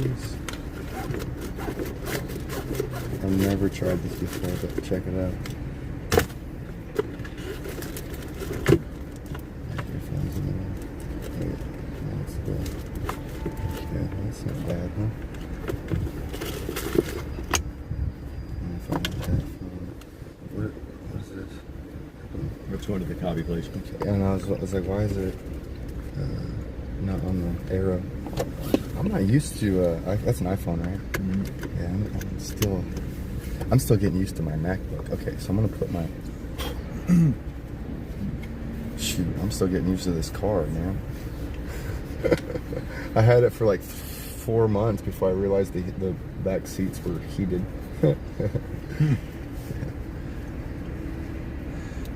batteries. I've never tried this before, but check it out. Earphones in there. Wait, that's good. Okay, that's not bad, huh? Let me find that phone. What is this? Let's go to the coffee place. Okay, and I was like, why is it not on the arrow? I'm not used to, that's an iPhone, right? Mm-hmm. Yeah, I'm still getting used to my MacBook. Okay, so I'm gonna put my, shoot, I'm still getting used to this car, man. I had it for like 4 months before I realized the back seats were heated.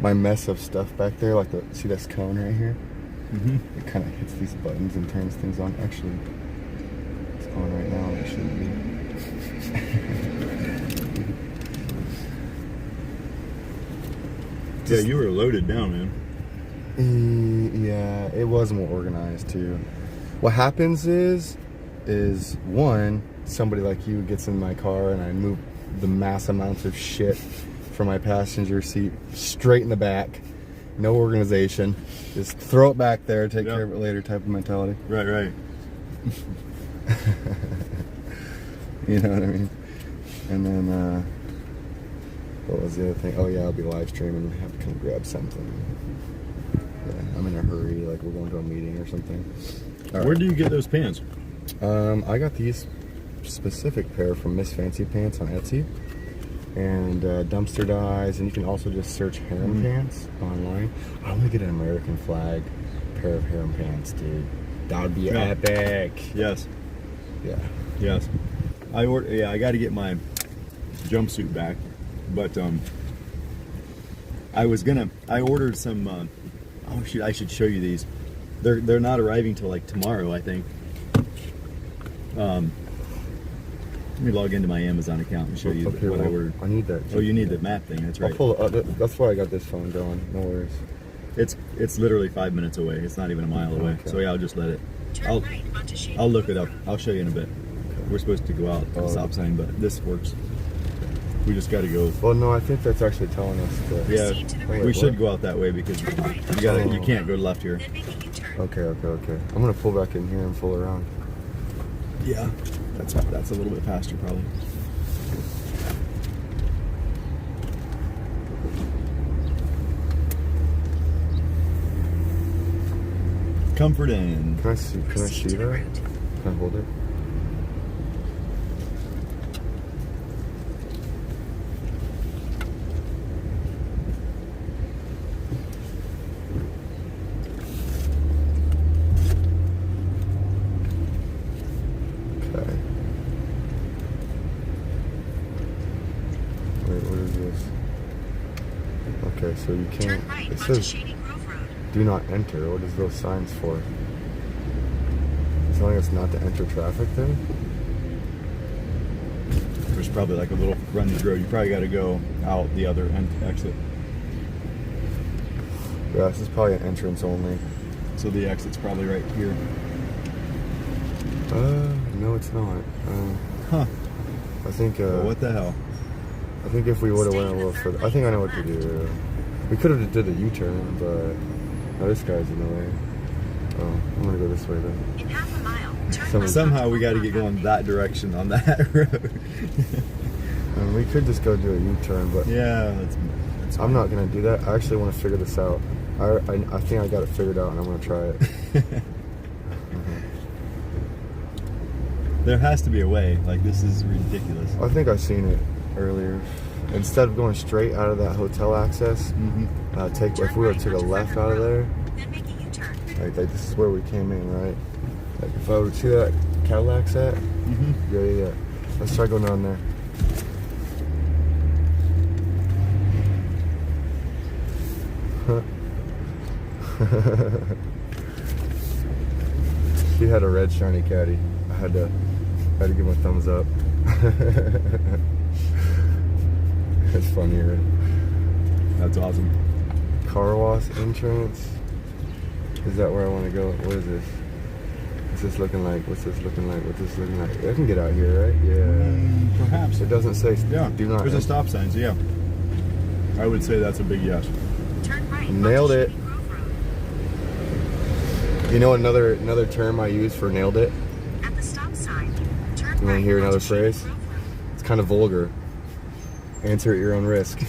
My mess of stuff back there, like see this cone right here? Mm-hmm. It kind of hits these buttons and turns things on. Actually, it's on right now. It shouldn't be. Yeah, you were loaded down, man. Yeah, it was more organized too. What happens is one, somebody like you gets in my car and I move the mass amounts of shit from my passenger seat straight in the back. No organization. Just throw it back there, take care of it later type of mentality. Right, right. You know what I mean? And then, what was the other thing? Oh yeah, I'll be live streaming and have to come grab something. Yeah, I'm in a hurry, like we're going to a meeting or something. Right. Where do you get those pants? I got these specific pair from Miss Fancy Pants on Etsy. And dumpster dives, and you can also just search harem pants online. I want to get an American flag pair of harem pants, dude. That would be epic. Yes. Yeah. Yes. I got to get my jumpsuit back, but I ordered some. Oh shoot! I should show you these. They're not arriving till like tomorrow, I think. Let me log into my Amazon account and show you what I ordered. I need that. Oh, you need the map thing. That's right. I'll pull it up. That's why I got this phone going. No worries. It's literally 5 minutes away. It's not even a mile away. Okay. So yeah, I'll just let it. I'll look it up. I'll show you in a bit. We're supposed to go out to the stop sign, but this works. We just got to go. Well, no, I think that's actually telling us that. Yeah, we should go out that way because you can't go left here. Okay. I'm gonna pull back in here and pull around. Yeah, that's a little bit faster probably. Comfort Inn. Can I see that? Can I hold it? Okay. Wait, what is this? Okay, so you can't. It says do not enter. What is those signs for? It's telling us not to enter traffic there? There's probably like a little frontage road. You probably got to go out the other exit. Yeah, this is probably an entrance only. So the exit's probably right here. No, it's not. Huh. I think, Well, what the hell? I think if we would have went a little further, I think I know what to do. We could have did a U-turn, but oh, this guy's in the way. Oh, I'm gonna go this way then. In half a mile, turn Somehow we got to get going that direction on that road. We could just go do a U-turn, but Yeah, that's I'm not gonna do that. I actually want to figure this out. I think I got it figured out, and I'm gonna try it. There has to be a way. Like, this is ridiculous. I think I've seen it earlier. Instead of going straight out of that hotel access, if we were to take a left out of there, then make a U-turn. like this is where we came in, right? Like if I were to see that Cadillac set, yeah. Let's try going down there. He had a red shiny caddy. I had to give him a thumbs up. It's funny, right? That's awesome. Car wash entrance. Is that where I want to go? What is this? It What's this looking like? What's this looking like? What's this looking like? I can get out here, right? Yeah. Perhaps. It doesn't say. Yeah. Do not. There's a stop sign, so yeah. I would say that's a big yes. Turn right. Nailed onto it. Shady Grove Road. You know another term I use for nailed it? At the stop sign, turn You wanna right hear onto another Shady phrase? Grove Road. It's kind of vulgar. Answer at your own risk.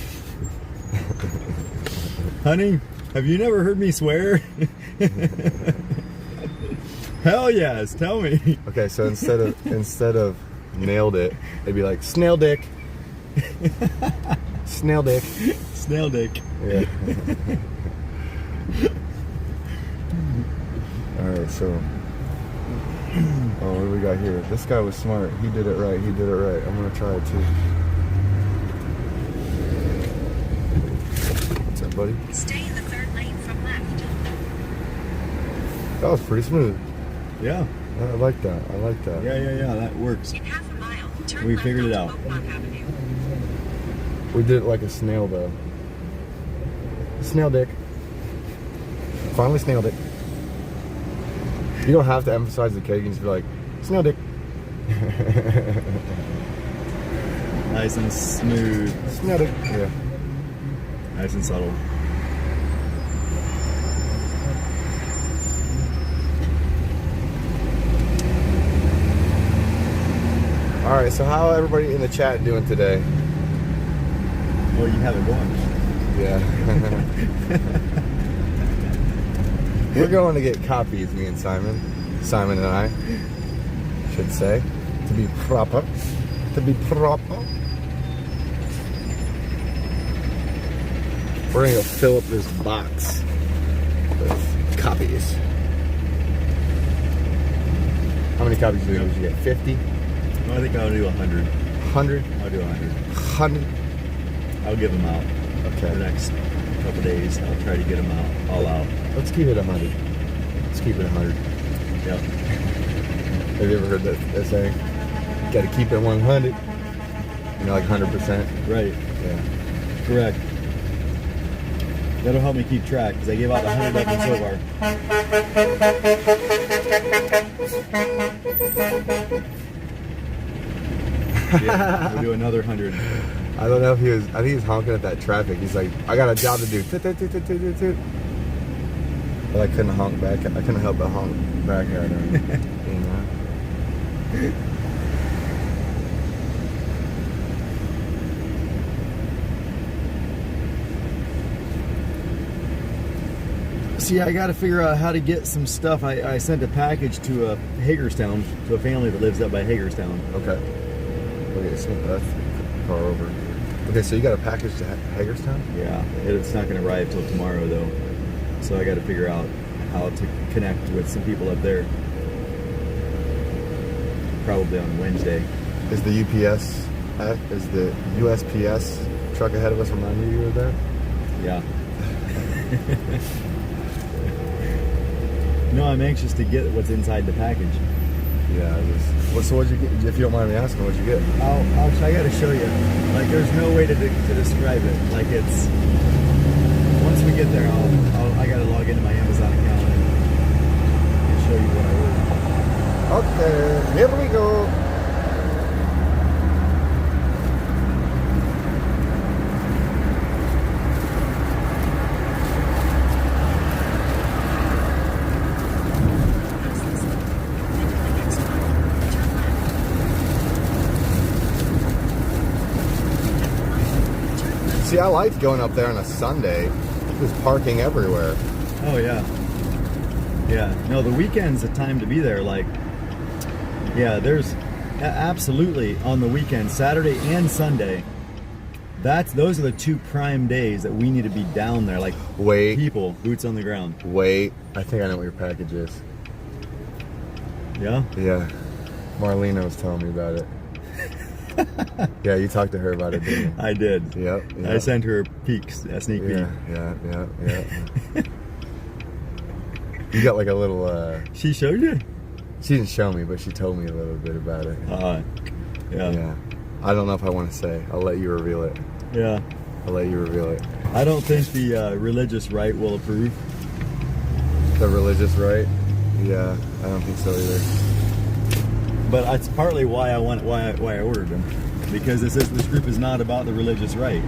Honey, have you never heard me swear? Hell yes, tell me. Okay, so instead of nailed it, it'd be like snail dick. Snail dick. Snail dick. Yeah. Alright, so what do we got here? This guy was smart. He did it right. I'm gonna try it too. What's up, buddy? Stay in the third lane from left. That was pretty smooth. Yeah. I like that. Yeah, that works. In half a mile, turn We left figured it onto out. Oakmont Avenue. We did it like a snail, though. Snail dick. Finally snailed it. You don't have to emphasize the K. You can just be like, snail dick. Nice and smooth. Snail dick. Yeah. Nice and subtle. All right. So how everybody in the chat doing today? Well, you have it going. Yeah. We're going to get copies, me and Simon. Simon and I should say, to be proper. We're gonna go fill up this box with copies. How many copies did you get? 50? I think I'll do 100. 100? I'll do 100. 100? I'll give them out. Okay. The next couple days, I'll try to get them out, all out. Let's keep it 100. Let's keep it 100. Yep. Have you ever heard that saying? Gotta keep it 100. You know, like 100%. Right. Yeah. Correct. That'll help me keep track because I gave out 100 of them so far. Yeah, we'll do another 100. I don't know if I think he was honking at that traffic. He's like, I got a job to do. Toot, toot, toot, toot, toot, toot. But I couldn't honk back. I couldn't help but honk back at him. You know? See, I got to figure out how to get some stuff. I sent a package to Hagerstown, to a family that lives up by Hagerstown. Okay. Okay, so that's the car over. Okay, so you got a package to Hagerstown? Yeah, it's not going to arrive till tomorrow though. So I got to figure out how to connect with some people up there. Probably on Wednesday. Is the USPS truck ahead of us reminding you of that? Yeah. No, I'm anxious to get what's inside the package. Yeah, so what'd you get? If you don't mind me asking, what'd you get? I gotta show you. Like, there's no way to describe it. Like, it's once we get there, I gotta log into my Amazon account and show you what I ordered. Okay, here we go. See, I liked going up there on a Sunday. There's parking everywhere. Oh yeah. Yeah. No, the weekend's a time to be there. Like, yeah, there's absolutely on the weekend, Saturday and Sunday. Those are the two prime days that we need to be down there. Like, Wait. people, boots on the ground. Wait, I think I know what your package is. Yeah. Yeah, Marlena was telling me about it. Yeah, you talked to her about it, didn't you? I did. Yep. I sent her peeks, a sneak peek. Yeah. You got like a little. She showed you? She didn't show me, but she told me a little bit about it. Yeah. I don't know if I want to say. I'll let you reveal it. Yeah. I'll let you reveal it. I don't think the religious right will approve. The religious right? Yeah, I don't think so either. But that's partly why I ordered them, because it says this group is not about the religious right.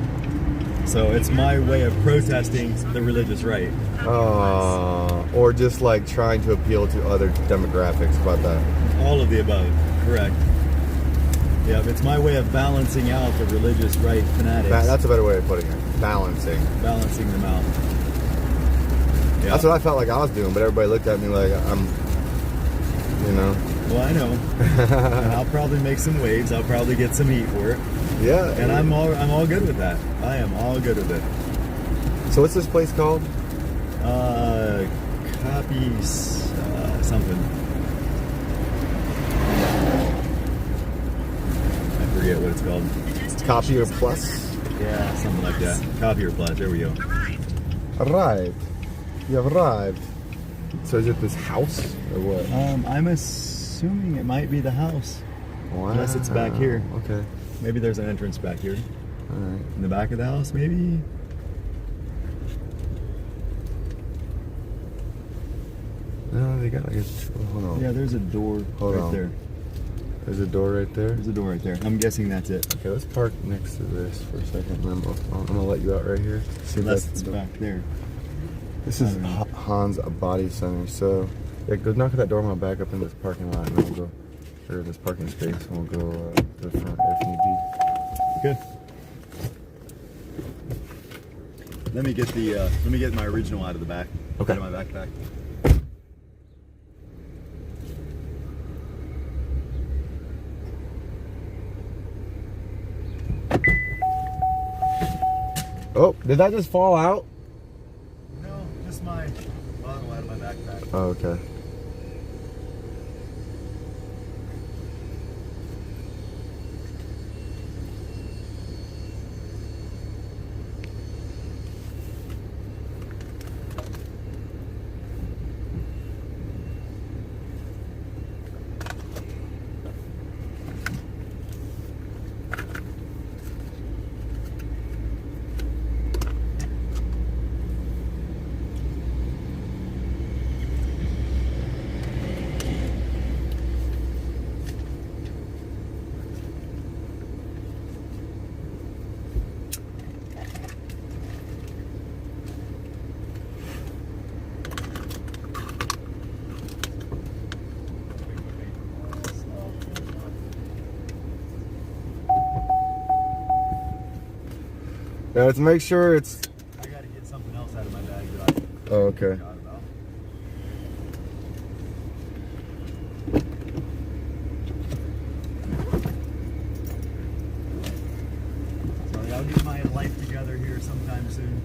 So it's my way of protesting the religious right. Or just like trying to appeal to other demographics about that. All of the above, correct. Yeah, it's my way of balancing out the religious right fanatics. That's a better way of putting it. Balancing them out. Yeah. That's what I felt like I was doing, but everybody looked at me like I'm, you know. Well, I know. And I'll probably make some waves. I'll probably get some heat for it. Yeah. And I'm all good with that. I am all good with it. So what's this place called? Something. I forget what it's called. Copier Plus? Yeah, something like that. Copier Plus. There we go. Arrived. You have arrived. So is it this house or what? I'm assuming it might be the house. Wow. Unless it's back here. Okay. Maybe there's an entrance back here. All right. In the back of the house, maybe? No, they got like a... Hold on. Yeah, there's a door Hold right on. there. There's a door right there? There's a door right there. I'm guessing that's it. Okay, let's park next to this for a second. And then I'm gonna let you out right here. See if Unless that's it's the door. back there. This is I don't know. Hans Body Center. So, yeah, go knock at that door and I'll back up into this parking lot and then we'll go, or this parking space, and we'll go to the front if need be. Good. Let me get my original out of the back. Okay. Out of my backpack. Oh, did that just fall out? No, just my bottle out of my backpack. Oh, okay. Yeah, let's make sure it's... I gotta get something else out of my bag that I Oh, okay. forgot about. So I'll get my life together here sometime soon.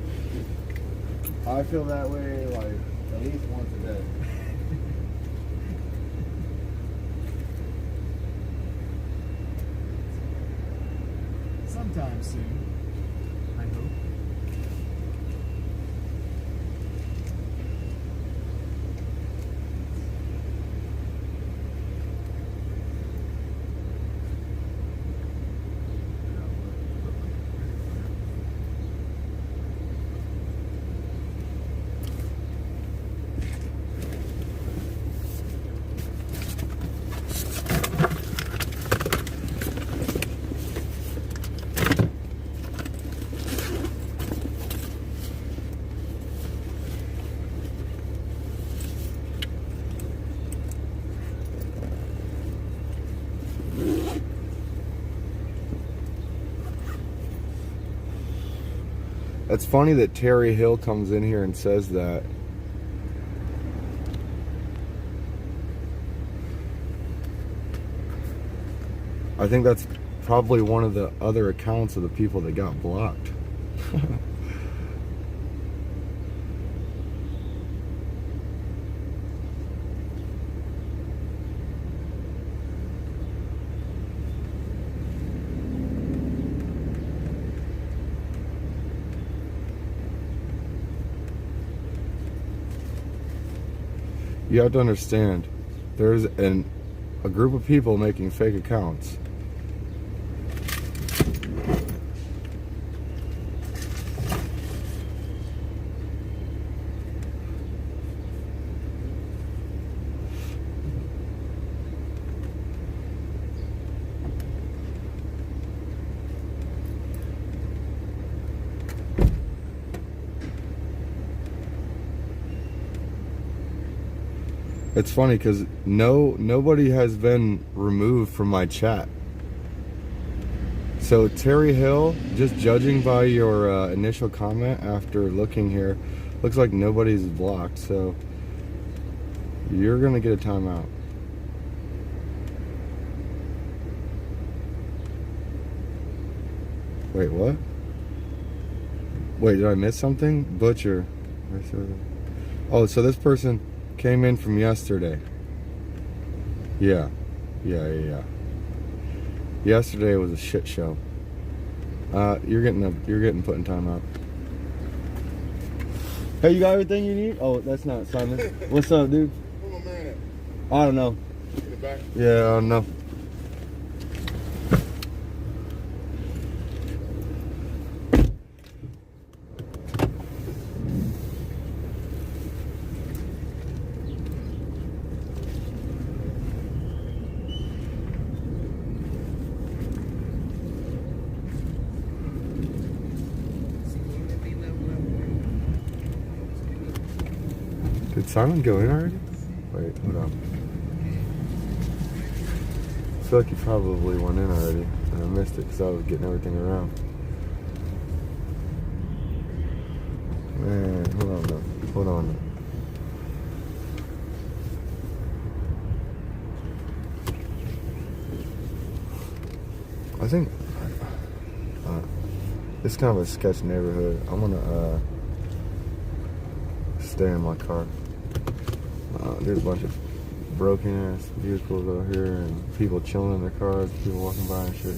I feel that way like at least once a day. Sometime soon, I hope. It's funny that Terry Hill comes in here and says that. I think that's probably one of the other accounts of the people that got blocked. You have to understand, there's a group of people making fake accounts. It's funny because nobody has been removed from my chat. So Terry Hill, just judging by your initial comment after looking here, looks like nobody's blocked. So you're gonna get a timeout. Wait, what? Wait, did I miss something? Butcher. Oh, so this person came in from yesterday. Yeah. Yesterday was a shit show. You're getting put in timeout. Hey, you got everything you need? Oh, that's not Simon. What's up, dude? Where my man at? I don't know. In the back? Yeah, I don't know. Did Simon go in already? Wait, hold on. I feel like he probably went in already, and I missed it because I was getting everything around. Man, hold on. I think it's kind of a sketch neighborhood. I'm gonna stay in my car. There's a bunch of broken ass vehicles out here and people chilling in their cars, people walking by and shit.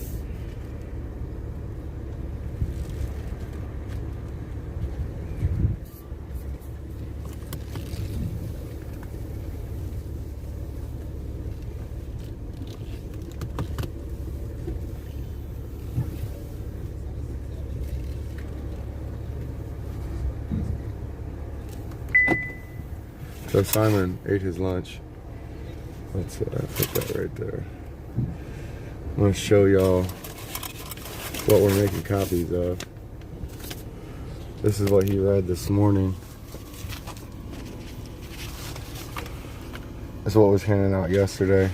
So Simon ate his lunch. Let's put that right there. I'm gonna show y'all what we're making copies of. This is what he read this morning. This is what was handed out yesterday.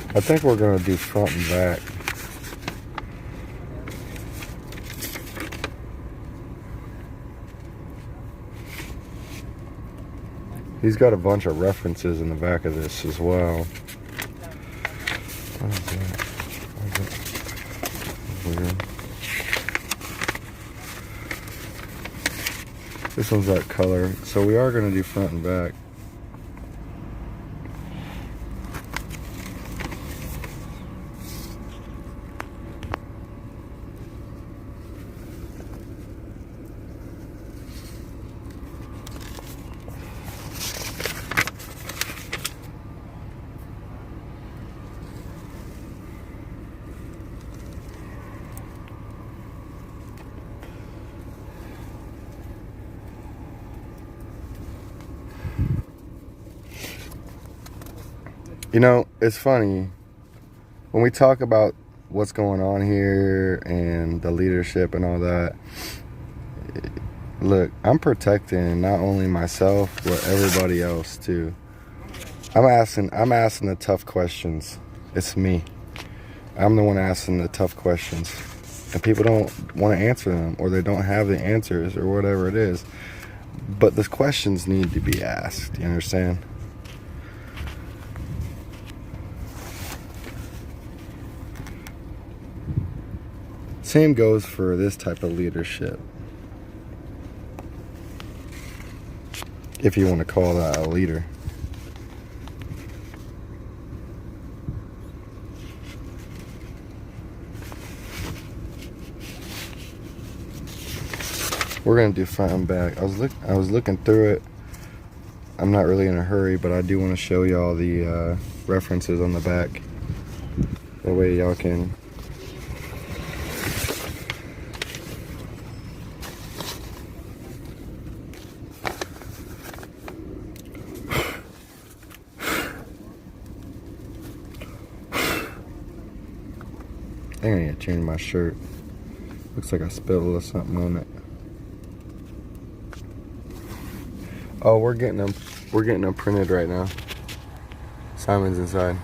I think we're gonna do front and back. He's got a bunch of references in the back of this as well. What is that? Weird. This one's that color. So we are gonna do front and back. You know, it's funny, when we talk about what's going on here and the leadership and all that, look, I'm protecting not only myself, but everybody else too. I'm asking the tough questions. It's me. I'm the one asking the tough questions. And people don't want to answer them, or they don't have the answers, or whatever it is. But the questions need to be asked, you understand? Same goes for this type of leadership. If you want to call that a leader. We're gonna do front and back. I was looking through it. I'm not really in a hurry, but I do want to show y'all the references on the back. That way y'all can think I need to change my shirt. Looks like I spilled a little something on it. Oh, we're getting them printed right now. Simon's inside.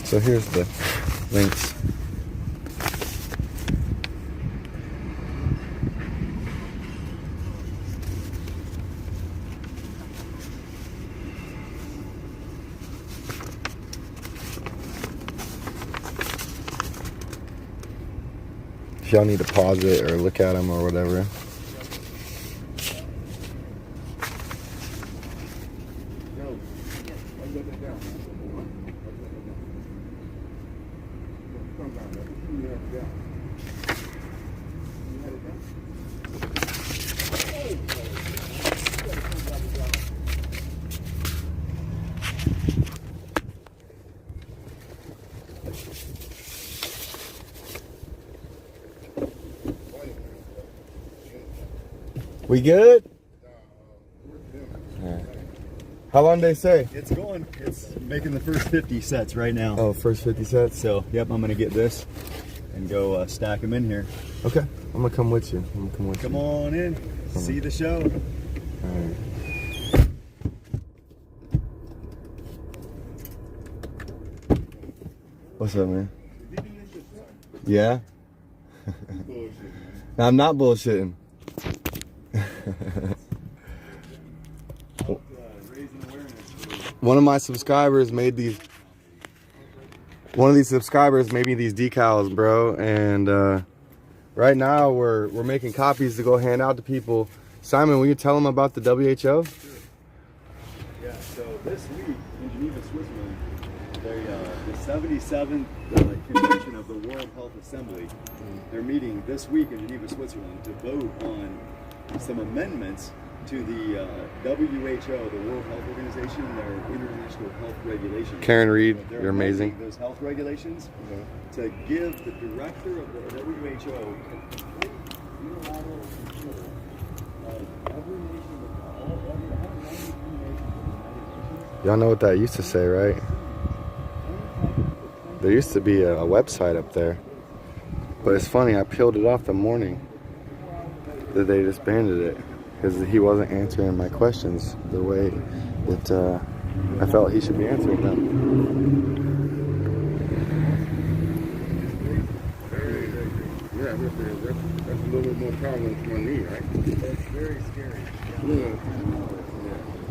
So here's the links. If y'all need to pause it or look at them or whatever. We good? Right. How long they say? It's going. It's making the first 50 sets right now. Oh, first 50 sets? So, yep, I'm going to get this and go stack them in here. Okay. I'm going to come with you. Come on in. See the show. All right. What's up, man? Yeah? I'm not bullshitting. One of my subscribers made these. One of these subscribers made me these decals, bro, and right now we're making copies to go hand out to people. Simon, will you tell them about the WHO? Sure. Yeah. So this week in Geneva, Switzerland, the 77th convention of the World Health Assembly. They're meeting this week in Geneva, Switzerland, to vote on some amendments to the WHO, the World Health Organization, their international health regulations. Karen Reed, They're you're amazing. amending those health regulations to give the director of the WHO complete unilateral control of every nation, all 193 nations of the United Nations. Y'all know what that used to say, right? There used to be a website up there, but it's funny, I peeled it off the morning that they disbanded it because he wasn't answering my questions the way that I felt he should be answering them. Yeah, that's a little bit more power than it's going to need, right? It's very scary. Yeah.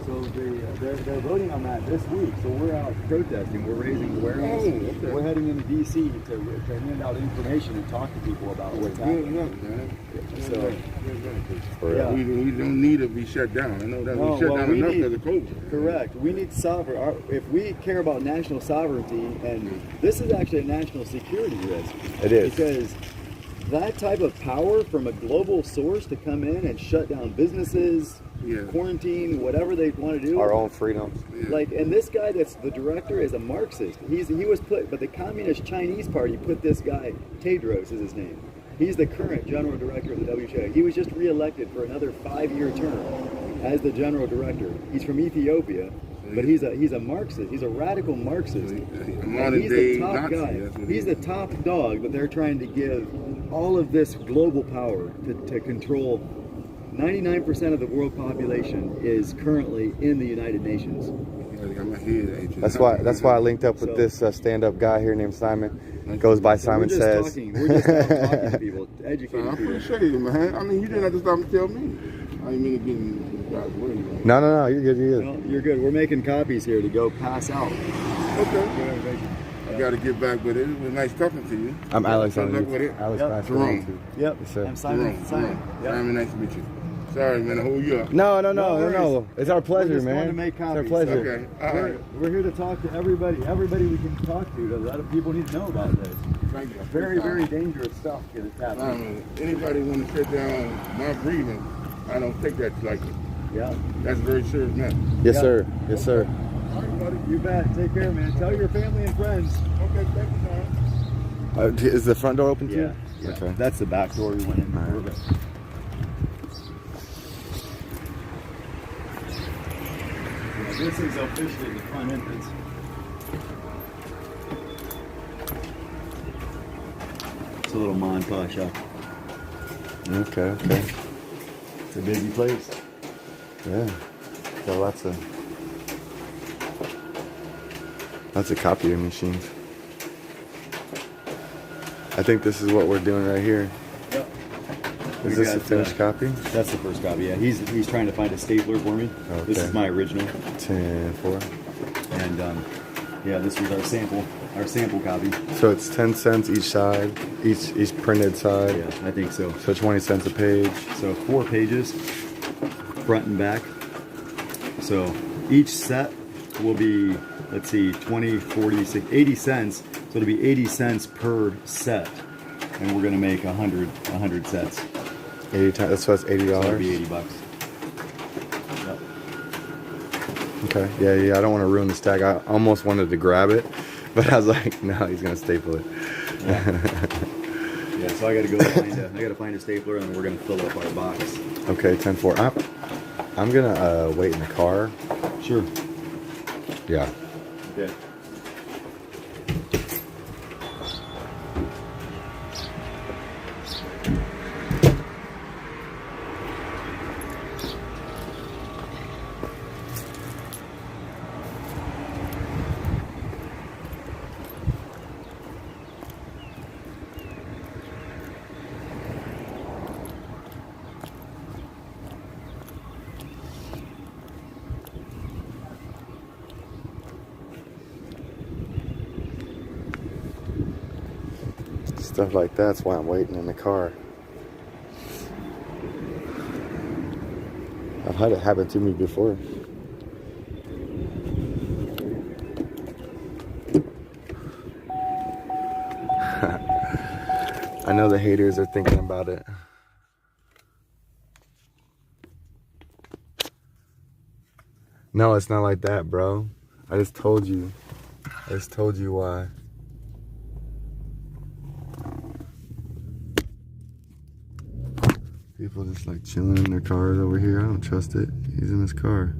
So they're voting on that this week. So we're out protesting. We're raising awareness. Oh, okay. We're heading into D.C. to hand out information and talk to people about what's Good happening. enough, man. So, Yeah. We don't need to be shut down. I know that No, we shut well, down we enough need- because of COVID. correct. We need sovereign. If we care about national sovereignty, and this is actually a national security risk. It is. Because that type of power from a global source to come in and shut down businesses, Yeah. quarantine, whatever they want to do. Our own freedoms. Like, and this guy that's the director is a Marxist. He was put, but the Communist Chinese Party put this guy, Tedros is his name. He's the current general director of the WHO. He was just reelected for another 5-year term as the general director. He's from Ethiopia, but he's a Marxist. He's a radical Marxist. A And modern he's day the top Nazi, guy. that's what He's he the is. top dog that they're trying to give all of this global power to control. 99% of the world population is currently in the United Nations. That's why I linked up with this stand-up guy here named Simon. Goes by Simon we're just Says. talking. We're just out talking to people, I educating people. appreciate it, man. I mean, you didn't have to stop and tell me. I didn't mean to get in you guys' way. Man. No, you're good, you're good. Well, you're good. We're making copies here to go pass out. Okay. I got to get back with it. It was nice talking to you. I'm Alex. Good luck with it. Alex, Yep. nice to Jerome. meet you. Yep. Yes, sir. I'm Simon. Simon. Yep. Simon, nice to meet you. Sorry, man, to hold you up. No. worries. It's our pleasure, We're just man. going to make It's our copies. pleasure. Okay. All right. We're here to talk to everybody we can talk to. A lot of people need to know about this. Thank you. Very, very dangerous stuff that's happening. Anybody want to shut down my breathing, I don't take that lightly. Yeah. That's very serious, man. Yes, Yeah. sir. Yes, sir. All right, buddy. You bet. Take care, man. Tell your family and friends. Okay, thank you, man. Is the front door open too? Yeah. Okay. That's the back door we went in. All right. We're good. This is officially the front entrance. It's a little mom and pop shop. Okay, okay. It's a busy place. Yeah. Got lots of copier machines. I think this is what we're doing right here. Yep. Is this a finished copy? That's the first copy, yeah. He's trying to find a stapler for me. Okay. This is my original. 10-4. And yeah, this was our sample copy. So it's 10 cents each side, each printed side. Yeah, I think so. So 20 cents a page. So 4 pages, front and back. So each set will be, let's see, 20, 40, 60, 80 cents. So it'll be 80 cents per set. And we're gonna make 100 sets. 80 times, so that's $80. So it'll be 80 bucks. Yep. Okay. Yeah. I don't want to ruin the stack. I almost wanted to grab it, but I was like, no, he's gonna staple it. Yeah. So I gotta find a stapler, and we're gonna fill up our box. Okay, 10-4. I'm gonna wait in the car. Sure. Yeah. Okay. Stuff like that's why I'm waiting in the car. I've had it happen to me before. I know the haters are thinking about it. No, it's not like that, bro. I just told you why. People just like chilling in their cars over here. I don't trust it. He's in his car.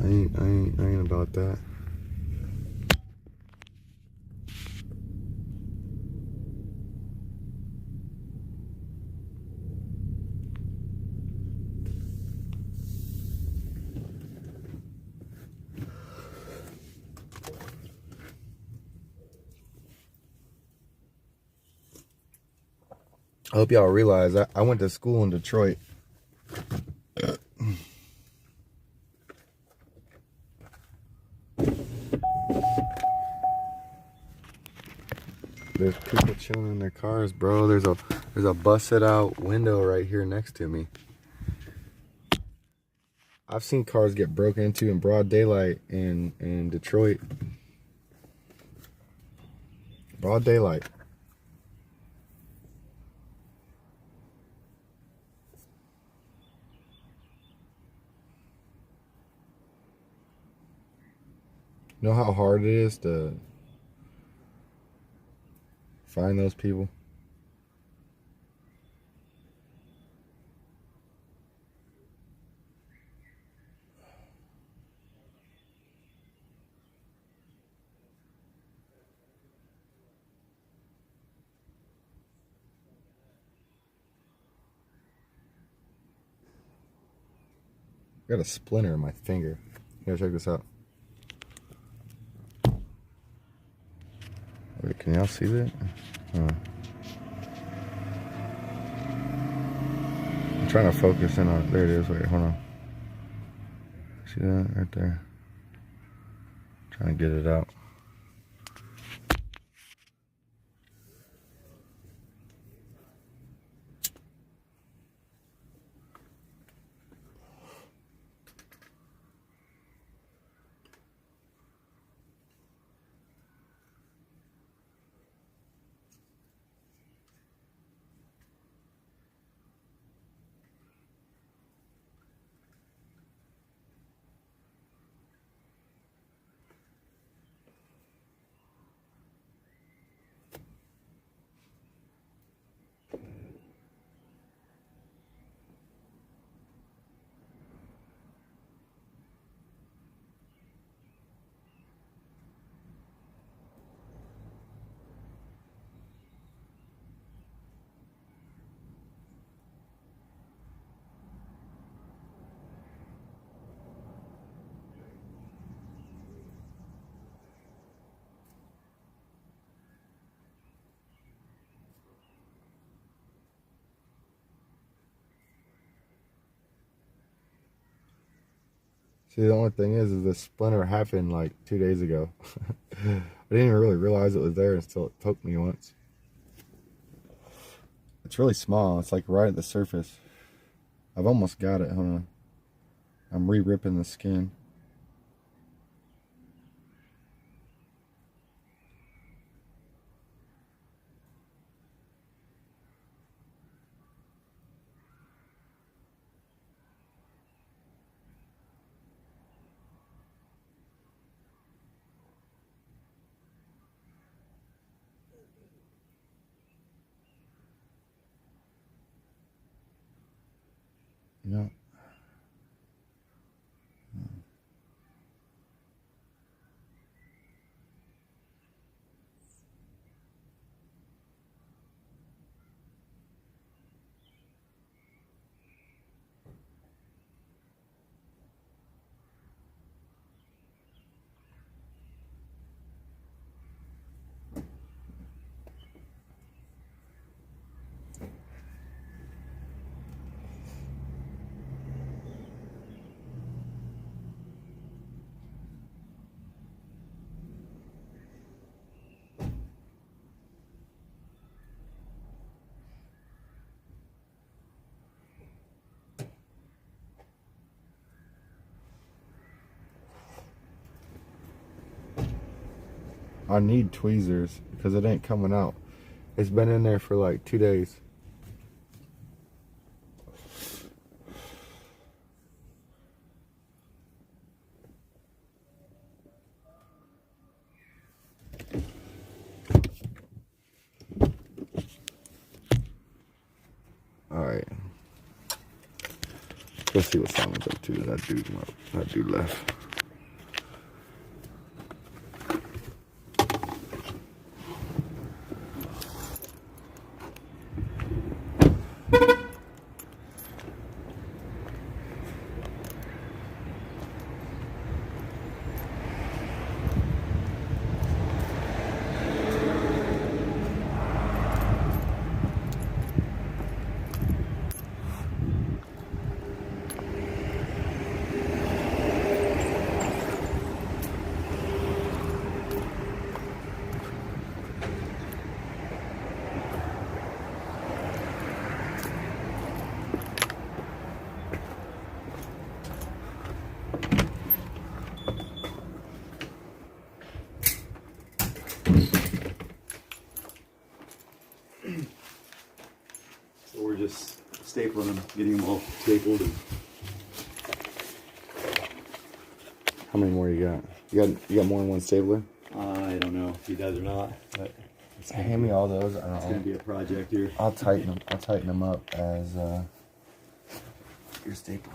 I ain't about that. I hope y'all realize I went to school in Detroit. There's people chilling in their cars, bro. There's a busted out window right here next to me. I've seen cars get broken into in broad daylight in Detroit. Broad daylight. You know how hard it is to find those people? I got a splinter in my finger. Here, check this out. Wait, can y'all see that? I'm trying to focus in on. There it is. Wait, hold on. See that right there? Trying to get it out. See, the only thing is the splinter happened like 2 days ago. I didn't even really realize it was there until it poked me once. It's really small. It's like right at the surface. I've almost got it. Hold on. I'm re-ripping the skin. Yeah. I need tweezers because it ain't coming out. It's been in there for like 2 days. Alright. Let's see what Simon's up to. That dude left. So we're just stapling them, getting them all stapled. How many more you got? You got more than one stapler? I don't know if he does or not, but Hand me all those. I don't it's know. gonna be a project here. I'll tighten them up as your staple.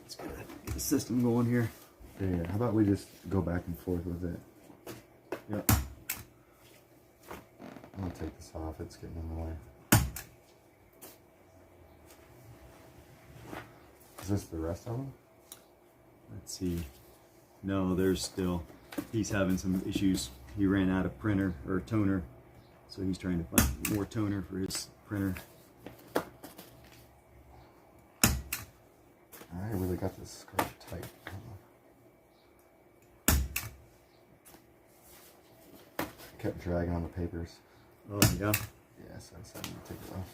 Let's get the system going here. Yeah. How about we just go back and forth with it? Yep. I'm gonna take this off. It's getting in the way. Is this the rest of them? Let's see. No, there's still. He's having some issues. He ran out of printer or toner, so he's trying to find more toner for his printer. I really got this scarf tight. Kept dragging on the papers. Oh yeah. Yeah, so I decided to take it off.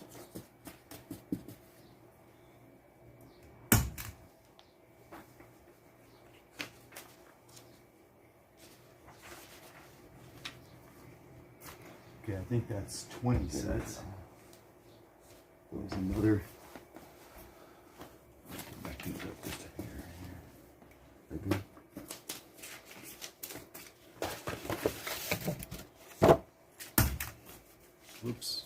Okay, I think that's 20 sets. There's another. Back things up just here. They good? Whoops.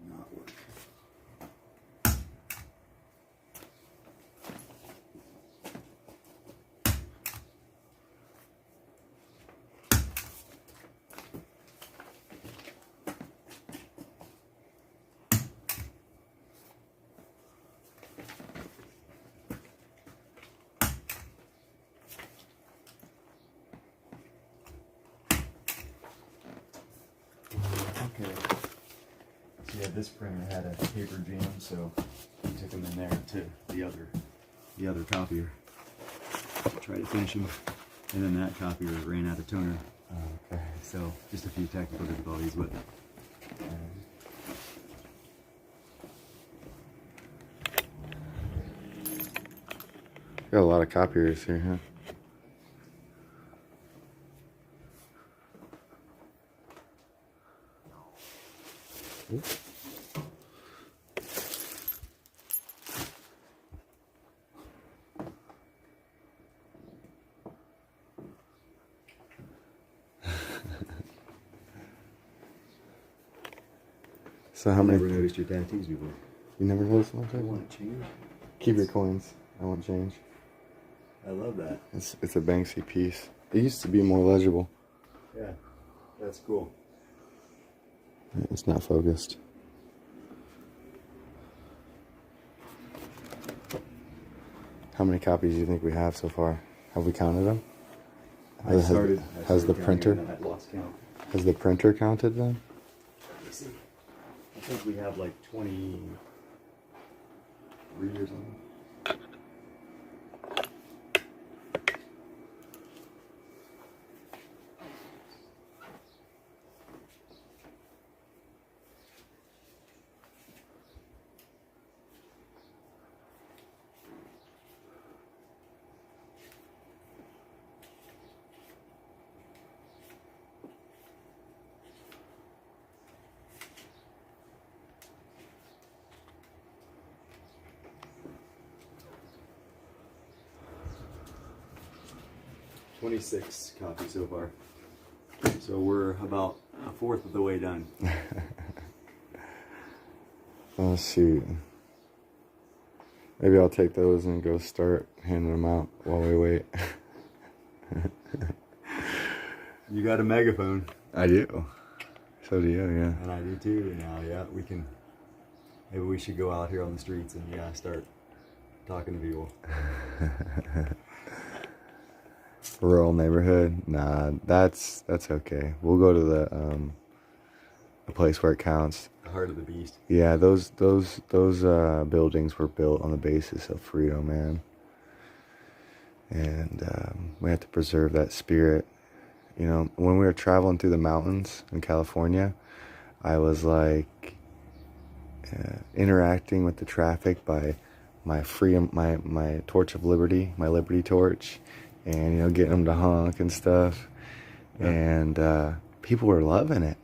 Not working. Okay. So yeah, this printer had a paper jam, so we took them in there to the other copier. Tried to finish them, and then that copier ran out of toner. Okay. So just a few technical difficulties, but. Got a lot of copiers here, huh? Oops. So how many? Never noticed your tattoos before. You never noticed my I tattoo? want to change. Keep your coins. I won't change. I love that. It's a Banksy piece. It used to be more legible. Yeah, that's cool. It's not focused. How many copies do you think we have so far? Have we counted them? I started Has the counting printer? and I lost count. Has the printer counted them? Let me see. I think we have like 23 or something. "26 copies so far. So we're about a fourth of the way done." Oh shoot. Maybe I'll take those and go start handing them out while we wait. You got a megaphone. I do. So do you, yeah. And I do too. Now, yeah, maybe we should go out here on the streets and start talking to people. Rural neighborhood? Nah, that's okay. We'll go to the place where it counts. The heart of the beast. Yeah, those buildings were built on the basis of freedom, man. And we have to preserve that spirit. You know, when we were traveling through the mountains in California, I was like interacting with the traffic by my freedom, my torch of liberty, my liberty torch, and getting them to honk and stuff. Yeah. And people were loving it.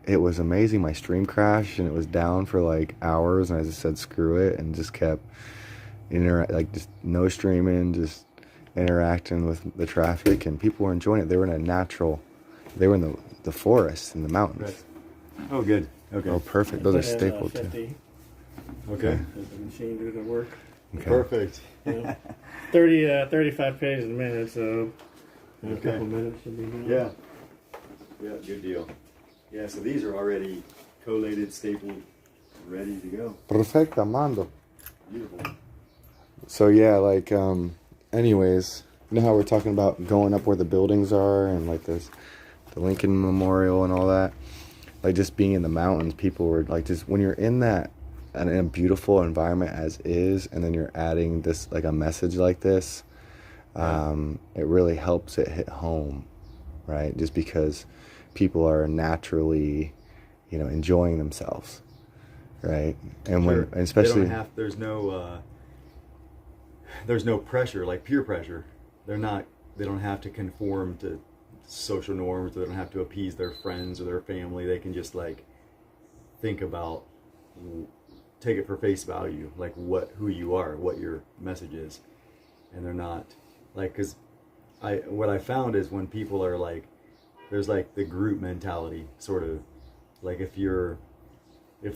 It was amazing. My stream crashed and it was down for like hours, and I just said screw it and just kept just no streaming, just interacting with the traffic, and people were enjoying it. They were in the forest in the mountains. Right. Oh, good. Okay. Oh, perfect. Those are stapled too. Okay. Does the machine do the work? Okay. Perfect. 35 pages a minute, so in a Okay. couple minutes should be done. Yeah. Yeah, good deal. Yeah, so these are already collated, stapled, ready to go. Perfecto, mando. Beautiful. So yeah, anyways, you know how we're talking about going up where the buildings are and like this, the Lincoln Memorial and all that, like just being in the mountains, people were like, just when you're in that and in a beautiful environment as is, and then you're adding this like a message like this, it really helps it hit home, right? Just because people are naturally, enjoying themselves, right? And Sure. when, especially, there's no pressure, like peer pressure. They don't have to conform to social norms. They don't have to appease their friends or their family. They can just think about, take it for face value, like who you are, what your message is. And they're not because what I found is when people are there's the group mentality, sort of if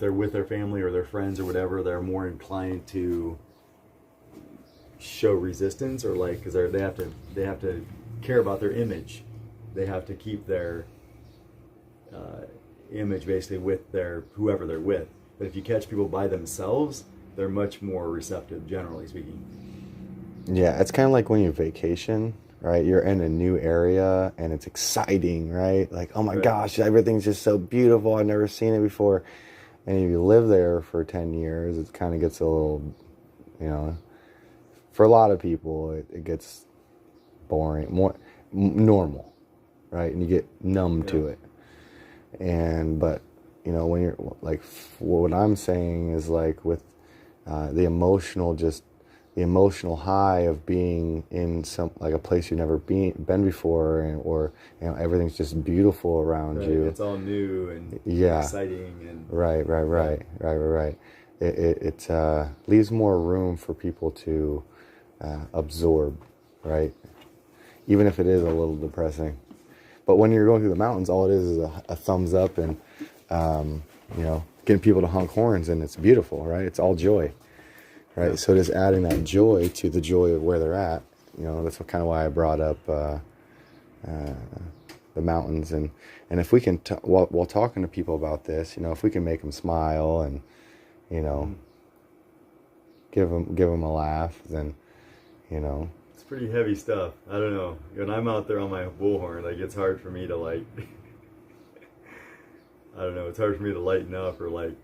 they're with their family or their friends or whatever, they're more inclined to show resistance, or because they have to care about their image. They have to keep their image basically with whoever they're with. But if you catch people by themselves, they're much more receptive, generally speaking. yeah, it's kind of like when you vacation, right? You're in a new area and it's exciting, right? Like, oh my Right. gosh, everything's just so beautiful. I've never seen it before. And if you live there for 10 years, it kind of gets a little, you know, for a lot of people, it gets boring, more normal, right? And you get numb to it. But, you know, when you're like, what I'm saying is like with the emotional high of being in some like a place you've never been before, or you know, everything's just beautiful around you. It's all new and exciting and right. It leaves more room for people to absorb, right? Even if it is a little depressing. But when you're going through the mountains, all it is a thumbs up and you know, getting people to honk horns, and it's beautiful, right? It's all joy. Right, so just adding that joy to the joy of where they're at, you know, that's kind of why I brought up the mountains, and if we can, while talking to people about this, you know, if we can make them smile and, you know, give them a laugh, then, you know, it's pretty heavy stuff. I don't know. When I'm out there on my bullhorn, like it's hard for me to like, I don't know. It's hard for me to lighten up or like,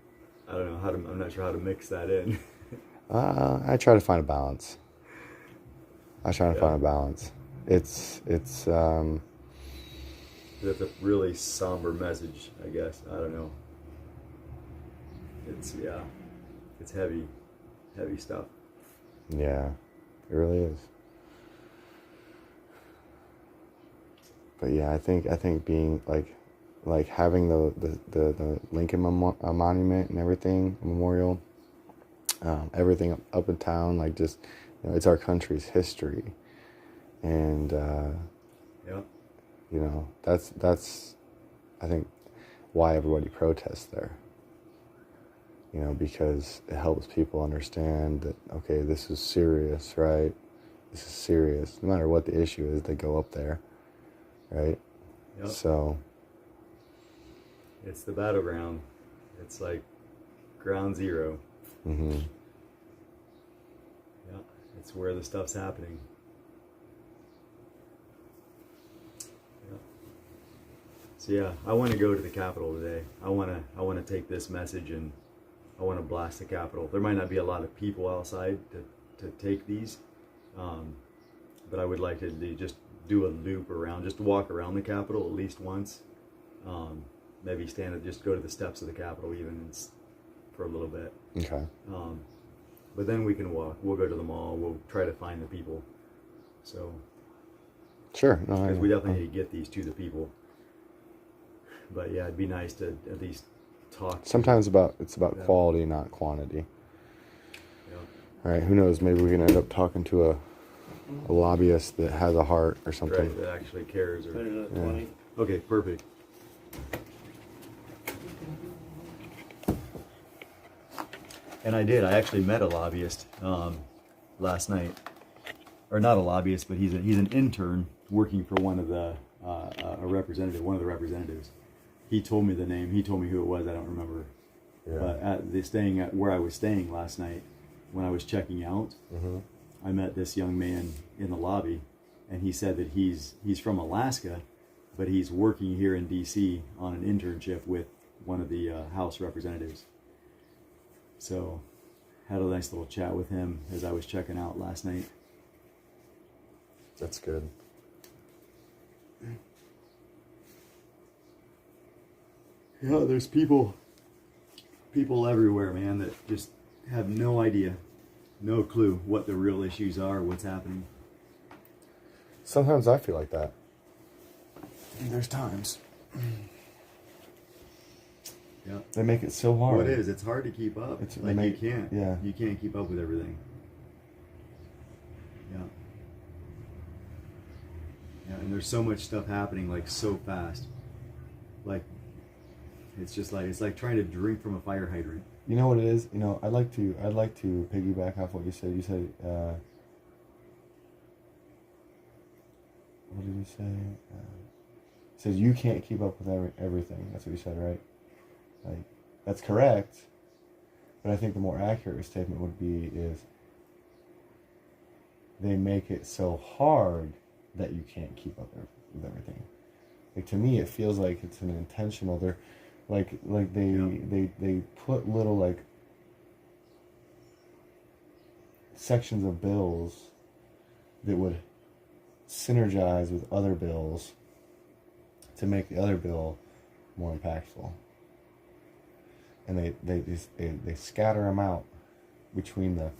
I don't know how to. I'm not sure how to mix that in. I try to find a balance. It's That's a really somber message, I guess. I don't know. It's heavy stuff. Yeah, it really is. But yeah, I think being like having the Lincoln Monument and everything, memorial, everything up in town, like just, you know, it's our country's history, and you know, that's I think why everybody protests there. You know, because it helps people understand that, okay, this is serious, right? This is serious. No matter what the issue is, they go up there, right? Yep. So it's the battleground. It's like ground zero. mm-hmm. Yeah, it's where the stuff's happening. Yeah. So yeah, I want to go to the Capitol today. I want to take this message and I want to blast the Capitol. There might not be a lot of people outside to take these, but I would like to just do a loop around, just walk around the Capitol at least once. Maybe just go to the steps of the Capitol even for a little bit. Okay. But then we can walk. We'll go to the mall. We'll try to find the people. So. Sure. No, because we definitely need to get these to the people. But yeah, it'd be nice to at least talk. Sometimes it's about quality, not quantity. Yeah. All right. Who knows? Maybe we can end up talking to a lobbyist that has a heart or something. Right, that actually cares. Or, Better than 20. Okay, perfect. And I actually met a lobbyist last night, or not a lobbyist, but he's an intern working for one of the one of the representatives. He told me the name. He told me who it was. I don't remember. Yeah. But where I was staying last night, when I was checking out, I met this young man in the lobby, and he said that he's from Alaska, but he's working here in D.C. on an internship with one of the House representatives. So, had a nice little chat with him as I was checking out last night. That's good. Yeah, there's people everywhere, man, that just have no idea, no clue what the real issues are, what's happening. Sometimes I feel like that. There's times. Yeah. They make it so hard. Well, it is. It's hard to keep up. You can't. Yeah. You can't keep up with everything. Yeah. Yeah, and there's so much stuff happening like so fast. Like it's like trying to drink from a fire hydrant. You know what it is? You know, I'd like to piggyback off what you said. You said, what did you say? It says you can't keep up with everything. That's what you said, right? Like, that's correct. But I think the more accurate statement would be is they make it so hard that you can't keep up with everything. Like, to me, it feels like it's an intentional. They're like they put little like sections of bills that would synergize with other bills to make the other bill more impactful. And they scatter them out between the,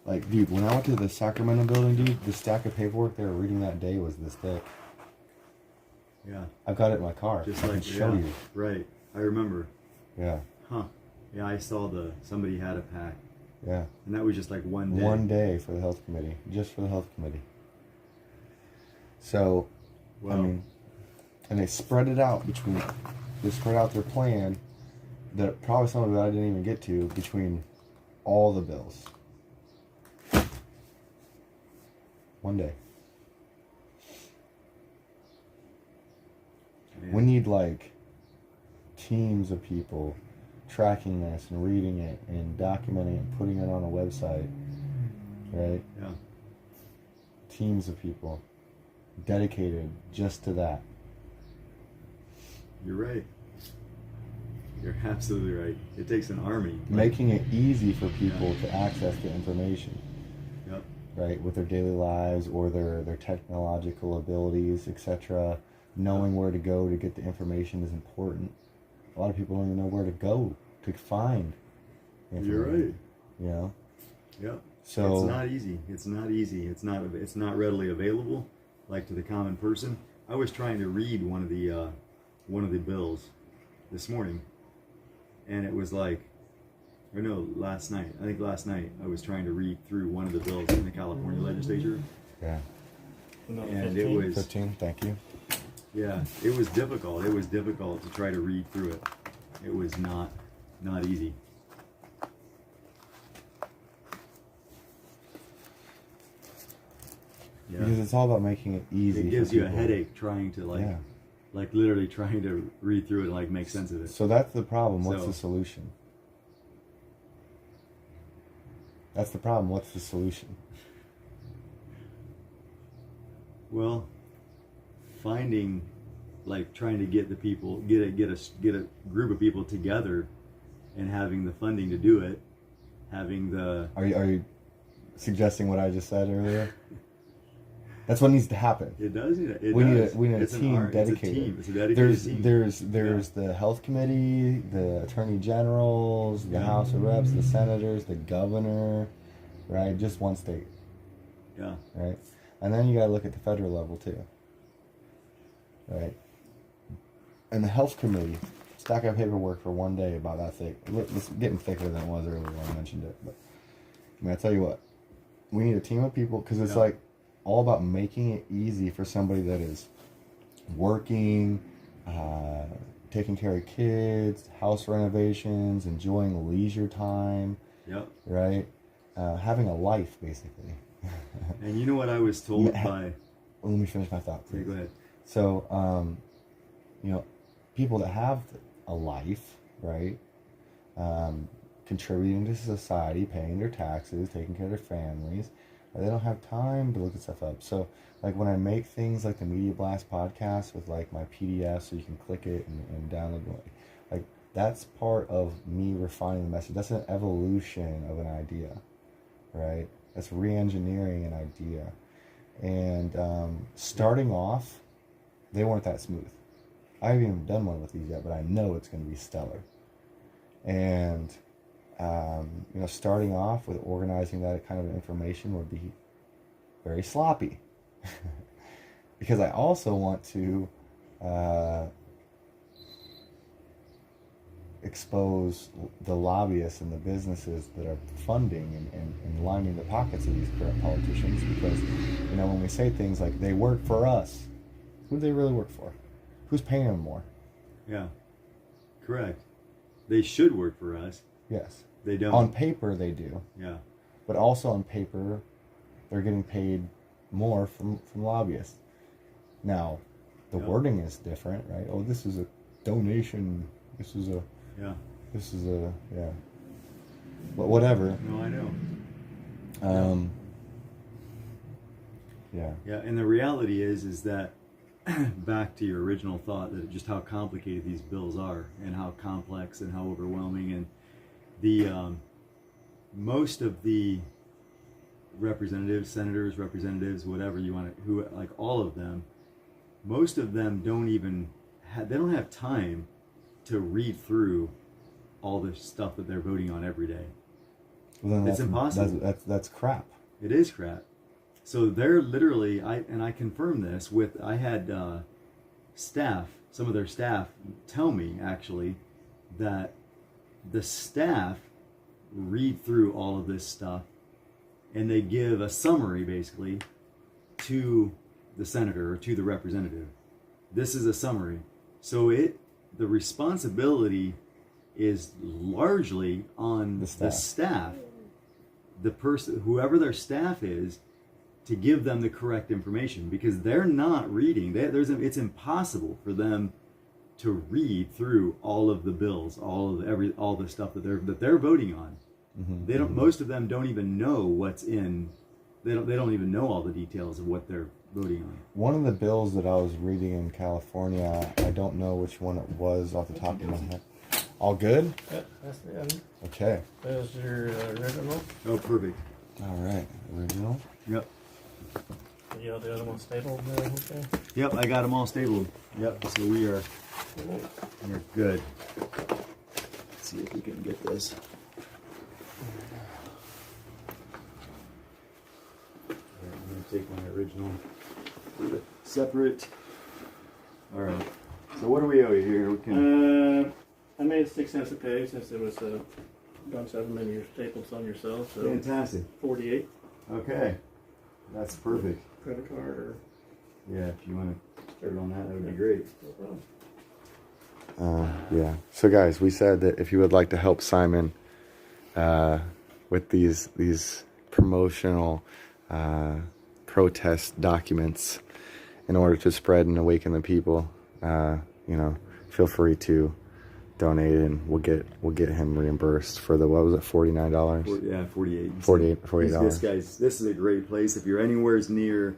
like, dude, when I went to the Sacramento building, dude, the stack of paperwork they were reading that day was this thick. Yeah. I've got it in my car. Just I like, can show you. Right. I remember. Yeah. Huh. Yeah, I saw somebody had a pack. Yeah. And that was just like one day. One day for the health committee. Just for the health committee. So, Wow. I mean, and they spread it out they spread out their plan, that probably some of it I didn't even get to, between all the bills. One day. Man. We need, like, teams of people tracking this and reading it and documenting it and putting it on a website, right? Yeah. Teams of people dedicated just to that. You're right. You're absolutely right. It takes an army. Making it easy for people to access the information, Yep. right, with their daily lives or their technological abilities, etc. Knowing where to go to get the information is important. A lot of people don't even know where to go to find information. You're right. You know? Yep. So it's not easy. It's not easy. It's not readily available, like, to the common person. I was trying to read one of the bills this morning, and it was like, or no, last night. I think last night I was trying to read through one of the bills in the California legislature, yeah. No, and 15? it was 15, thank you. yeah, it was difficult. It was difficult to try to read through it. It was not easy. Yeah. Because it's all about making it easy. It gives for you a people. headache trying to Yeah. like literally trying to read through it and like make sense of it. So that's the problem. What's So- the solution? That's the problem. What's the solution? Well, finding, like, trying to get the people, get a group of people together, and having the funding to do it, having the Are you suggesting what I just said earlier? That's what needs to happen. it does need a, it We does. need a It's an team art. dedicated. It's a dedicated team. There's the health committee, the attorney generals, the House of Reps, the senators, the governor, right? Just one state, Yeah. right? And then you gotta look at the federal level too, right? And the health committee, stack of paperwork for one day about that thick. It's getting thicker than it was earlier when I mentioned it. But I mean, I tell you what, we need a team of people, because it's Yeah. like all about making it easy for somebody that is working, taking care of kids, house renovations, enjoying leisure time, Yep. right? Having a life, basically. And you know what I was told Ma- by? Well, let me finish my thought, Okay, please. go ahead. So, you know, people that have a life, right, contributing to society, paying their taxes, taking care of their families, they don't have time to look at stuff up. So, like, when I make things like the Media Blast podcast with, like, my PDF so you can click it and download it, like, that's part of me refining the message. That's an evolution of an idea, right? That's re-engineering an idea. And starting off, they weren't that smooth. I haven't even done one with these yet, but I know it's going to be stellar. And, you know, starting off with organizing that kind of information would be very sloppy. Because I also want to expose the lobbyists and the businesses that are funding and lining the pockets of these current politicians. Because, you know, when we say things like, they work for us, who do they really work for? Who's paying them more? Yeah. Correct. They should work for us. Yes. They don't. On paper, they do. Yeah. But also on paper, they're getting paid more from lobbyists. Now, the Yep. wording is different, right? Oh, this is a donation. This is a, Yeah. yeah. But whatever. No, I know. Yeah. Yeah, and the reality is that back to your original thought, that just how complicated these bills are and how complex and how overwhelming, and the most of the representatives, senators, representatives, whatever you want to, who, like all of them, most of them don't even they don't have time to read through all the stuff that they're voting on every day. Well, then It's impossible. That's crap. It is crap. So they're literally, I confirmed this with, I had staff, some of their staff tell me actually that the staff read through all of this stuff and they give a summary basically to the senator or to the representative. This is a summary. So the responsibility is largely on the staff, the person, whoever their staff is, to give them the correct information, because they're not reading. It's impossible for them to read through all of the bills, all the stuff that they're voting on. Mm-hmm. They don't. Most of them don't even know what's in. They don't even know all the details of what they're voting on. One of the bills that I was reading in California, I don't know which one it was off the top of my head. All good? Yeah, that's the end. Okay. There's your original. Oh, perfect. All right. Original. Yep. You know the other one stapled there, okay? Yep. I got them all stapled. Yep. So we're good. Let's see if we can get this. I'm gonna take my original, leave it separate. All right. So what do we owe you here? We can. I made 6 cents a page since it was a bunch of them and your staples on yourself. So Fantastic. 48. Okay. That's perfect. Credit card or Yeah, if you want to start on that would be great. no problem. Yeah. So guys, we said that if you would like to help Simon with these promotional protest documents in order to spread and awaken the people, feel free to donate and we'll get him reimbursed for the, what was it, $49? Yeah, 48. $48. This is a great place. If you're anywhere near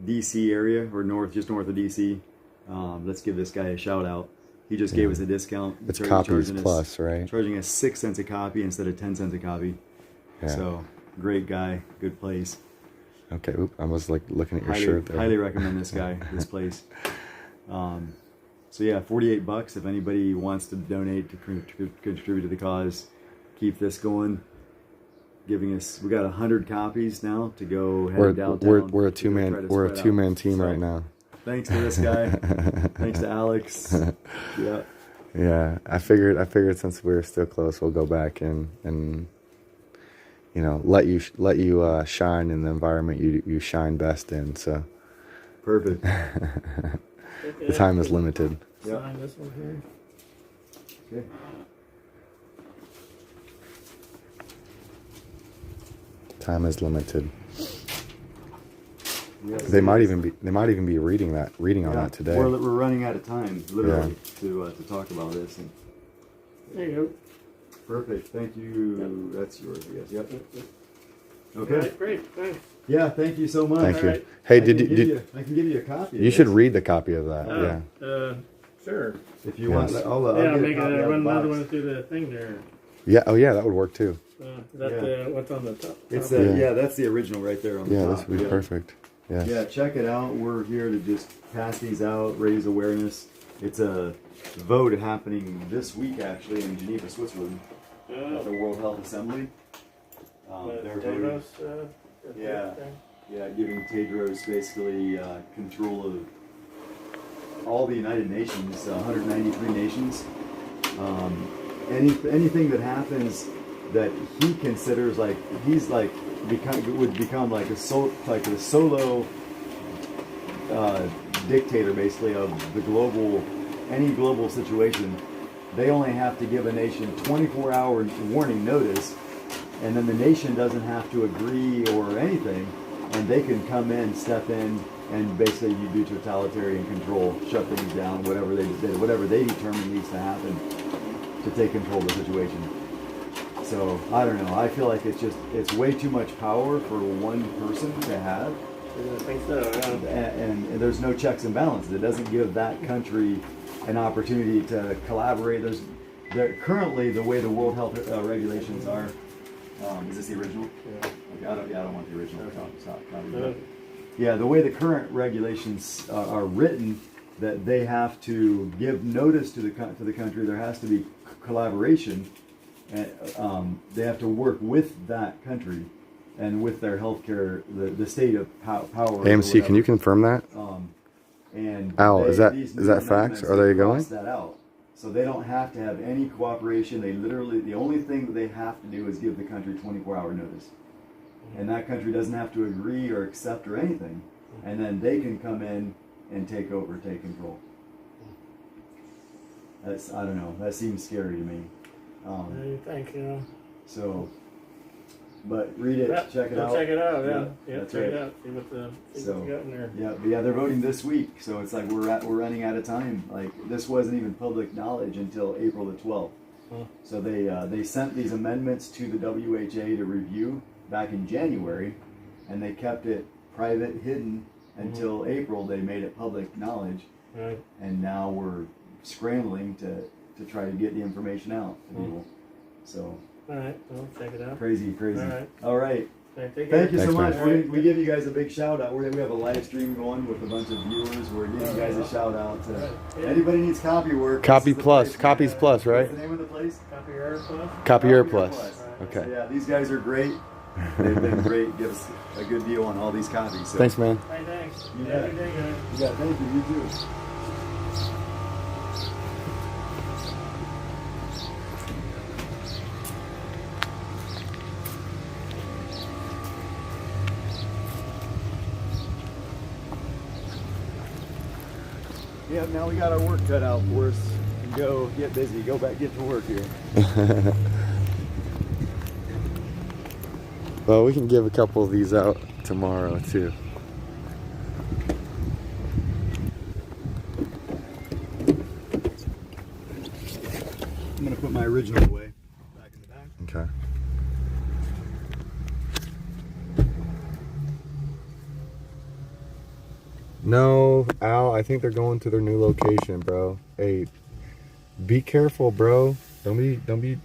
DC area or just north of DC, let's give this guy a shout out. He just gave us a discount. It's copies plus, right? Charging us 6 cents a copy instead of 10 cents a copy. Yeah. So great guy, good place. Okay, I was like looking at your shirt there. Highly recommend this guy, this place. So yeah, $48 if anybody wants to donate to contribute to the cause. Keep this going. Giving us, we got 100 copies now to go head downtown. We're a two-man team right now. Thanks to this guy. Thanks to Alex. Yeah. Yeah, I figured since we're still close, we'll go back and let you shine in the environment you shine best in. So perfect. the time is limited. Yep. Sign this one here. Okay. Time is limited. Yes. They might even be reading on that today. We're running out of time, literally, to talk about this. And There you perfect. Thank you. Yep. That's yours, I guess. Yep. go. Okay. All right, great. Thanks. Yeah. Thank you so much. Thank you. Alright. Hey, I can give you a copy. of you should this. read the copy of that? Yeah. Sure. If you Yes. want. Yeah, I'll I'll get make a copy out of run the another box. one through the thing there. Yeah. Oh yeah, that would work too. Is that Yeah. what's on the top? It's top? that's the original right there on the Yeah, top. this would be perfect. Yes. Yeah, check it out. We're here to just pass these out, raise awareness. It's a vote happening this week, actually, in Geneva, Switzerland, at the World Health Assembly. They're voting, Tedros, Yeah. thing? giving Tedros basically control of all the United Nations, 193 nations. Anything that happens that he considers would become like a solo dictator, basically, of any global situation. They only have to give a nation 24-hour warning notice, and then the nation doesn't have to agree or anything, and they can come in, step in, and basically you do totalitarian control, shut things down, whatever they determine needs to happen to take control of the situation. So I don't know. I feel like it's way too much power for one person to have, I think so, yeah. and there's no checks and balances. It doesn't give that country an opportunity to collaborate. Currently the way the World Health regulations are. Is this the original? Yeah. Okay, I don't want the original. Stop. Uh, Yeah, the way the current regulations are written, that they have to give notice to the country. There has to be collaboration, and they have to work with that country and with their healthcare, the state of power. AMC, can you confirm that? And Al, is that these facts? amendments, Are they going? cross that out. So they don't have to have any cooperation. They literally, the only thing that they have to do is give the country 24-hour notice. And that country doesn't have to agree or accept or anything. And then they can come in and take over, take control. That's, I don't know, that seems scary to me. you think, you know. So, but read it, Yep, check it go out. check it out, yeah. Yeah, that's check right. it out. See what you got in there. Yeah, but yeah, they're voting this week, so it's like we're running out of time. Like, this wasn't even public knowledge until April the 12th. Huh. So they sent these amendments to the WHA to review back in January, and they kept it private, hidden until April. They made it public knowledge, Right. and now we're scrambling to try to get the information out to people. So All right, well, check it out. crazy. All right. All right. Okay, take Thank you care. so Thanks, much. man. We give you guys a big shout out. We have a live stream going with a bunch of viewers. We're giving you guys a shout out. Yeah. Anybody needs copy work. Copy this is the Plus. place. Copies Plus, right? What's the name of the place? Copy your air plus. Copier Copier Plus. Plus. Okay. So yeah, these guys are great. They've been great. Give us a good deal on all these copies. So. Thanks, man. Hey, thanks. You Have bet. a good day, guys. Yeah, thank you. You too. Yeah, now we got our work cut out for us. Go get busy. Go back, get to work here. Well, we can give a couple of these out tomorrow, too. I'm gonna put my original away. Back in the back. Okay. No, Al, I think they're going to their new location, bro. Hey, be careful, bro. Don't be.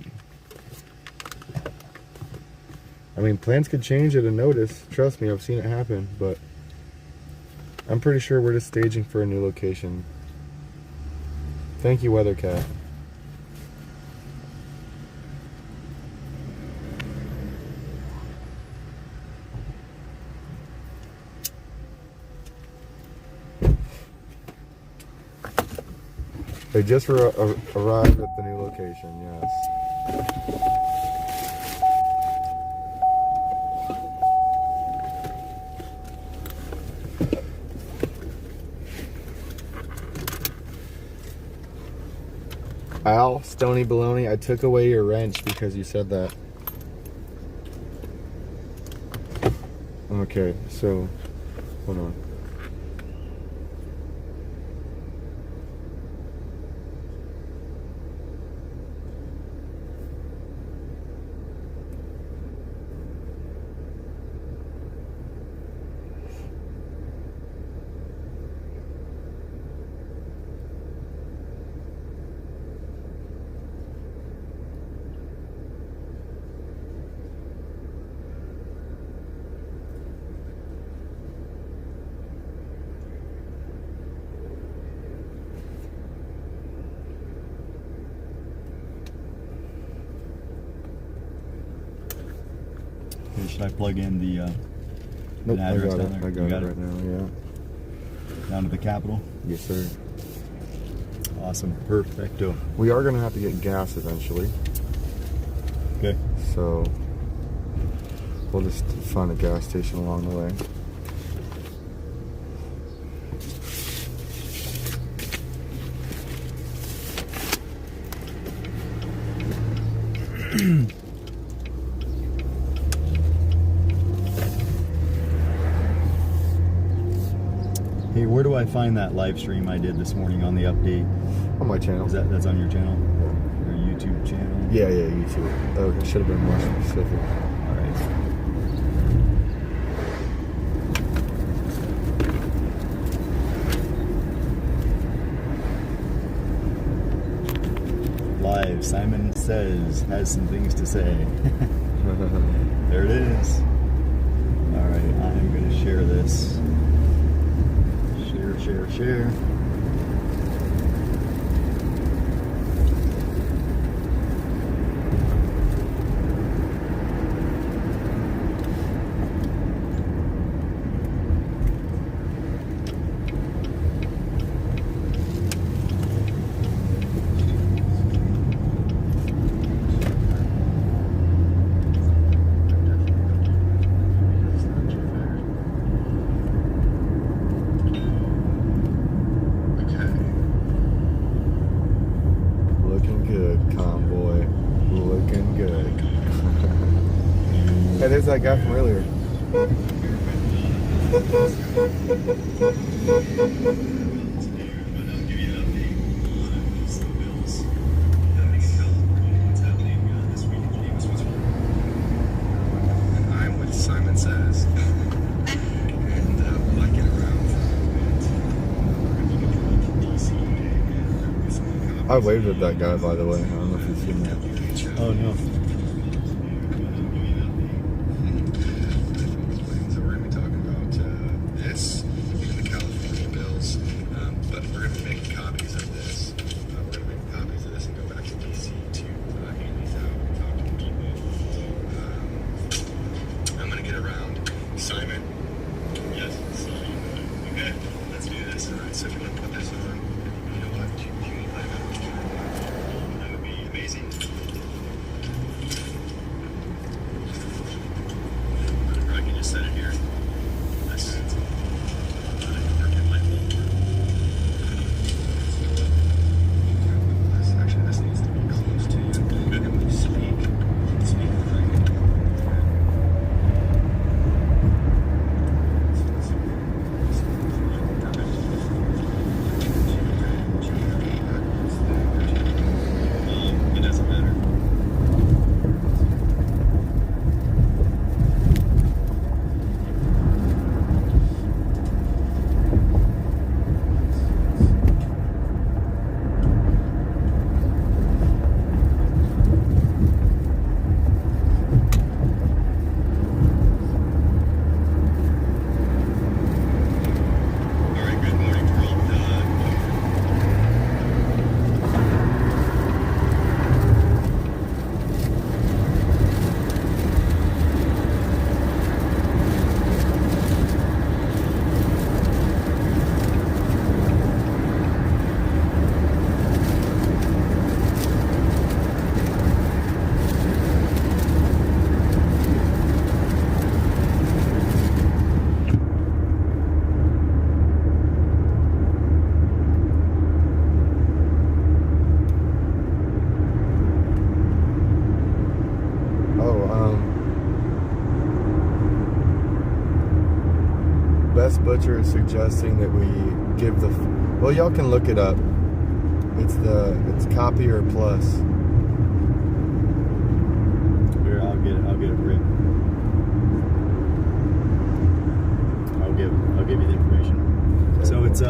I mean, plans could change at a notice. Trust me, I've seen it happen, but I'm pretty sure we're just staging for a new location. Thank you, Weathercat. They just arrived at the new location, yes. Al, Stony Baloney, I took away your wrench because you said that. Okay, so, hold on. Okay, should I plug in the Nope, I address got down it. there? I got You it right now, yeah. Down to the Capitol. Yes, sir. Awesome. Perfecto. We are going to have to get gas eventually, Okay. so we'll just find a gas station along the way. Hey, where do I find that live stream I did this morning on the update? On my channel. That's on your channel? Your YouTube channel? Yeah, YouTube. Oh, it should have been more specific. All right. live. Simon Says has some things to say. There it is. All right, I'm going to share this. Share. Hey, there's that guy from earlier. I'm with Simon Says. And walking around. I waved at that guy, by the way. I don't know if you've seen that. Oh, no. So we're going to be talking about this, even the California bills, but we're going to be making copies of this. We're going to make copies of this and go back to DC to hand these out and talk to people. I'm going to get around. Simon? Yes, okay, let's do this. All right, so if you want to put this on, you know what? You can play that. That would be amazing. I can just set it here. That's it. Actually, this needs to be close to you. Good. And when you speak the thing. It doesn't matter. All right, good morning, world. Best Butcher is suggesting that we give the. Well, y'all can look it up. It's copier plus. Here, I'll get it for you. I'll give you the information. So it's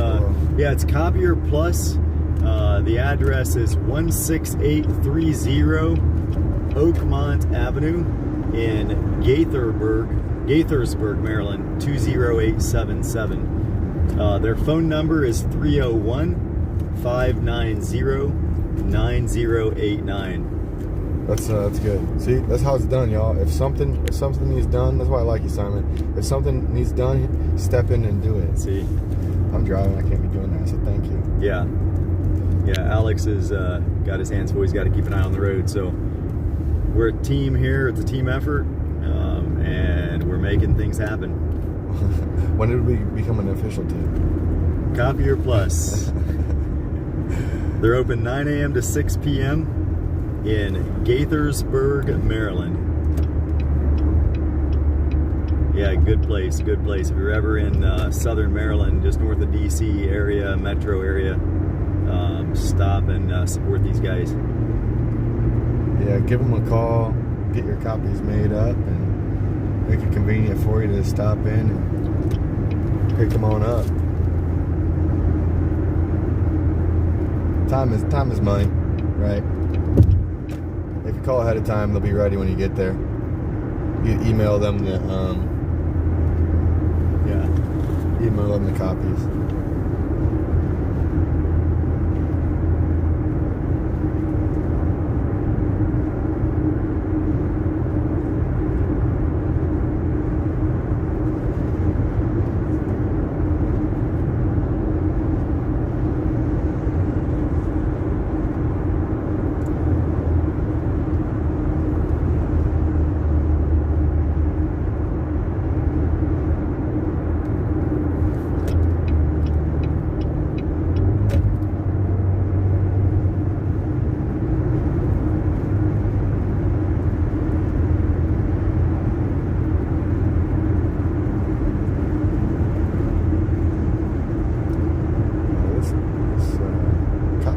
it's Copier Plus. The address is 16830 Oakmont Avenue in Gaithersburg, Maryland 20877. Their phone number is 301-590-9089. That's good. See, that's how it's done, y'all. If something needs done, that's why I like you, Simon. If something needs done, step in and do it. See, I'm driving, I can't be doing that, so thank you. yeah, Alex has got his hands full. He's got to keep an eye on the road. So we're a team here. It's a team effort, and we're making things happen. When did we become an official team? Copier Plus. They're open 9 a.m. to 6 p.m. in Gaithersburg, Maryland. Yeah, good place. If you're ever in southern Maryland, just north of DC area, metro area, stop and support these guys. Yeah, give them a call, get your copies made up, and make it convenient for you to stop in and pick them on up. Time is money, right? If you call ahead of time, they'll be ready when you get there. You email them the copies.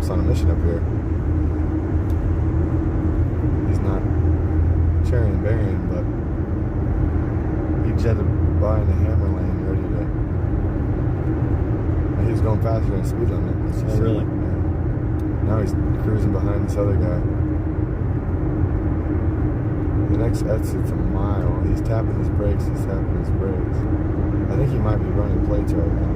On a mission up here. He's not sharing and bearing, but he jetted by in the hammer lane ready to. He was going faster than the speed limit. Oh, really? Yeah. Now he's cruising behind this other guy. The next exit's a mile. He's tapping his brakes. I think he might be running plates right now.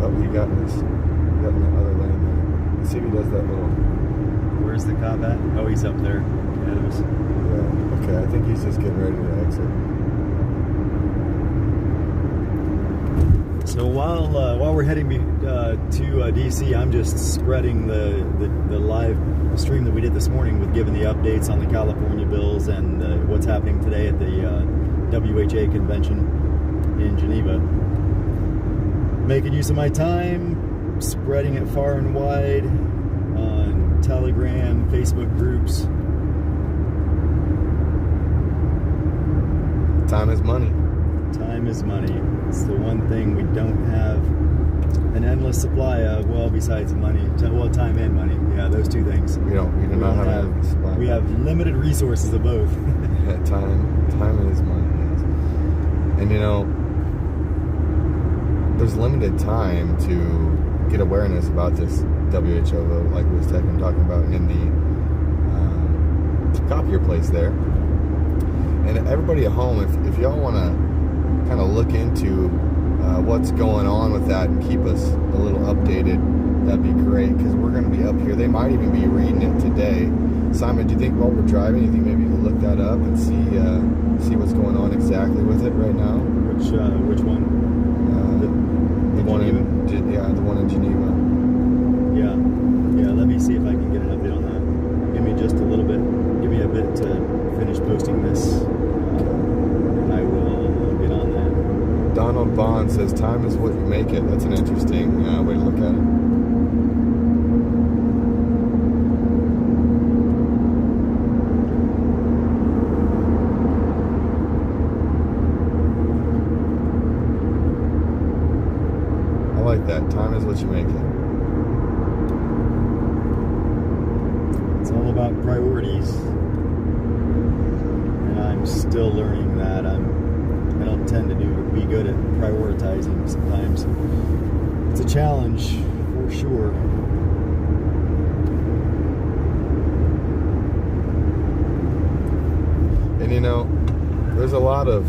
Oh, he got in the other lane there. Let's see if he does that little. Where's the cop at? Oh, he's up there. Yeah. Okay, I think he's just getting ready to exit. So while we're heading to DC, I'm just spreading the live stream that we did this morning with giving the updates on the California bills and what's happening today at the WHA convention in Geneva. Making use of my time, spreading it far and wide on Telegram, Facebook groups. Time is money. Time is money. It's the one thing we don't have an endless supply of. Well, besides money, well, time and money. Yeah, those two things. We do not have an endless supply. We have limited resources of both. Yeah, time is money. Yes. And there's limited time to get awareness about this WHO vote, like we was talking about in the copier place there. And everybody at home, if y'all want to kind of look into what's going on with that and keep us a little updated, that'd be great, because we're going to be up here. They might even be reading it today. Simon, do you think while we're driving, you think maybe you can look that up and see what's going on exactly with it right now? Which one? The one in Geneva. Yeah. Let me see if I can get an update on that. Give me just a little bit. Give me a bit to finish posting this, and I will get on that. Donald Bond says, "Time is what you make it." That's an interesting way to look at it. That time is what you make it. It's all about priorities, and I'm still learning that. I don't tend to be good at prioritizing sometimes. It's a challenge for sure. And there's a lot of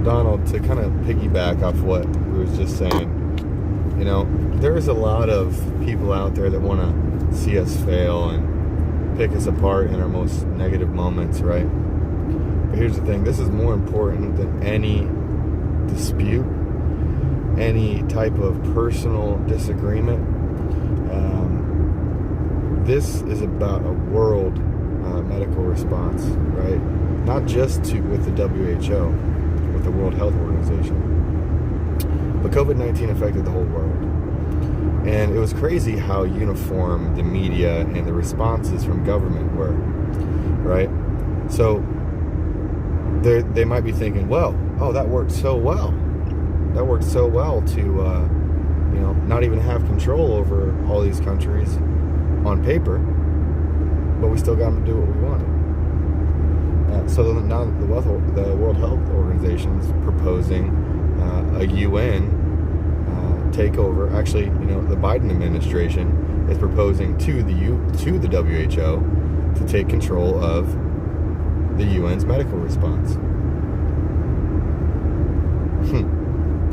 Donald, to kind of piggyback off what we was just saying, there is a lot of people out there that want to see us fail and pick us apart in our most negative moments, right? But here's the thing, this is more important than any dispute, any type of personal disagreement. This is about a world medical response, right? Not just with the WHO, with the World Health Organization. But COVID-19 affected the whole world. And it was crazy how uniform the media and the responses from government were, right? So they might be thinking, well, that worked so well. That worked so well to, not even have control over all these countries on paper, but we still got them to do what we wanted. So now the World Health Organization is proposing a UN take over. Actually, the Biden administration is proposing to the WHO to take control of the UN's medical response.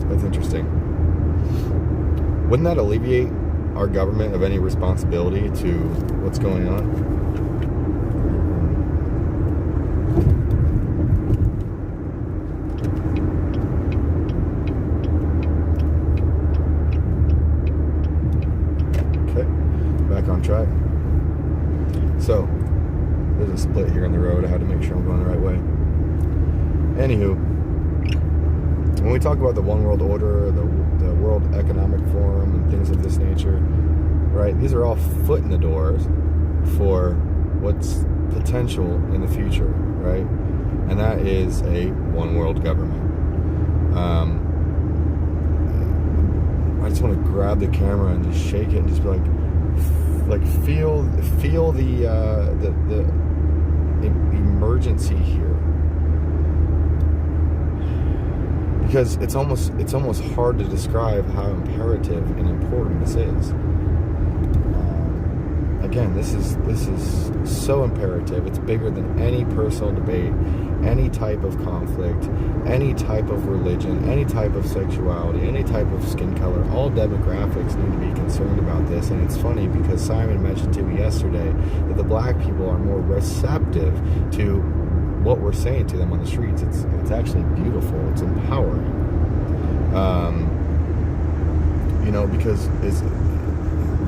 That's interesting. Wouldn't that alleviate our government of any responsibility to what's going on? On track. So there's a split here in the road. I had to make sure I'm going the right way. Anywho, when we talk about the One World Order, the World Economic Forum, and things of this nature, right? These are all foot in the doors for what's potential in the future, right? And that is a one world government. I just want to grab the camera and just shake it and just be like feel the emergency here, because it's almost hard to describe how imperative and important this is. Again, this is so imperative. It's bigger than any personal debate, any type of conflict, any type of religion, any type of sexuality, any type of skin color. All demographics need to be concerned about this. And it's funny because Simon mentioned to me yesterday that the black people are more receptive to what we're saying to them on the streets. It's actually beautiful. It's empowering. Because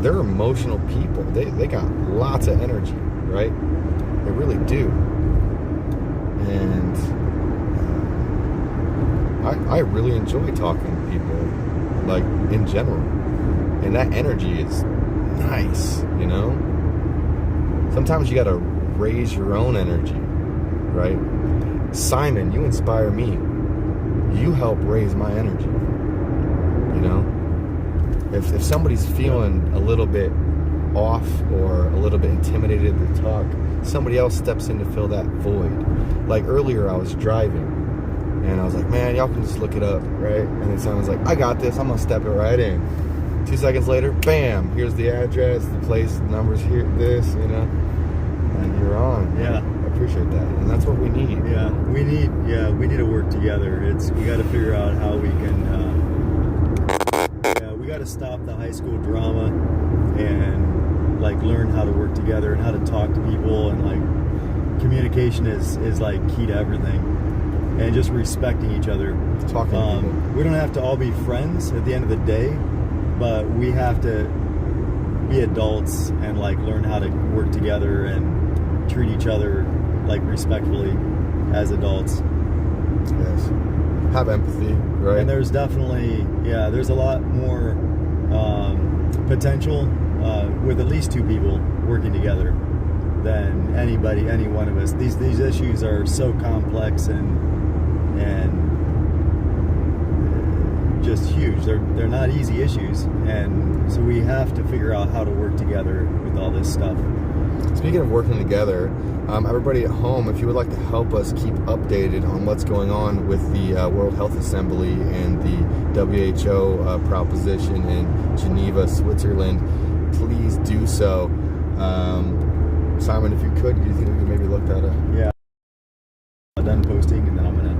they're emotional people. They got lots of energy, right? They really do. And I really enjoy talking to people, like, in general. And that energy is nice, Sometimes you gotta raise your own energy, right? Simon, you inspire me. You help raise my energy, If somebody's feeling a little bit off or a little bit intimidated to talk, somebody else steps in to fill that void. Like earlier I was driving and I was like, man, y'all can just look it up, right? And then someone's like, I got this, I'm gonna step it right in. 2 seconds later, bam, here's the address, the place, the numbers here, this, and you're on. Yeah. I appreciate that. And that's what we need. Yeah, we need to work together. We got to figure out how we can we got to stop the high school drama and learn how to work together and how to talk to people, and communication is key to everything, and just respecting each other. Talking to people. We don't have to all be friends at the end of the day, but we have to be adults and learn how to work together and treat each other respectfully as adults. Yes. Have empathy, right? And there's definitely, there's a lot more potential with at least two people working together than any one of us. These issues are so complex and just huge. They're not easy issues, and so we have to figure out how to work together with all this stuff. Speaking of working together, everybody at home, if you would like to help us keep updated on what's going on with the World Health Assembly and the WHO proposition in Geneva, Switzerland, please do so. Simon, if you could, do you think we could maybe look that up? Yeah. I'm done posting, and then I'm gonna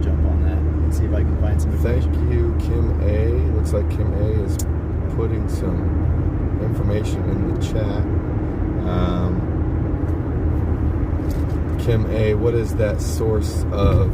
jump on that and see if I can find some information. Thank you, Kim A. Looks like Kim A is putting some information in the chat. Kim A, what is that source of?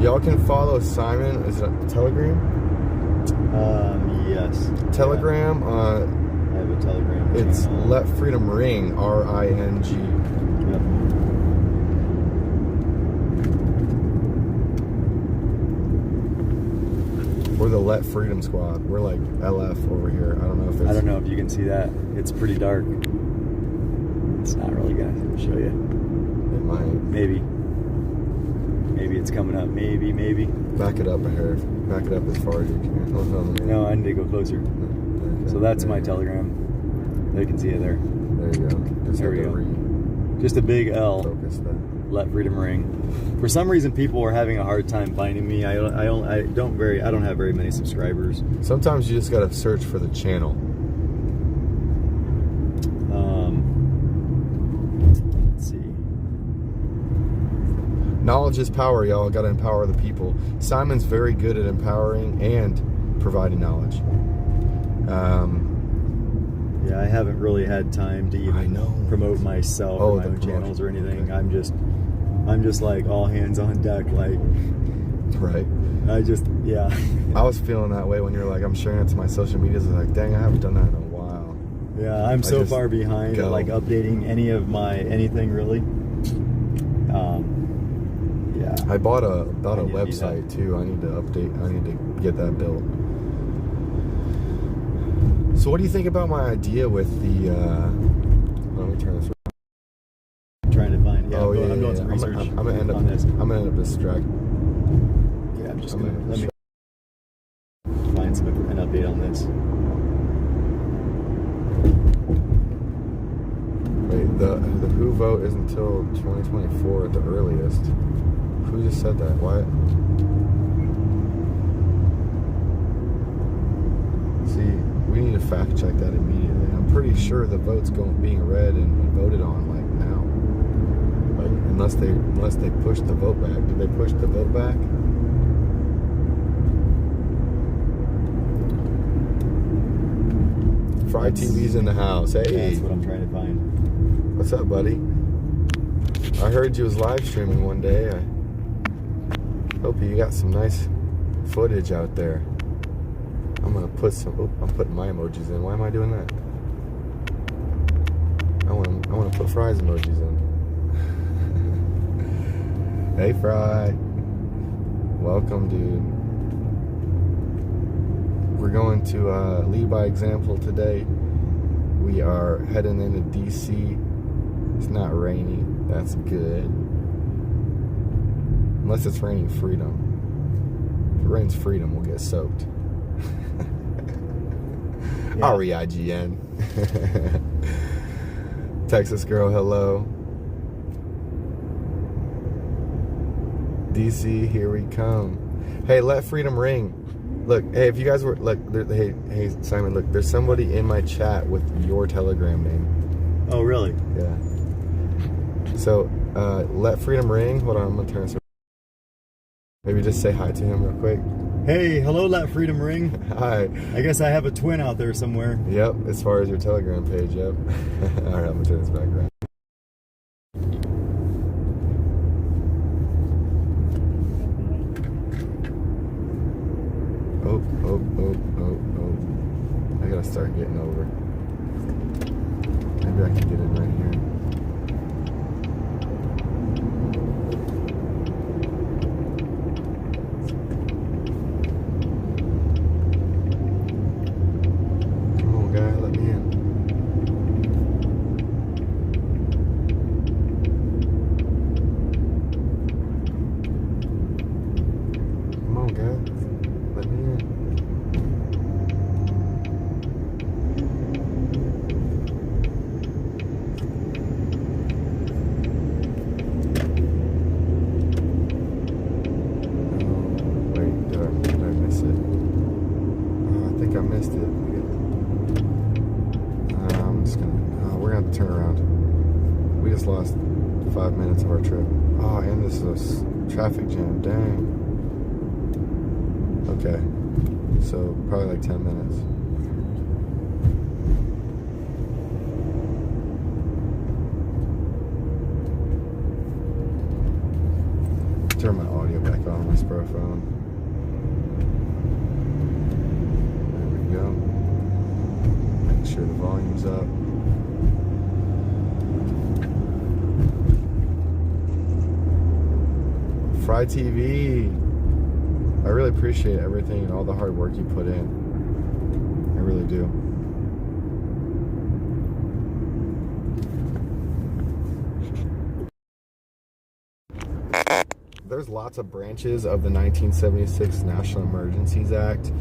Y'all can follow Simon. Is it Telegram? Telegram, I have a Telegram. it's channel. Let Freedom Ring, RING. Yep. We're the Let Freedom Squad. We're like LF over here. I don't know if it's... I don't know if you can see that. It's pretty dark. It's not really gonna show you. It might. Maybe. Maybe it's coming up. Maybe. Back it up a hair. Back it up as far as you can. No, I need to go closer. Okay. So that's my Telegram. They can see it there. There you go. Just There we have to go. Just a big L. Focus that. Let Freedom Ring. For some reason, people are having a hard time finding me. I don't have very many subscribers. Sometimes you just gotta search for the channel. Let's see. Knowledge is power, y'all. Gotta empower the people. Simon's very good at empowering and providing knowledge. Yeah, I haven't really had time to I even know. promote myself Oh, or my the own channels or promotion. anything. Okay. I'm just like all hands on deck. Like Right. yeah. I was feeling that way when you were like, I'm sharing it to my social medias. I was like, dang, I haven't done that in a while. Yeah, I'm so just far behind go. like updating anything really. Yeah. I bought a I need to do website too. I need to update. I need to get that built. So what do you think about my idea with the let me turn this around. Trying to find. Yeah, Oh, yeah, I'm doing yeah, some yeah. research I'm gonna end up on this. I'm gonna end up distracted. Yeah, I'm just I'm gonna gonna let me find an update on this. Wait, the Who vote is until 2024 at the earliest. Who just said that? Why? See, we need to fact check that immediately. I'm pretty sure the vote's being read and voted on like now. Like unless they push the vote back. Did they push the vote back? Fry TV's in the house. Hey. That's what I'm trying to find. What's up, buddy? I heard you was live streaming one day. I hope you got some nice footage out there. I'm gonna put some. Oh, I'm putting my emojis in. Why am I doing that? I want to put Fry's emojis in. Hey, Fry. Welcome, dude. We're going to lead by example today. We are heading into DC. It's not rainy. That's good. Unless it's raining freedom. If it rains freedom, we'll get soaked. Yeah. REIGN. Texas girl, hello. DC, here we come. Hey, let freedom ring. Look, hey, if you guys were look, hey Simon, look, there's somebody in my chat with your Telegram name. Oh, really? Yeah. So, let freedom ring. Hold on, I'm gonna turn this around. Maybe just say hi to him real quick. Hey, hello, Let Freedom Ring. Hi. I guess I have a twin out there somewhere. Yep, as far as your Telegram page, yep. Alright, I'm gonna turn this back around. Oh. I gotta start getting over. Maybe I can get in right here. Come on, guy, let me in. Come on, guy, let me in. Wait, did I miss it? Oh, I think I missed it. I'm just gonna, we're gonna have to turn around. We just lost 5 minutes of our trip. Oh, and this is a traffic jam, dang. Okay, so probably like 10 minutes. Turn my audio back on my Spro phone. There we go. sure the volume's up. Fry TV. I really appreciate everything and all the hard work you put in. I really do. There's lots of branches of the 1976 National Emergencies Act.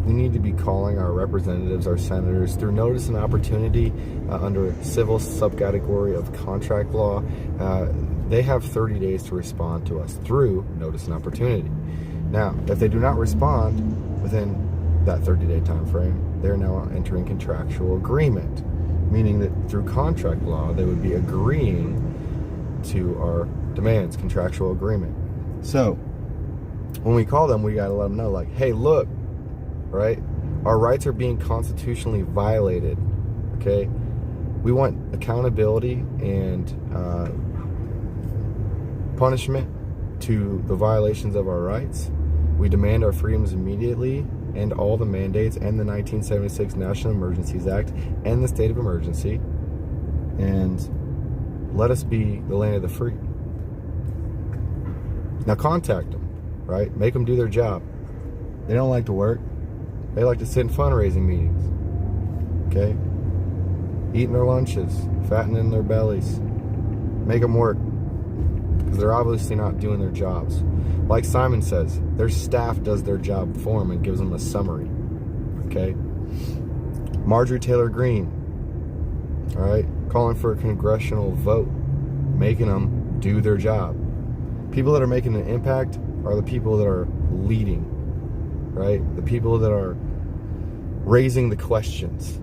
We need to be calling our representatives, our senators, through notice and opportunity under civil subcategory of contract law. They have 30 days to respond to us through notice and opportunity. Now, if they do not respond within that 30-day time frame, they're now entering contractual agreement, meaning that through contract law, they would be agreeing to our demands, contractual agreement. So when we call them, we got to let them know, like, hey, look, right? Our rights are being constitutionally violated, okay? We want accountability and punishment to the violations of our rights. We demand our freedoms immediately and all the mandates and the 1976 National Emergencies Act and the state of emergency. And let us be the land of the free. Now contact them, right? Make them do their job. They don't like to work. They like to sit in fundraising meetings, okay? Eating their lunches, fattening their bellies. Make them work, because they're obviously not doing their jobs. Like Simon says, their staff does their job for them and gives them a summary, okay? Marjorie Taylor Greene, all right? Calling for a congressional vote, making them do their job. People that are making an impact are the people that are leading, right? The people that are raising the questions,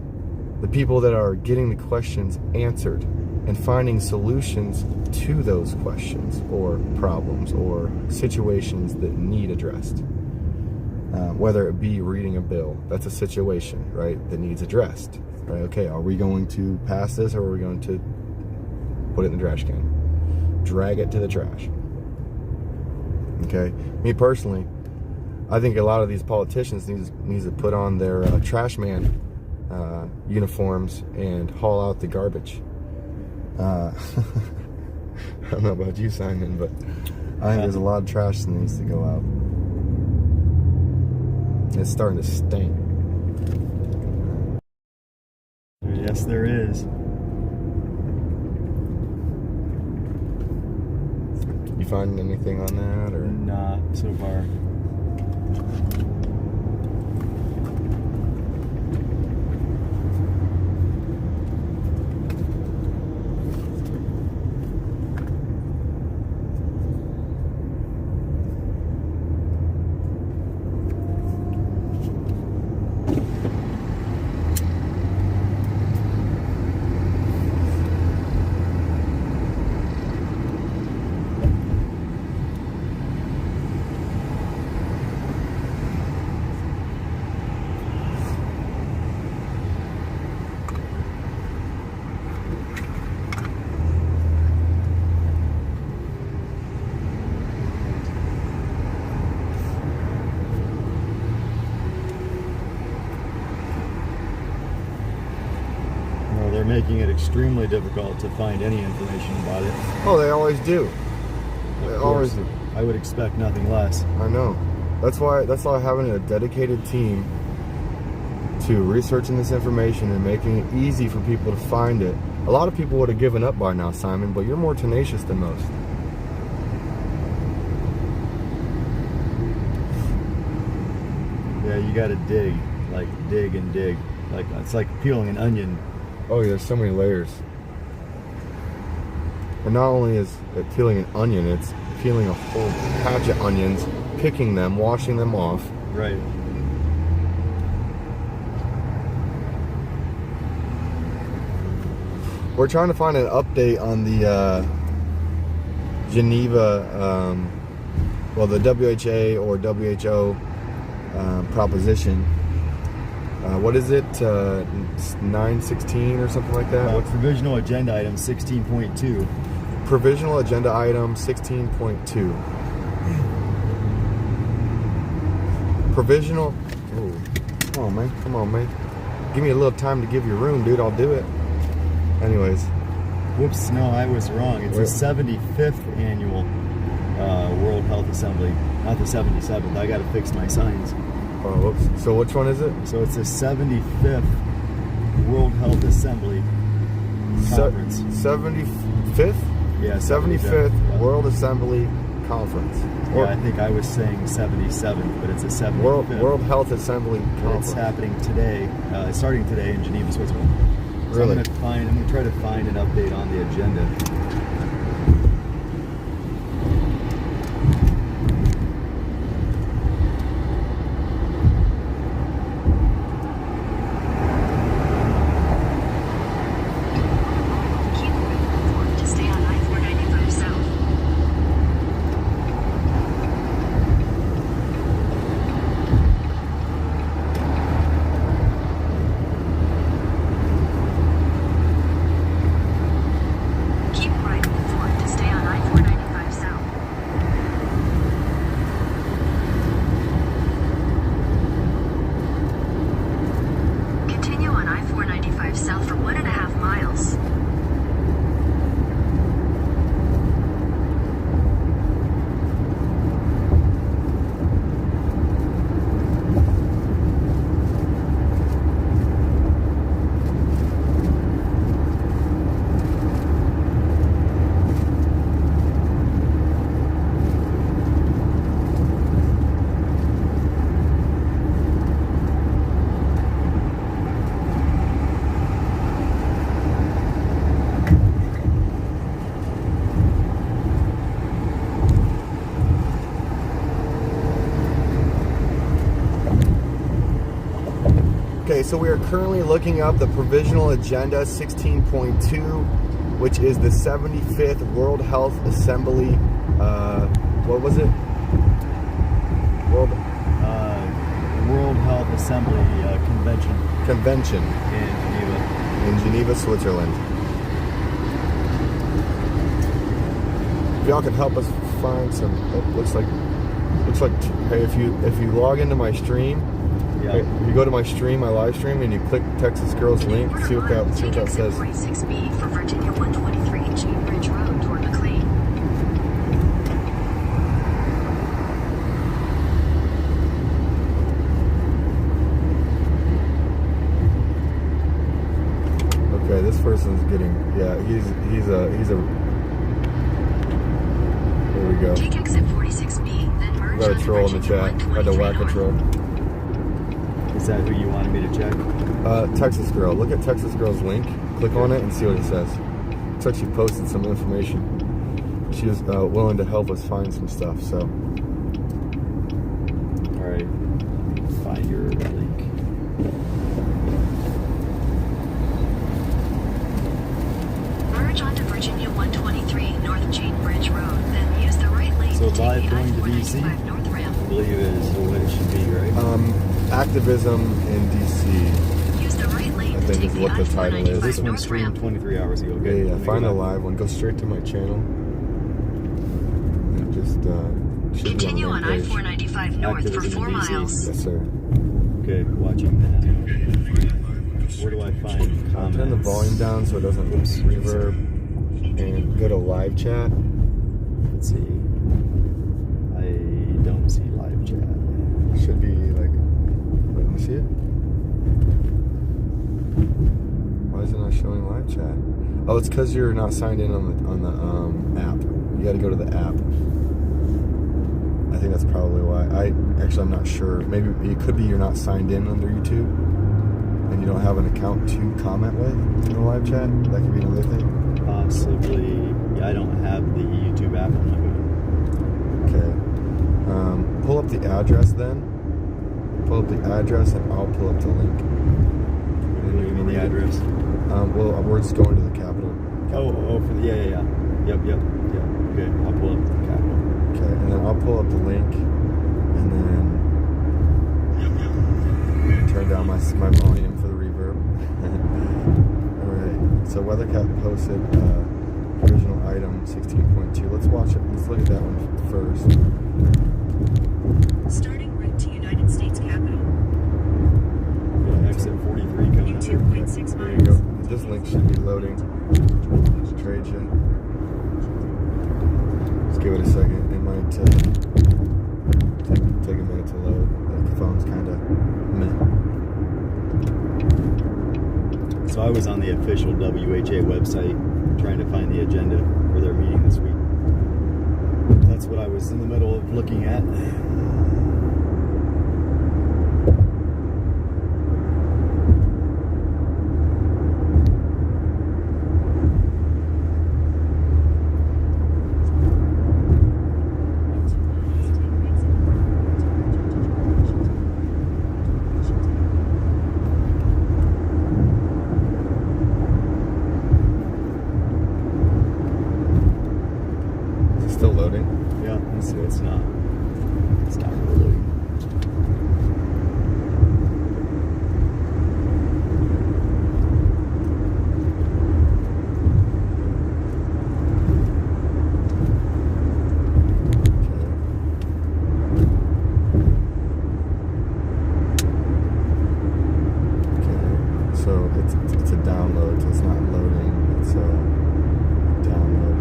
the people that are getting the questions answered and finding solutions to those questions or problems or situations that need addressed. Whether it be reading a bill, that's a situation, right, that needs addressed. Right? Okay, are we going to pass this, or are we going to put it in the trash can? Drag it to the trash. Okay, me personally, I think a lot of these politicians needs to put on their trash man uniforms and haul out the garbage. I don't know about you, Simon, but I think there's a lot of trash that needs to go out. It's starting to stink. Yes, there is. You finding anything on that, or Not so far. They're making it extremely difficult to find any information about it. oh, they always do. They always do. I would expect nothing less. I know. That's why having a dedicated team to researching this information and making it easy for people to find it. A lot of people would have given up by now, Simon, but you're more tenacious than most. Yeah, you gotta dig. Like, dig and dig. Like, it's like peeling an onion. Oh, yeah, there's so many layers. And not only is it peeling an onion, it's peeling a whole patch of onions, picking them, washing them off. Right. We're trying to find an update on the Geneva, the WHA or WHO proposition. What is it? 916 or something like that? Provisional agenda item 16.2. Provisional agenda item 16.2. Provisional. Ooh. Come on, man. give me a little time to give you room, dude. I'll do it. Anyways. Whoops, no, I was wrong. It's the 75th annual World Health Assembly, not the 77th. I got to fix my signs. Oh, whoops. So which one is it? So it's the 75th World Health Assembly Conference. 75th? Yeah, 75th yeah. World Assembly Conference. Yeah, I think I was saying 77th, but it's a 75th. World Health Assembly Conference. It's happening today, starting today in Geneva, Switzerland. So Really? I'm gonna try to find an update on the agenda. Keep moving forward to stay on I-495 South. Keep right forward to stay on I-495 South. Continue on I-495 South for 1.5 miles. Okay, so we are currently looking up the Provisional Agenda 16.2, which is the 75th World Health Assembly. What was it? World Health Assembly Convention in Geneva. in Geneva, Switzerland. If y'all can help us find some, it looks like. Hey, if you log into my stream. Yeah. If you go to my stream, my live stream, and you click Texas Girls link, see what that says. 46B for Virginia 123 Chain Ridge Road toward McLean. Okay, this person's getting, yeah, he's a. There we go. Take exit 46B, then merge Got a onto troll in the Virginia chat. Had to 123 whack a North. troll. Is that who you wanted me to check? Texas Girl. Look at Texas Girl's link. Click on it and see what it says. Looks like she posted some information. She was willing to help us find some stuff. So. All right. Find your link. Merge onto Virginia 123 North Chain Bridge Road, then use the right lane So to take live the going to I-495 DC? North ramp. I believe is what it should be, right? Activism in DC. Use the right lane I to think take is the what the title is. I-495 This one North streamed ramp. 23 hours ago. Yeah, Okay, yeah. let me Find go the back. live one. Go straight to my channel. And just should Continue be on the main page. I-495 North for Activism 4 in DC. miles. Yes, sir. Okay, watching that. Where do I find comments? Turn the volume down so it doesn't reverb. And go to live chat. Let's see. I don't see live chat. Should be like. Wait, let me see it. Why is it not showing live chat? Oh, it's because you're not signed in on the app. You got to go to the app. I think that's probably why. I'm not sure. Maybe it could be you're not signed in under YouTube, and you don't have an account to comment with in the live chat. That could be another thing. Possibly. Yeah, I don't have the YouTube app on my phone. Okay. Pull up the address then. Pull up the address, and I'll pull up the link. What do you mean the address? Well, we're just going to the Capitol. Oh, for the yeah. Yep. Okay, I'll pull up the Capitol. Okay, and then I'll pull up the link, and then turn down my volume for the reverb. Alright, so WeatherCat posted original item 16.2. Let's watch it. Let's look at that one first. Starting route to United States Capitol. Yeah, exit 43 coming This link should be loading. Trade you. Let's give it a second. It might take a minute to load. The phone's kind of meh. So I was on the official WHA website trying to find the agenda for their meeting this week. That's what I was in the middle of looking at. Still loading. Yeah, it's not really loading. Okay. So it's a download. So it's not loading. It's a download.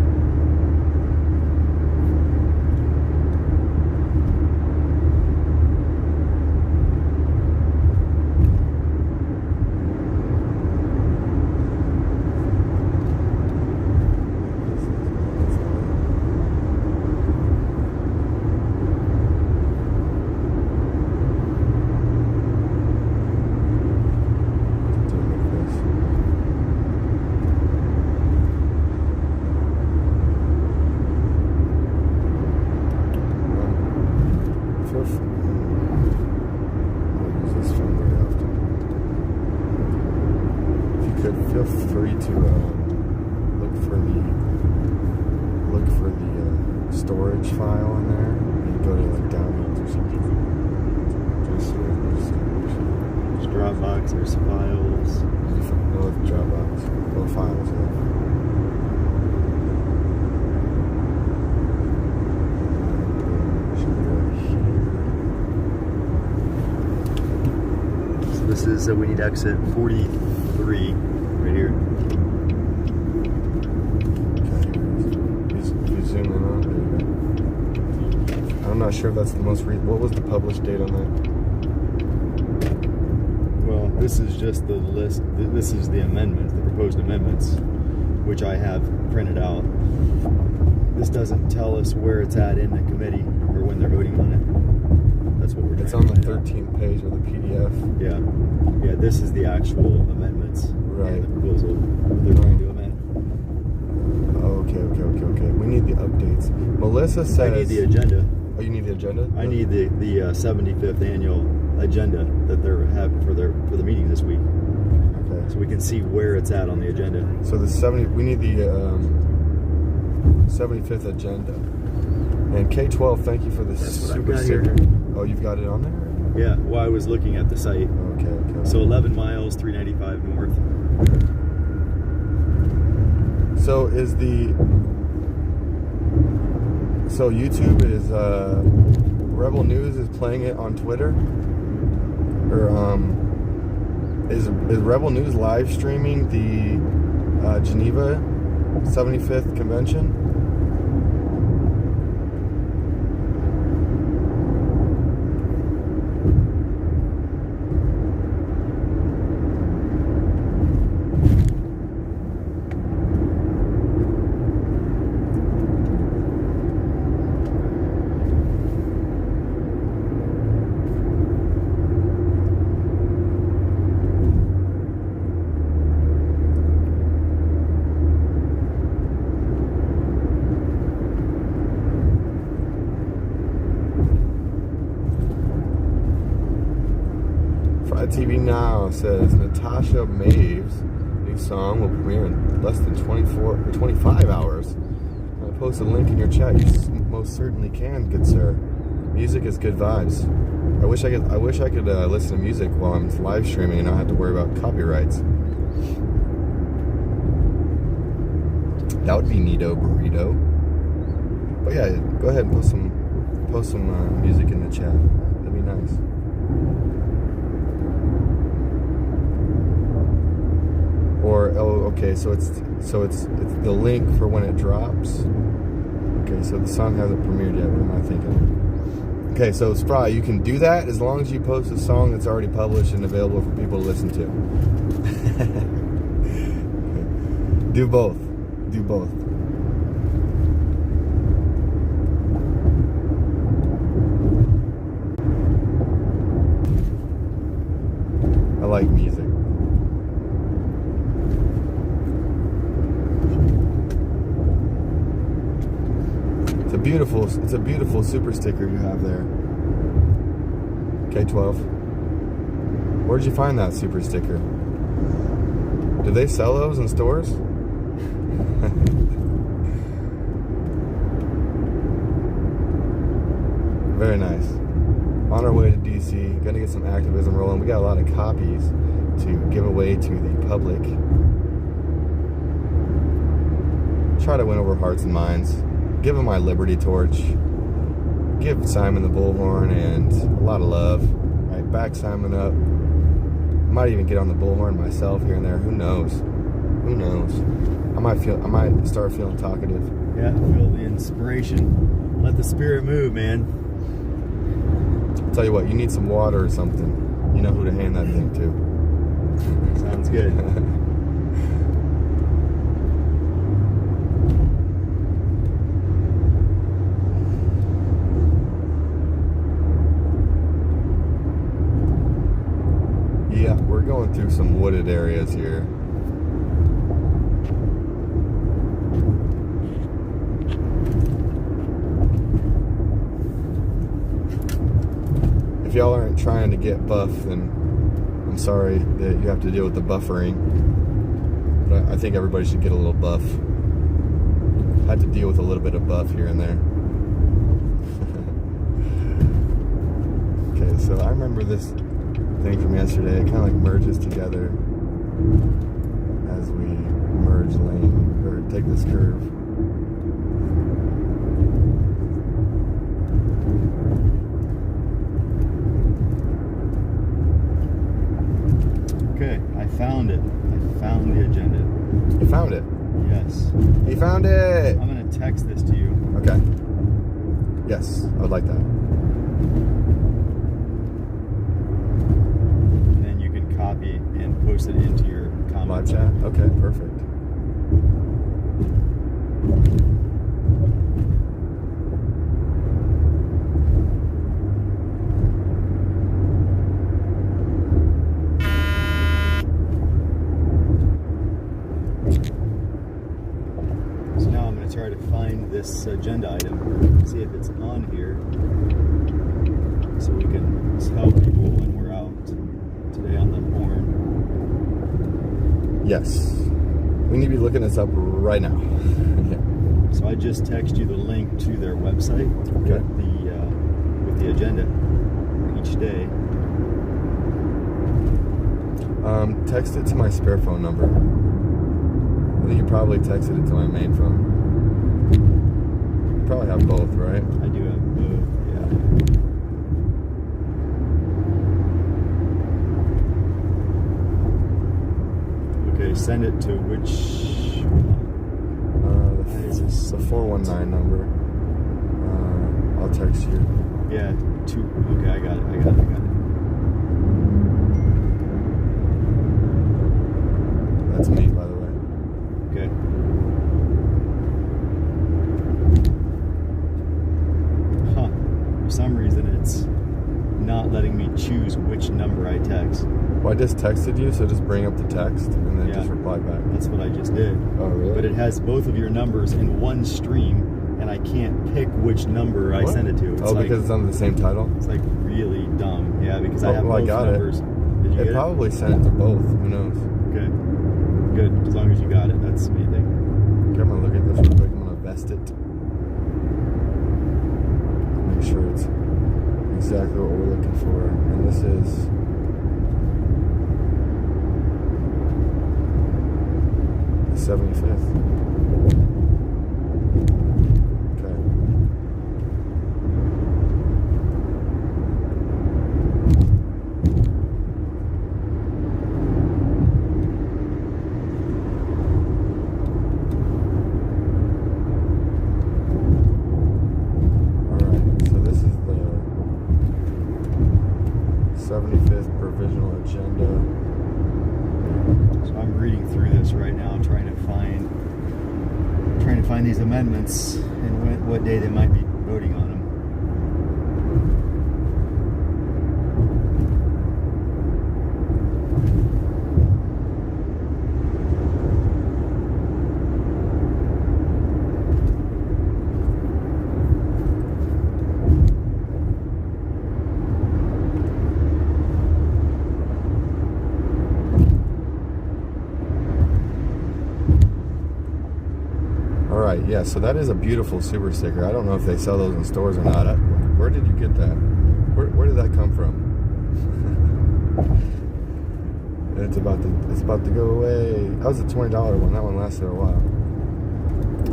Feel free to look for the storage file in there and go to like downloads or something. There's Dropbox, there's files. No, it's Dropbox. No files. Yeah. So this is we need exit 43 right here. Zoom in on it. I'm not sure if that's the most what was the published date on that? Well, this is just the list. This is the amendments, the proposed amendments, which I have printed out. This doesn't tell us where it's at in the committee or when they're voting on it. That's what we're doing. It's on the 13th page of the PDF. Yeah, this is the actual amendments. Right. And the proposal they're going to amend. Okay. We need the updates. Melissa says... I need the agenda. Oh, you need the agenda? I need the 75th annual agenda that they're having for the meeting this week. Okay. So we can see where it's at on the agenda. So we need the 75th agenda. And K12, thank you for this super sticker. Oh, you've got it on there? Yeah, well, I was looking at the site. Okay. So 11 miles, 395 north. So So YouTube is Rebel News is playing it on Twitter, or is Rebel News live streaming the Geneva 75th convention? TV Now says Natasha Maeve's new song will premiere in less than 24 or 25 hours. I'll post a link in your chat. You most certainly can, good sir. Music is good vibes. I wish I could listen to music while I'm live streaming and not have to worry about copyrights. That would be neato burrito. But yeah, go ahead and post some music in the chat. That'd be nice. Or okay, so it's the link for when it drops. Okay, so the song hasn't premiered yet. What am I thinking? Okay, so Spry, you can do that as long as you post a song that's already published and available for people to listen to. Do both. Do both. I like music. It's a beautiful super sticker you have there. K12. Where'd you find that super sticker? Do they sell those in stores? Very nice. On our way to DC, gonna get some activism rolling. We got a lot of copies to give away to the public. Try to win over hearts and minds. Give him my Liberty Torch. Give Simon the Bullhorn and a lot of love. Right, back Simon up. Might even get on the Bullhorn myself here and there. Who knows? Who knows? I might start feeling talkative. Yeah, feel the inspiration. Let the spirit move, man. I'll tell you what, you need some water or something. You know who to hand that thing to. Sounds good. Yeah, we're going through some wooded areas here. If y'all aren't trying to get buff, then I'm sorry that you have to deal with the buffering. But I think everybody should get a little buff. I had to deal with a little bit of buff here and there. Okay, so I remember this thing from yesterday. It kind of like merges together as we merge lane, or take this curve. Okay, I found it. I found the agenda. You found it? Yes. You found it! I'm going to text this to you. Okay. Yes, I would like that. And then you can copy and post it into your Live comments. chat? Okay, perfect. So now I'm going to try to find this agenda item, see if it's on here, so we can tell people when we're out today on the horn. Yes. We need to be looking this up right now. Yeah. So I just text you the link to their website Okay. with the agenda for each day. Text it to my spare phone number. I think you probably texted it to my main phone. You probably have both, right? I do have both, yeah. Okay, send it to which The 419 number. I'll text you. yeah, okay, I got it. That's me, by the way. Okay. Huh. For some reason it's not letting me choose which number I text. Well, I just texted you, so just bring up the text and then Yeah. just reply back. That's what I just did. Oh, really? But it has both of your numbers in one stream, and I can't pick which number I What? send it to. It's like, because it's under the same title? it's like really dumb. Yeah, because I Oh, have well, I both got it. numbers. Did you It get probably sent it to both. Who knows? it? Okay. Good. As long as you got it, that's the main thing. Okay, I'm gonna look at this real quick. I'm gonna vest it. Make sure it's exactly what we're looking for. And this is the 75th. Okay. right now, trying to find these amendments and what day they might be voting on them. Alright, yeah, so that is a beautiful super sticker. I don't know if they sell those in stores or not. Where did you get that? Where did that come from? It's about to go away. That was a $20 one. That one lasted a while.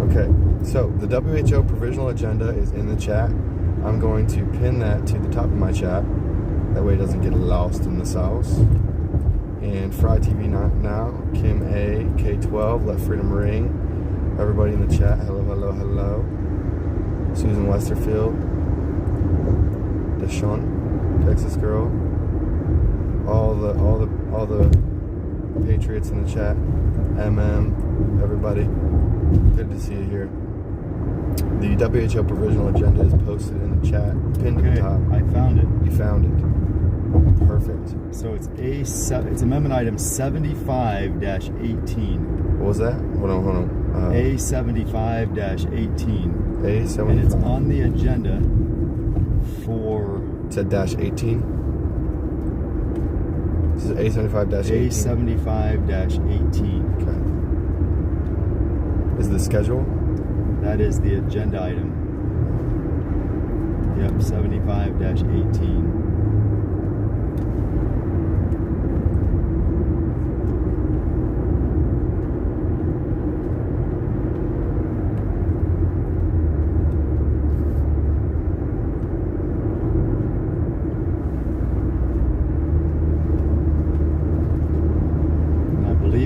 Okay, so the WHO provisional agenda is in the chat. I'm going to pin that to the top of my chat. That way it doesn't get lost in the sauce. And Fry TV now, Kim A, K12, Let Freedom Ring. Everybody in the chat, hello, hello, hello. Susan Westerfield, Deshaun, Texas girl. All the patriots in the chat. Everybody. Good to see you here. The WHO provisional agenda is posted in the chat, pinned to the top. I found it. You found it. Perfect. So it's amendment item 75-18. What was that? Hold on. A75-18. A75. And it's on the agenda for... It said -18. This is A75-18. A75-18. Okay. Is the schedule? That is the agenda item. Yep, 75-18.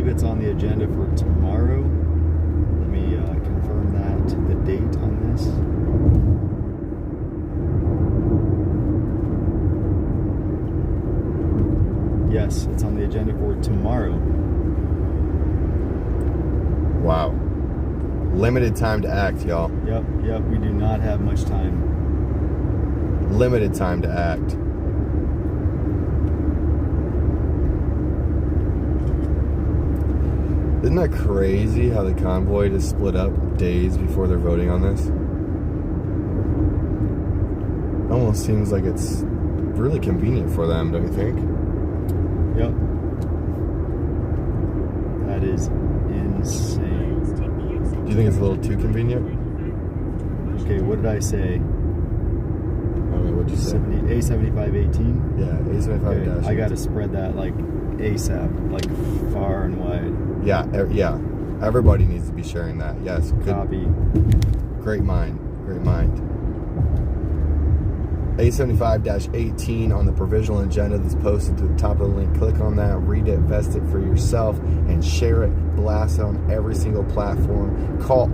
It's on the agenda for tomorrow. Let me confirm that, the date on this. Yes, it's on the agenda for tomorrow. Wow. Limited time to act, y'all. Yep, we do not have much time. Limited time to act. Isn't that crazy how the convoy just split up days before they're voting on this? It almost seems like it's really convenient for them, don't you think? Yep. That is insane. Do you think it's a little too convenient? Okay, what did I say? I don't know, what'd you say? A75-18? Yeah, A75-18. Okay, I gotta spread that like ASAP, like far and wide. Yeah. Everybody needs to be sharing that. Yes. Good. Copy. Great mind. A75-18 on the provisional agenda that's posted to the top of the link. Click on that, read it, vest it for yourself, and share it. Blast it on every single platform. Call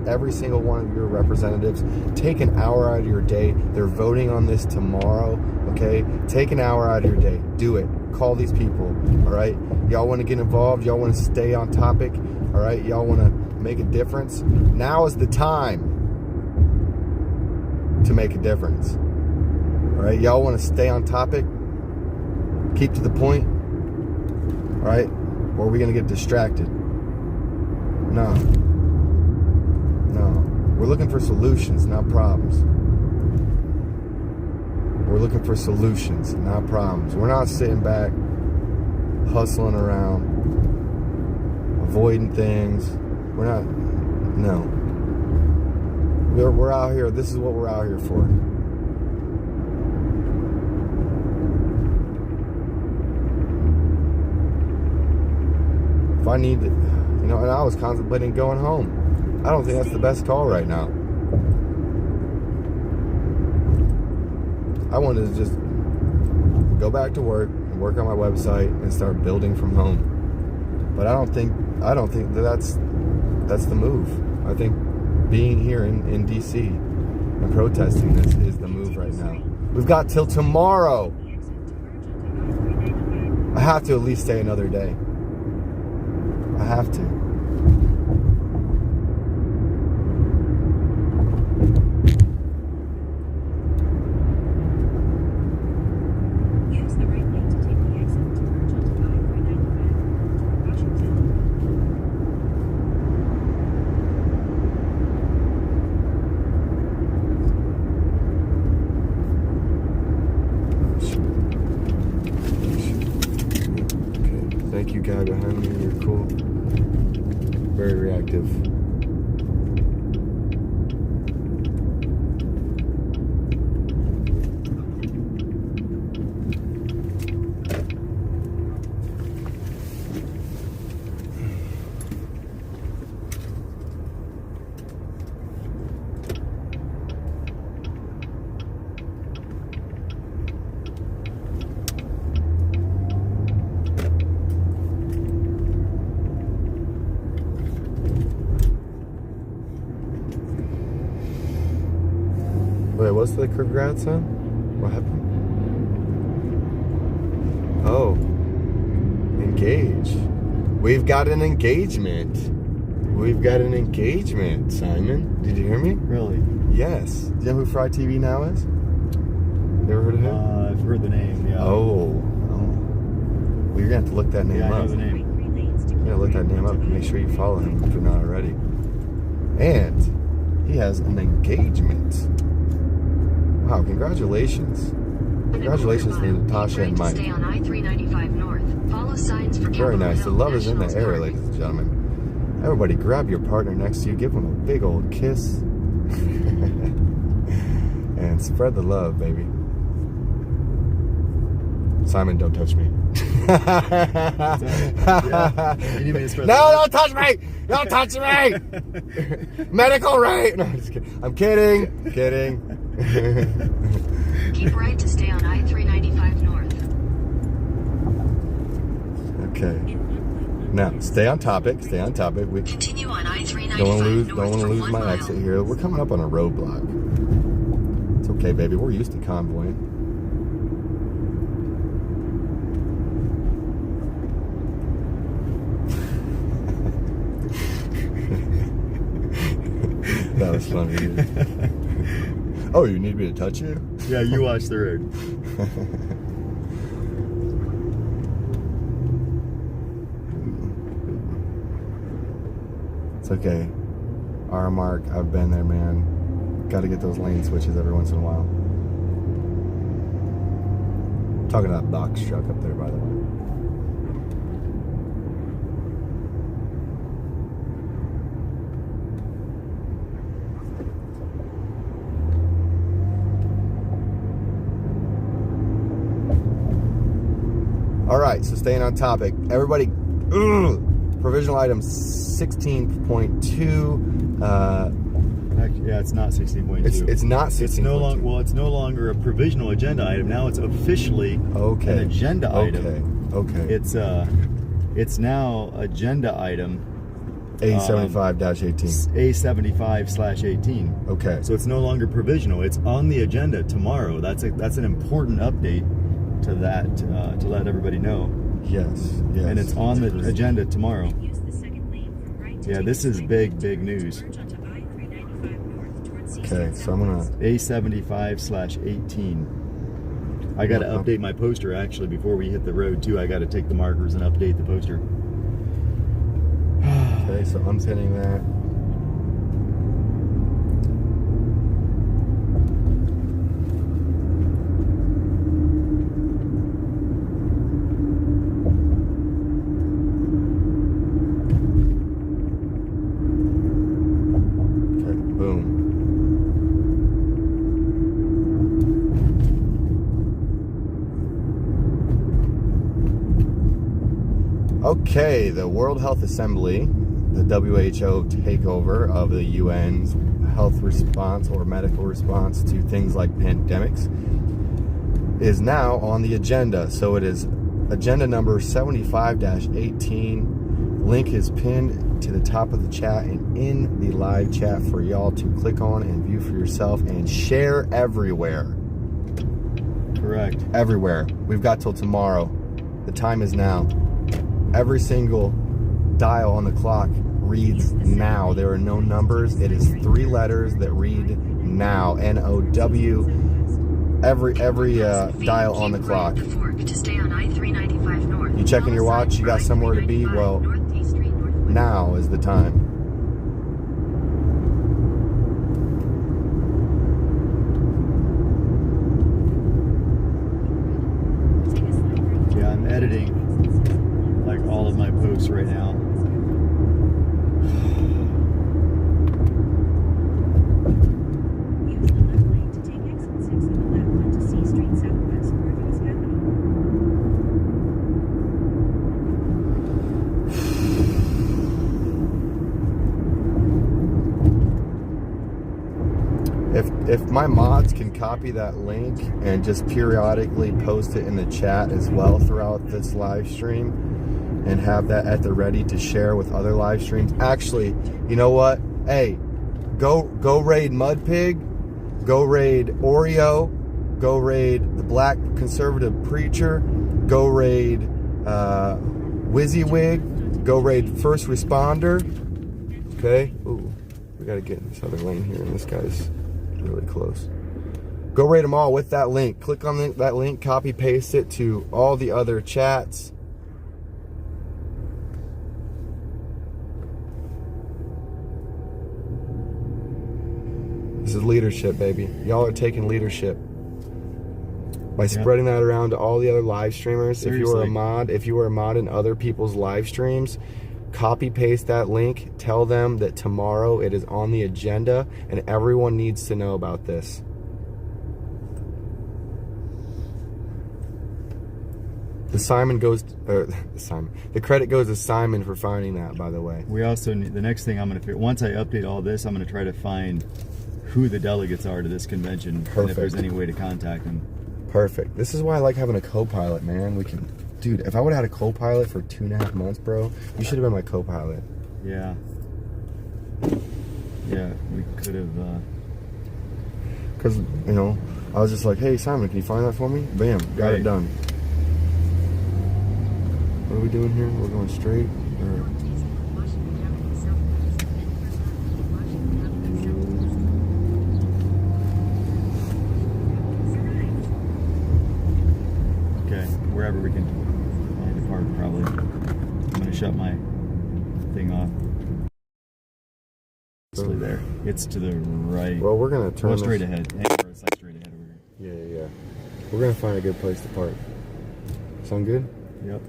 every single one of your representatives. Take an hour out of your day. They're voting on this tomorrow, okay? Take an hour out of your day. Do it. Call these people, all right? Y'all want to get involved? Y'all want to stay on topic? All right? Y'all want to make a difference? Now is the time to make a difference. All right? Y'all want to stay on topic? Keep to the point? All right? Or are we going to get distracted? No. We're looking for solutions, not problems. We're looking for solutions, not problems. We're not sitting back, hustling around, avoiding things. We're not, no. We're out here, this is what we're out here for. If I need to, and I was contemplating going home. I don't think that's the best call right now. I wanted to just go back to work and work on my website and start building from home. But I don't think that's the move. I think being here in DC and protesting this is the move right now. We've got till tomorrow. I have to at least stay another day. I I have to. Use the right lane to take the exit to merge onto I-395 toward Washington. Okay, thank you, guy behind me. You're cool. Very reactive. Wait, what's the congrats on? What happened? Oh. Engage. We've got an engagement. We've got an engagement, Simon. Did you hear me? Really? Yes. Do you know who Fry TV Now is? You ever heard of him? I've heard the name, yeah. Oh. Well, you're going to have to look that name Yeah, I know up. the name. Right 3 lanes to keep Yeah, look that right name up onto and make sure you follow him I-395 if you're not already. And he has an engagement. Wow, congratulations. Congratulations to Natasha and Mike. Stay on I-395 North. Follow signs for Very Capitol nice. The Hill love is in the National air, Park. ladies and gentlemen. Everybody grab your partner next to you, give them a big old kiss, and spread the love, baby. Simon, don't touch me. Yeah. You need me to spread No, the love? don't touch me! Don't touch me! Medical right? No, I'm just kidding. I'm kidding. Kidding. Keep right to stay on I-395 North. Okay. Now, stay on topic. Stay on topic. We Continue on I-395 don't want to North for lose 1 my mile. exit here. We're coming up on a roadblock. It's okay, baby. We're used to convoying. That was funny. Dude. Oh, you need me to touch you? Yeah, you watch the road. It's okay. R Mark, I've been there, man. Got to get those lane switches every once in a while. Talking to that box truck up there, by the way. All right, so staying on topic. Everybody, provisional item 16.2. Yeah, it's not 16.2. It's not 16.2. It's no longer. Well, it's no longer a provisional agenda item. Now it's officially Okay. an agenda item. Okay. It's now agenda item A75-18. A75/18. Okay. So it's no longer provisional. It's on the agenda tomorrow. That's an important update to that to let everybody know. Yes. And it's on the agenda tomorrow. Use the second lane from right to Yeah, take this the is right big, left big to news. merge onto I-395 North towards Okay, Eastern so I'm gonna. A75/18. I got to update my poster actually before we hit the road too. I got to take the markers and update the poster. Okay, so unpinning that. Okay, boom. Okay, the World Health Assembly, the WHO takeover of the UN's health response or medical response to things like pandemics, is now on the agenda. So it is agenda number 75-18. Link is pinned to the top of the chat and in the live chat for y'all to click on and view for yourself and share everywhere. Correct. Everywhere. We've got till tomorrow. The time is now. Every single dial on the clock reads now. There are no numbers. It is 3 letters that read now. N-O-W. Every dial on the clock. The fork to stay on I-395 north. You checking your watch? You got somewhere to be? Well, Northeast Street Northwest. now is the time. Take a slight right to Yeah, I'm editing like all of my posts right now. use the left lane to take exit 6 on the left onto C Street Southwest for US Capital. If my mods can copy that link and just periodically post it in the chat as well throughout this live stream and have that at the ready to share with other live streams. Actually, you know what? Hey, go raid Mudpig, go raid Oreo, go raid the Black Conservative Preacher, go raid WYSIWYG, go raid First Responder. Okay? Ooh, we gotta get in this other lane here, and this guy's really close. Go rate them all with that link. Click on that link, copy paste it to all the other chats. This is leadership, baby. Y'all are taking leadership by spreading that around to all the other live streamers. Seriously. If you are a mod in other people's live streams, copy paste that link, tell them that tomorrow it is on the agenda and everyone needs to know about this. The credit goes to Simon for finding that, by the way. We also need, the next thing I'm going to, once I update all this, I'm going to try to find who the delegates are to this convention. And if Perfect. there's any way to contact them. Perfect. This is why I like having a co-pilot, man. We can, dude, if I would have had a co-pilot for 2.5 months, bro, you should have been my co-pilot. Yeah. Yeah, we could have, Because, you know, I was just like, hey, Simon, can you find that for me? Bam, got Right. it done. What are we doing here? We're going straight? Or... Washington Avenue Southwest, then turn left to Washington Avenue Southwest. okay, wherever we can depart probably. I'm going to shut my thing off. It's there. It's to the right. Well, we're going to turn Go straight this... ahead. It's like straight ahead over here. Yeah. We're going to find a good place to park. Sound good? Yep.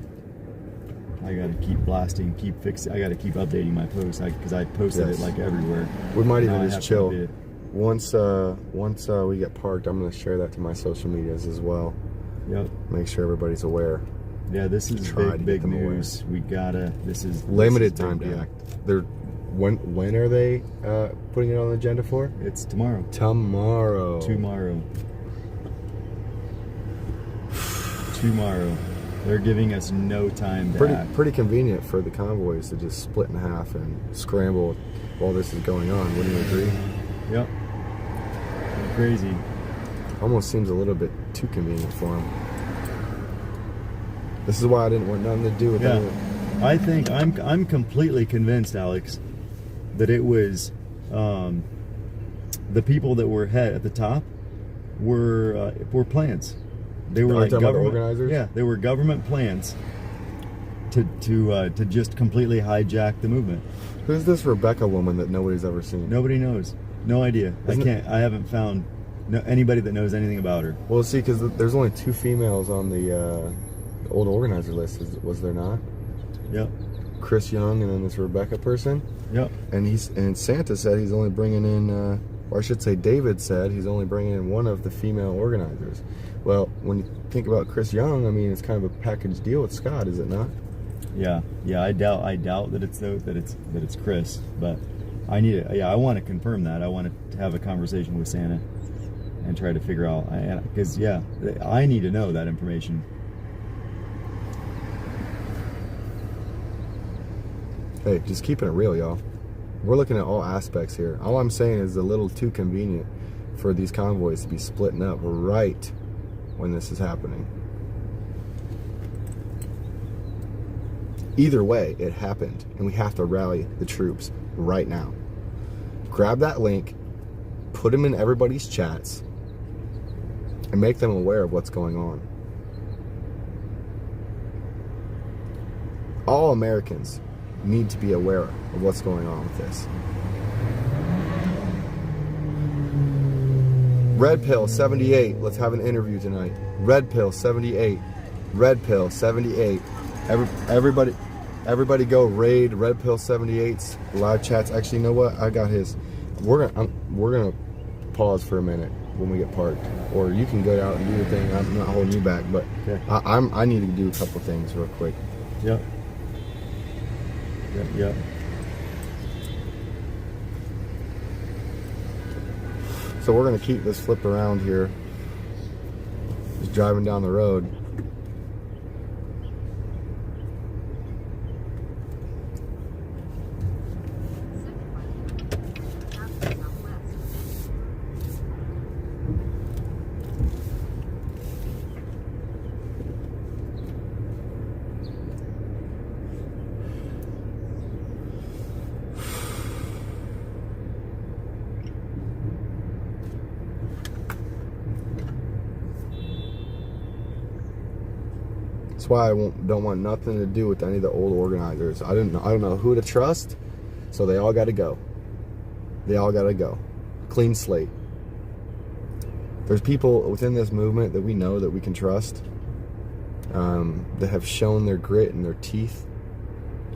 I gotta keep blasting, keep fixing. I gotta keep updating my posts because I posted Yes. it like everywhere. We might Now even I just have to chill. update it. Once we get parked, I'm going to share that to my social medias as well. Yep. Make sure everybody's aware. Yeah, this is Try to get big them aware. news. We gotta. This is Limited this is time big to now. act. When are they putting it on the agenda for? It's tomorrow. Tomorrow. Tomorrow. They're giving us no time to act. Pretty convenient for the convoys to just split in half and scramble while this is going on. Wouldn't you agree? Yep. Crazy. Almost seems a little bit too convenient for them. This is why I didn't want nothing to do with Yeah. that. I think I'm completely convinced, Alex, that it was the people that were at the top were plans. They were Are you like talking about the government organizers? Yeah, they were government plans to just completely hijack the movement. Who's this Rebecca woman that nobody's ever seen? Nobody knows. No idea. I haven't found anybody that knows anything about her. Well, see, because there's only 2 females on the old organizer list. Was there not? Yep. Chris Young and then this Rebecca person. Yep. And Santa said he's only bringing in, or I should say David said he's only bringing in one of the female organizers. Well, when you think about Chris Young, I mean, it's kind of a package deal with Scott, is it not? Yeah. I doubt that it's Chris, but I need it. Yeah, I want to confirm that. I want to have a conversation with Santa and try to figure out, because I need to know that information. Hey, just keeping it real, y'all. We're looking at all aspects here. All I'm saying is a little too convenient for these convoys to be splitting up right when this is happening. Either way, it happened, and we have to rally the troops right now. Grab that link, put them in everybody's chats, and make them aware of what's going on. All Americans need to be aware of what's going on with this. Red Pill 78, let's have an interview tonight. Red Pill 78, Red Pill 78. Everybody go raid Red Pill 78's live chats. Actually, you know what? I got his. We're gonna pause for a minute when we get parked, or you can go out and do your thing. I'm not holding you back, but Okay. I need to do a couple things real quick. Yep. Yep. So we're gonna keep this flipped around here. Just driving down the road. That's why I don't want nothing to do with any of the old organizers. I don't know who to trust, so they all got to go. They all got to go. Clean slate. There's people within this movement that we know that we can trust, that have shown their grit and their teeth,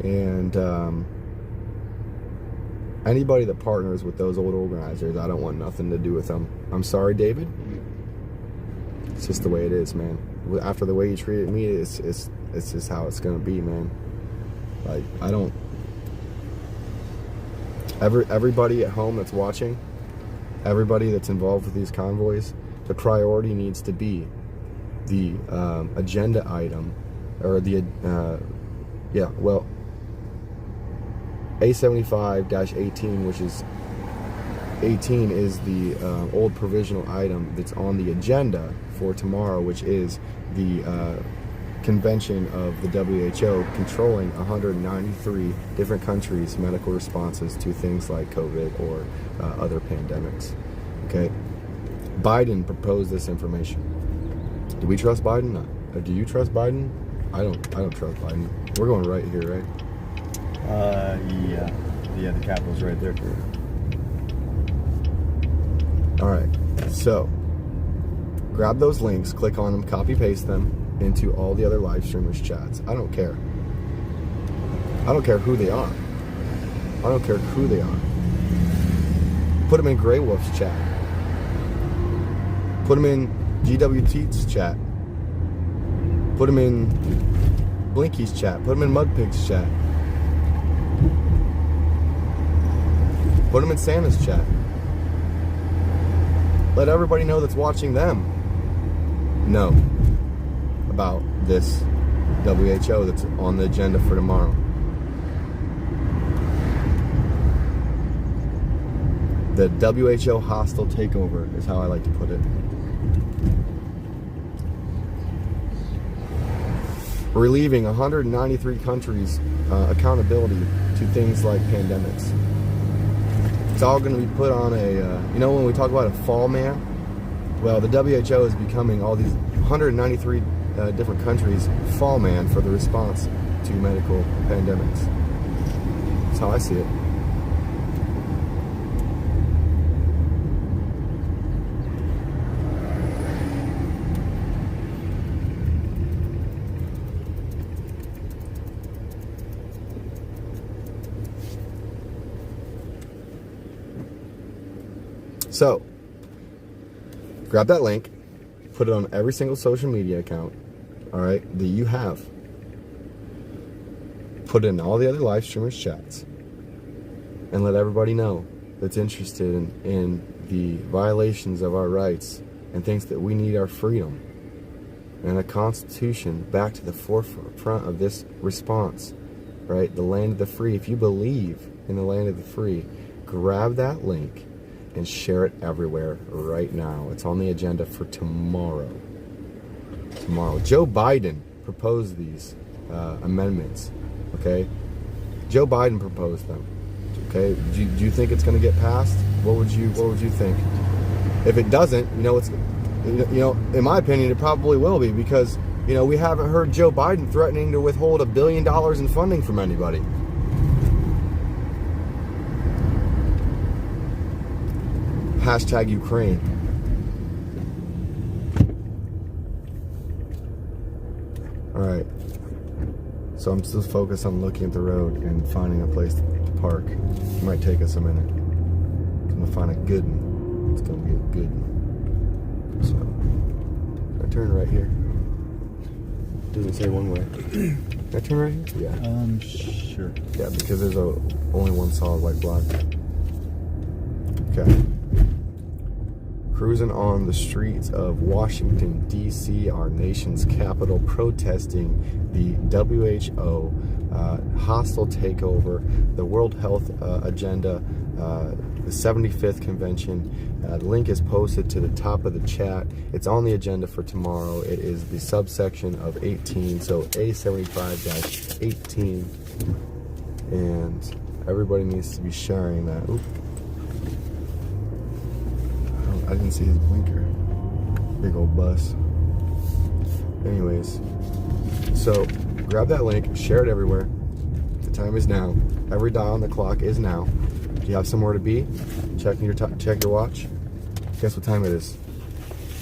and anybody that partners with those old organizers, I don't want nothing to do with them. I'm sorry, David. It's just the way it is, man. After the way you treated me, it's just how it's gonna be, man. Like, I don't. Everybody at home that's watching, everybody that's involved with these convoys, the priority needs to be the agenda item, or the A75-18, which is 18 is the old provisional item that's on the agenda for tomorrow, which is the convention of the WHO controlling 193 different countries' medical responses to things like COVID or other pandemics. Okay, Biden proposed this information. Do we trust Biden? No. Do you trust Biden? I don't trust Biden. We're going right here, right? Yeah, the capital's right there for you. All right, so grab those links, click on them, copy paste them into all the other live streamers' chats. I don't care. I don't care who they are. I don't care who they are. Put them in Grey Wolf's chat. Put them in GWT's chat. Put them in Blinky's chat. Put them in Mudpig's chat. Put them in Santa's chat. Let everybody know that's watching them know about this WHO that's on the agenda for tomorrow. The WHO hostile takeover is how I like to put it. Relieving 193 countries accountability to things like pandemics. It's all going to be put on a, when we talk about a fall man, well, the WHO is becoming all these 193 different countries fall man for the response to medical pandemics. That's how I see it. So, grab that link, put it on every single social media account, all right, that you have. Put it in all the other live streamers' chats, and let everybody know that's interested in the violations of our rights and thinks that we need our freedom and a constitution back to the forefront of this response, right? The land of the free. If you believe in the land of the free, grab that link and share it everywhere right now. It's on the agenda for tomorrow. Joe Biden proposed these amendments, Okay, Joe Biden proposed them. Okay, do you think it's going to get passed? What would you think? If it doesn't, in my opinion, it probably will be, because we haven't heard Joe Biden threatening to withhold $1 billion in funding from anybody. Hashtag Ukraine. All right. So I'm still focused on looking at the road and finding a place to park. It might take us a minute. I'm gonna find a good one. It's gonna be a good one. So, can I turn right here? Doesn't say one way. Can I turn right here? Yeah. Sure. Yeah, because there's only one solid white block. Okay. Cruising on the streets of Washington, D.C., our nation's capital, protesting the WHO hostile takeover, the World Health Agenda, the 75th convention. The link is posted to the top of the chat. It's on the agenda for tomorrow. It is the subsection of 18, so A75-18. And everybody needs to be sharing that. Oop. I didn't see his blinker. Big old bus. Anyways, so grab that link, share it everywhere. The time is now. Every dial on the clock is now. Do you have somewhere to be? Check your watch. Guess what time it is?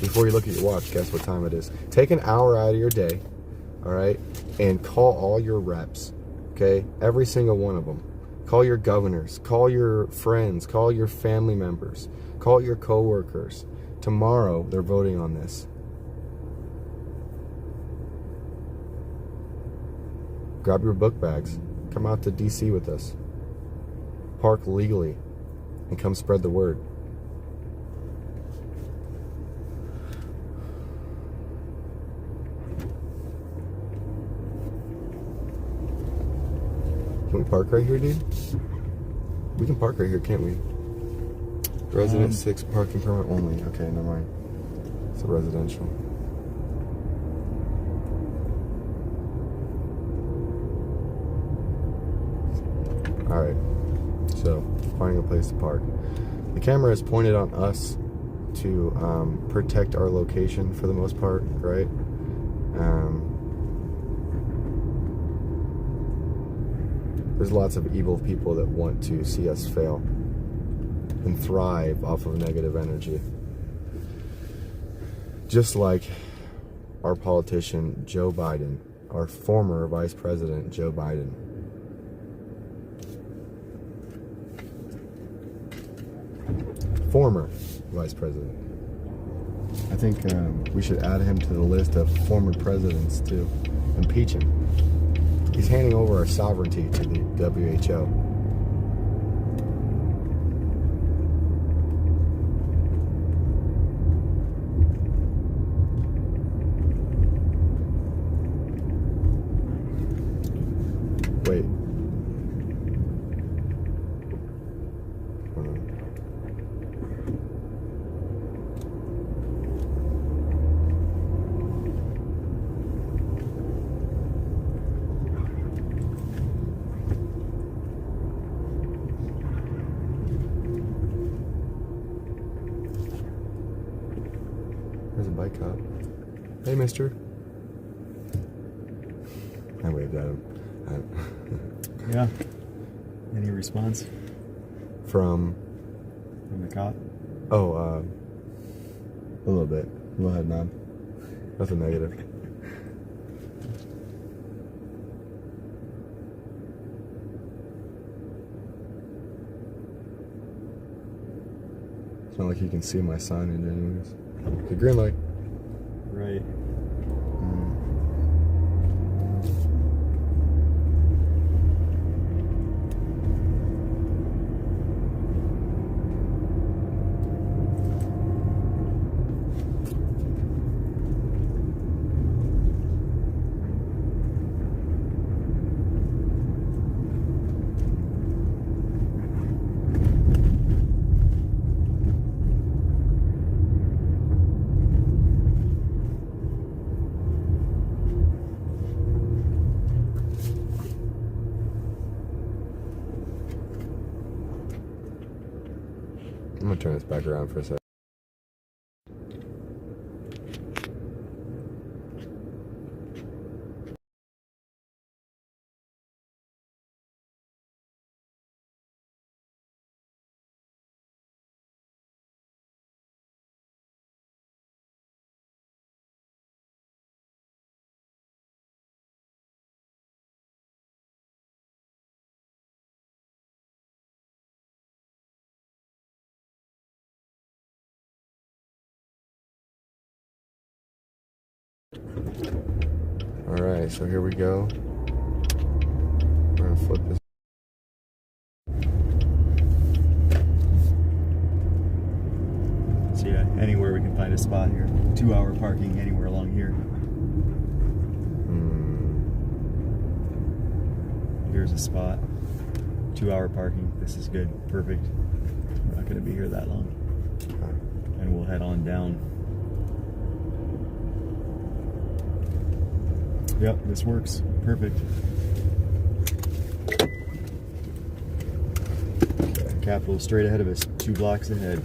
Before you look at your watch, guess what time it is? Take an hour out of your day, all right, and call all your reps, okay? Every single one of them. Call your governors. Call your friends. Call your family members. Call your coworkers. Tomorrow, they're voting on this. Grab your book bags. Come out to DC with us. Park legally and come spread the word. Can we park right here, dude? We can park right here, can't we? Resident 6, parking permit only. Okay, never mind. It's a residential. Alright, so finding a place to park. The camera is pointed on us to protect our location for the most part, right? There's lots of evil people that want to see us fail and thrive off of negative energy. Just like our politician, Joe Biden, our former Vice President, Joe Biden. Former Vice President. I think we should add him to the list of former presidents too. Impeach him. He's handing over our sovereignty to the WHO. Wait. There's a bike cop. Hey, mister. I waved at him. Yeah. Any response From the cop? Oh, a little bit. Go ahead, nod. Nothing negative. It's not like you can see my signage anyways. The green light. Right. gonna turn this back around for a sec. Alright, so here we go. We're gonna flip this. So yeah, anywhere we can find a spot here. 2-hour parking anywhere along here. Here's a spot. 2-hour parking. This is good. Perfect. We're not gonna be here that long. And we'll head on down. Yep, this works. Perfect. Capitol straight ahead of us, 2 blocks ahead.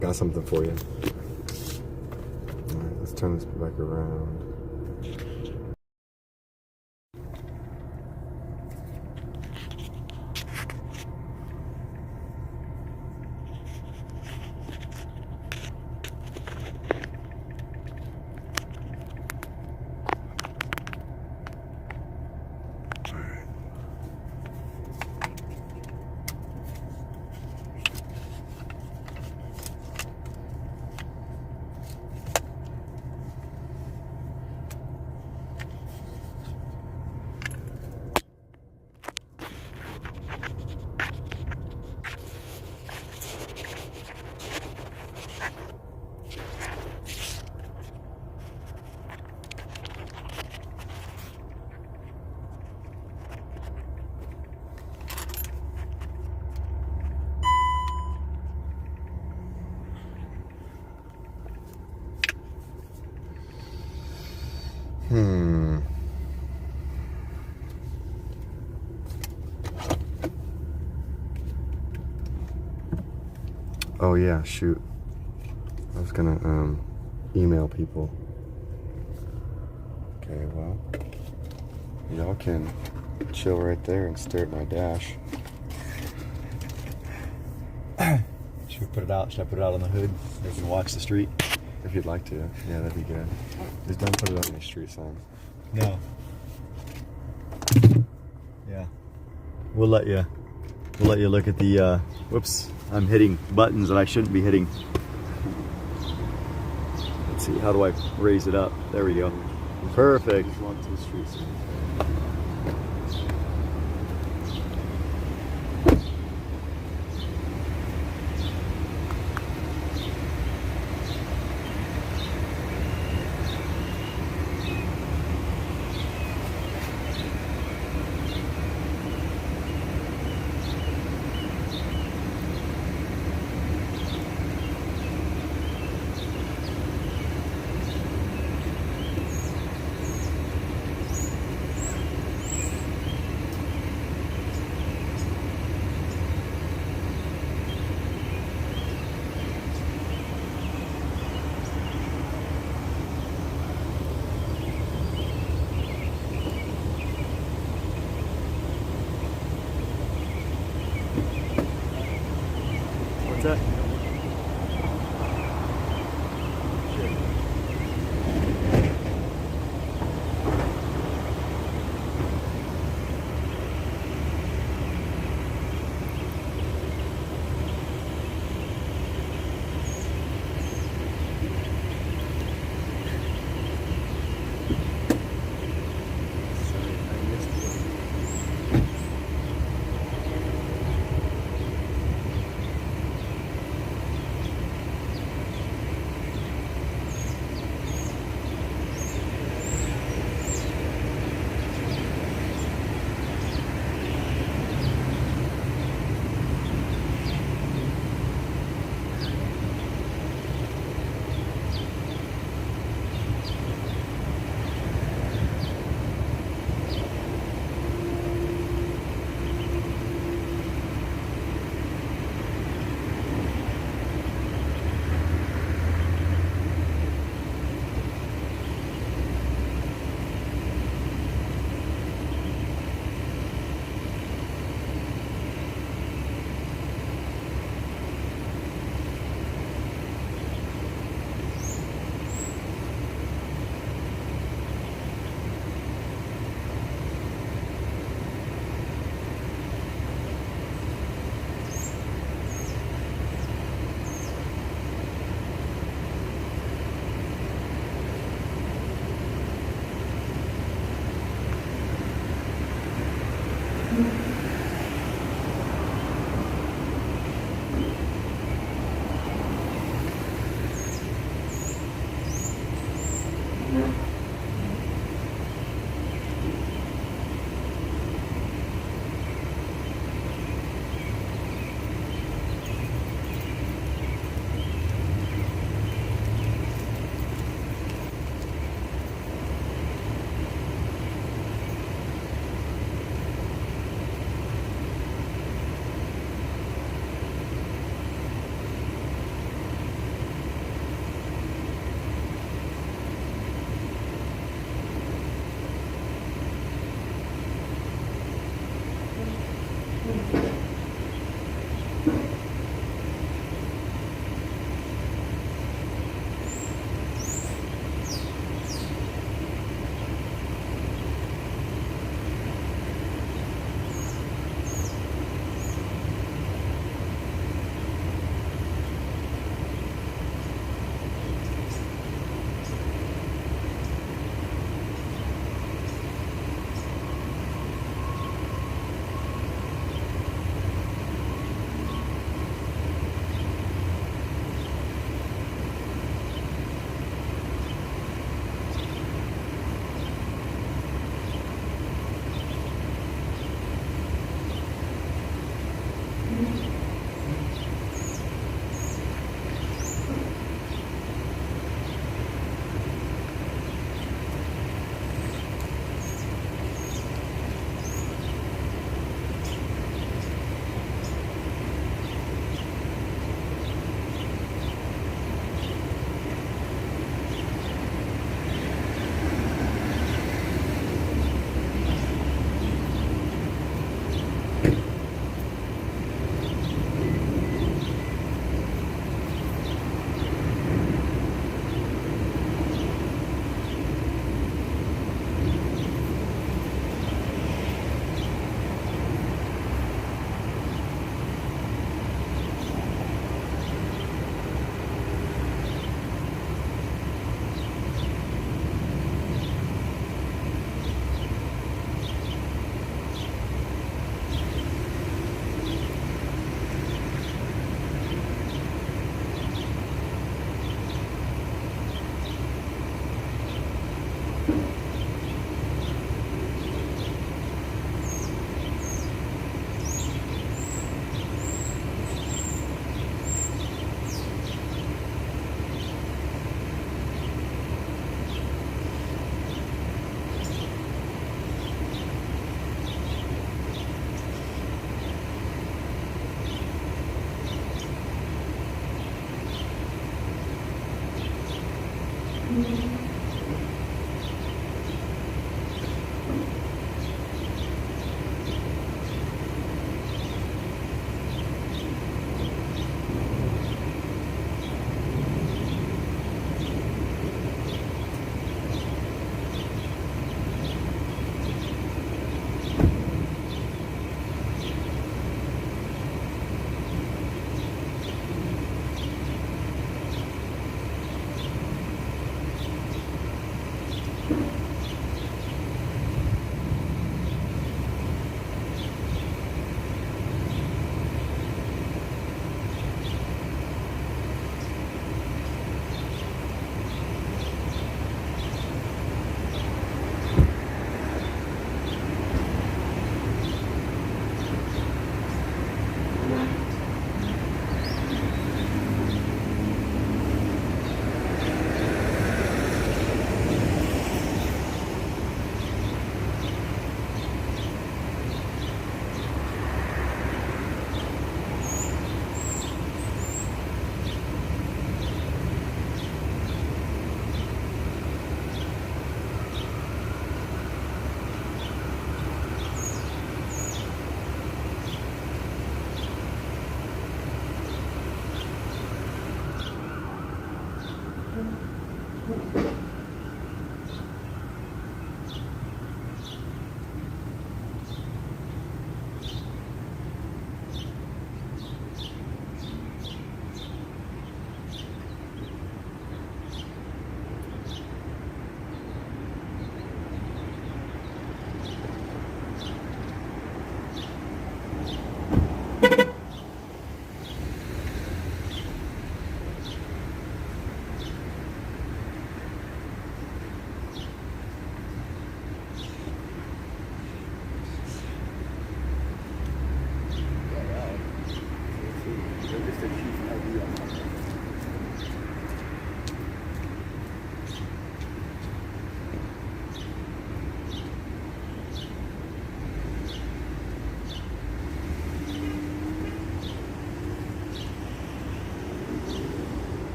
Got something for you. Alright, let's turn this back around. Oh yeah, shoot. I was gonna email people. Okay, well, y'all can chill right there and stare at my dash. Should we put it out? Should I put it out on the hood? They can watch the street. If you'd like to. Yeah, that'd be good. Just don't put it on your street sign. No. Yeah. We'll let you look at the whoops, I'm hitting buttons that I shouldn't be hitting. Let's see, how do I raise it up? There we go. Perfect. Just walk to the street sign. What's that?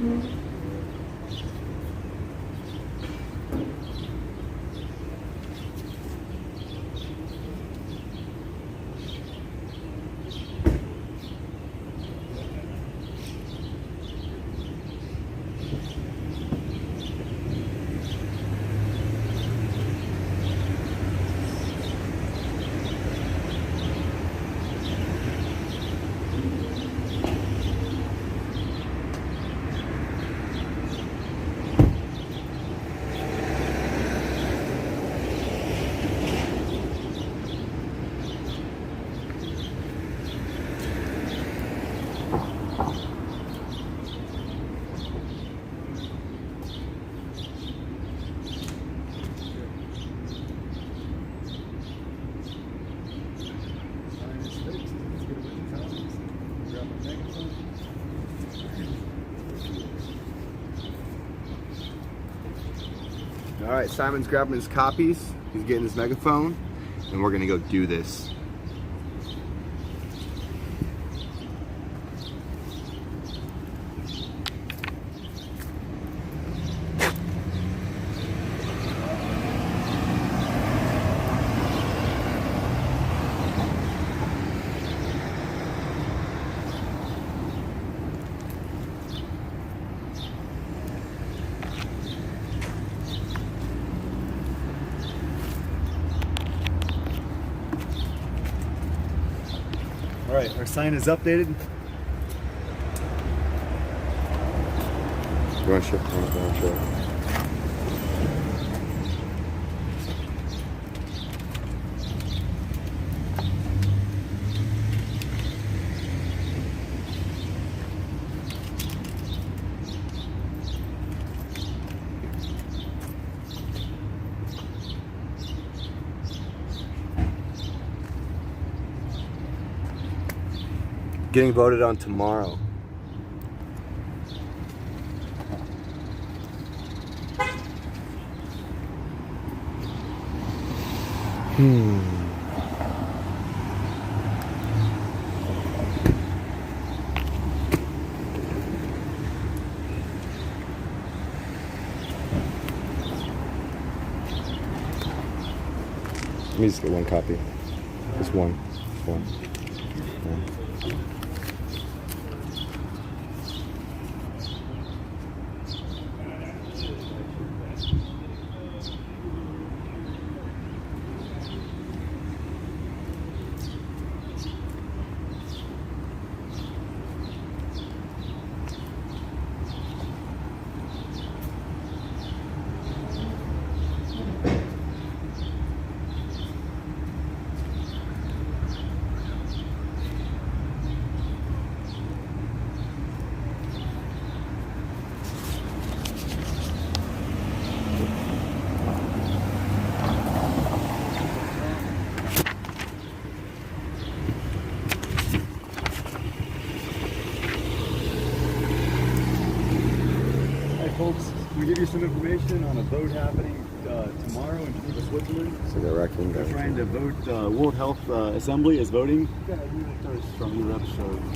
All right, Simon's grabbing his copies. He's getting his megaphone, and we're gonna go do this. All right, our sign is updated. You want to show? Getting voted on tomorrow. Let me just get one copy. Just one. One. Folks, can we give you some information on a vote happening tomorrow in Geneva, Switzerland? So the raccoon guy. They're trying to vote, World Health Assembly is voting.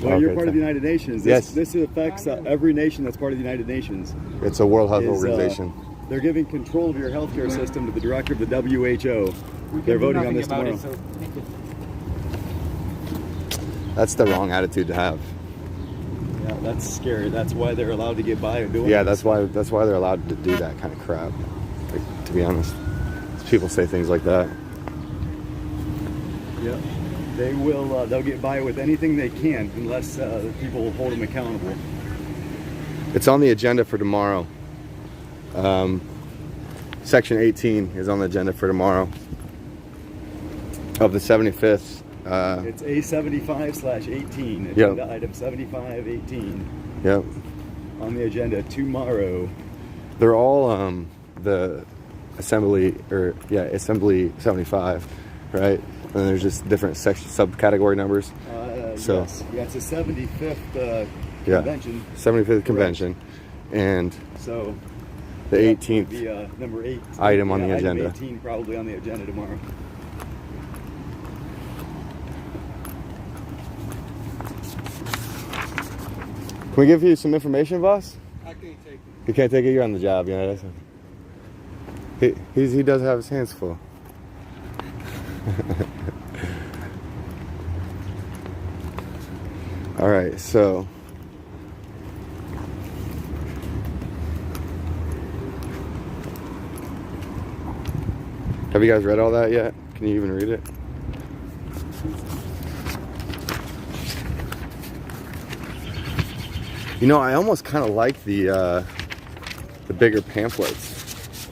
Well, you're part of the United Nations. Yes. This affects every nation that's part of the United Nations. It's a World Health Organization. They're giving control of your healthcare system to the director of the WHO. They're voting on this tomorrow. That's the wrong attitude to have. Yeah, that's scary. That's why they're allowed to get by doing Yeah, this. that's why they're allowed to do that kind of crap. Like, to be honest, people say things like that. Yeah, they will. They'll get by with anything they can unless people hold them accountable. It's on the agenda for tomorrow. Section 18 is on the agenda for tomorrow of the 75th. It's A75/18, agenda item 7518 Yep. on the agenda tomorrow. They're all the Assembly, Assembly 75, right? And there's just different section subcategory numbers. So Yes. Yeah, it's a 75th convention. 75th convention, and So the 18th the number 8 item on the item agenda. 18 probably on the agenda tomorrow. Can we give you some information, boss? I can't take it. You can't take it. You're on the job. Yeah, that's he does have his hands full. All right, so have you guys read all that yet? Can you even read it? You know, I almost kind of like the bigger pamphlets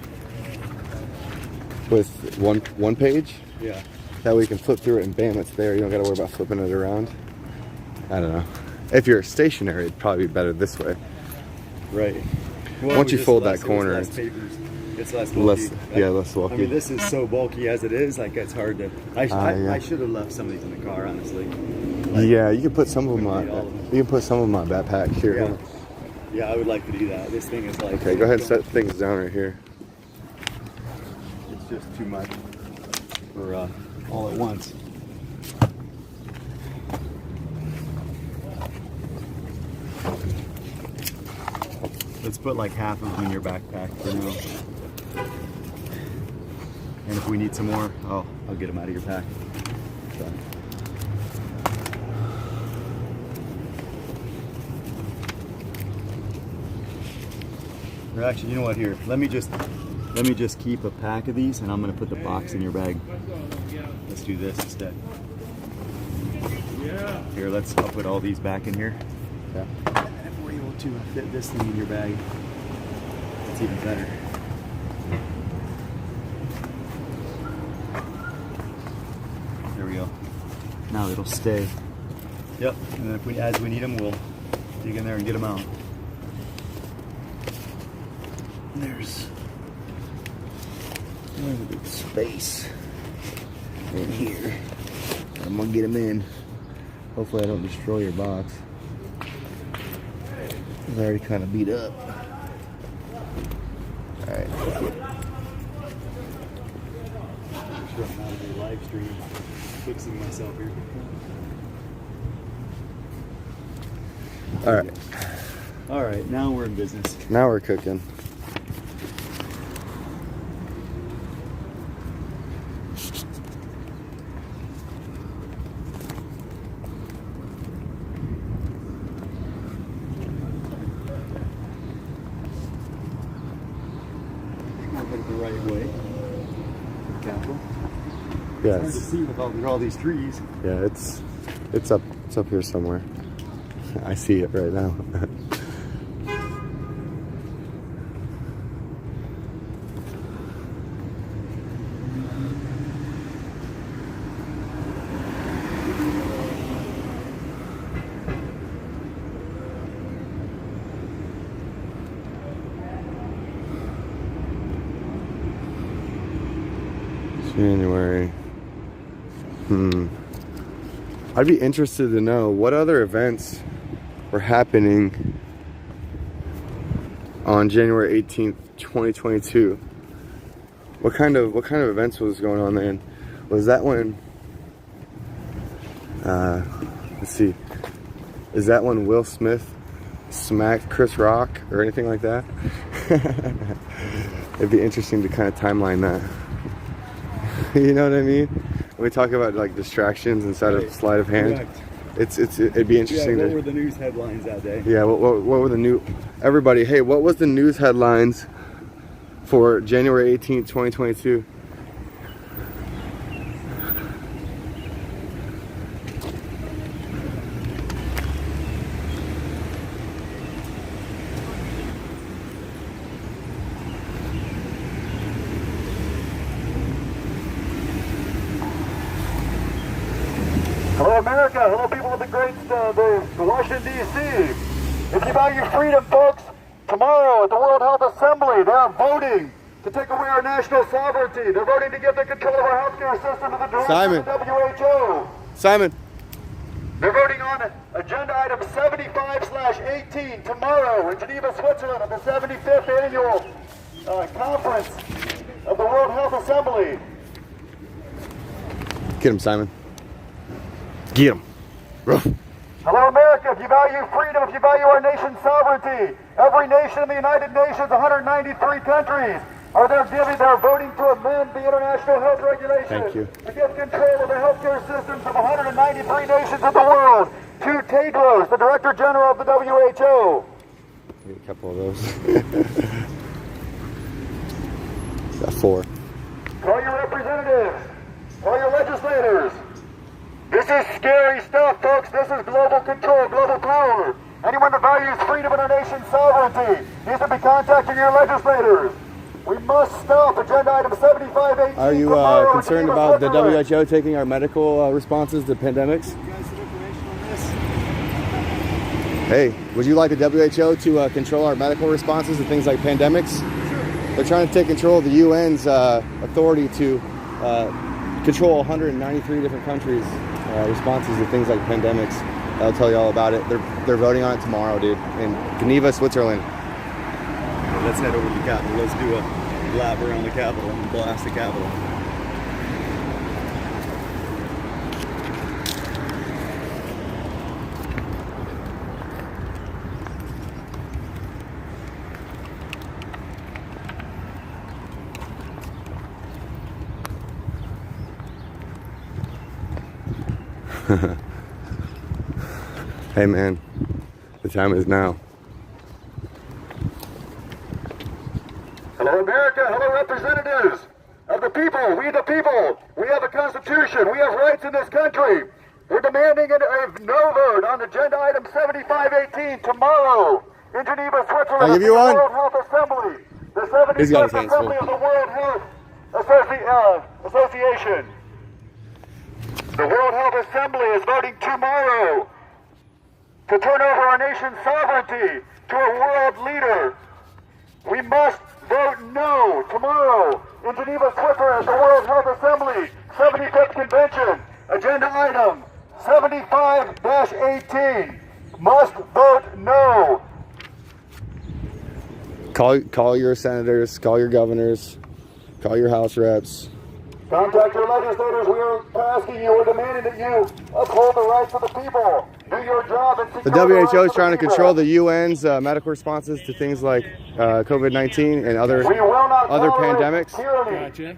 with one page. Yeah. That way you can flip through it and bam, it's there. You don't got to worry about flipping it around. I don't know. If you're stationary, it'd probably be better this way. Right. Once you fold that corner, it's less bulky. Less bulky. I mean, this is so bulky as it is. Like it's hard to. I should have left some of these in the car, honestly. Like, yeah, you can put some of them on. all of them. You can put some of them on my backpack here. Yeah. Yeah, I would like to do that. This thing is like. Okay, go ahead and set things down right here. It's just too much for all at once. Let's put like half of them in your backpack for now. And if we need some more, I'll get them out of your pack. So. Or actually, you know what? Here, let me just keep a pack of these, and I'm gonna put the box in your bag. Let's do this instead. Here, I'll put all these back in here. Yeah. And if we're able to fit this thing in your bag, it's even better. There we go. Now it'll stay. Yep. And then as we need them, we'll dig in there and get them out. There's a big space in here. I'm gonna get them in. Hopefully I don't destroy your box. It's already kind of beat up. Alright. Just running out of the live stream. Fixing myself here. Alright. Alright, now we're in business. Now we're cooking. The right way. Capital. Yeah, It's hard to see with all these trees. yeah, it's up here somewhere. I see it right now. January. I'd be interested to know what other events were happening on January 18th, 2022. What kind of events was going on then? Was that when let's see. Is that when Will Smith smacked Chris Rock or anything like that? It'd be interesting to kind of timeline that. You know what I mean? When we talk about like distractions inside of sleight of hand, Correct. it'd be interesting What to. were the news headlines that day? Yeah, what were the new? Everybody, hey, what was the news headlines for January 18th, 2022? Hello, America. Hello, people of the great the Washington, D.C. It's about your freedom, folks. Tomorrow at the World Health Assembly, they're voting to take away our national sovereignty. They're voting to give the control of our healthcare system to the direction of the WHO. Simon. They're voting on agenda item 75/18 tomorrow in Geneva, Switzerland at the 75th annual conference of the World Health Assembly. Get him, Simon. Get him. Hello, America. If you value freedom, if you value our nation's sovereignty, every nation in the United Nations, 193 countries, they're voting to amend the international health regulations. Thank you. To give control of the healthcare systems of 193 nations of the world to Tedros, the Director General of the WHO. Get a couple of those. Got 4. Call your representatives. Call your legislators. This is scary stuff, folks. This is global control, global power. Anyone that values freedom and our nation's sovereignty needs to be contacting your legislators. We must stop agenda item 7518. Are you tomorrow in concerned Geneva, about the Switzerland. WHO taking our medical responses to pandemics? Hey, would you like the WHO to control our medical responses to things like pandemics? Sure. They're trying to take control of the UN's authority to control 193 different countries' responses to things like pandemics. I'll tell you all about it. They're voting on it tomorrow, dude, in Geneva, Switzerland. Let's head over to the Capitol. Let's do a lap around the Capitol and blast the Capitol. Hey man, the time is now. Hello, America. Hello, representatives of the people. We the people. We have a constitution. We have rights in this country. We're demanding a no vote on agenda item 7518 tomorrow in Geneva, Switzerland. I'll give you one. The World Health Assembly. The He's got his 75th hands Assembly full. of the World Health Association. The World Health Assembly is voting tomorrow to turn over our nation's sovereignty to a world leader. We must vote no tomorrow in Geneva, Switzerland, the World Health Assembly, 75th Convention, agenda item 75-18. Must vote no. Call your senators, call your governors, call your House reps. Contact your legislators. We are asking you, we're demanding that you uphold the rights of the people. Do your job and The secure rights WHO is of trying to people. control the UN's medical responses to things like COVID-19 and other We will not tolerate pandemics. tyranny. Gotcha.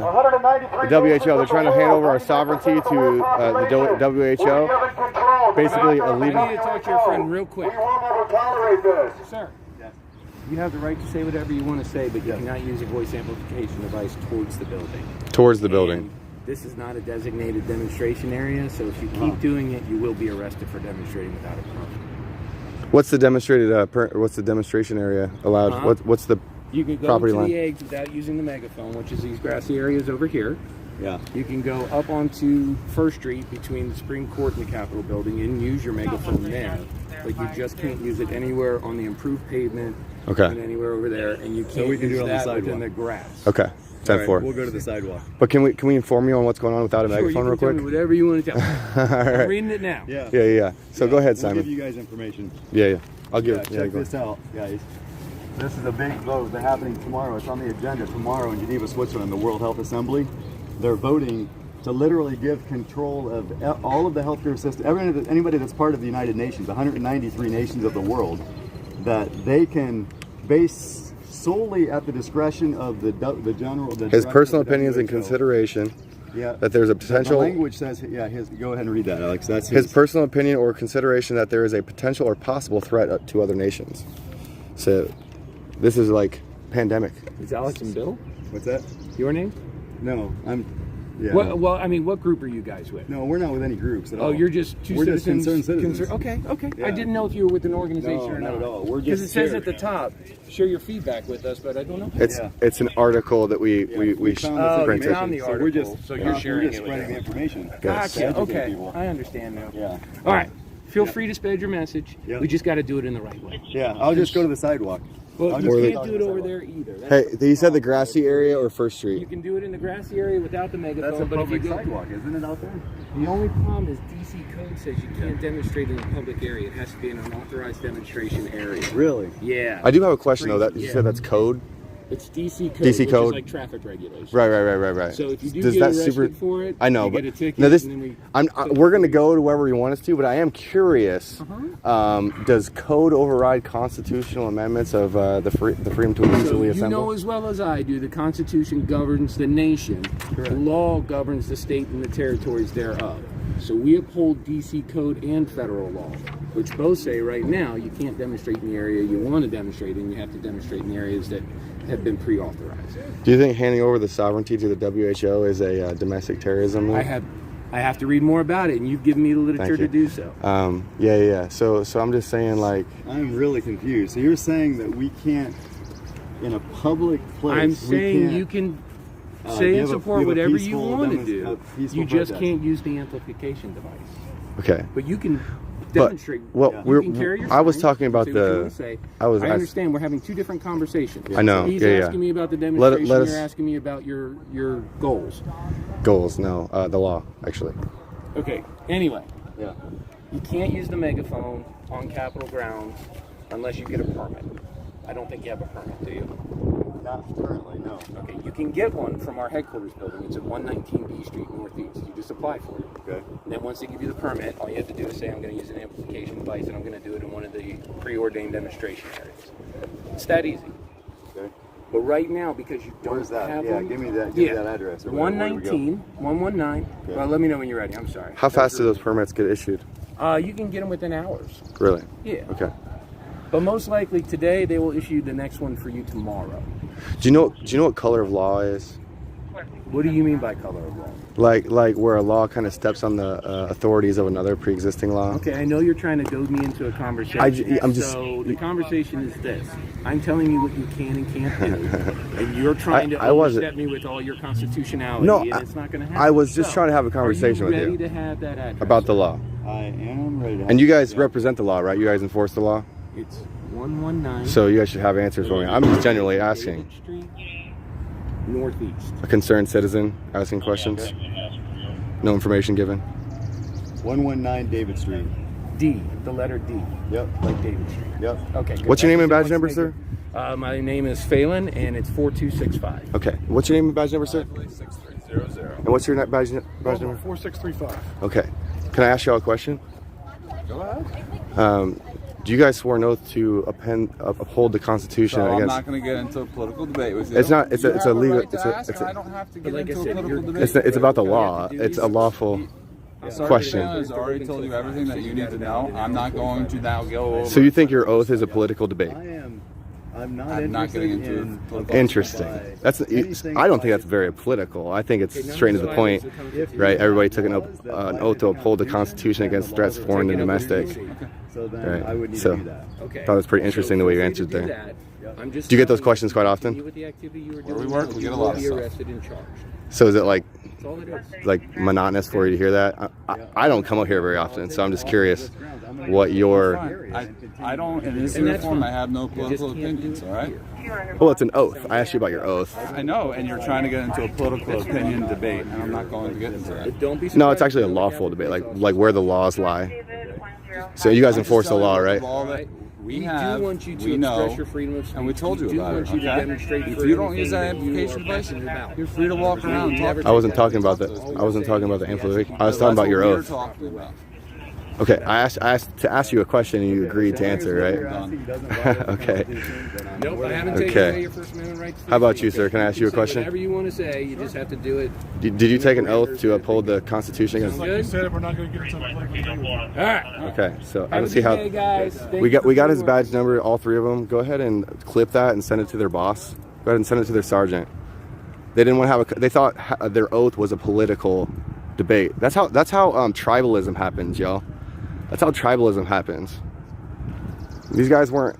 193 The WHO, nations they're of trying to the hand world, over our 90% sovereignty of the world to population. the We're WHO. given control. Basically, The a leading- I need to talk to your friend real quick. We will never tolerate this. Sir, you have the right to say whatever you want to say, but you cannot use a voice amplification device towards the building. Towards the building. And this is not a designated demonstration area, so if you keep doing it, you will be arrested for demonstrating without a permit. What's the demonstrated? What's the demonstration area allowed? Uh-huh. What's the You can go property to line? the eggs without using the megaphone, which is these grassy areas over here. Yeah. You can go up onto First Street between the Supreme Court and the Capitol building and use your megaphone there. But you just can't use it anywhere on the improved pavement Okay. and anywhere over there. And you can't we can do use it on the that within sidewalk. the grass. Okay. All right, 10-4. we'll go to the sidewalk. But can we inform you on what's going on without a Sure, you megaphone can real tell quick? me whatever you want to tell me. All I'm right. reading it now. Yeah. Yeah. So go ahead, We'll Simon. give you guys information. Yeah. I'll give. Yeah, Yeah, check go. this out, guys. This is a big vote. They're happening tomorrow. It's on the agenda tomorrow in Geneva, Switzerland, the World Health Assembly. They're voting to literally give control of all of the healthcare system, anybody that's part of the United Nations, 193 nations of the world, that they can base solely at the discretion of the general. The His director personal of the opinions and WHO. consideration Yeah. that there's a The potential. language says, yeah. Go ahead and read that, Alex. That's His personal opinion or consideration that there is a potential or possible threat to other nations. So, this is like pandemic. Is Alex and Bill What's that? your name? No, I'm. Yeah. Well, I mean, what group are you guys with? No, we're not with any groups at all. Oh, you're just two We're citizens. just concerned citizens. Okay. Yeah. I didn't know if you were with an organization No, or not not. at all. We're Because just it says here. at the top, share your feedback with us, but I don't know. It's an article that we found this Oh, you printed. found the So we're article, just so you're sharing just it with spreading the them. information. to Gotcha. educate Okay, people. I understand now. Yeah. All right. Feel free to spread your message. Yeah. We just got to do it in the right way. Yeah. I'll just go to the sidewalk. Well, I'll you just can't go do it to the over sidewalk. there either. Hey, That's he said the grassy area or First You Street. can do it in the grassy area without the megaphone, That's a but if you public go, sidewalk, isn't it out there? the only problem is DC code says you can't demonstrate in a public area. It has to be in an authorized demonstration area. Really? Yeah. I do have a question though. That you Yeah. said that's code. It's DC code, DC which code. is like traffic regulations. Right. So if you do Does get that arrested for it, I know, you but get a ticket, no, this and then we're going to go to wherever you want us to, but I am curious. Does code override constitutional amendments of the freedom to So peacefully you assemble? know as well as I do, the Constitution governs the nation. The law governs the state and the territories thereof. So we uphold DC code and federal law, which both say right now you can't demonstrate in the area you want to demonstrate in. You have to demonstrate in the areas that have been pre-authorized. Do you think handing over the sovereignty to the WHO is a domestic terrorism law? I have to read more about it, and you've given me the literature to do so. Yeah. So I'm just saying, like, I'm really confused. So you're saying that we can't, in a public place, I'm saying you can say and support whatever you want to do. You just can't use the amplification device. okay. But you can demonstrate. Well, you can carry your I was sign, talking about say what you the. wanna say. I understand we're having two different conversations. I know. He's Yeah. asking me about the demonstration. let us- You're asking me about your goals. Goals. No, the law actually. Okay. Anyway, Yeah. you can't use the megaphone on Capitol grounds unless you get a permit. I don't think you have a permit, do you? Not currently, no. Okay, you can get one from our headquarters building. It's at 119 B Street Northeast. You just apply for it. Okay. And then once they give you the permit, all you have to do is say, I'm going to use an amplification device and I'm going to do it in one of the preordained demonstration areas. It's that easy. Okay. But right now, because you don't Where's that? have Yeah, one, give me that address. Or where do we go? 119, 119. Okay. Well, let me know when you're ready. I'm sorry. How fast do those permits get issued? You can get them within hours. Really? Yeah. Okay. But most likely today, they will issue the next one for you tomorrow. Do you know what color of law is? What do you mean by color of law? Like where a law kind of steps on the authorities of another pre-existing law. Okay, I know you're trying to goad me into a conversation. I'm just. So the conversation is this: I'm telling you what you can and can't do, and you're trying to I wasn't- overstep me with all your constitutionality, No, and it's not going to happen. I was just trying to have a conversation with Are you you ready to have that address? about the law. I am ready to have And you guys represent the law, right? You guys enforce the law, It's 119. so you guys should have answers for me. I'm just genuinely asking. David Street, Northeast. A concerned citizen asking questions. No information given. 119 David Street. D, the letter D, Yep. like David Street. Yep. Okay. Good. What's your name and Thank badge you so number, much. sir? My name is Phelan, and it's 4265. Okay. What's your name and badge number, sir? 6300. And what's your badge number? 4635. Okay. Can I ask y'all a question? Go ahead. Do you guys swear an oath to uphold the Constitution So I'm against? not going to get into a political debate with you. It's not. It's You a. It's have a legal. right to It's a. ask, It's and I a. don't have to But get like I into said, a political you're- debate. It's about the You law. have to do It's a these- lawful Sergeant question. has already told you everything that you need to know. I'm not going to now go over. So you think your oath is a political debate? I'm not I'm not interested getting into in political- Interesting. That's. I don't think that's very political. I think it's straight to the point, right? Everybody took an oath to uphold the Constitution against threats, foreign and domestic. So then Right. I would need So- to do that. Okay. Thought it was pretty interesting the way you feel free to answered do there. that. I'm just Do you get those telling questions quite often? continue with the activity you were Where we doing, work, we get a you lot will of be stuff. arrested and charged. So is it like That's all it is. monotonous for you to hear that? I don't come up here very often, so I'm just curious what your. Fine. I don't, in this And that's uniform, fine. I have no You just political can't do opinions, it all right? here. Well, it's an oath. I asked you about your oath. I know, and you're trying to get into a political opinion debate, and I'm not going to get into that. But don't be surprised No, it's actually a if you lawful have debate, police like where the laws lie. So you guys enforce the law, right? All that we We have, do want you to we know, express your freedom of speech. and we told you We do about it, want you to okay? demonstrate If for you don't use that anything that you amplification are device, passionate about. you're free to walk around and talk. I wasn't talking about the. I wasn't talking about the amplification. I was talking about your oath. Talking about. Okay, I asked to ask you a question, and you agreed to answer, right? Okay. Nope, I haven't taken Okay. away your First Amendment rights. How about you, sir? Can I ask you a say question? Whatever you want to say, you just have to do it. Did you take an oath to uphold the Constitution against? Good? said we're not going to get into the political debate. All right. Okay, so I Have don't a see good how. day, guys. Thank We you got for his your badge work. number, all three of them. Go ahead and clip that and send it to their boss. Go ahead and send it to their sergeant. They didn't want to have a. They thought their oath was a political debate. That's how tribalism happens, y'all. That's how tribalism happens. These guys weren't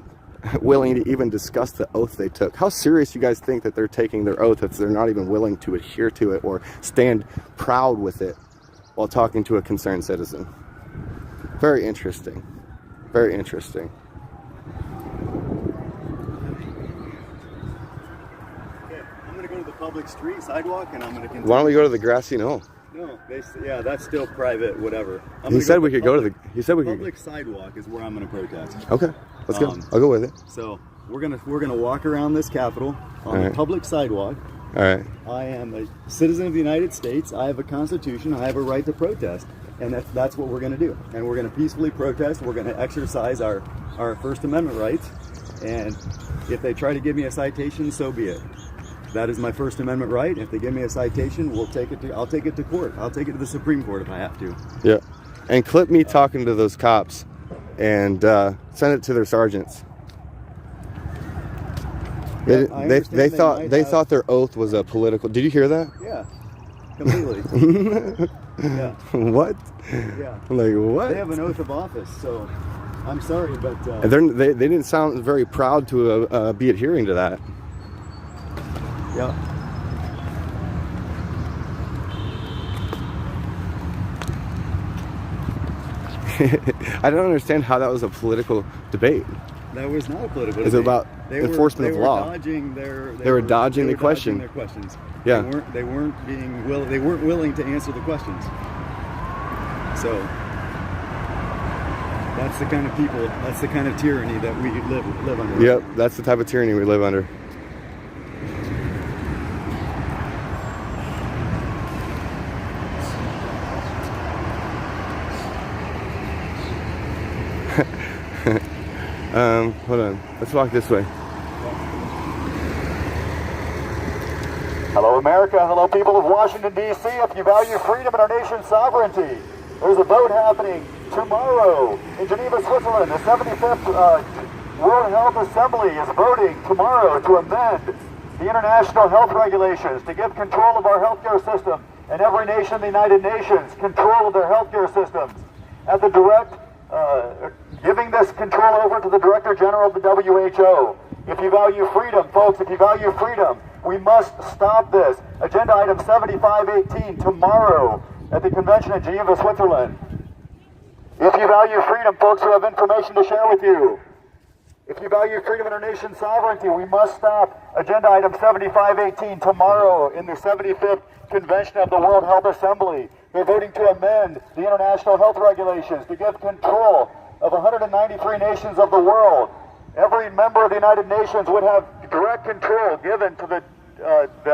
willing to even discuss the oath they took. How serious you guys think that they're taking their oath if they're not even willing to adhere to it or stand proud with it while talking to a concerned citizen? Very interesting. Very interesting. Okay, I'm going to go to the public street sidewalk, and I'm going to continue. Why don't we go to the grassy knoll? No, yeah, that's still private, whatever. He said we could go to the. He said we could. Public sidewalk is where I'm going to protest. Okay, let's go. I'll go with it. So We're gonna walk around this Capitol on a public sidewalk. All right. I am a citizen of the United States. I have a constitution. I have a right to protest, and that's what we're gonna do. And we're gonna peacefully protest. We're gonna exercise our First Amendment rights. And if they try to give me a citation, so be it. That is my First Amendment right. If they give me a citation, I'll take it to court. I'll take it to the Supreme Court if I have to. Yeah. And clip me talking to those cops and send it to their sergeants. They thought their oath was a political. Did you hear that? Yeah, completely. Yeah. What? Yeah. Like what? They have an oath of office, so I'm sorry, but they didn't sound very proud to be adhering to that. Yeah. I don't understand how that was a political debate. That was not a political debate. It's about enforcement of law. They were dodging the question. Their questions. Yeah. They weren't willing to answer the questions. So that's the kind of people, that's the kind of tyranny that we live under. Yep, that's the type of tyranny we live under. Hold on. Let's walk this way. Hello, America. Hello, people of Washington, D.C. If you value freedom and our nation's sovereignty, there's a vote happening tomorrow in Geneva, Switzerland. The 75th World Health Assembly is voting tomorrow to amend the international health regulations to give control of our healthcare system and every nation in the United Nations control of their healthcare systems. At the direct, giving this control over to the Director General of the WHO. If you value freedom, folks, if you value freedom, we must stop this. Agenda item 7518 tomorrow at the convention in Geneva, Switzerland. If you value freedom, folks, we have information to share with you. If you value freedom and our nation's sovereignty, we must stop agenda item 7518 tomorrow in the 75th convention of the World Health Assembly. They're voting to amend the international health regulations to give control of 193 nations of the world. Every member of the United Nations would have direct control given to the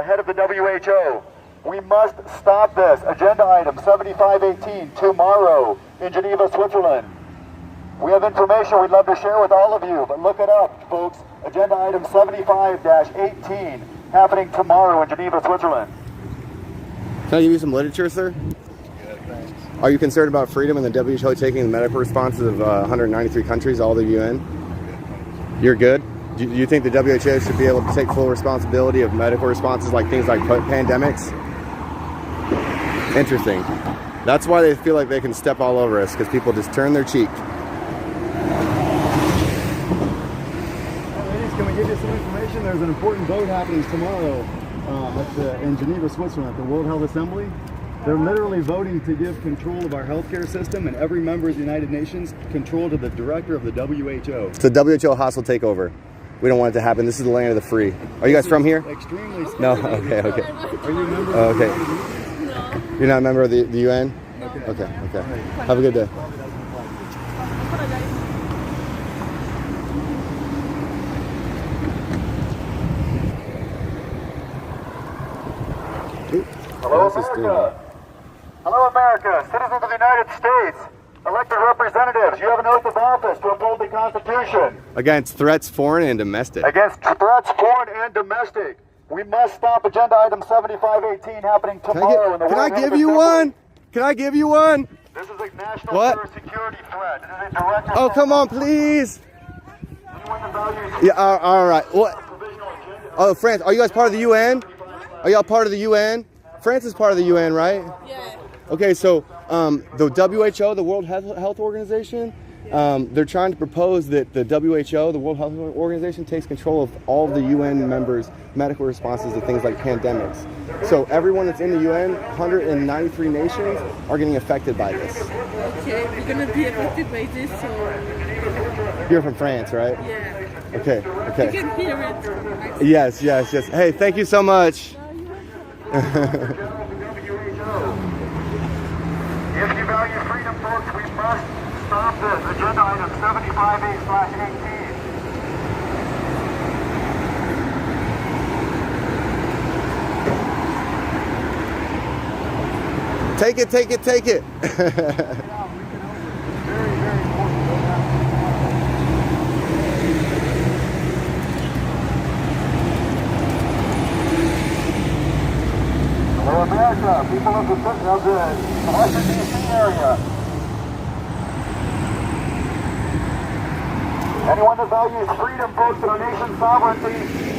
head of the WHO. We must stop this. Agenda item 7518 tomorrow in Geneva, Switzerland. We have information we'd love to share with all of you, but look it up, folks. Agenda item 75-18 happening tomorrow in Geneva, Switzerland. Can I give you some literature, sir? Are you concerned about freedom and the WHO taking the medical responses of 193 countries, all the UN? You're good? Do you think the WHO should be able to take full responsibility of medical responses like things like pandemics? Interesting. That's why they feel like they can step all over us, because people just turn their cheek. Ladies, can we give you some information? There's an important vote happening tomorrow in Geneva, Switzerland at the World Health Assembly. They're literally voting to give control of our healthcare system and every member of the United Nations control to the director of the WHO. It's a WHO hostile takeover. We don't want it to happen. This is the land of the free. Are you guys from here? Extremely scary. No? Okay. Are you a member of the United Nations? No. You're not a member of the UN? No. Okay. Have a good day. Hello, America. Hello, America. Citizens of the United States, elected representatives, you have an oath of office to uphold the Constitution. Against threats foreign and domestic. Against threats foreign and domestic. We must stop agenda item 7518 happening tomorrow in the Can World I Health give you Assembly. one? Can I give you one? This is a national What? security threat. It is a direct Oh, come on, please. Anyone that values Yeah, all right. What? Oh, France, are you guys part of the UN? Are y'all part of the UN? France is part of the UN, right? Yeah. Okay, so the WHO, the World Health Organization, they're trying to propose that the WHO, the World Health Organization, takes control of all of the UN members' medical responses to things like pandemics. So everyone that's in the UN, 193 nations, are getting affected by this. Okay, we're gonna be affected by this, so You're from France, right? yeah. Okay. You can hear it. Yes. Hey, thank you so much. If you value freedom, folks, we must stop this. Agenda item 75-18. Take it, take it, take it. Hello, America, people of the Washington, D.C. area. Anyone that values freedom, folks, and our nation's sovereignty,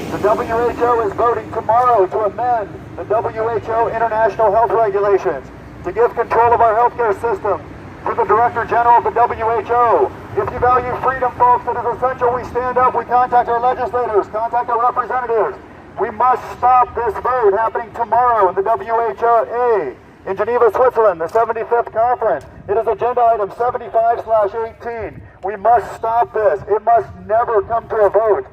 the WHO is voting tomorrow to amend the WHO International Health Regulations to give control of our healthcare system to the Director General of the WHO. If you value freedom, folks, it is essential we stand up, we contact our legislators, contact our representatives. We must stop this vote happening tomorrow in the WHO in Geneva, Switzerland, the 75th conference. It is agenda item 75/18. We must stop this. It must never come to a vote.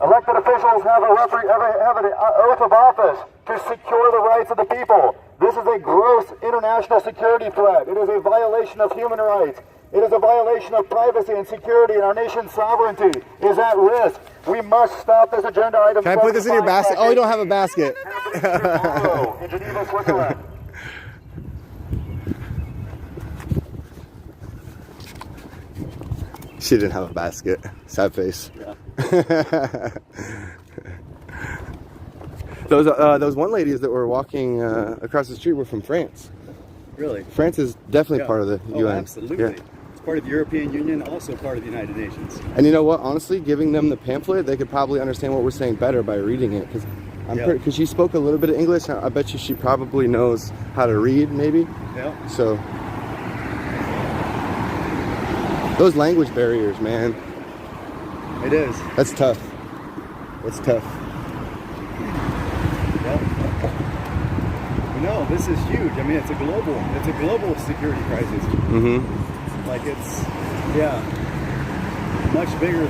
Elected officials have an oath of office to secure the rights of the people. This is a gross international security threat. It is a violation of human rights. It is a violation of privacy and security, and our nation's sovereignty is at risk. We must stop this agenda item. Can I put this in your basket? Oh, you don't have a basket. Tomorrow in Geneva, Switzerland. She didn't have a basket. Sad face. Yeah. Those one ladies that were walking across the street were from France. Really? France is definitely part of the Oh, UN. absolutely. Yeah. It's part of the European Union, also part of the United Nations. And you know what? Honestly, giving them the pamphlet, they could probably understand what we're saying better by reading it. Because she spoke a little bit of English. I bet you she probably knows how to read, maybe. Yeah. So those language barriers, man. It is. That's tough. That's tough. Yep. No, this is huge. I mean, it's a global security crisis. Mm-hmm. Like it's, much bigger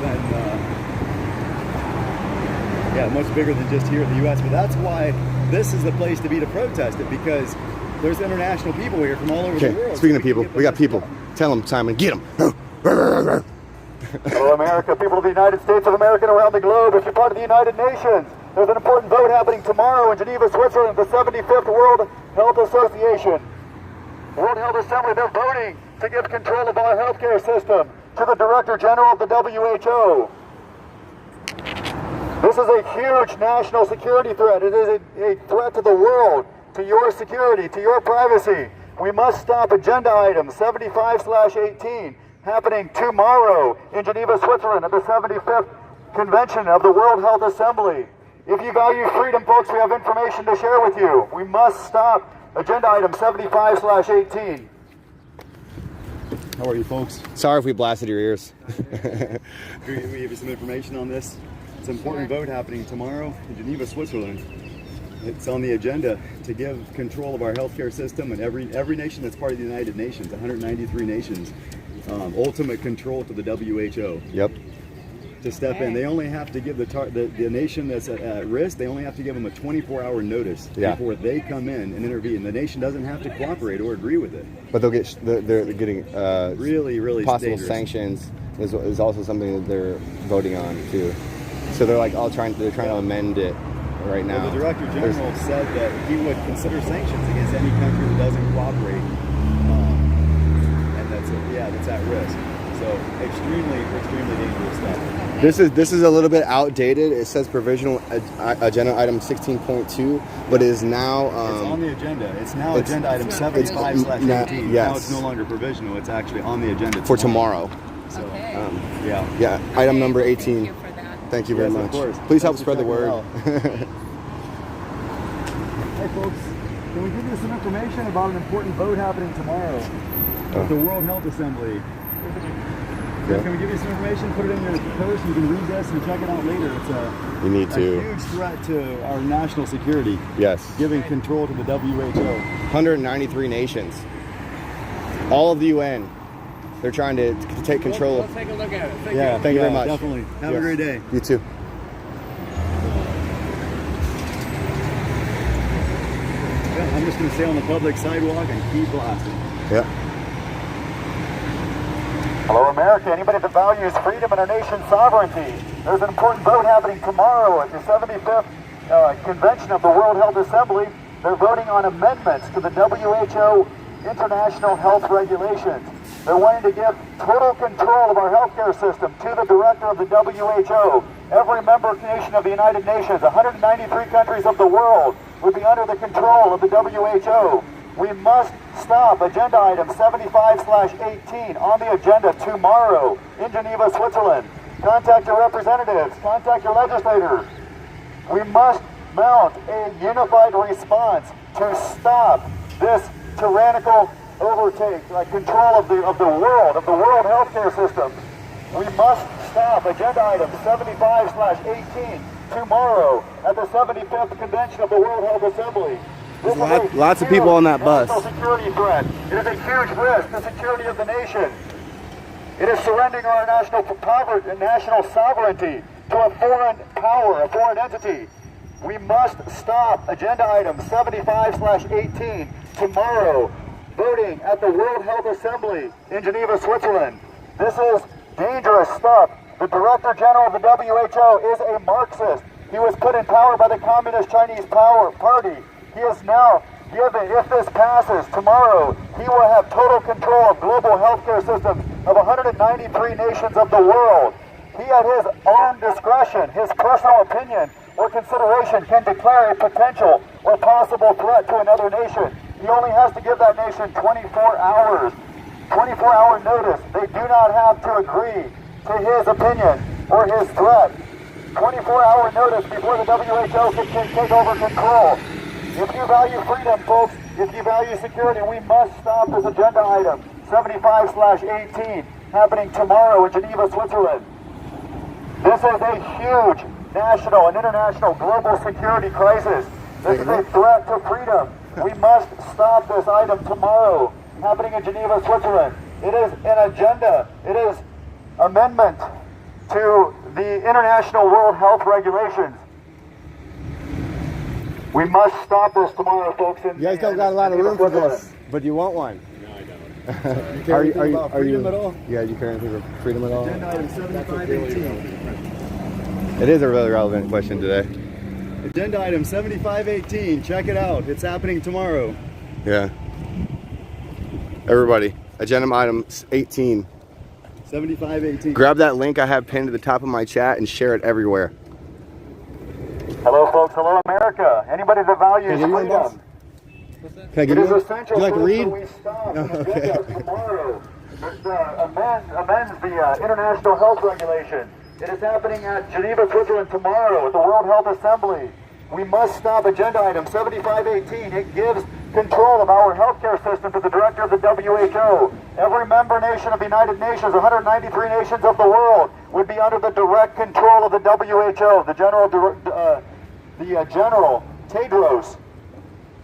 than just here in the U.S. But that's why this is the place to be to protest it, because there's international people here from all over the world. Speaking of people, we got people. Tell them, Simon, get them. Hello, America, people of the United States of America and around the globe. If you're part of the United Nations, there's an important vote happening tomorrow in Geneva, Switzerland, the 75th World Health Association. World Health Assembly, they're voting to give control of our healthcare system to the Director General of the WHO. This is a huge national security threat. It is a threat to the world, to your security, to your privacy. We must stop agenda item 75/18 happening tomorrow in Geneva, Switzerland at the 75th Convention of the World Health Assembly. If you value freedom, folks, we have information to share with you. We must stop agenda item 75/18. How are you, folks? Sorry if we blasted your ears. We give you some information on this. It's an important vote happening tomorrow in Geneva, Switzerland. It's on the agenda to give control of our healthcare system and every nation that's part of the United Nations, 193 nations, ultimate control to the WHO. Yep. To step in, they only have to give the nation that's at risk. They only have to give them a 24-hour notice before they come in and intervene. The nation doesn't have to cooperate or agree with it. But they're getting really possible dangerous. sanctions is also something that they're voting on too. So they're trying to amend it right now. Well, the Director General said that he would consider sanctions against any country that doesn't cooperate, and that's at risk. So extremely dangerous stuff. This is a little bit outdated. It says provisional agenda item 16.2, but it is now. It's on the agenda. It's now agenda item 75/18. Yes. Now it's no longer provisional. It's actually on the agenda for tomorrow. So, yeah. Item number 18. Thank you very much. Of course. Please help spread the word. Hey, folks, can we give you some information about an important vote happening tomorrow at the World Health Assembly? Can we give you some information? Put it in your purse. You can read this and check it out later. It's a huge threat to our national security. Yes. Giving control to the WHO. 193 nations. All of the UN. They're trying to take control. We'll take a look at it. Thank you very much. Definitely. Have a great day. You too. Yeah, I'm just going to stay on the public sidewalk and keep blasting. Yeah. Hello, America. Anybody that values freedom and our nation's sovereignty, there's an important vote happening tomorrow at the 75th Convention of the World Health Assembly They're voting on amendments to the WHO international health regulations. They're wanting to give total control of our healthcare system to the director of the WHO. Every member nation of the United Nations, 193 countries of the world, would be under the control of the WHO. We must stop agenda item 75/18 on the agenda tomorrow in Geneva, Switzerland. Contact your representatives, contact your legislators. We must mount a unified response to stop this tyrannical overtake, control of the world healthcare system. We must stop agenda item 75/18 tomorrow at the 75th convention of the World Health Assembly. This is Lots of people on that bus. national security threat. It is a huge risk to the security of the nation. It is surrendering our national sovereignty to a foreign power, a foreign entity. We must stop agenda item 75/18 tomorrow, voting at the World Health Assembly in Geneva, Switzerland. This is dangerous stuff. The Director General of the WHO is a Marxist. He was put in power by the Communist Chinese Party. He is now given, if this passes tomorrow, he will have total control of global healthcare systems of 193 nations of the world. He, at his own discretion, his personal opinion or consideration, can declare a potential or possible threat to another nation. He only has to give that nation 24 hours, 24-hour notice. They do not have to agree to his opinion or his threat. 24-hour notice before the WHO can take over control. If you value freedom, folks, if you value security, we must stop this agenda item, 75/18, happening tomorrow in Geneva, Switzerland. This is a huge national and international global security crisis. This is a threat to freedom. We must stop this item tomorrow, happening in Geneva, Switzerland. It is an agenda. It is amendment to the International World Health Regulations. We must stop this tomorrow, folks. You guys don't got a lot of room for this, but you want one. No, I don't. You care anything about freedom at all? Yeah, you care anything about freedom at all? Agenda item 75/18. It is a really relevant question today. Agenda item 75/18. Check it out. It's happening tomorrow. Yeah. Everybody, agenda item 18. 75/18. Grab that link I have pinned to the top of my chat and share it everywhere. Hello, folks. Hello, America. Anybody that values Can I give you one, boss? freedom. Can I give It you is one? essential Do you like to folks, read? that we stop an agenda tomorrow. It amends the international health regulation. It is happening at Geneva, Switzerland tomorrow at the World Health Assembly. We must stop agenda item 75/18. It gives control of our healthcare system to the director of the WHO. Every member nation of the United Nations, 193 nations of the world, would be under the direct control of the WHO. The General Tedros,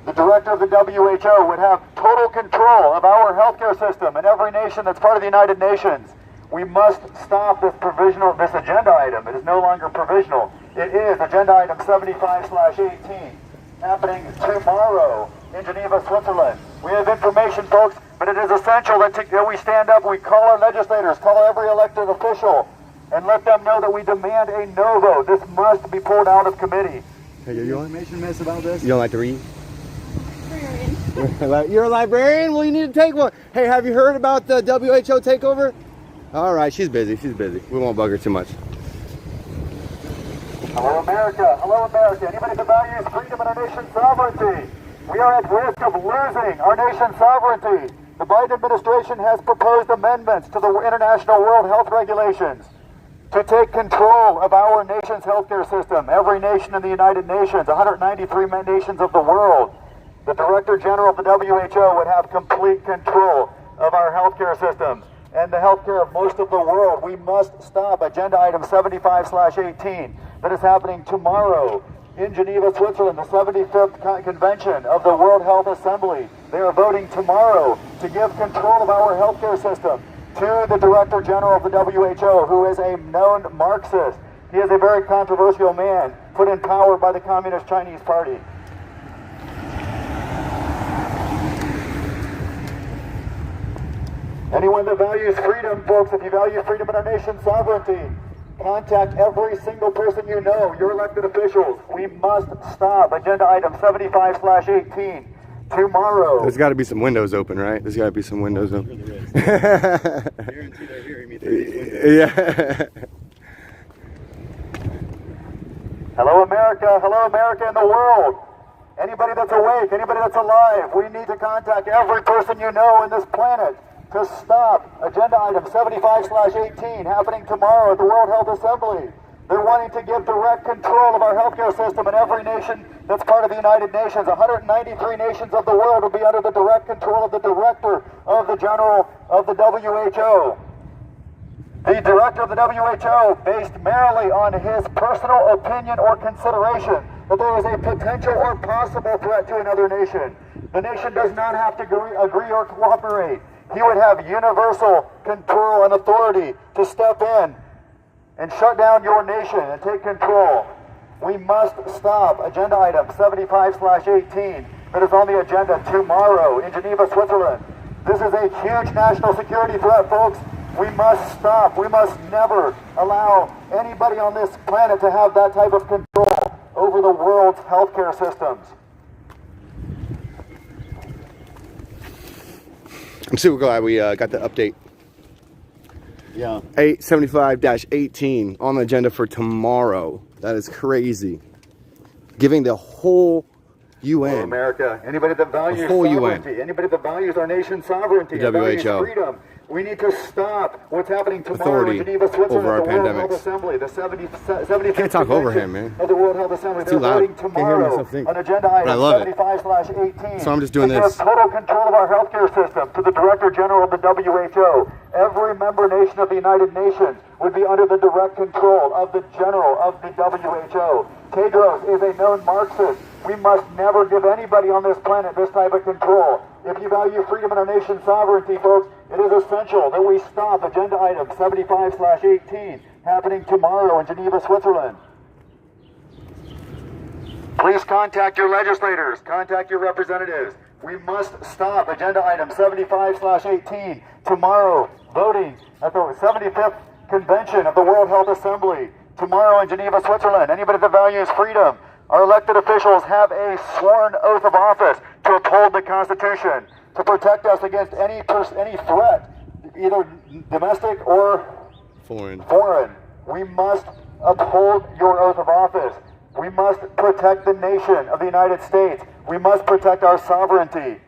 the director of the WHO, would have total control of our healthcare system and every nation that's part of the United Nations. We must stop this agenda item. It is no longer provisional. It is agenda item 75/18, happening tomorrow in Geneva, Switzerland. We have information, folks, but it is essential that we stand up and we call our legislators, call every elected official, and let them know that we demand a no vote. This must be pulled out of committee. Hey, you want? Information miss about this? You don't like to read? You're a librarian? Well, you need to take one. Hey, have you heard about the WHO takeover? All right, she's busy. She's busy. We won't bug her too much. Hello, America. Hello, America. Anybody that values freedom and our nation's sovereignty. We are at risk of losing our nation's sovereignty. The Biden administration has proposed amendments to the International World Health Regulations to take control of our nation's healthcare system. Every nation in the United Nations, 193 nations of the world. The Director General of the WHO would have complete control of our healthcare systems and the healthcare of most of the world. We must stop agenda item 75/18 that is happening tomorrow in Geneva, Switzerland, the 75th convention of the World Health Assembly. They are voting tomorrow to give control of our healthcare system to the Director General of the WHO, who is a known Marxist. He is a very controversial man, put in power by the Communist Chinese Party. Anyone that values freedom, folks, if you value freedom and our nation's sovereignty, Contact every single person you know, your elected officials. We must stop. Agenda item 75/18. Tomorrow. There's got to be some windows open, right? There's got to be some windows open. Guarantee they're hearing me through these windows. Yeah. Hello, America in the world. Anybody that's awake, anybody that's alive, we need to contact every person you know on this planet to stop agenda item 75/18 happening tomorrow at the World Health Assembly. They're wanting to give direct control of our healthcare system in every nation that's part of the United Nations. 193 nations of the world will be under the direct control of the director of the general of the WHO. The director of the WHO, based merely on his personal opinion or consideration that there is a potential or possible threat to another nation. The nation does not have to agree or cooperate. He would have universal control and authority to step in and shut down your nation and take control. We must stop agenda item 75/18 that is on the agenda tomorrow in Geneva, Switzerland. This is a huge national security threat, folks. We must stop. We must never allow anybody on this planet to have that type of control over the world's healthcare systems. I'm super glad we got the update. Yeah. 875-18 on the agenda for tomorrow. That is crazy. Giving the whole UN. America, anybody that values whole sovereignty, UN. anybody that values our nation's sovereignty, The and values WHO. freedom, we need to stop what's happening tomorrow Authority in Geneva, Switzerland, over our at the World Health pandemics. Assembly, the 75th Can't talk over convention him, man. of the World Health Assembly. It's They're too loud. voting Can't hear tomorrow myself think. on agenda But I item love it. 75/18. So I'm just doing to give this. total control of our healthcare system to the Director General of the WHO. Every member nation of the United Nations would be under the direct control of the General of the WHO. Tedros is a known Marxist. We must never give anybody on this planet this type of control. If you value freedom and our nation's sovereignty, folks, it is essential that we stop agenda item 75/18 happening tomorrow in Geneva, Switzerland. Please contact your legislators, contact your representatives. We must stop agenda item 75/18 tomorrow, voting at the 75th convention of the World Health Assembly tomorrow in Geneva, Switzerland. Anybody that values freedom, our elected officials have a sworn oath of office to uphold the Constitution, to protect us against any threat, either domestic or Foreign. We must uphold your oath of office. We must protect the nation of the United States. We must protect our sovereignty.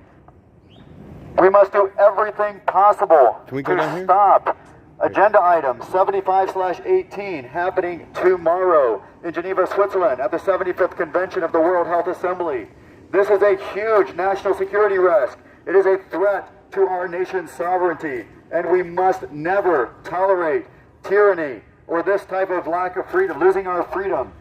We must do everything possible Can we go down to here? stop agenda item 75/18 happening tomorrow in Geneva, Switzerland at the 75th convention of the World Health Assembly. This is a huge national security risk. It is a threat to our nation's sovereignty, and we must never tolerate tyranny or this type of lack of freedom, losing our freedom.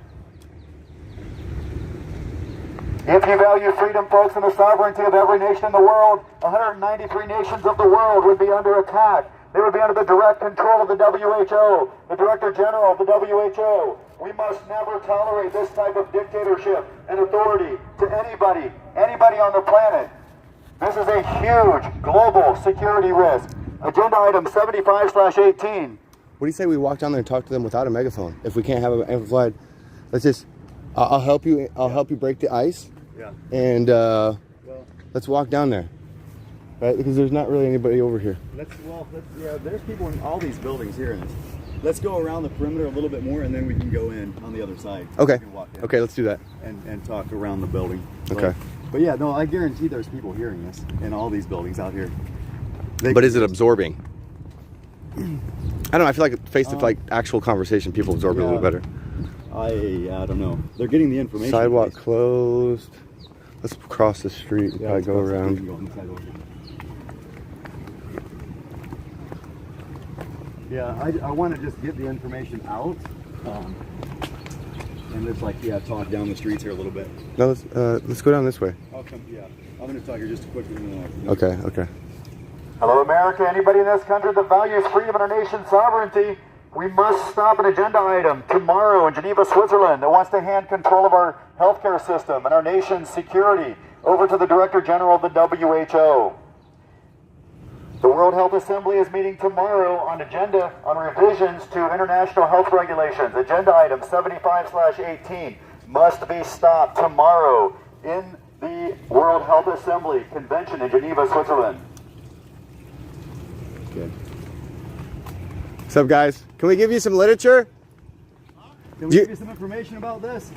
If you value freedom, folks, and the sovereignty of every nation in the world, 193 nations of the world would be under attack. They would be under the direct control of the WHO, the Director General of the WHO. We must never tolerate this type of dictatorship and authority to anybody on the planet. This is a huge global security risk. Agenda item 75/18. What do you say we walk down there and talk to them without a megaphone? If we can't have an amplified, let's just. I'll help you. I'll help you break the ice. Yeah. And let's walk down there, right? Because there's not really anybody over here. There's people in all these buildings here. Let's go around the perimeter a little bit more, and then we can go in on the other side. Okay. We can walk in Okay, let's do that. and talk around the building. Okay. But yeah, no, I guarantee there's people hearing this in all these buildings out here. But is it absorbing? I don't know. I feel like face to like actual conversation, people absorb it a little better. I don't know. They're getting the information. Sidewalk closed. Let's cross the street and probably go around. Yeah, I want to just get the information out. And just talk down the streets here a little bit. No, let's go down this way. I'll come, I'm going to talk here just quickly. Okay, okay. Hello, America. Anybody in this country that values freedom and our nation's sovereignty, we must stop an agenda item tomorrow in Geneva, Switzerland that wants to hand control of our healthcare system and our nation's security over to the Director General of the WHO. The World Health Assembly is meeting tomorrow on revisions to international health regulations. Agenda item 75/18 must be stopped tomorrow in the World Health Assembly Convention in Geneva, Switzerland. Good. What's up, guys? Can we give you some literature? Can we give you some information about this?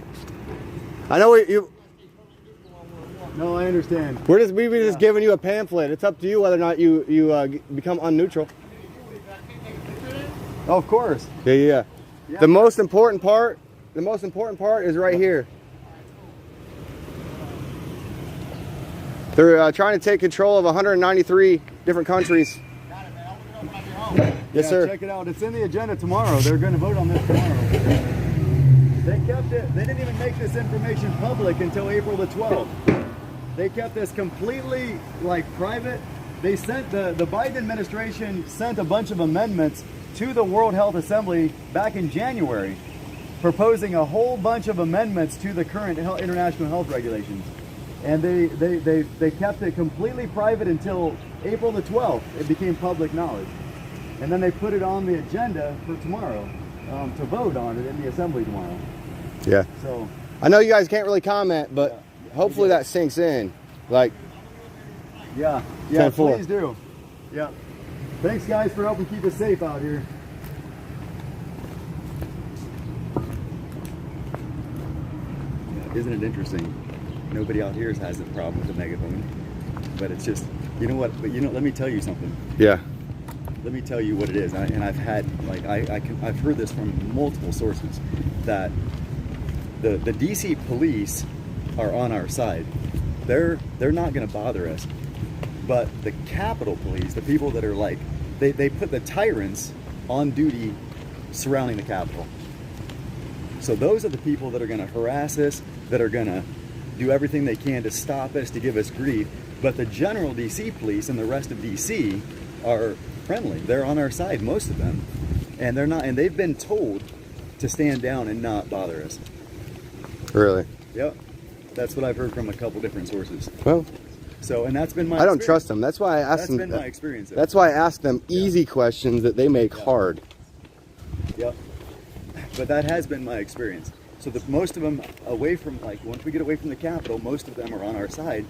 I know you. No, I understand. We were just giving you a pamphlet. It's up to you whether or not you become unneutral. Oh, of course. Yeah. The most important part is right here. They're trying to take control of 193 different countries. Yes, sir. Check it out. It's in the agenda tomorrow. They're going to vote on this tomorrow. They kept it. They didn't even make this information public until April the 12th. They kept this completely private. They sent the Biden administration sent a bunch of amendments to the World Health Assembly back in January, proposing a whole bunch of amendments to the current international health regulations. And they kept it completely private until April the 12th. It became public knowledge. And then they put it on the agenda for tomorrow to vote on it in the assembly tomorrow. Yeah. So I know you guys can't really comment, but hopefully that sinks in. Yeah, 10-4. please do. Yeah. Thanks, guys, for helping keep us safe out here. Isn't it interesting? Nobody out here has a problem with the megaphone, but it's just, you know what? But let me tell you something. Yeah. Let me tell you what it is, and I've had I've heard this from multiple sources that the DC police are on our side. They're not going to bother us, but the Capitol Police, the people that are they put the tyrants on duty surrounding the Capitol. So those are the people that are going to harass us, that are going to do everything they can to stop us, to give us grief. But the general DC police and the rest of DC are friendly. They're on our side, most of them, and they're not. And they've been told to stand down and not bother us. Really? Yep, that's what I've heard from a couple different sources. Well, so and that's been my. I don't trust them. That's why I asked them. That's been my experience. That's why I ask them easy questions that they make hard. Yep. But that has been my experience. So most of them away from once we get away from the Capitol, most of them are on our side.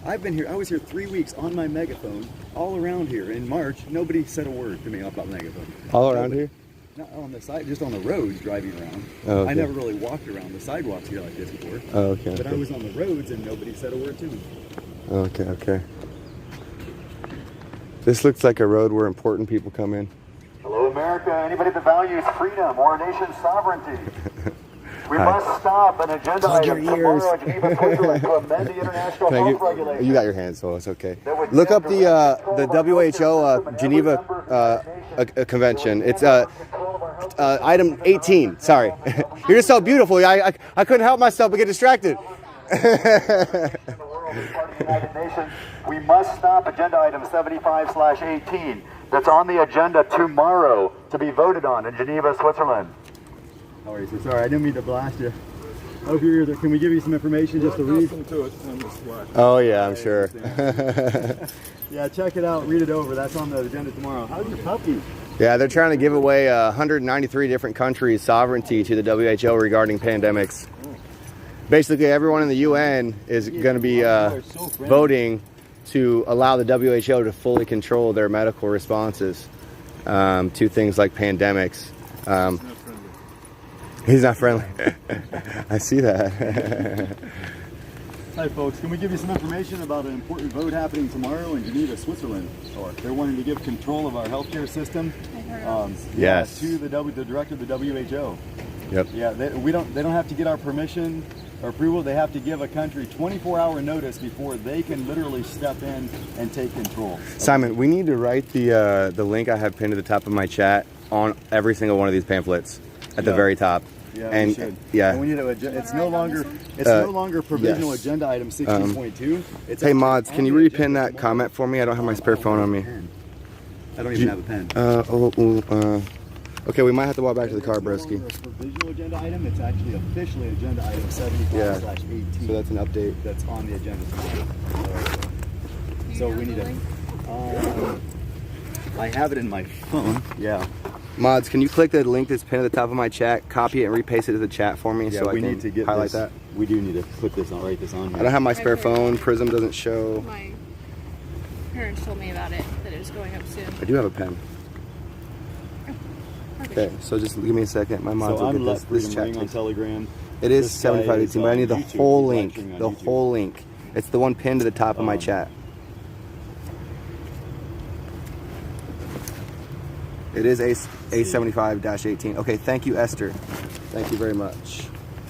I've been here. I was here 3 weeks on my megaphone, all around here. In March, nobody said a word to me about megaphone. All around here? Not on the side, just on the roads driving around. Oh, okay. I never really walked around the sidewalks here like this before. Oh, okay. But I was on the roads and nobody said a word to me. Okay. This looks like a road where important people come in. Hello, America. Anybody that values freedom or a nation's sovereignty. We must stop an agenda item tomorrow in Geneva, Switzerland to amend the international health regulations. You got your hands, so it's okay. Look up the WHO Geneva Convention. It's item 18. Sorry. You're just so beautiful. I couldn't help myself but get distracted. We must stop agenda item 75/18 that's on the agenda tomorrow to be voted on in Geneva, Switzerland. How are you, sir? Sorry, I didn't mean to blast you. Hope you're here. Can we give you some information just to read? Oh yeah, I'm sure. Yeah, check it out. Read it over. That's on the agenda tomorrow. How's your puppy? Yeah, they're trying to give away 193 different countries' sovereignty to the WHO regarding pandemics. Basically, everyone in the UN is going to be voting to allow the WHO to fully control their medical responses to things like pandemics. He's not friendly. I see that. Hi, folks. Can we give you some information about an important vote happening tomorrow in Geneva, Switzerland? They're wanting to give control of our healthcare system. Yes. To the director of the WHO. Yep. Yeah. They don't have to get our permission or approval. They have to give a country 24-hour notice before they can literally step in and take control. Simon, we need to write the link I have pinned to the top of my chat on every single one of these pamphlets at the very top. Yeah, and we should. Yeah, and we need to it's no longer provisional agenda item 16.2. Hey mods, can you repin that comment for me? I don't have my spare phone on me. I don't even have a pen. Okay, we might have to walk back to the car, broski. A provisional agenda item. It's actually officially agenda item 75/18. So that's an update. That's on the agenda tomorrow. So we need to. I have it in my phone. Yeah. Mods, can you click the link that's pinned at the top of my chat, copy it, and repaste it to the chat for me Yeah, so I we can need to get highlight this. that? We do need to put this on, write this on here. I don't have my spare phone. Prism doesn't show. My parents told me about it, that it was going up soon. I do have a pen. Okay, so just give me a second. My mods So will I'm get Let this Freedom chat. Ring on Telegram. It is This guy 7518, but I on need the YouTube. whole He's link. watching on The YouTube. whole link. It's the one pinned to the top of my chat. It is A75-18. Okay, thank you, Esther. Thank you very much.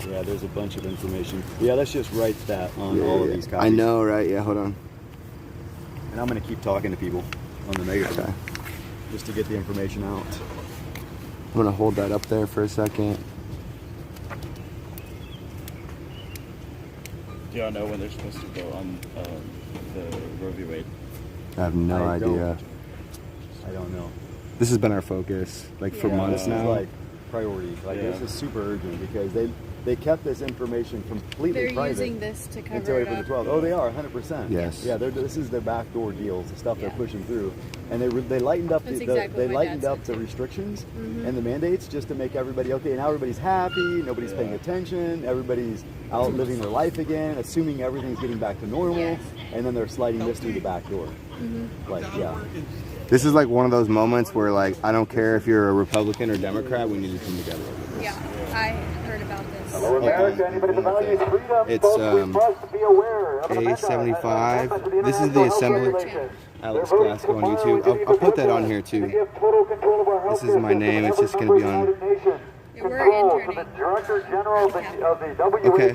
Yeah, there's a bunch of information. Yeah, let's just write that on all of these copies. I know, right? Yeah, hold on. And I'm going to keep talking to people on the megaphone Okay. just to get the information out. I'm going to hold that up there for a second. Do y'all know when they're supposed to go on the Roe v. Wade? I have no I idea. I don't know. This has been our focus, like, for months This now. is like priority. Like this is super urgent because they kept this information completely They're private using this to cover until it April the up. 12th. Oh, they are 100%. Yes. Yeah, this is their backdoor deals, the stuff Yeah. they're pushing through, and they lightened up That's the exactly they what my lightened dad up said the too. restrictions and the mandates just to make everybody okay. Now everybody's happy, nobody's paying attention, everybody's out living their life again, assuming everything's getting back to normal, Yes. and then they're sliding this through the back door. Like This is like one of those moments where, like, I don't care if you're a Republican or Democrat, we need to come together. Yeah, I heard about this. Hello, America. Anybody that values freedom, It's, folks, we must be aware of an amendment A75. to the This is the International Health assembly. Regulations. Alex They're voting Glasgow on tomorrow YouTube. to I'll put that on here to too. give total control of our This is healthcare my system name. to It's just every gonna be member of the United Nations. Yeah, we're Control to interning. the Director General of the WHO. Okay.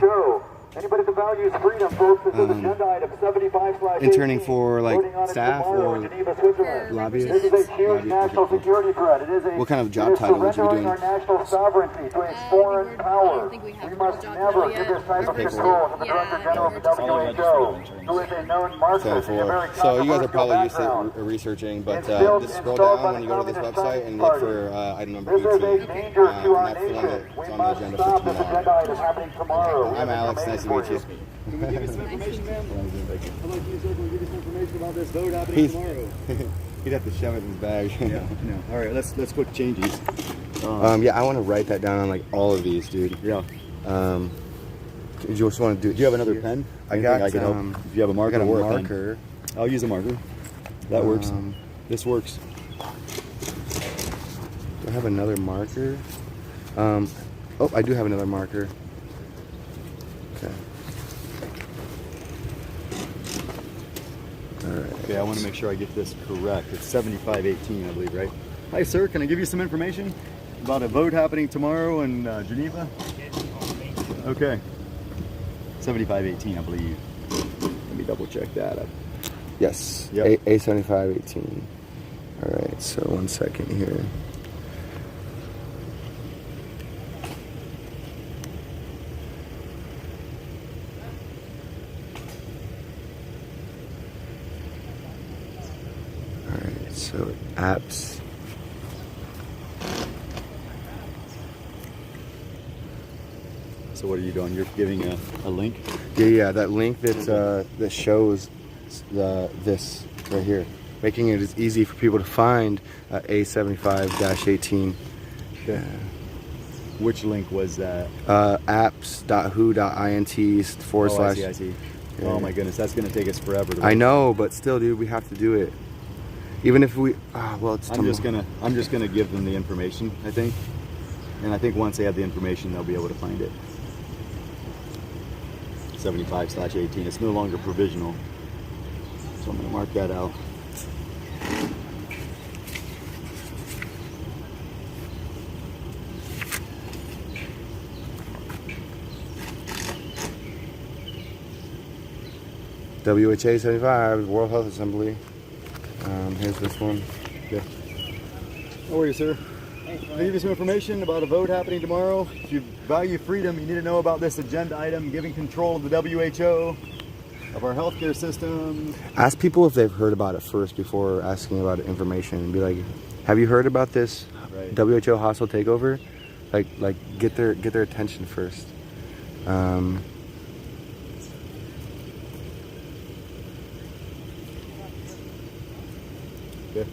Anybody that values freedom, folks, this is agenda item 75/18. Interning for, like, Voting on it staff tomorrow or in Geneva, Switzerland. lobbyists? This is a huge Lobbyists, national okay. security threat. It is a What kind of job it is title would you be surrendering doing? our national sovereignty to a I foreign think I power. don't think we have We a must job never title give yet. this type of Our first control one. to the Yeah, Director General of the we're just- WHO, who is a known Marxist. So and a very you guys are controversial probably used background. to researching, but Instilled- just scroll installed down by when you the go to this Communist website and Party. look for item number This is 18. a danger to And our that's the one nation. that's We on the must agenda stop for this tomorrow. agenda item happening tomorrow. We I'm have Alex. Nice to meet you. Can we give you some information, man? How about you, sir? Can we give you some information about this vote happening tomorrow? He'd have to shove it in his bag. Yeah, no. All right, let's quick changes. Yeah, I want to write that down on, like, all of these, dude. Yeah. Do you just want to do? Do you have another pen? I Anything got. I can help? If you have a I marker got a or a pen. marker. I'll use a marker. That works. Um, This works. Do I have another marker? Oh, I do have another marker. Okay. All right. Okay, I want to make sure I get this correct. It's 7518, I believe, right? Hi, sir. Can I give you some information about a vote happening tomorrow in Geneva? Okay. 7518, I believe. Let me double check that. Yes. Yep. A7518. All right. So 1 second here. All right. So apps. So what are you doing? You're giving a link? Yeah. That link that shows this right here, making it as easy for people to find A75-18. Okay. Which link was that? Apps.who.int / I see. Oh my goodness, that's going to take us forever. To I know, but still, dude, we have to do it. Even if we, well, it's. I'm just gonna give them the information, I think, and I think once they have the information, they'll be able to find it. 75/18. It's no longer provisional, so I'm gonna mark that out. WHA 75, World Health Assembly. Here's this one. Okay. How are you, sir? Can I give you some information about a vote happening tomorrow? If you value freedom, you need to know about this agenda item, giving control of the WHO, of our healthcare system. Ask people if they've heard about it first before asking about information, and be like, "Have you heard about this Right. WHO hostile takeover?" Like get their attention first. Okay.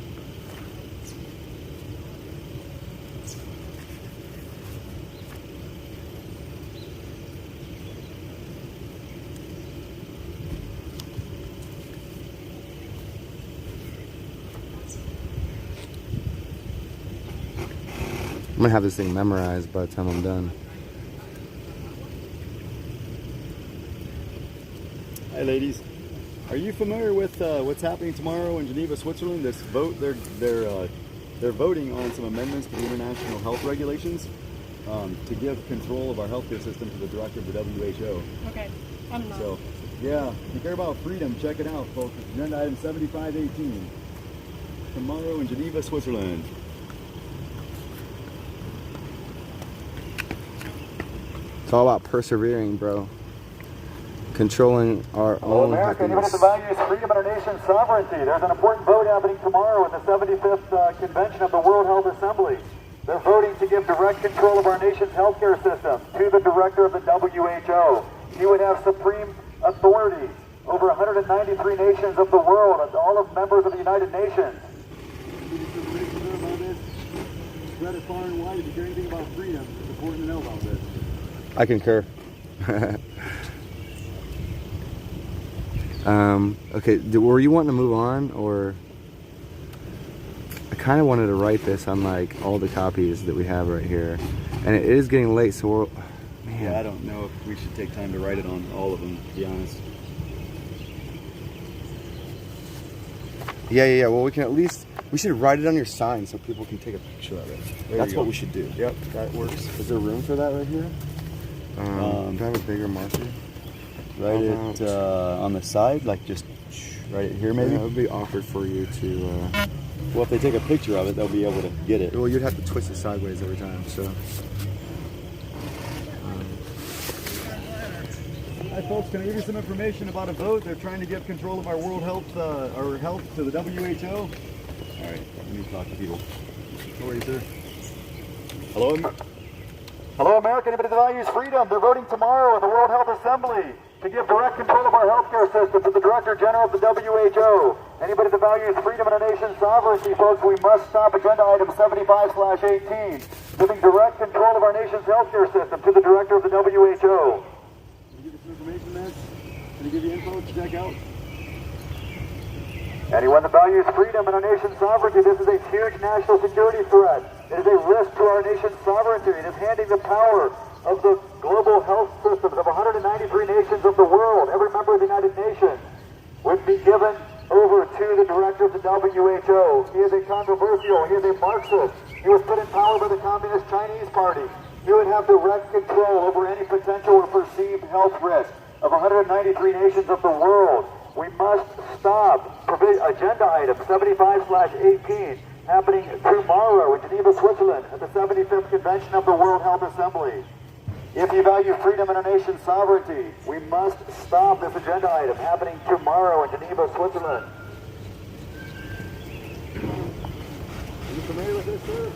gonna have this thing memorized by the time I'm done. Hi, ladies. Are you familiar with what's happening tomorrow in Geneva, Switzerland? This vote, they're voting on some amendments to the international health regulations to give control of our healthcare system to the director of the WHO. Okay, I'm not. So, yeah, if you care about freedom, check it out, folks. Agenda item 7518. Tomorrow in Geneva, Switzerland. It's all about persevering, bro. Controlling our Hello, own America. Even if happiness. the value is freedom and our nation's sovereignty, there's an important vote happening tomorrow at the 75th Convention of the World Health Assembly. They're voting to give direct control of our nation's healthcare system to the director of the WHO. He would have supreme authority over 193 nations of the world, and all of members of the United Nations. Spread it far and wide. If you hear anything about freedom, it's important to know about this. I concur. Okay, were you wanting to move on, or I kind of wanted to write this on like all the copies that we have right here, and it is getting late, so we're, man. Yeah, I don't know if we should take time to write it on all of them, to be honest. Yeah. Well, we can at least, we should write it on your sign so people can take a picture of it. That's what we should do. Yep, that works. Is there room for that right here? Do I have a bigger marker? Write it on the side, like just write it here maybe? Yeah, it would be awkward for you to... Well, if they take a picture of it, they'll be able to get it. Well, you'd have to twist it sideways every time, so... Hi folks, can I give you some information about a vote? They're trying to give control of our world health, our health to the WHO. All right, let me talk to people. How are you, sir? Hello? Hello, America. Anybody that values freedom, they're voting tomorrow at the World Health Assembly to give direct control of our healthcare system to the Director General of the WHO. Anybody that values freedom and our nation's sovereignty, folks, we must stop agenda item 75/18, giving direct control of our nation's healthcare system to the Director of the WHO. Can I give you some information, man? Can I give you info to check out? Anyone that values freedom and our nation's sovereignty, this is a huge national security threat. It is a risk to our nation's sovereignty. It is handing the power of the global health systems of 193 nations of the world, every member of the United Nations, would be given over to the director of the WHO. He is a controversial, he is a Marxist. He was put in power by the Communist Chinese Party. He would have direct control over any potential or perceived health risk of 193 nations of the world. We must stop agenda item 75/18 happening tomorrow in Geneva, Switzerland at the 75th Convention of the World Health Assembly. If you value freedom and our nation's sovereignty, we must stop this agenda item happening tomorrow in Geneva, Switzerland. Are you familiar with this, sir?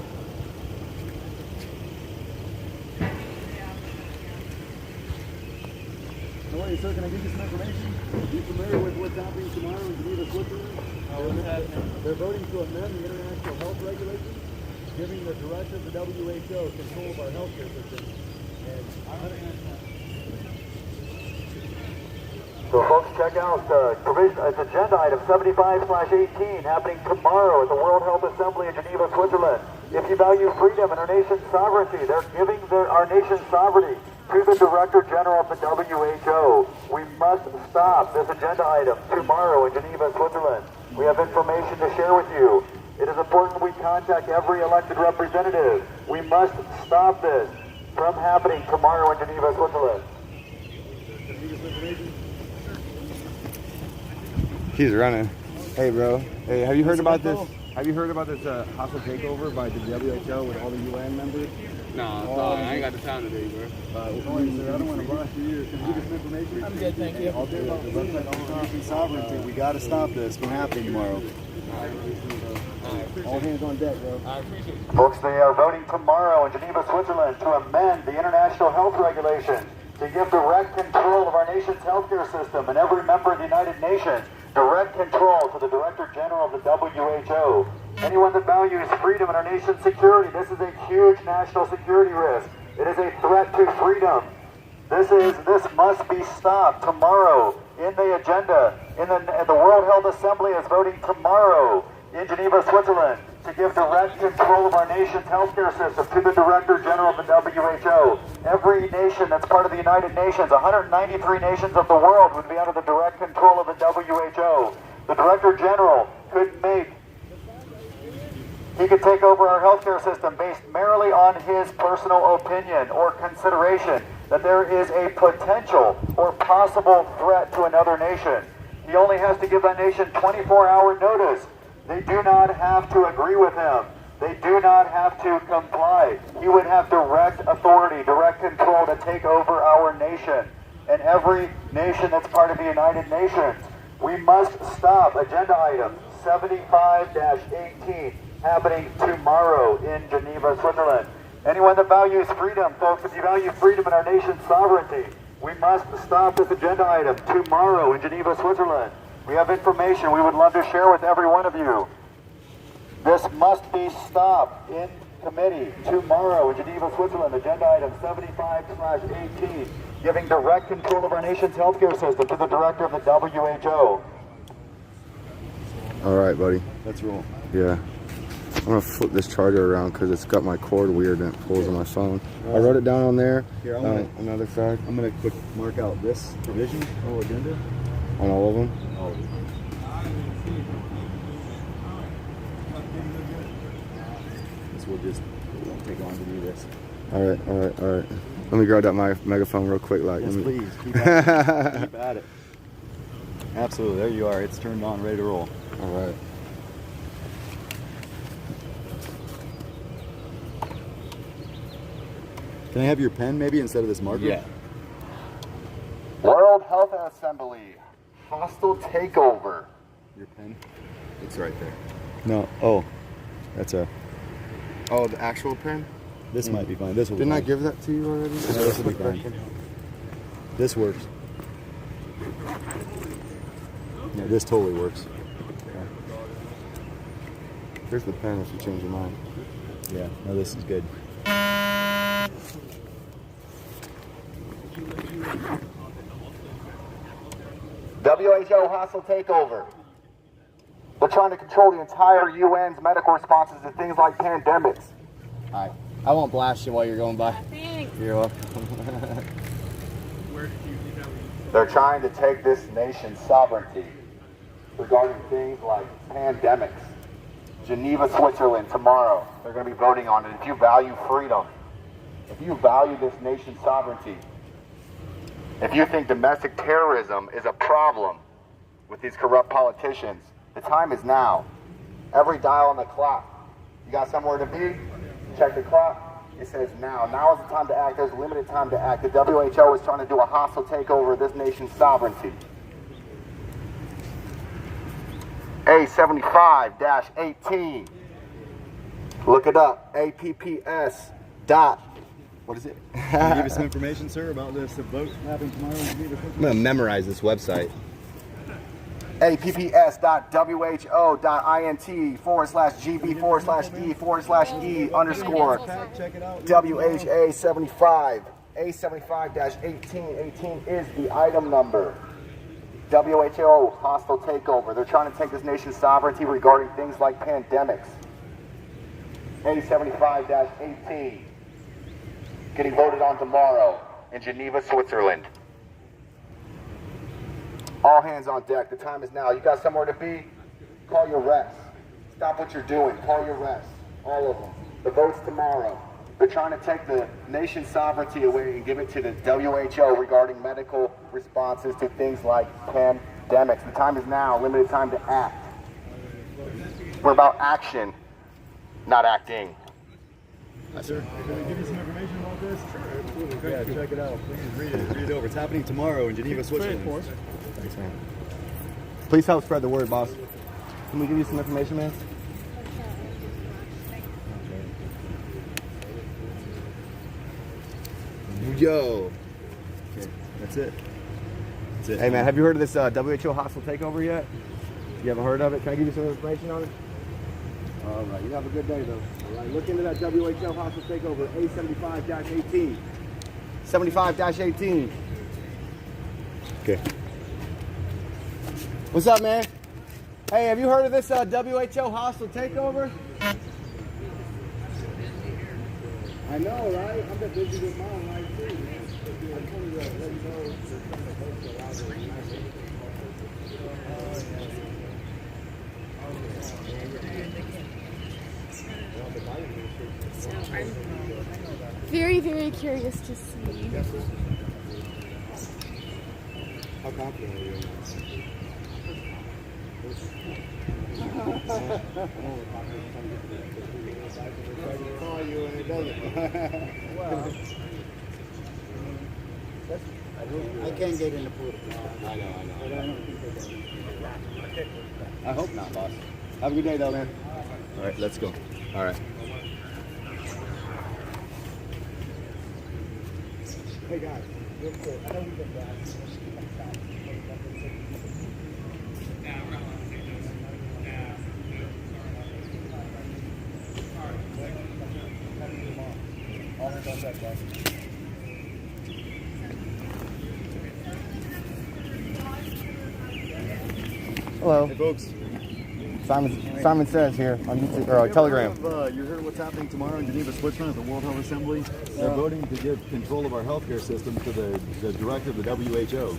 How are you, sir? Can I give you some information? Are you familiar with what's happening tomorrow in Geneva, Switzerland? They're voting to amend the international health regulations, giving the director of the WHO control of our healthcare system. So folks, check out it's agenda item 75/18 happening tomorrow at the World Health Assembly in Geneva, Switzerland. If you value freedom and our nation's sovereignty, they're giving our nation's sovereignty to the Director General of the WHO. We must stop this agenda item tomorrow in Geneva, Switzerland. We have information to share with you. It is important we contact every elected representative. We must stop this from happening tomorrow in Geneva, Switzerland. He's running. Hey, bro. Hey, have you heard about this? Have you heard about this hostile takeover by the WHO with all the UN members? No, I ain't got the time today, bro. Sir, I don't want to rush you. Can you give us some information? I'm good, thank you. All day about the website on national sovereignty. We got to stop this from happening tomorrow. All hands on deck, bro. I appreciate it. Folks, they are voting tomorrow in Geneva, Switzerland to amend the international health regulations to give direct control of our nation's healthcare system and every member of the United Nations direct control to the Director General of the WHO. Anyone that values freedom and our nation's security, this is a huge national security risk. It is a threat to freedom. This must be stopped tomorrow in the agenda. The World Health Assembly is voting tomorrow in Geneva, Switzerland to give direct control of our nation's healthcare system to the Director General of the WHO. Every nation that's part of the United Nations, 193 nations of the world, would be under the direct control of the WHO. The Director General he could take over our healthcare system based merely on his personal opinion or consideration that there is a potential or possible threat to another nation. He only has to give that nation 24-hour notice. They do not have to agree with him. They do not have to comply. He would have direct authority, direct control to take over our nation. And every nation that's part of the United Nations, we must stop agenda item 75-18 happening tomorrow in Geneva, Switzerland. Anyone that values freedom, folks, if you value freedom and our nation's sovereignty, we must stop this agenda item tomorrow in Geneva, Switzerland. We have information we would love to share with every one of you. This must be stopped in committee tomorrow in Geneva, Switzerland. Agenda item 75/18, giving direct control of our nation's healthcare system to the director of the WHO. All right, buddy. Let's roll. Yeah. I'm gonna flip this charger around because it's got my cord weird and it pulls on my phone. I wrote it down on there. Here, another side. I'm gonna quick mark out this provision, whole agenda. On all of them? All of it. This will just, it won't take long to do this. All right. Let me grab that my megaphone real quick. Yes, please. Keep at it. Keep at it. Absolutely. There you are. It's turned on, ready to roll. All right. Can I have your pen maybe instead of this marker? Yeah. World Health Assembly. Hostile takeover. Your pen? It's right there. No. Oh. That's a. Oh, the actual pen? This might be fine. This will Didn't be I fine. give that to you already? No, this will be fine. This works. Yeah, this totally works. Here's the pen if you change your mind. Yeah, no, this is good. WHO hostile takeover. They're trying to control the entire UN's medical responses to things like pandemics. Alright. I won't blast you while you're going by. Thanks. You're welcome. They're trying to take this nation's sovereignty regarding things like pandemics. Geneva, Switzerland, tomorrow. They're going to be voting on it. If you value freedom, if you value this nation's sovereignty, if you think domestic terrorism is a problem with these corrupt politicians, the time is now. Every dial on the clock. You got somewhere to be? Check the clock. It says now. Now is the time to act. There's limited time to act. The WHO is trying to do a hostile takeover of this nation's sovereignty. A75-18. Look it up. APPS dot. What is it? Can you give us some information, sir, about this vote happening tomorrow? I'm gonna memorize this website. APPS.who.int/gb/e/e_WHA75. A75-18 is the item number. WHO hostile takeover. They're trying to take this nation's sovereignty regarding things like pandemics. A75-18. Getting voted on tomorrow in Geneva, Switzerland. All hands on deck. The time is now. You got somewhere to be? Call your reps. Stop what you're doing. Call your reps. All of them. The vote's tomorrow. They're trying to take the nation's sovereignty away and give it to the WHO regarding medical responses to things like pandemics. The time is now. Limited time to act. We're about action, not acting. Yes, sir. Can I give you some information about this? Sure, absolutely. Yeah, check it out. Please read it over. It's happening tomorrow in Geneva, Switzerland. Thanks, man. Please help spread the word, boss. Can we give you some information, man? Yo. Okay, that's it. That's it. Hey, man, have you heard of this WHO hostile takeover yet? You haven't heard of it? Can I give you some information on it? All right, you have a good day, though. All right, look into that WHO hostile takeover, A75-18. 75-18. Okay. What's up, man? Hey, have you heard of this WHO hostile takeover? I know, right? I'm been busy with mine, right, too, man. I just wanted to let you know there's some votes allowed to I'm very, very curious to see. How confident are you in that? Call you and it doesn't. I can't get into political. I know. I hope not, boss. Have a good day, though, man. All right, let's go. All right. Hey, guys, real quick. I know we've been back. Hello. Hey, folks. Simon Says here on YouTube or Telegram. You heard what's happening tomorrow in Geneva, Switzerland at the World Health Assembly? They're voting to give control of our healthcare system to the director of the WHO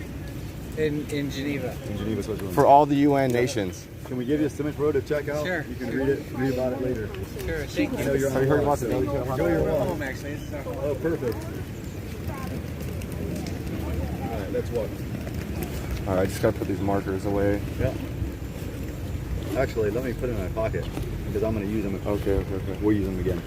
In Geneva. in Geneva, Switzerland. For all the UN nations. Can we give you some info to check out? Sure. You can read about it later. Sure, thank you. I know you're on Have you heard about the so WHO? enjoy your walk. Home, actually. Oh, perfect. All right, let's walk. All right, I just gotta put these markers away. Yeah. Actually, let me put it in my pocket because I'm going to use them. Okay. We'll use them again.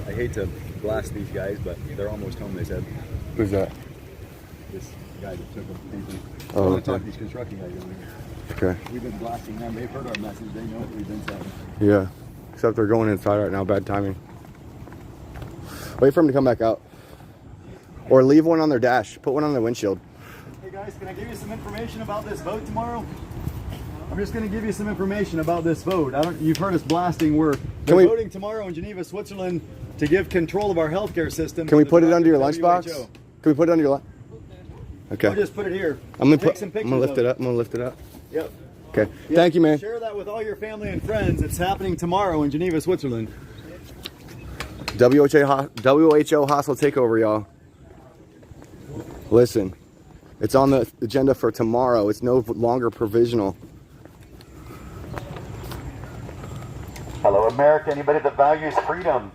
I hate to blast these guys, but they're almost home, they said. Who's that? This guy that took them. Oh, I want okay. to talk to these construction guys over here. Okay. We've been blasting them. They've heard our message. They know what we've been saying. Yeah. Except they're going inside right now. Bad timing. Wait for them to come back out. Or leave one on their dash. Put one on their windshield. Hey guys, can I give you some information about this vote tomorrow? I'm just going to give you some information about this vote. You've heard us blasting. We're voting tomorrow in Geneva, Switzerland to give control of our healthcare system. Can we put it under your lunchbox? Can we put it under your lunch? Okay. I'll just put it here. I'm gonna Take some pictures lift of it up. I'm gonna lift it up. Yep. Okay. Yep. Thank you, man. Share that with all your family and friends. It's happening tomorrow in Geneva, Switzerland. WHO hostile takeover, y'all. Listen, it's on the agenda for tomorrow. It's no longer provisional. Hello, America. Anybody that values freedom?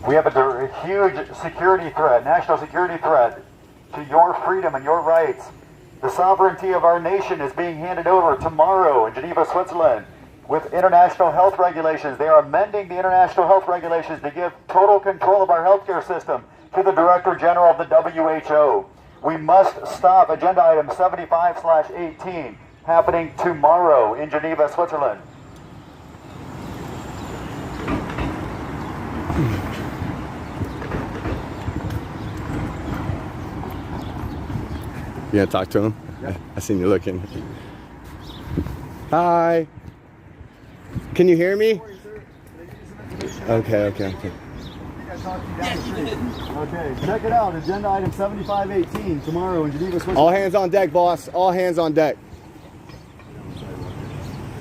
We have a huge security threat, national security threat to your freedom and your rights. The sovereignty of our nation is being handed over tomorrow in Geneva, Switzerland with international health regulations. They are amending the international health regulations to give total control of our healthcare system to the Director General of the WHO. We must stop agenda item 75/18 happening tomorrow in Geneva, Switzerland. You gonna talk to him? Yeah. I seen you looking. Hi. Can you hear me? Okay. Okay, check it out. Agenda item 75/18 tomorrow in Geneva, Switzerland. All hands on deck, boss. All hands on deck.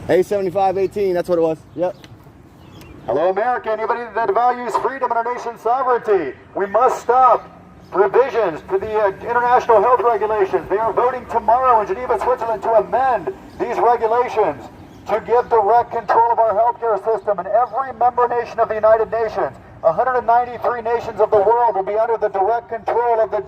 A7518, that's what it was. Yep. Hello, America. Anybody that values freedom and our nation's sovereignty, we must stop revisions to the international health regulations. They are voting tomorrow in Geneva, Switzerland to amend these regulations to give direct control of our healthcare system in every member nation of the United Nations. 193 nations of the world will be under the direct control of the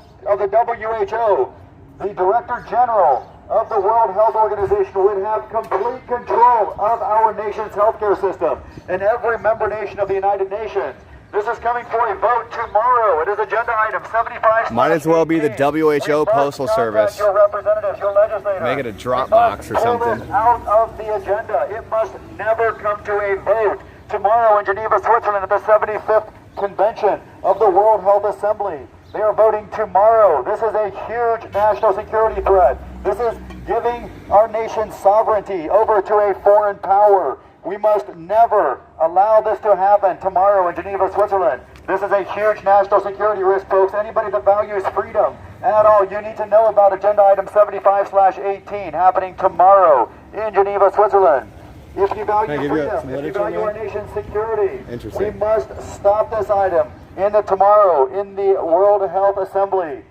WHO. The Director General of the World Health Organization would have complete control of our nation's healthcare system in every member nation of the United Nations. This is coming for a vote tomorrow. It is agenda item 75. Might as well be the WHO Postal Service. Your representatives, your legislators. Make it a drop box or something. Pull this out of the agenda. It must never come to a vote. Tomorrow in Geneva, Switzerland at the 75th Convention of the World Health Assembly. They are voting tomorrow. This is a huge national security threat. This is giving our nation's sovereignty over to a foreign power. We must never allow this to happen tomorrow in Geneva, Switzerland. This is a huge national security risk, folks. Anybody that values freedom Add all you need to know about agenda item 75/18 happening tomorrow in Geneva, Switzerland. If you value Can I give you freedom, some if you literature, value our man? nation's security, Interesting. we must stop this item in the tomorrow in the World Health Assembly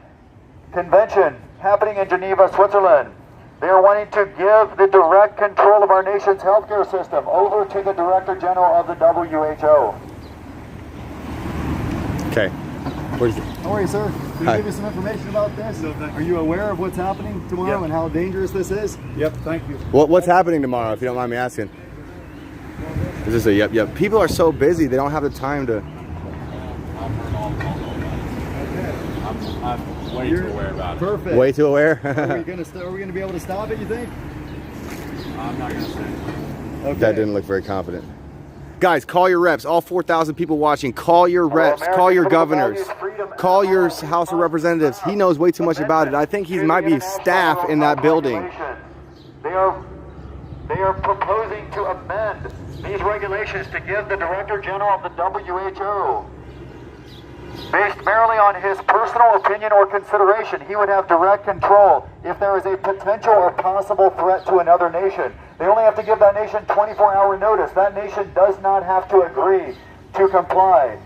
convention happening in Geneva, Switzerland. They are wanting to give the direct control of our nation's healthcare system over to the Director General of the WHO. Okay. Where's it? How are you, sir? Can you Hi. give me some information about this? Are you aware of what's happening tomorrow and how dangerous this is? Yep, thank you. What's happening tomorrow, if you don't mind me asking? Is this a yep? People are so busy, they don't have the time to. I'm way too aware about it. Perfect. Way too aware? Are we gonna be able to stop it, you think? I'm not going to say. Okay. That didn't look very confident. Guys, call your reps. All 4,000 people watching, call your reps, call your governors, call your House of Representatives. He knows way too much about it. I think he might be staff in that building. They are proposing to amend these regulations to give the Director General of the WHO, based merely on his personal opinion or consideration, he would have direct control if there is a potential or possible threat to another nation. They only have to give that nation 24-hour notice. That nation does not have to agree to comply.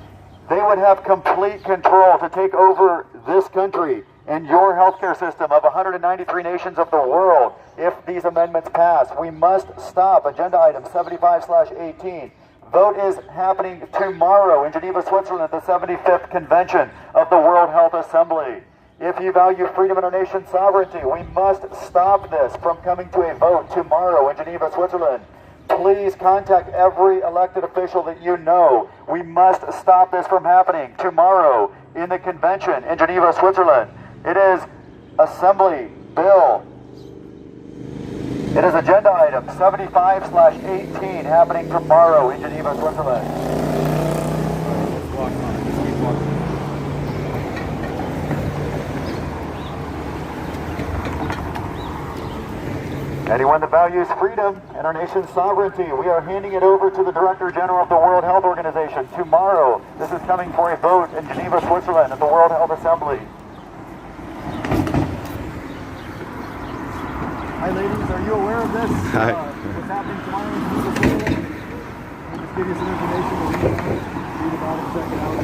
They would have complete control to take over this country and your healthcare system of 193 nations of the world if these amendments pass. We must stop agenda item 75/18. Vote is happening tomorrow in Geneva, Switzerland at the 75th Convention of the World Health Assembly. If you value freedom and our nation's sovereignty, we must stop this from coming to a vote tomorrow in Geneva, Switzerland. Please contact every elected official that you know. We must stop this from happening tomorrow in the convention in Geneva, Switzerland. It is Assembly Bill. It is agenda item 75/18 happening tomorrow in Geneva, Switzerland. Let's walk on it. Just keep walking. Anyone that values freedom and our nation's sovereignty, we are handing it over to the Director General of the World Health Organization tomorrow. This is coming for a vote in Geneva, Switzerland at the World Health Assembly. Hi, ladies. Are you aware of this? Hi. What's happening tomorrow in Geneva, Switzerland? I'll just give you some information to read about it, check it out.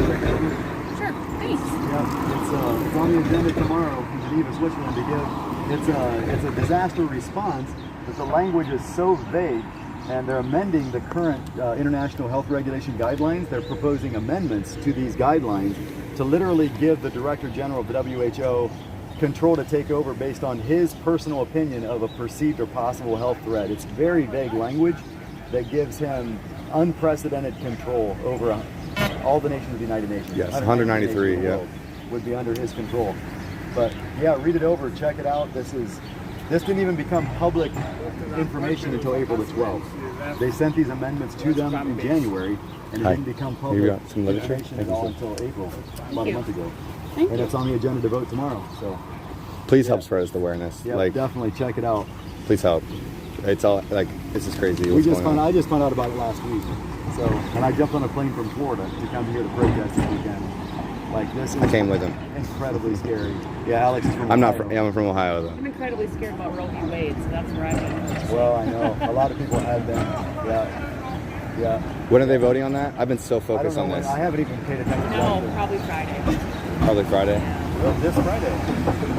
Sure, thanks. Yeah, it's on the agenda tomorrow in Geneva, Switzerland to give. It's a disaster response, but the language is so vague, and they're amending the current international health regulation guidelines. They're proposing amendments to these guidelines to literally give the Director General of the WHO control to take over based on his personal opinion of a perceived or possible health threat. It's very vague language that gives him unprecedented control over all the nations of the United Nations. Yes, 193, nations of the yeah. world would be under his control. But yeah, read it over, check it out. This didn't even become public information until April the 12th. They sent these amendments to them in January, and it Hi. didn't become You public got some literature? information Thank at you, all sir. until April, about a month ago. Thank And you. it's on the agenda to vote tomorrow. So Please help spread the awareness. yeah, Like, definitely check it out. please help. It's all like this is crazy. I just found out about it last week. So, and I jumped on a plane from Florida to come here to protest this weekend. Like this is I came with him. incredibly scary. Yeah, Alex is from I'm not. Ohio. I'm from Ohio though. I'm incredibly scared about Roe v. Wade, so that's where I'm at. Well, I know a lot of people have been. Yeah, yeah. When are they voting on that? I've been so I don't focused know on when, this. I haven't even paid attention. No, to probably Friday. Probably Friday. Well, this Friday.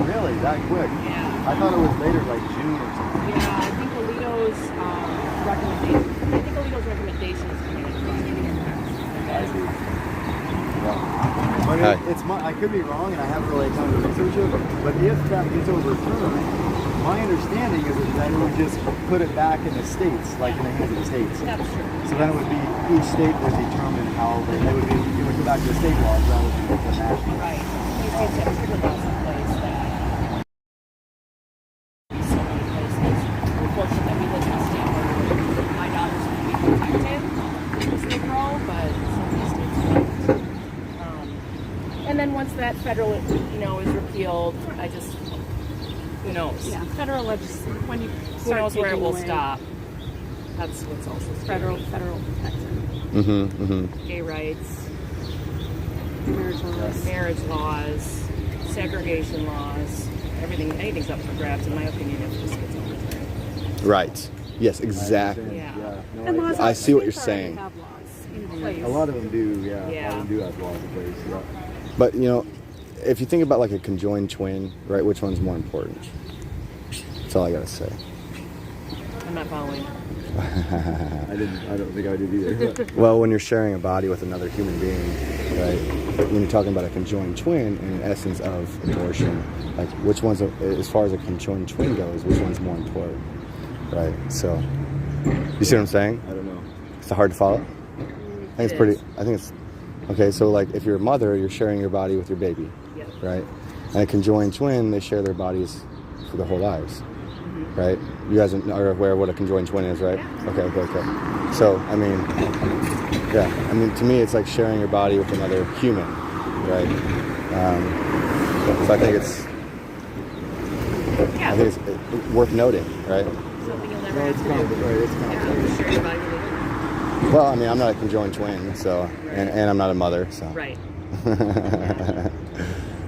Really, that quick? Yeah. I thought it was later, like June or something. Yeah, I think Alito's recommendation is coming in I see. Yeah. But Hi. I could be wrong, and I haven't really had time to research it. But if that gets overturned, my understanding is that it would just put it back in the states, like in the hands of the states. That's true. So then it would be each state would determine how it would go back to the state laws rather than the national. Right. These states have trigger laws in place that so many places. Unfortunately, we live in a state where my daughter's going to be protected as they grow, but some of these states don't. And then once that federal, is repealed, who knows? Yeah, federal legislation. When you Who knows where it taking will away stop? That's what's also scary. federal protection, Mm-hmm. Gay rights, marriage laws. marriage laws. desegregation laws, anything's up for grabs, in my opinion, if this gets overturned. Right. Yes, exactly. Yeah. And laws I see what you're states already saying. have laws in place. A lot of them do, yeah. Yeah. A lot of them do have laws in place, yeah. But you know, if you think about like a conjoined twin, right? Which one's more important? That's all I gotta say. I'm not following. I don't think I did either. Well, when you're sharing a body with another human being, right? When you're talking about a conjoined twin, in essence of abortion, like which one's, as far as a conjoined twin goes, which one's more important, right? So, you see what I'm saying? I don't know. It's hard to follow. I think it's pretty. I think it's okay. So, like, if you're a mother, you're sharing your body with your baby, right? And a conjoined twin, they share their bodies for their whole lives. Right? You guys are aware of what a conjoined twin is, right? Okay. So, I mean, yeah. I mean, to me, it's like sharing your body with another human, right? So I think it's worth noting, right? Something you'll never have to do. It's complicated. Share your body with it. Well, I mean, I'm not a conjoined twin, so, and I'm not a mother, so. Right.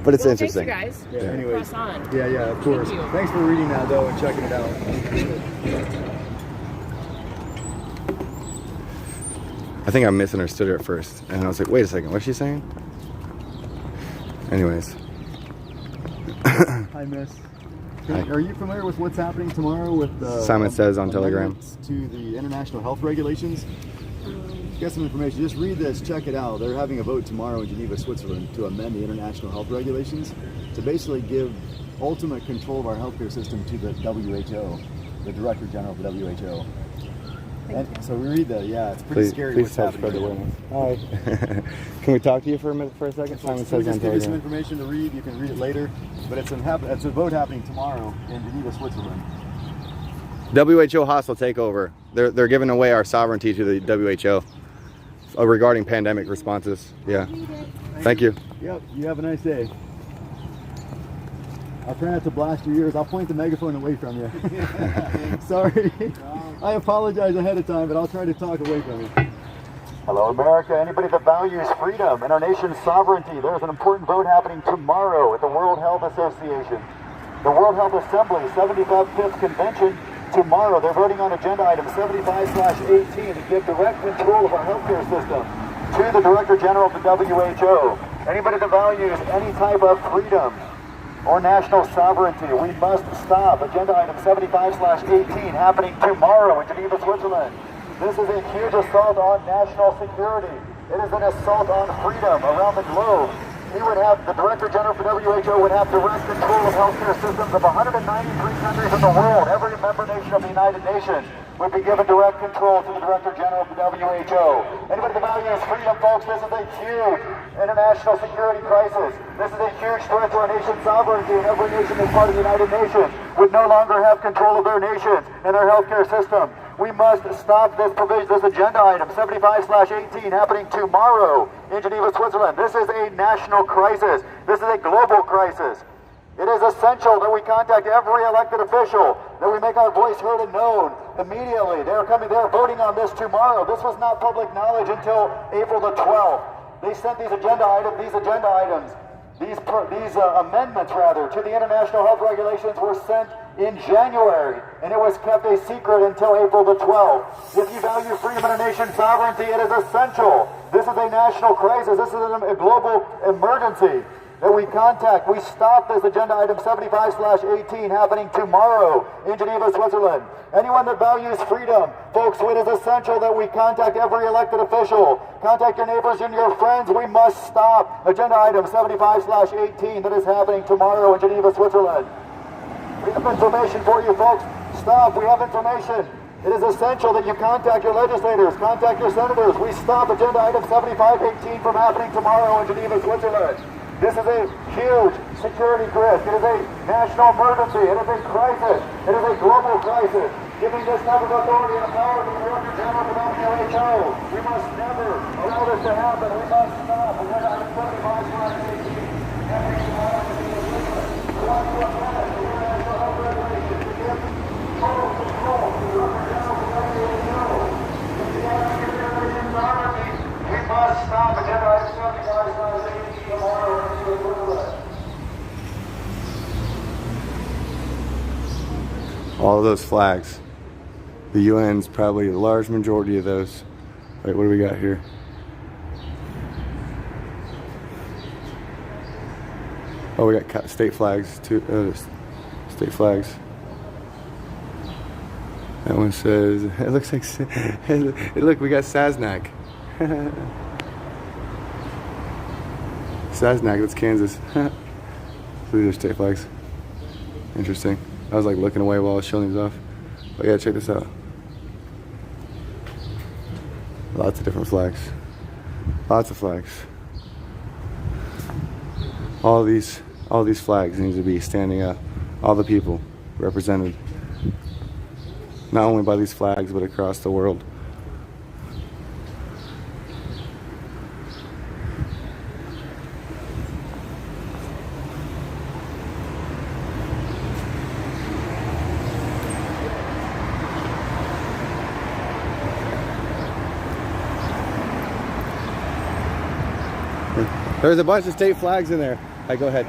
But it's Well, interesting. Thanks, you guys. Yeah, anyways. Press on. Yeah, of course. Thank you. Thanks for reading that, though, and checking it out. I think I misunderstood her at first, and I was like, wait a second, what's she saying? Anyways. Hi, Miss. Hi. Are you familiar with what's happening tomorrow with Simon Says on Telegram. amendments to the international health regulations? Get some information. Just read this, check it out. They're having a vote tomorrow in Geneva, Switzerland to amend the international health regulations to basically give ultimate control of our healthcare system to the WHO, the Director General of the WHO. And so we read that, yeah, it's pretty scary Please what's help happening. spread the awareness. Hi. Can we talk to you for a minute, for a second? Simon We Says on just give you some Telegram. information to read. You can read it later. But it's a vote happening tomorrow in Geneva, Switzerland. WHO hostile takeover. They're giving away our sovereignty to the WHO regarding pandemic responses. Yeah. Thank you. Yep, you have a nice day. I'll try not to blast your ears. I'll point the megaphone away from you. Sorry. I apologize ahead of time, but I'll try to talk away from you. Hello, America. Anybody that values freedom and our nation's sovereignty, there's an important vote happening tomorrow at the World Health Association. The World Health Assembly 75th Convention. Tomorrow, they're voting on agenda item 75/18 to give direct control of our healthcare system to the Director General of the WHO. Anybody that values any type of freedom or national sovereignty, we must stop. Agenda item 75/18 happening tomorrow in Geneva, Switzerland. This is a huge assault on national security. It is an assault on freedom around the globe. The Director General for WHO would have direct control of healthcare systems of 193 countries in the world. Every member nation of the United Nations would be given direct control to the Director General of the WHO. Anybody that values freedom, folks, this is a huge international security crisis. This is a huge threat to our nation's sovereignty, and every nation that's part of the United Nations would no longer have control of their nations and their healthcare system. We must stop this provision, this agenda item 75/18 happening tomorrow in Geneva, Switzerland. This is a national crisis. This is a global crisis. It is essential that we contact every elected official, that we make our voice heard and known immediately. They're voting on this tomorrow. This was not public knowledge until April the 12th. They sent these amendments to the international health regulations were sent in January, and it was kept a secret until April the 12th. If you value freedom and our nation's sovereignty, it is essential. This is a national crisis. This is a global emergency that we stop this agenda item 75/18 happening tomorrow in Geneva, Switzerland. Anyone that values freedom, folks, it is essential that we contact every elected official, contact your neighbors and your friends. We must stop agenda item 75/18 that is happening tomorrow in Geneva, Switzerland. We have information for you, folks. Stop. We have information. It is essential that you contact your legislators, contact your senators. We stop agenda item 75/18 from happening tomorrow in Geneva, Switzerland. This is a huge security risk. It is a national emergency. It is a crisis. It is a global crisis. Giving this type of authority and power to the Director General of the WHO. We must never allow this to happen. We must stop agenda item 75/18 happening tomorrow in Geneva, Switzerland. We want to amend the international health regulations to give total control to the Director General of the WHO. If you want to give your nation's sovereignty, we must stop agenda item 75/18 tomorrow in Geneva, Switzerland. All of those flags. The UN's probably a large majority of those. Wait, what do we got here? Oh, we got state flags too. State flags. That one says, it looks like, look, we got Sasnak. Sasnak, that's Kansas. These are state flags. Interesting. I was like looking away while I was showing these off. But yeah, check this out. Lots of different flags. Lots of flags. All these flags need to be standing up. All the people represented. Not only by these flags, but across the world. There's a bunch of state flags in there. All right, go ahead.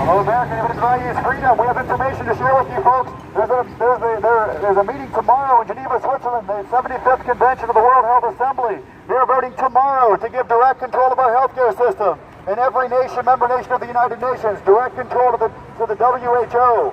Hello, American Human Values Freedom. We have information to share with you, folks. There's a meeting tomorrow in Geneva, Switzerland, the 75th Convention of the World Health Assembly. They're voting tomorrow to give direct control of our healthcare system in every nation, member nation of the United Nations, direct control to the WHO.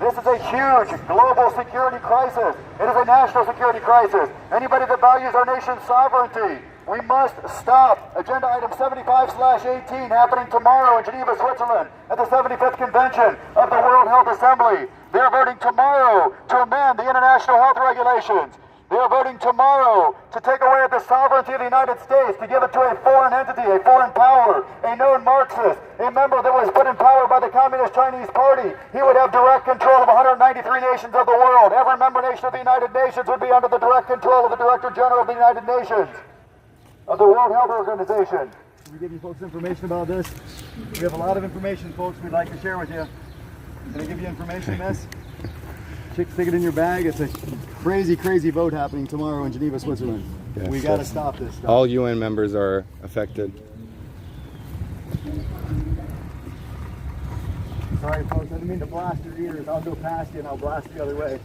This is a huge global security crisis. It is a national security crisis. Anybody that values our nation's sovereignty, we must stop Agenda Item 75/18 happening tomorrow in Geneva, Switzerland at the 75th Convention of the World Health Assembly. They are voting tomorrow to amend the international health regulations. They are voting tomorrow to take away the sovereignty of the United States, to give it to a foreign entity, a foreign power, a known Marxist, a member that was put in power by the Communist Chinese Party. He would have direct control of 193 nations of the world. Every member nation of the United Nations would be under the direct control of the Director General of the United Nations, of the World Health Organization. We give you folks information about this. We have a lot of information, folks, we'd like to share with you. Can I give you information on this? Stick it in your bag. It's a crazy, crazy vote happening tomorrow in Geneva, Switzerland. Yes, we got to stop this stuff. All UN members are affected. Sorry, folks, I didn't mean to blast your ears. I'll go past you and I'll blast the other way.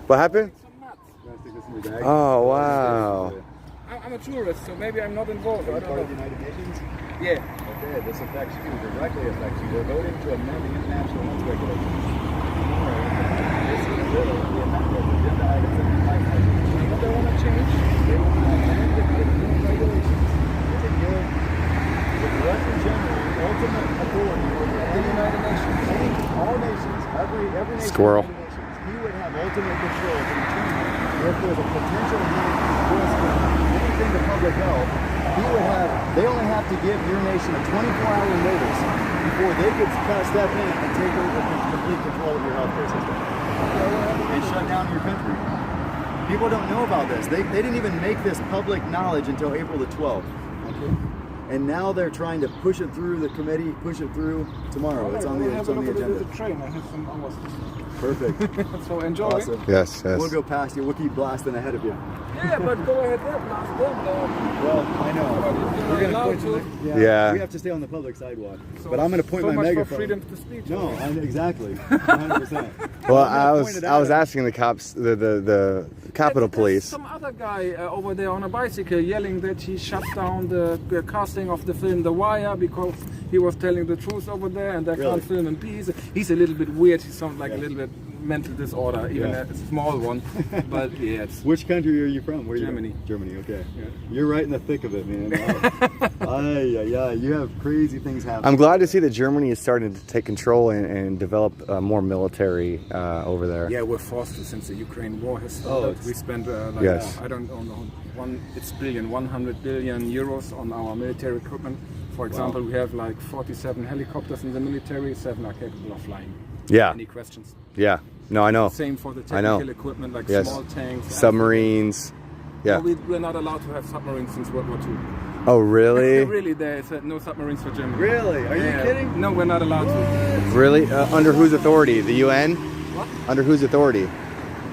What happened? Stick this in your bag. Oh, wow. I'm a tourist, so maybe I'm not involved. Are you part of the United Nations? Yeah. Okay, this affects you, directly affects you. They're voting to amend the international health regulations. Tomorrow, this is the bill, the amendment, agenda item 75. What they want to change? They want to amend the regulations to give the Director General ultimate authority over The United Nations. all nations, every nation. Squirrel. Of the nations. He would have ultimate control to determine if there's a potential risk of anything to public health. They only have to give your nation a 24-hour notice before they could step in and take over complete control of your healthcare system and shut down your country. People don't know about this. They didn't even make this public knowledge until April the 12th. Okay. And now they're trying to push it through the committee, push it through tomorrow. It's on the agenda. Train. I have some hours. Perfect. So enjoy. Awesome. Yes, yes. We'll go past you. We'll keep blasting ahead of you. Yeah, but go ahead there, blast them. Well, I know. We're going to point to Yeah. We have to stay on the public sidewalk. So, but I'm going to point so my much megaphone. for freedom to speech. No, exactly. 100%. Well, I was asking the cops, the Capitol There's Police. some other guy over there on a bicycle yelling that he shut down the casting of the film The Wire because he was telling the truth over there and they can't film in peace. He's a little bit weird. He sounds like a little bit mental disorder, even a small one. But yeah, it's Which country are you from? Where Germany. Germany, okay. Yeah. You're right in the thick of it, man. Yeah, you have crazy things happening. I'm glad to see that Germany is starting to take control and develop more military over there. Yeah, we're forced to since the Ukraine war has started. We spent I don't know, 100 billion euros on our military equipment. For example, we have like 47 helicopters in the military, 7 are capable of flying. Yeah. Any questions? Yeah. No, I know. Same for the technical equipment, like small tanks. Submarines. Yeah. No, we're not allowed to have submarines since World War II. Oh, really? Really, there's no submarines for Germany. Really? Are you kidding? No, we're not allowed to. Really? Under whose authority? The UN? What? Under whose authority?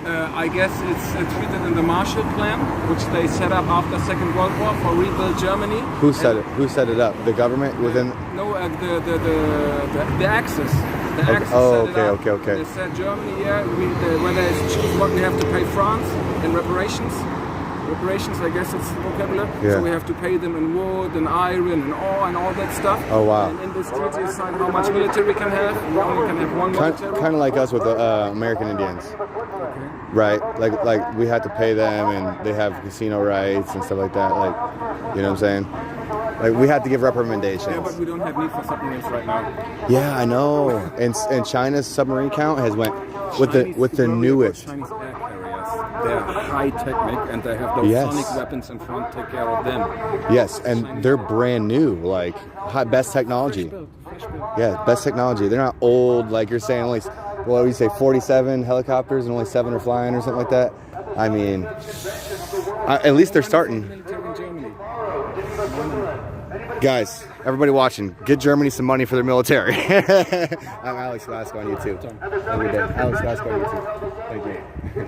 I guess it's treated in the Marshall Plan, which they set up after Second World War for rebuild Germany. Who set it up? The government within? No, the access. The access Oh, set it up. okay. They said Germany, yeah, when they choose what we have to pay France in reparations. Reparations, I guess it's the vocabulary. Yeah. So we have to pay them in wood and iron and ore and all that stuff. Oh, wow. And in this treaty is signed how much military we can have. We only can have one military. Kind of like us with the American Indians, right? Like we had to pay them, and they have casino rights and stuff like that. Like, you know what I'm saying? Like we had to give recommendations. Yeah, but we don't have need for submarines right now. Yeah, I know. And China's submarine count has went with the newest. Chinese air carriers. They're high technic and they have those sonic weapons in front. Take care of them. Yes, and they're brand new, like best technology. Yeah, best technology. They're not old, like you're saying. Only, what do you say, 47 helicopters and only 7 are flying or something like that. I mean, at least they're starting. Guys, everybody watching, get Germany some money for their military. I'm Alex Vasco on YouTube. Every day. Alex Vasco on YouTube. Thank you. This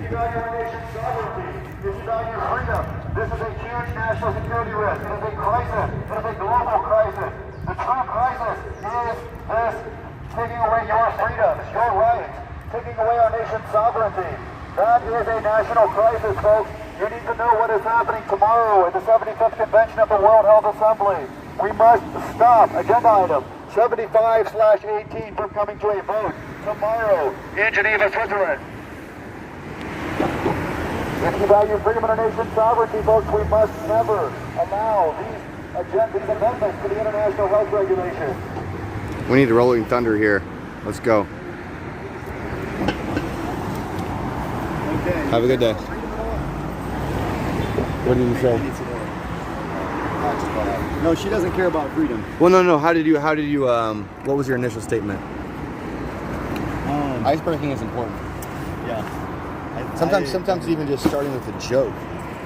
is a huge national security risk. It is a crisis. It is a global crisis. The true crisis is this taking away your freedoms, your rights, taking away our nation's sovereignty. That is a national crisis, folks. You need to know what is happening tomorrow at the 75th Convention of the World Health Assembly. We must stop agenda item 75/18 from coming to a vote tomorrow in Geneva, Switzerland. If you value freedom and our nation's sovereignty, folks, we must never allow these amendments to the international health regulations. We need rolling thunder here. Let's go. Okay. Have a good day. What did you say? No, she doesn't care about freedom. Well, no. How did you? What was your initial statement? Icebreaking is important. Yeah. Sometimes even just starting with a joke.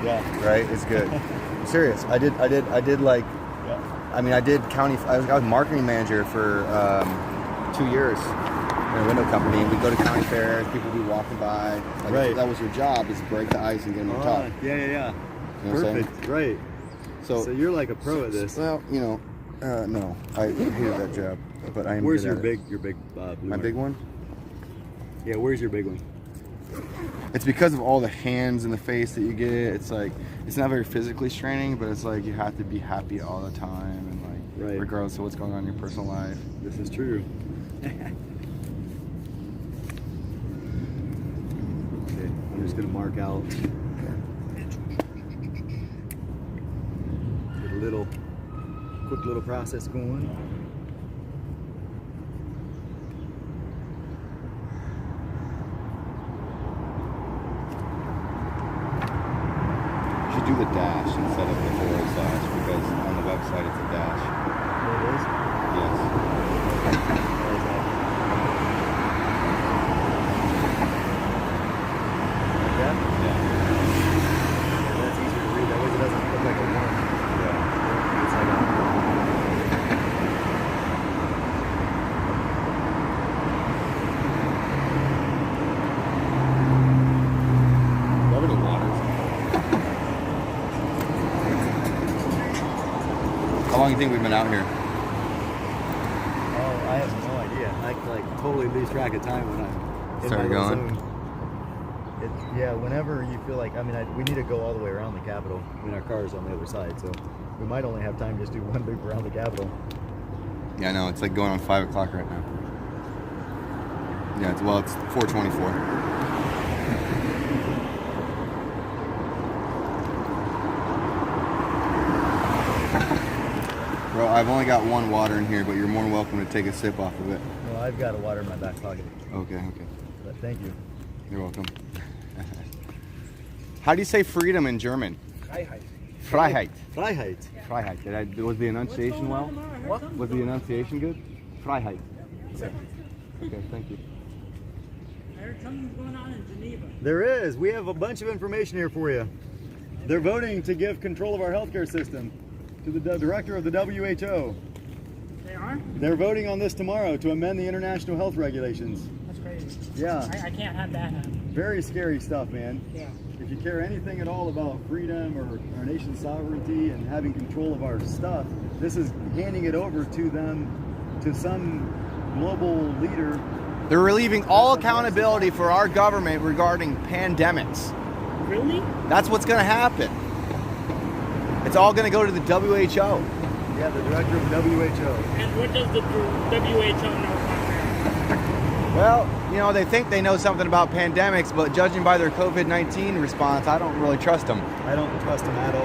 Yeah. Right. Is good. I'm serious. I did like. Yeah. I mean, I did county. I was marketing manager for 2 years in a window company. We'd go to county fairs. People would be walking by. Like, right. That was your job, is break the ice and get them to talk. Yeah. You know Perfect. Right. So you're like a pro at this. Well, no, I hated that job, but I am. Where's good your at it. big blue My mark? big one? Yeah. Where's your big one? It's because of all the hands in the face that you get. It's like, it's not very physically straining, but it's like you have to be happy all the time, and like regardless of what's going on in your personal life. This is true. Okay, I'm just gonna mark out. Get a quick little process going. You should do the dash instead of the forward slash, because on the website it's a dash. There it is? Yes. Like that? Yeah. That's easier to read. That way it doesn't look like a one. Yeah. It's like a... How long do you think we've been out here? Oh, I have no idea. I like totally lose track of time when I'm in Started my little going? zone. Yeah, whenever you feel like, we need to go all the way around the Capitol. I mean, our car's on the other side, so we might only have time to just do one loop around the Capitol. Yeah, I know. It's like going on 5 o'clock right now. Yeah, it's 4:24. Bro, I've only got one water in here, but you're more than welcome to take a sip off of it. Well, I've got a water in my back pocket. Okay. But thank you. You're welcome. How do you say freedom in German? Freiheit. Freiheit. Freiheit. Freiheit. Was the enunciation well? What? Was the enunciation good? Freiheit. Okay, thank you. I heard something's going on in Geneva. There is. We have a bunch of information here for you. They're voting to give control of our healthcare system to the director of the WHO. They are? They're voting on this tomorrow to amend the international health regulations. That's crazy. Yeah. I can't have that happen. Very scary stuff, man. Yeah. If you care anything at all about freedom or our nation's sovereignty and having control of our stuff, this is handing it over to them to some global leader. They're relieving all accountability for our government regarding pandemics. Really? That's what's going to happen. It's all going to go to the WHO. Yeah, the director of WHO. And what does the WHO know about that? Well, you know, they think they know something about pandemics, but judging by their COVID-19 response, I don't really trust them. I don't trust them at all.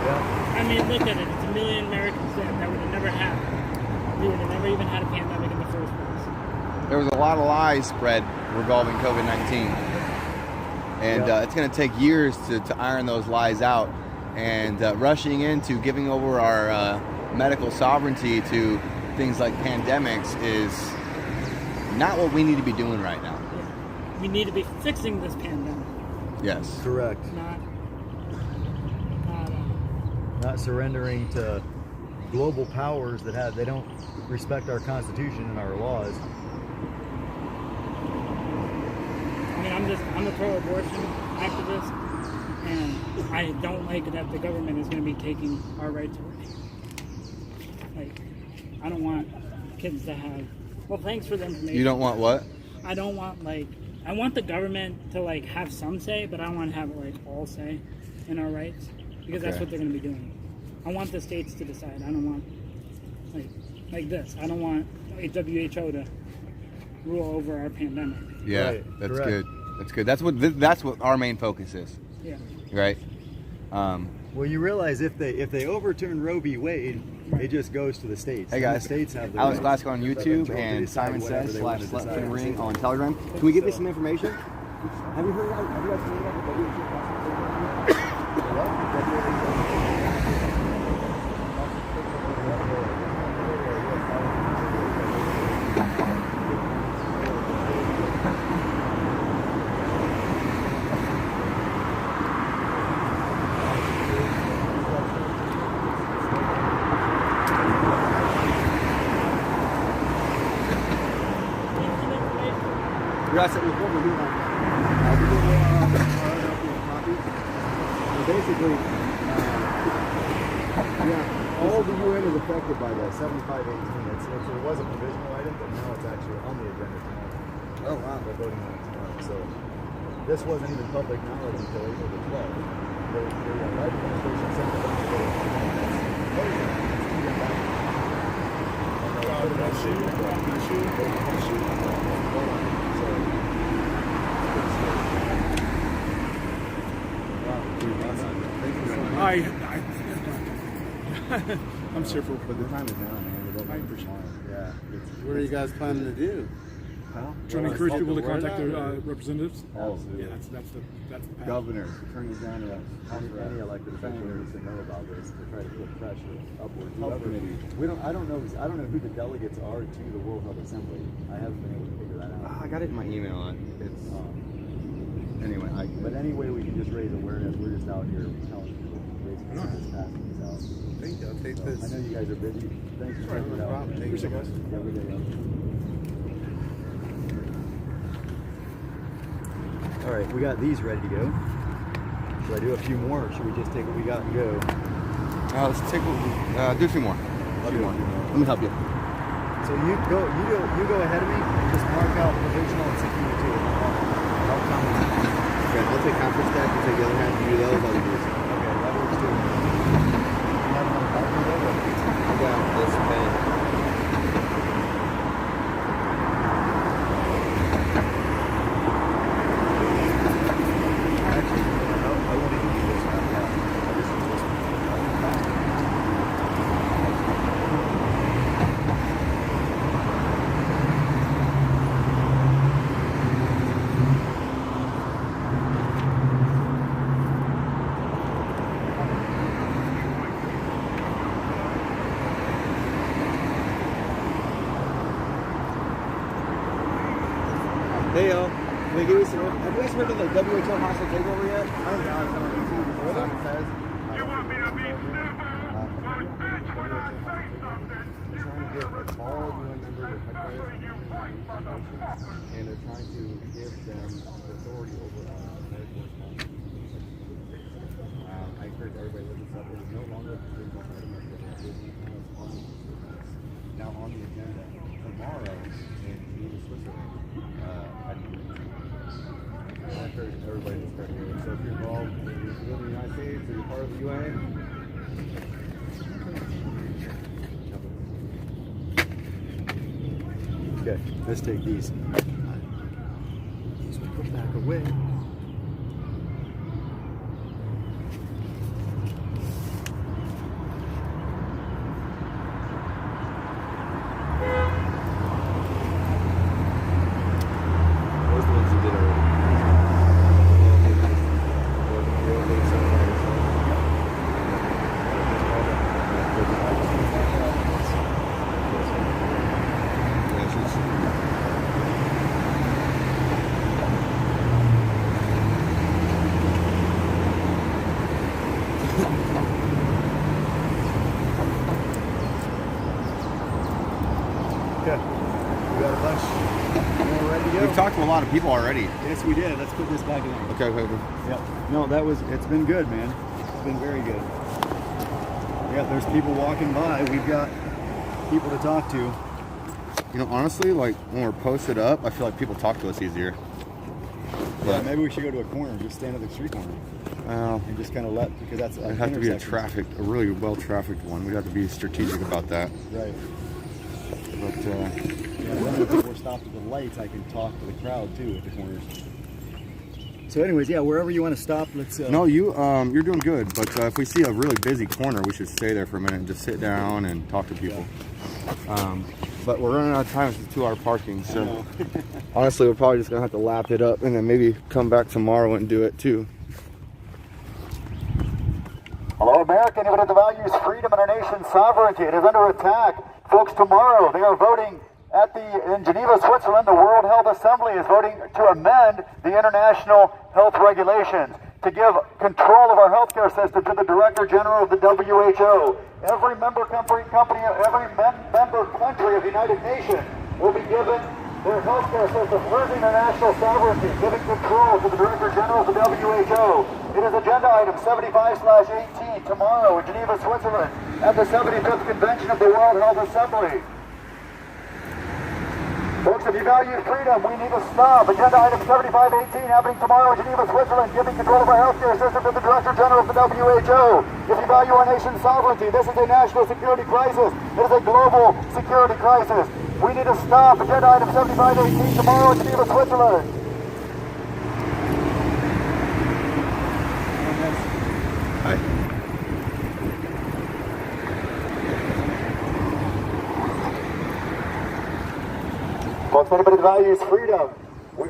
Yeah. I mean, look at it. It's a million Americans that would have never happened. We would have never even had a pandemic in the first place. There was a lot of lies spread revolving COVID-19. And it's going to take years to iron those lies out. And rushing into giving over our medical sovereignty to things like pandemics is not what we need to be doing right now. Yeah. We need to be fixing this pandemic. Yes. Correct. Not surrendering to global powers that they don't respect our Constitution and our laws. I mean, I'm a pro-abortion activist, and I don't like that the government is going to be taking our rights away. Like, I don't want kids to have. Well, thanks for the information. You don't want what? I don't want I want the government to have some say, but I don't want to have all say in our rights, because that's what they're going to be doing. I want the states to decide. I don't want like this. I don't want WHO to rule over our pandemic. Yeah, right. That's Correct. good. That's good. That's what our main focus is. Yeah. Right. Well, you realize if they overturn Roe v. Wade, it just goes to the states. Hey guys, the states have the Alex right Glasgow on YouTube and Simon Says / Ring on Telegram. Can we give you some information? Have you heard about the Basically, all the UN is affected by that 7518. It was a provisional item, but now it's actually on the agenda tomorrow. Oh wow! They're voting on it tomorrow. So this wasn't even public knowledge until April the 12th. The administration sent it down I'm sure for But the time is now, man. We're going for tomorrow. Yeah. What are you guys planning to do? Trying to encourage people to contact their representatives. Absolutely. Yeah, that's the path. Governors, attorneys general, any elected official needs to know about this to try to put pressure upward. health committee. I don't know who the delegates are to the World Health Assembly. I haven't been able to figure that out. I got it in my email. It's Anyway, but anyway, we can just raise awareness. We're just out here telling people, basically, just passing these out. Thank you. I'll take this. I know you guys are busy. Thanks for taking it out. Thank you so much. Every day. All right, we got these ready to go. Should I do a few more, or should we just take what we got and go? let's take do a few more. I'll do one. Let me help you. So you go ahead of me and just mark out provisional and secure two. I'll come. Okay, I'll take half the stack, you take the other half, you do those, I'll do this. Okay, that works too. I got this pen. Hey, yo. Can we give you some? Have you guys heard of the WHO hostile takeover yet? I don't know. It's on YouTube. Simon Says. You want me to be stupid? Trying to get all UN members of headquarters and they're trying to give them authority over medical responsibility. I encourage everybody to look this up. It is no longer a provisional item. Now on the agenda tomorrow in Geneva, Switzerland, I encourage everybody to start here. So if you're involved in the United States or you're part of the UN, okay, let's take these. These we put back away. Those are the ones you did already. Okay, we got a bunch more ready to go. We've talked to a lot of people already. Yes, we did. Let's put this back in. Okay. Yep. No, it's been good, man. It's been very good. Yeah, there's people walking by. We've got people to talk to. You know, honestly, like when we're posted up, I feel like people talk to us easier. Yeah, maybe we should go to a corner, just stand at the street corner. And just kind of because that's it'd have to be a really well-trafficked one. We'd have to be strategic about that. Right. But yeah, when we're stopped at the lights, I can talk to the crowd too at the corners. So, anyways, yeah, wherever you want to stop, let's. No, you're doing good. But if we see a really busy corner, we should stay there for a minute and just sit down and talk to people. Yeah. But we're running out of time. It's 2-hour parking, so honestly, we're probably just gonna have to lap it up and then maybe come back tomorrow and do it too. Hello, America. Anybody that values freedom and our nation's sovereignty? It is under attack. Folks, tomorrow they are voting in Geneva, Switzerland. The World Health Assembly is voting to amend the international health regulations to give control of our healthcare system to the Director General of the WHO. Every member country of the United Nations will be given their healthcare system, losing their national sovereignty, giving control to the Director General of the WHO. It is agenda item 75/18 tomorrow in Geneva, Switzerland at the 75th Convention of the World Health Assembly. Folks, if you value freedom, we need to stop. Agenda item 75/18 happening tomorrow in Geneva, Switzerland, giving control of our healthcare system to the Director General of the WHO. If you value our nation's sovereignty, this is a national security crisis. It is a global security crisis. We need to stop. Agenda item 75/18 tomorrow in Geneva, Switzerland. Hi. Folks, anybody that values freedom,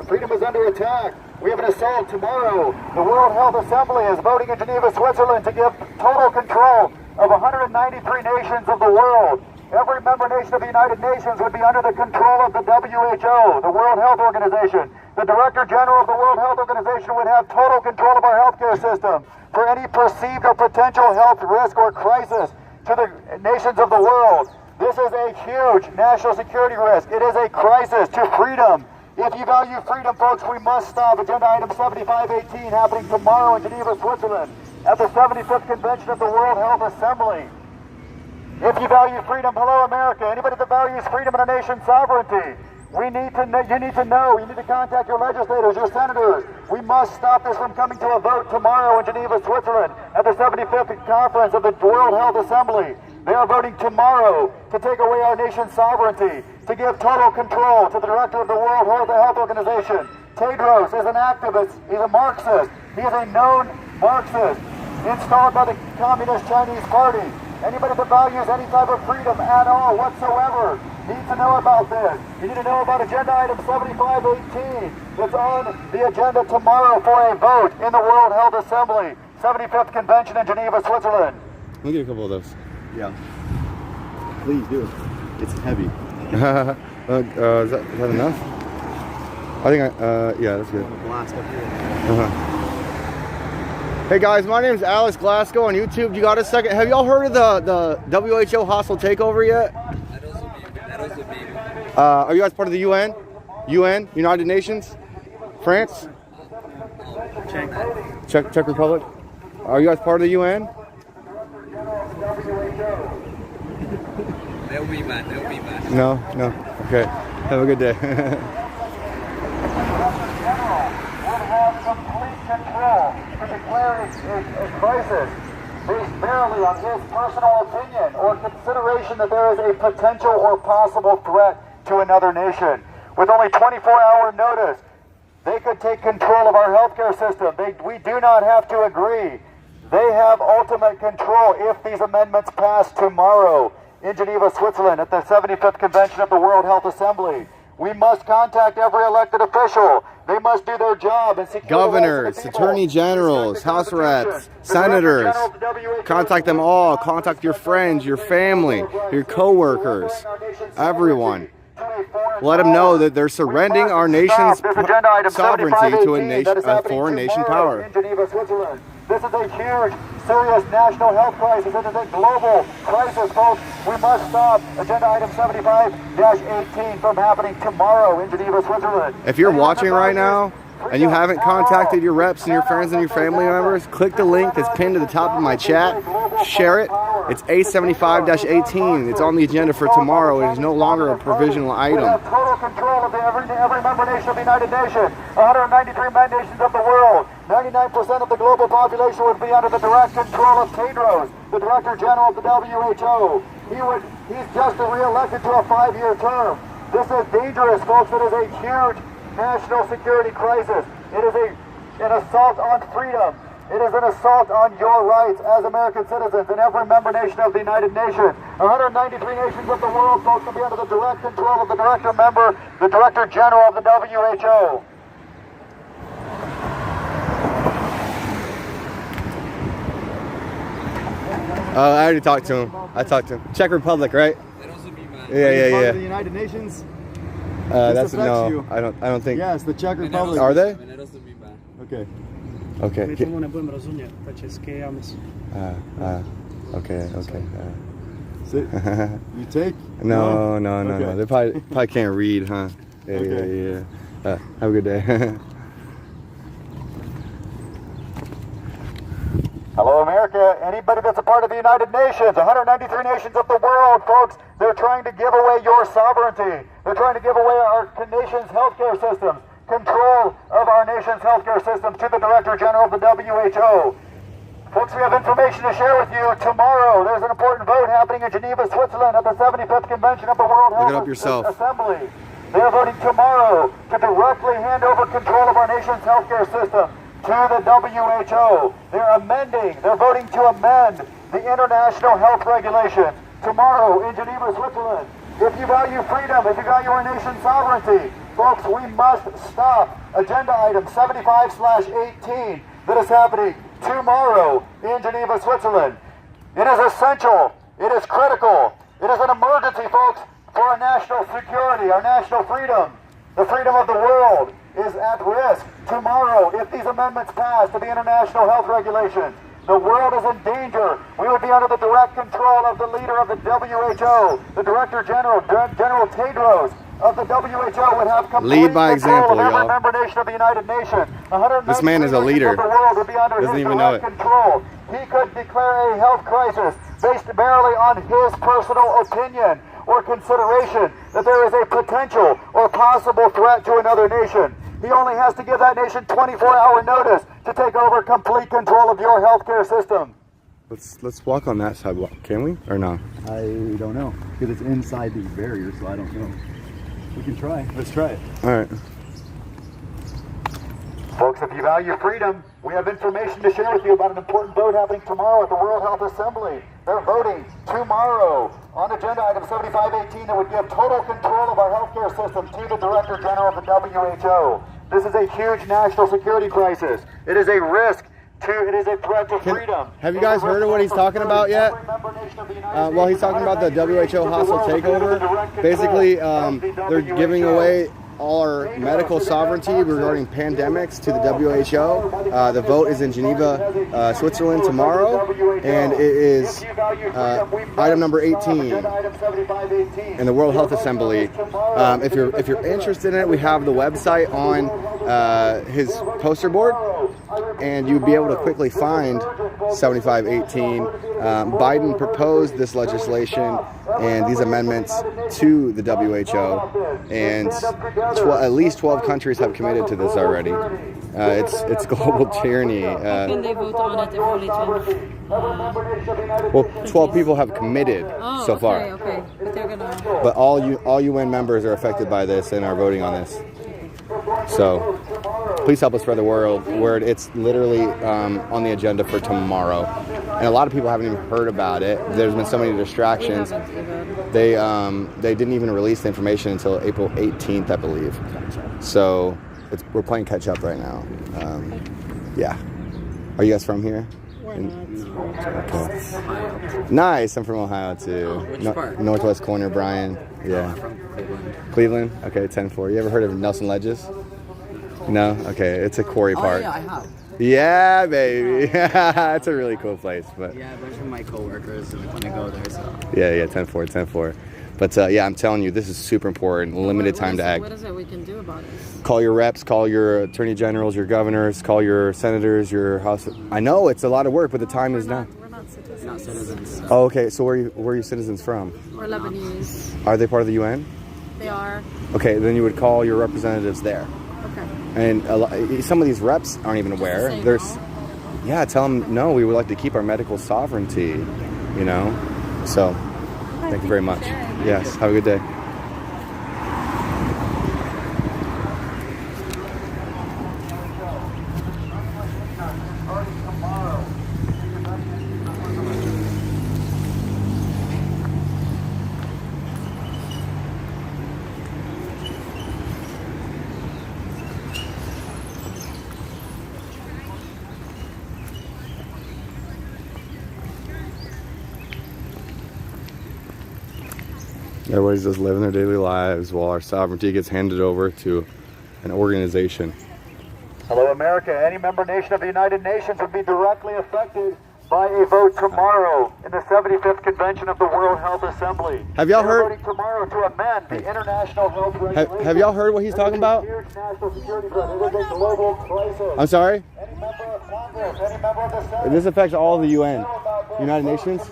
freedom is under attack. We have an assault tomorrow. The World Health Assembly is voting in Geneva, Switzerland to give total control of 193 nations of the world. Every member nation of the United Nations would be under the control of the WHO, the World Health Organization. The Director General of the World Health Organization would have total control of our healthcare system for any perceived or potential health risk or crisis to the nations of the world. This is a huge national security risk. It is a crisis to freedom. If you value freedom, folks, we must stop. Agenda item 75/18 happening tomorrow in Geneva, Switzerland at the 75th Convention of the World Health Assembly. If you value freedom, hello, America. Anybody that values freedom and our nation's sovereignty, you need to know. You need to contact your legislators, your senators. We must stop this from coming to a vote tomorrow in Geneva, Switzerland at the 75th Conference of the World Health Assembly. They are voting tomorrow to take away our nation's sovereignty, to give total control to the Director of the World Health Organization. Tedros is an activist. He's a Marxist. He is a known Marxist installed by the Communist Chinese Party. Anybody that values any type of freedom at all whatsoever needs to know about this. You need to know about agenda item 75/18. It's on the agenda tomorrow for a vote in the World Health Assembly, 75th Convention in Geneva, Switzerland. Let me get a couple of those. Yeah. Please do. It's heavy. Is that enough? I think yeah, that's good. Blast up here. Hey guys, my name is Alex Glasgow on YouTube. You got a second? Have y'all heard of the WHO hostile takeover yet? Are you guys part of the UN? UN, United Nations? France? Czech Republic? Are you guys part of the UN? They'll be back. They'll be back. No, no. Okay. Have a good day. Complete control to declare a crisis based merely on his personal opinion or consideration that there is a potential or possible threat to another nation. With only 24-hour notice, they could take control of our healthcare system. We do not have to agree. They have ultimate control if these amendments pass tomorrow in Geneva, Switzerland at the 75th Convention of the World Health Assembly. We must contact every elected official. They must do their job and secure Governors, attorney generals, house reps, senators. Contact them all. Contact your friends, your family, your co-workers, everyone. Let them know that they're surrendering our nation's sovereignty to a foreign nation power. In Geneva, Switzerland. This is a huge, serious national health crisis. It is a global crisis, folks. We must stop agenda item 75-18 from happening tomorrow in Geneva, Switzerland. If you're watching right now and you haven't contacted your reps and your friends and your family members, click the link that's pinned to the top of my chat. Share it. It's A75-18. It's on the agenda for tomorrow. It is no longer a provisional item. We have total control of every member nation of the United Nations, 193 nations of the world. 99% of the global population would be under the direct control of Tedros, the Director General of the WHO. He's just re-elected to a 5-year term. This is dangerous, folks. It is a huge national security crisis. It is an assault on freedom. It is an assault on your rights as American citizens in every member nation of the United Nations. 193 nations of the world, folks, will be under the direct control of the the Director General of the WHO. I already talked to him. I talked to him. Czech Republic, right? Yeah. The United Nations. That's affects no. you. I don't think. Yes, the Czech Republic. Are they? Okay. Okay. My tomu nebudeme rozumět, to česky, já myslím. Okay. You take? No. Okay. They probably can't read, huh? Yeah. Have a good day. Hello, America. Anybody that's a part of the United Nations, 193 nations of the world, folks, they're trying to give away your sovereignty. They're trying to give away our nation's healthcare systems, control of our nation's healthcare systems to the Director General of the WHO. Folks, we have information to share with you tomorrow. There's an important vote happening in Geneva, Switzerland at the 75th Convention of the World Health Assembly. They are voting tomorrow to directly hand over control of our nation's healthcare system to the WHO. They're voting to amend the international health regulations tomorrow in Geneva, Switzerland. If you value freedom, if you value our nation's sovereignty, folks, we must stop agenda item 75/18 that is happening tomorrow in Geneva, Switzerland. It is essential. It is critical. It is an emergency, folks, for our national security, our national freedom. The freedom of the world is at risk tomorrow if these amendments pass to the international health regulations. The world is in danger. We would be under the direct control of the leader of the WHO, the Director General, General Tedros of the WHO would have complete Lead by example, control of every y'all. member nation of the United Nations. This man is a leader. Of the world would be under Doesn't his even know direct it. control. He could declare a health crisis based merely on his personal opinion or consideration that there is a potential or possible threat to another nation. He only has to give that nation 24-hour notice to take over complete control of your healthcare system. Let's walk on that sidewalk, can we? Or not? I don't know because it's inside these barriers, so I don't know. We can try. Let's try it. All right. Folks, if you value freedom, we have information to share with you about an important vote happening tomorrow at the World Health Assembly. They're voting tomorrow on agenda item 7518 that would give total control of our healthcare system to the Director General of the WHO. This is a huge national security crisis. It is a risk it is a threat to freedom. Have you guys heard of what he's talking about yet? Well, he's talking about the WHO hostile takeover. Basically, they're giving away all our medical sovereignty regarding pandemics to the WHO. The vote is in Geneva, Switzerland tomorrow, and it is item number 18 in the World Health Assembly. If you're interested in it, we have the website on his poster board, and you'll be able to quickly find 7518 Biden proposed this legislation and these amendments to the WHO, and at least 12 countries have committed to this already. It's global tyranny. How can they vote on it if only 12? Well, 12 people have committed so far. Okay. But they're gonna. But all UN members are affected by this and are voting on this. So please help us spread the word. It's literally on the agenda for tomorrow. And a lot of people haven't even heard about it. There's been so many distractions. They didn't even release the information until April 18th, I believe. So we're playing catch up right now. Yeah. Are you guys from here? Okay. Nice. I'm from Ohio too. Which part? Northwest corner, Bryan. Yeah. From Cleveland. Okay, 10-4. You ever heard of Nelson Ledges? No. Okay, it's a quarry park. yeah, I have. Yeah, baby. It's a really cool place. But Yeah, a bunch of my coworkers want to go there. So. yeah, 10-4. But yeah, I'm telling you, this is super important. Limited time to act. What is it we can do about it? Call your reps, call your attorney generals, your governors, call your senators, your house. I know it's a lot of work, but the time is now. We're not citizens. Not citizens. Oh, okay. So where are you citizens from? We're Lebanese. Are they part of the UN? They are. Okay, then you would call your representatives there. Okay. And some of these reps aren't even aware. Yeah, tell them no. We would like to keep our medical sovereignty. You know, so thank you very much. Yes, have a good day. Everybody's just living their daily lives while our sovereignty gets handed over to an organization. Hello, America. Any member nation of the United Nations would be directly affected by a vote tomorrow in the 75th Convention of the World Health Assembly. Have y'all heard? Voting tomorrow to amend the International Health Regulations. Have y'all heard what he's talking about? Huge national security threat. It is a global crisis. I'm sorry? Any member of Congress, any member of the Senate, This affects all of the UN, United Nations.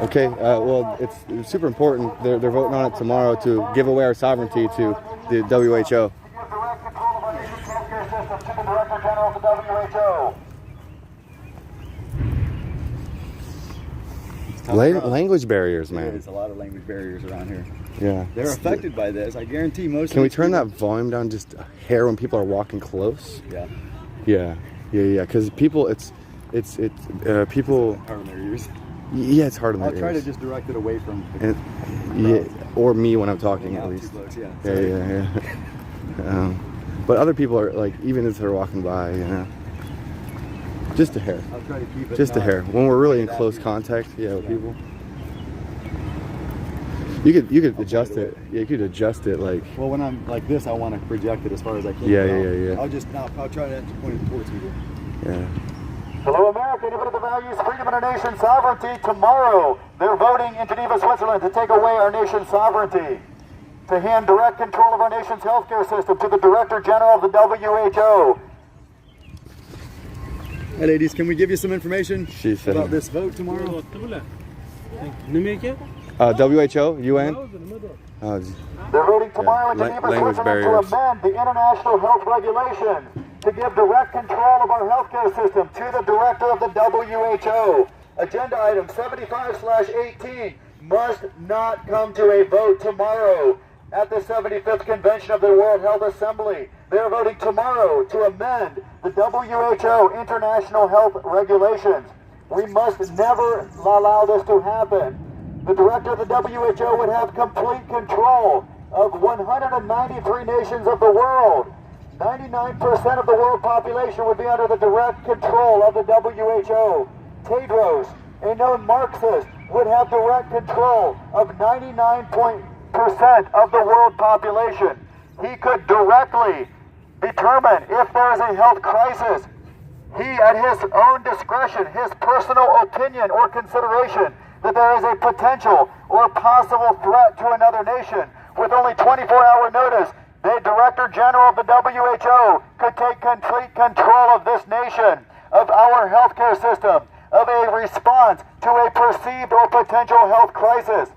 Okay, well, it's super important. They're voting on it tomorrow to give away our sovereignty to the WHO. Language barriers, man. There's a lot of language barriers around here. Yeah. They're affected by this. I guarantee most. Can we turn that volume down just a hair when people are walking close? Yeah. Yeah. Because people, people. Hard on their ears. Yeah, it's hard on their ears. I'll try to just direct it away from. Or me when I'm talking at least. Too close, yeah. But other people are like, even if they're walking by, you know, just a hair. I'll try to keep it. Just a hair. When we're really in close contact, with people. You could adjust it. Yeah, you could adjust it like. Well, when I'm like this, I want to project it as far as I can. Yeah. I'll try to point it towards you. Yeah. Hello, America. Innovative values, freedom of our nation, sovereignty. Tomorrow, they're voting in Geneva, Switzerland, to take away our nation's sovereignty, to hand direct control of our nation's healthcare system to the Director General of the WHO. Hey, ladies, can we give you some information about this vote tomorrow? WHO, UN. They're voting tomorrow in Geneva, language Switzerland, barriers. to amend the International Health Regulations to give direct control of our healthcare system to the Director of the WHO. Agenda item 75/18 must not come to a vote tomorrow at the 75th Convention of the World Health Assembly. They're voting tomorrow to amend the WHO International Health Regulations. We must never allow this to happen. The Director of the WHO would have complete control of 193 nations of the world. 99% of the world population would be under the direct control of the WHO. Tedros, a known Marxist, would have direct control of 99% of the world population. He could directly determine if there is a health crisis. He, at his own discretion, his personal opinion or consideration, that there is a potential or possible threat to another nation, with only 24-hour notice, the Director General of the WHO could take complete control of this nation, of our healthcare system, of a response to a perceived or potential health crisis.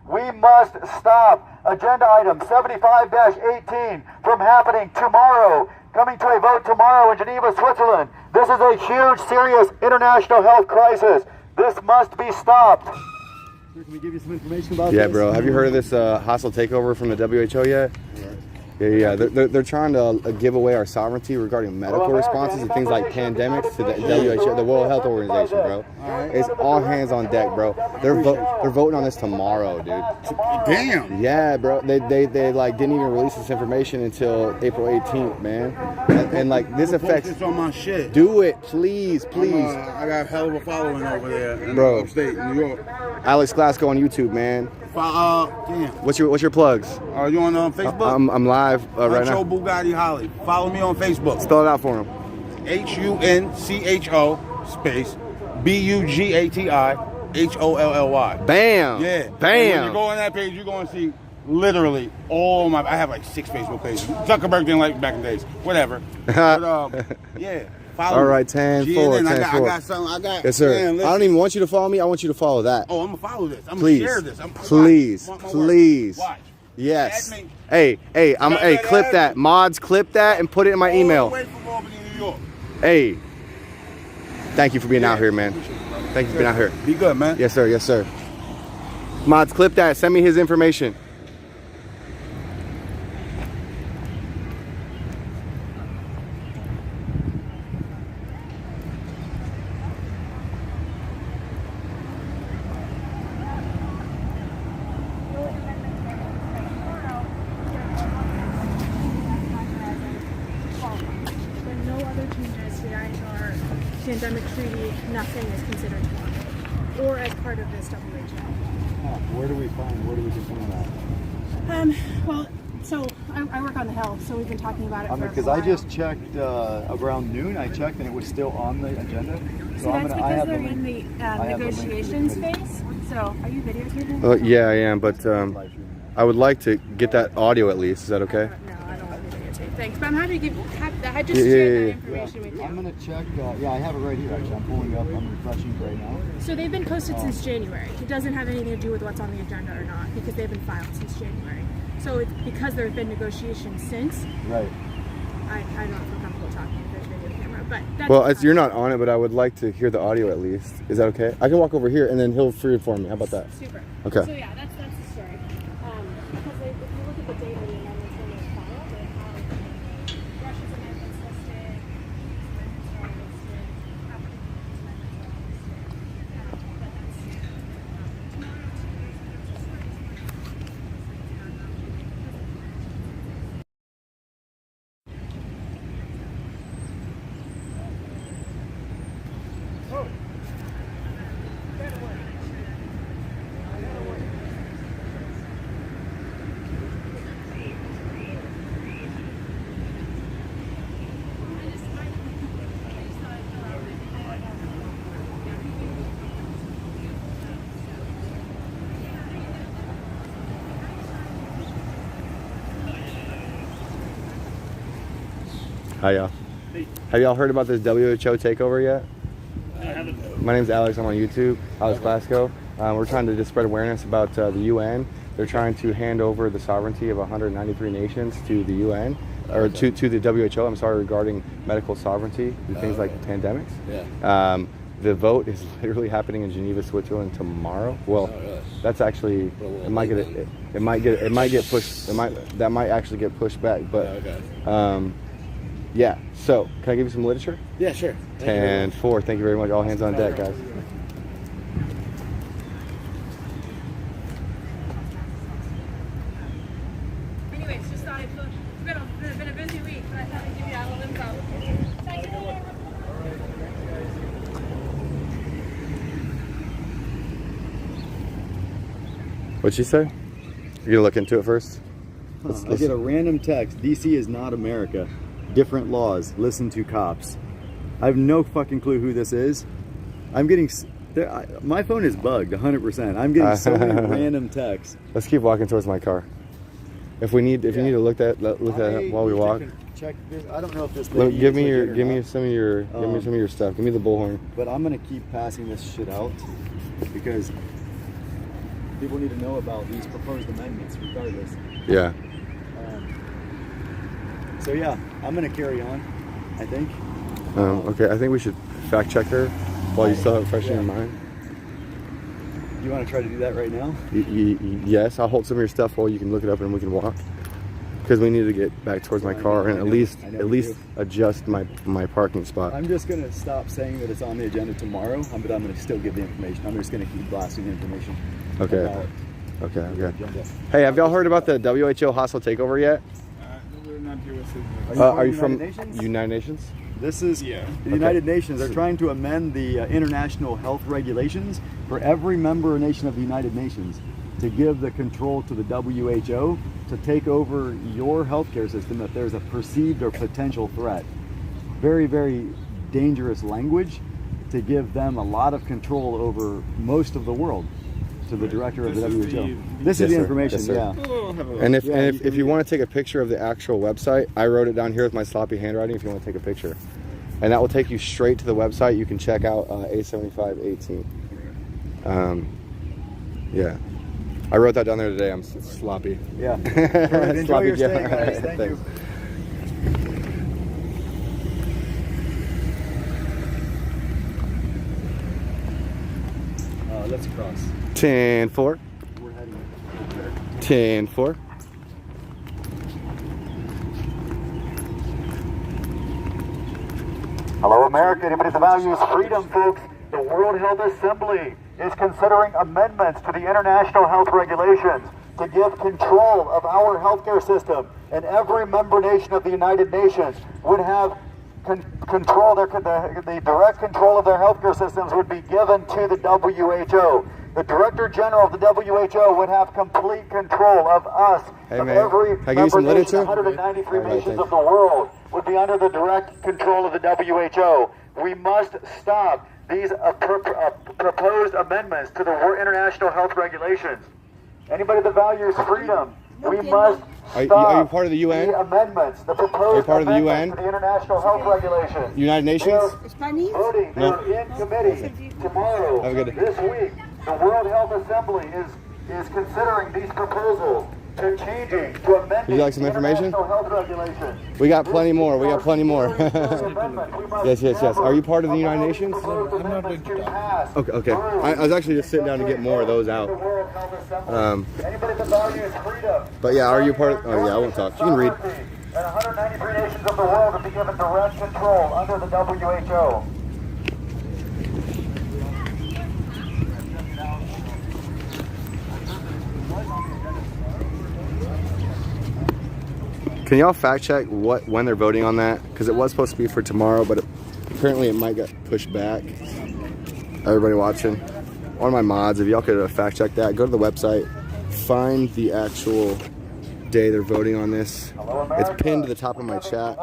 We must stop agenda item 75-18 from happening tomorrow, coming to a vote tomorrow in Geneva, Switzerland. This is a huge, serious international health crisis. This must be stopped. Can we give you some information about Yeah, this? bro. Have you heard of this hostile takeover from the WHO yet? Yeah. They're trying to give away our sovereignty regarding medical responses to things like pandemics to the WHO, the World Health Organization, bro. It's all hands on deck, bro. They're voting on this tomorrow, dude. Damn. Yeah, bro. They like didn't even release this information until April 18th, man. And like this affects. This on my shit. Do it, please. I got a hell of a following over there in Bro. upstate New York. Alex Glasgow on YouTube, man. Damn. What's your plugs? Are you on Facebook? I'm live right now. Huncho Bugatti Holly. Follow me on Facebook. Spell it out for him. HUNCHO space BUGATI HOLLY. Bam. Yeah. Bam. And when you go on that page, you're going to see literally all my. I have like 6 Facebook pages. Zuckerberg didn't like back in the days. Whatever. But, yeah. All right, 10-4, 10-4. I got something. Yes, sir. Man, I don't even want you to follow me. I want you to follow that. Oh, I'm gonna follow this. I'm Please. gonna share this. Please. Watch. Yes. Hey, clip that. Mods, clip that and put it in my email. All the way from Albany, New York. Hey. Thank you for being out here, man. Thank you for being out here. Be good, man. Yes, sir. Yes, sir. Mods, clip that. Send me his information. Pandemic treaty, nothing is considered law or as part of this WHO. Where do we confirm that? Well, so I work on the Hill, so we've been talking about it Because I just checked around noon. I checked and it was still on the agenda. So that's because they're in the negotiations phase. So are you videotaping? Yeah, I am, but I would like to get that audio at least. Is that okay? No, I don't want to videotape. Thanks, but I'm happy to I just shared that information with you. I'm gonna check. I have it right here. Actually, I'm pulling up. I'm refreshing right now. So they've been posted since January. It doesn't have anything to do with what's on the agenda or not, because they've been filed since January. So it's because there have been negotiations since. Right. I don't feel comfortable talking to the video camera, but that's Well, you're not on it, but I would like to hear the audio at least. Is that okay? I can walk over here and then he'll free it for me. How about that? Super. Okay. So yeah, that's the story. Because if you look at the date of the amendments when they're filed, they have Russia's amendments listed, East amendments are listed, African amendments are listed. But that's Hi, y'all. Have y'all heard about this WHO takeover yet? My name's Alex. I'm on YouTube. Alex Glasgow. We're trying to just spread awareness about the UN. They're trying to hand over the sovereignty of 193 nations to the UN, or to the WHO. I'm sorry, regarding medical sovereignty and things like pandemics. Yeah. The vote is literally happening in Geneva, Switzerland tomorrow. Well, that's actually it might get pushed. That might actually get pushed back. But yeah. So can I give you some literature? Yeah, sure. 10-4. Thank you very much. All hands on deck, guys. anyways, just thought it's been a busy week, but I thought I'd give you all a little info. Thank you. What'd she say? You gonna look into it first? I get a random text. DC is not America. Different laws. Listen to cops. I have no fucking clue who this is. I'm getting. My phone is bugged 100%. I'm getting so many random texts. Let's keep walking towards my car. If you need to look that while we walk. Check this. I don't know if this. Give me some of your stuff. Give me the bullhorn. But I'm gonna keep passing this shit out because people need to know about these proposed amendments, regardless. Yeah. So yeah, I'm gonna carry on. I think. Okay, I think we should fact check her while you still have it fresh in your mind. You want to try to do that right now? Yes, I'll hold some of your stuff while you can look it up and we can walk. Because we need to get back towards my car and at least adjust my parking spot. I'm just gonna stop saying that it's on the agenda tomorrow, but I'm gonna still give the information. I'm just gonna keep blasting the information. Okay. Okay. Hey, have y'all heard about the WHO hostile takeover yet? We're not US Are you from United Nations? This is the United Nations. They're trying to amend the international health regulations for every member nation of the United Nations to give the control to the WHO to take over your healthcare system if there's a perceived or potential threat. Very, very dangerous language to give them a lot of control over most of the world. To the director of the WHO. This is the information, yeah. And if you want to take a picture of the actual website, I wrote it down here with my sloppy handwriting if you want to take a picture. And that will take you straight to the website. You can check out A7518. Yeah. I wrote that down there today. I'm sloppy. Yeah. Enjoy sloppy, your stay, guys. Thank you. Let's cross. 10-4. We're heading there. 10-4. Hello, America. Anybody that values freedom, folks? The World Health Assembly is considering amendments to the international health regulations to give control of our healthcare system, and every member nation of the United Nations would have control. The direct control of their healthcare systems would be given to the WHO. The Director General of the WHO would have complete control of us. Hey, of man. every Can I give you some member nation, literature? 193 nations of the world would be under the direct control of the WHO. We must stop these proposed amendments to the international health regulations. Anybody that values freedom, we must stop are you part of the UN? the amendments, the proposed Are you part of the amendments UN? to the international health regulations. United Nations? Voting, No. they're in committee tomorrow. Have a good day. This week, the World Health Assembly is considering these proposals to changing, to amending Would you like some the information? international health regulations. We got plenty more. We got plenty more. Yes. Are you part of the United Nations? I'm not going to pass. Okay. I was actually just sitting down to get more of those out. Anybody that values freedom. But yeah, are you part of... Oh yeah, I won't talk. You can read. And 193 nations of the world would be given direct control under the WHO. Can y'all fact check when they're voting on that? Because it was supposed to be for tomorrow, but apparently it might get pushed back. Everybody watching, one of my mods, if y'all could fact check that, go to the website, find the actual day they're voting on this. It's pinned to the top of my chat.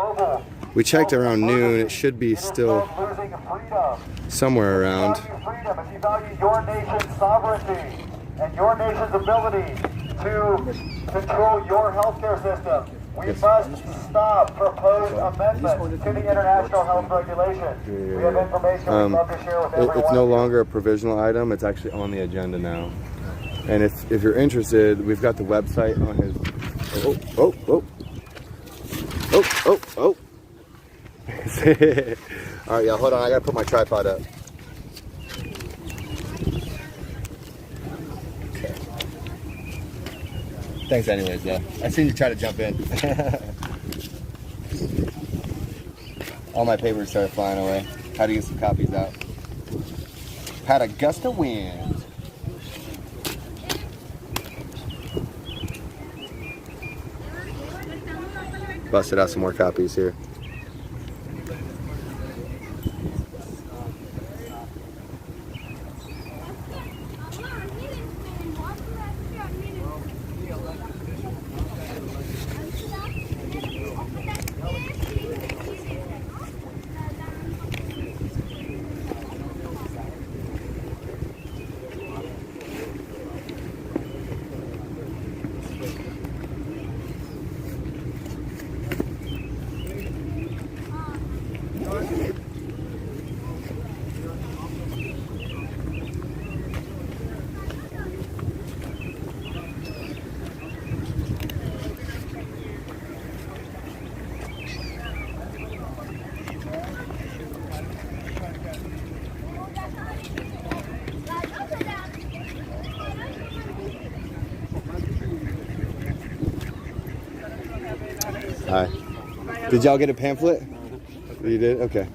We checked around noon. It should be still somewhere around. If you value your nation's sovereignty and your nation's ability to control your healthcare system, we must stop proposed amendments to the international health regulations. We have information we'd love to share with everyone. It's no longer a provisional item. It's actually on the agenda now. And if you're interested, we've got the website on his... Oh. All right, y'all, hold on. I gotta put my tripod up. Okay. Thanks anyways, though. I seen you try to jump in. All my papers started flying away. Had to get some copies out. Had a gust of wind. Busted out some more copies here. Hi. Did y'all get a pamphlet? You did? Okay.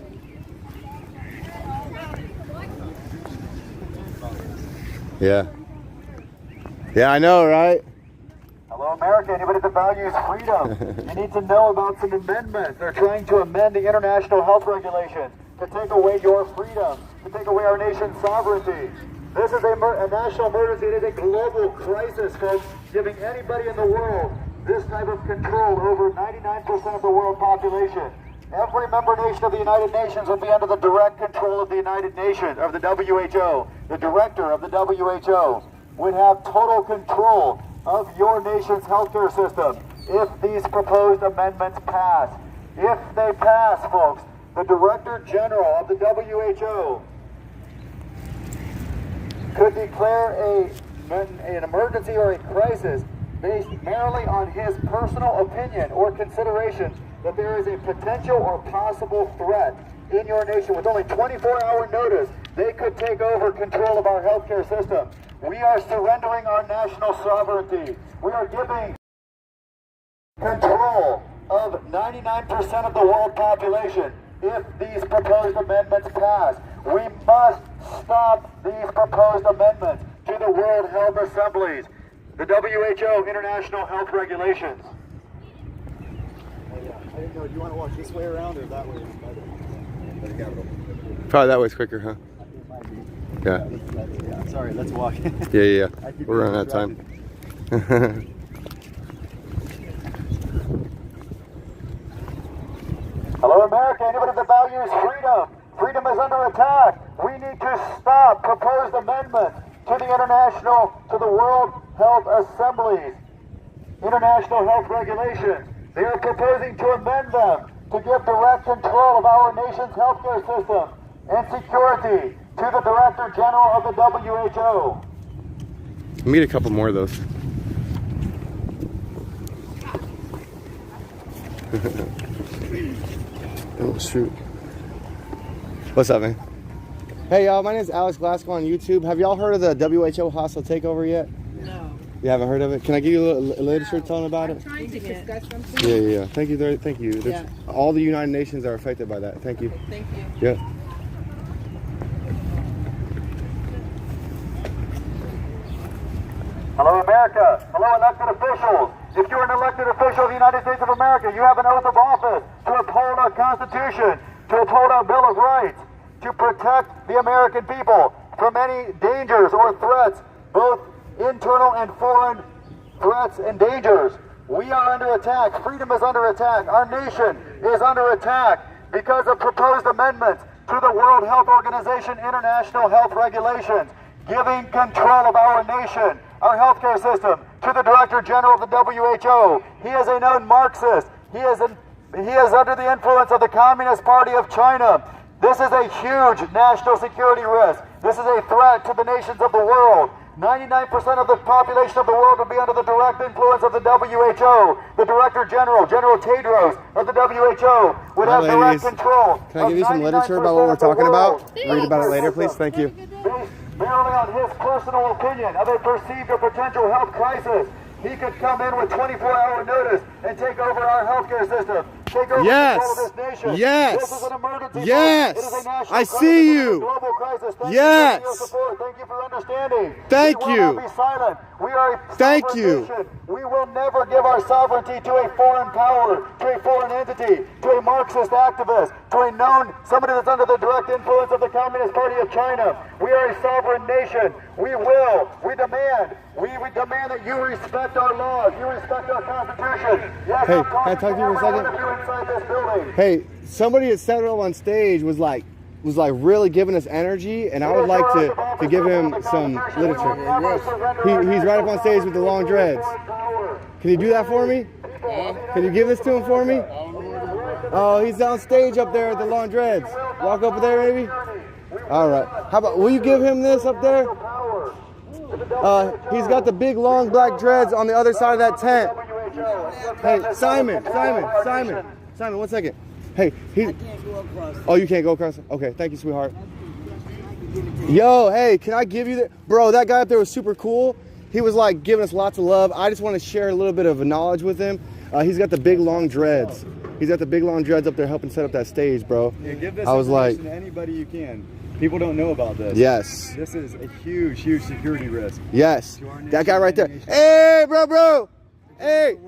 Yeah. Yeah, I know, right? Hello, America. Anybody that values freedom, you need to know about some amendments. They're trying to amend the international health regulations to take away your freedom, to take away our nation's sovereignty. This is a national emergency. It is a global crisis, folks, giving anybody in the world this type of control over 99% of the world population. Every member nation of the United Nations would be under the direct control of the United Nations, of the WHO. The director of the WHO would have total control of your nation's healthcare system if these proposed amendments pass. If they pass, folks, the Director General of the WHO could declare an emergency or a crisis based merely on his personal opinion or consideration that there is a potential or possible threat in your nation. With only 24-hour notice, they could take over control of our healthcare system. We are surrendering our national sovereignty. We are giving control of 99% of the world population if these proposed amendments pass. We must stop these proposed amendments to the World Health Assemblies, the WHO International Health Regulations. I didn't know, do you want to walk this way around or that way? By the Capitol. Probably that way's quicker, huh? Yeah. Yeah, sorry, let's walk. Yeah. We're running out of time. Hello, America. Anybody that values freedom? Freedom is under attack. We need to stop proposed amendments to the World Health Assemblies, International Health Regulations. They are proposing to amend them to give direct control of our nation's healthcare system and security to the Director General of the WHO. Meet a couple more of those. Oh shoot. What's up, man? Hey y'all, my name is Alex Glasgow on YouTube. Have y'all heard of the WHO hostile takeover yet? No. You haven't heard of it? Can I give you a little literature telling about it? Trying to discuss something. Yeah. Thank you. Thank you. Yeah. All the United Nations are affected by that. Thank you. Thank you. Yeah. Hello, America. Hello, elected officials. If you're an elected official of the United States of America, you have an oath of office to uphold our Constitution, to uphold our Bill of Rights, to protect the American people from any dangers or threats, both internal and foreign threats and dangers. We are under attack. Freedom is under attack. Our nation is under attack because of proposed amendments to the World Health Organization International Health Regulations, giving control of our nation, our healthcare system, to the Director General of the WHO. He is a known Marxist. He is under the influence of the Communist Party of China. This is a huge national security risk. This is a threat to the nations of the world. 99% of the population of the world would be under the direct influence of the WHO. The Director General, General Tedros of the WHO, would have direct control. Can I give you some literature about what we're talking about? Read about it later, please. Thank you. Based merely on his personal opinion of a perceived or potential health crisis, he could come in with 24-hour notice and take over our healthcare system. Take over control of this nation. Yes. This is an emergency. Yes. It is a national I crisis. see It is you. a global crisis. Thank Yes. you for your support. Thank you for understanding. Thank we you. will not be silent. We are a Thank sovereign you. nation. We will never give our sovereignty to a foreign power, to a foreign entity, to a Marxist activist, to a known somebody that's under the direct influence of the Communist Party of China. We are a sovereign nation. We demand that you respect our laws, you respect our Constitution. Yes, Hey, I'm can I talk to you for a every one second? of you inside this building. Hey, somebody that sat up on stage was like really giving us energy, and I would like to give him some literature. He's right up on stage with the long dreads. Can you do that for me? Can you give this to him for me? Oh, he's on stage up there with the long dreads. Walk over there, maybe. All right. How about, will you give him this up there? He's got the big long black dreads on the other side of that tent. Hey, Simon, 1 second. Hey, oh, you can't go across? Okay, thank you, sweetheart. Yo, hey, can I give you that? Bro, that guy up there was super cool. He was like giving us lots of love. I just want to share a little bit of knowledge with him. He's got the big long dreads. He's got the big long dreads up there helping set up that stage, bro. Yeah, give this I was like, information to anybody you can. People don't know about this. Yes. This is a huge, huge security risk. Yes. That guy right there. Hey, bro. Hey,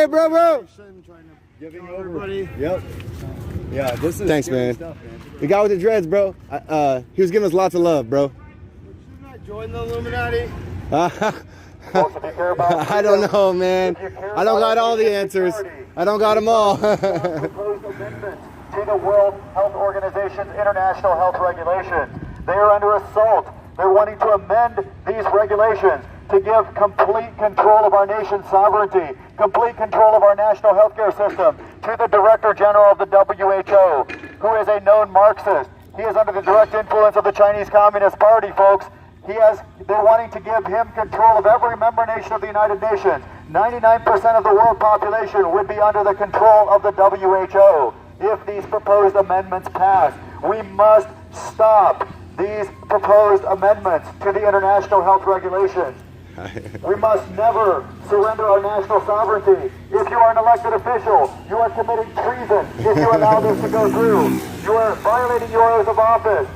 bro. Giving over. Yep. Yeah, this is Thanks, scary man. stuff, man. The guy with the dreads, bro. He was giving us lots of love, bro. Join the Illuminati. I don't know, man. I don't got all the answers. I don't got them all. To the World Health Organization's international health regulations. They are under assault. They're wanting to amend these regulations to give complete control of our nation's sovereignty, complete control of our national healthcare system to the Director General of the WHO, who is a known Marxist. He is under the direct influence of the Chinese Communist Party, folks. They're wanting to give him control of every member nation of the United Nations. 99% of the world population would be under the control of the WHO if these proposed amendments pass. We must stop these proposed amendments to the international health regulations. We must never surrender our national sovereignty. If you are an elected official, you are committing treason if you allow this to go through. You are violating your oath of office.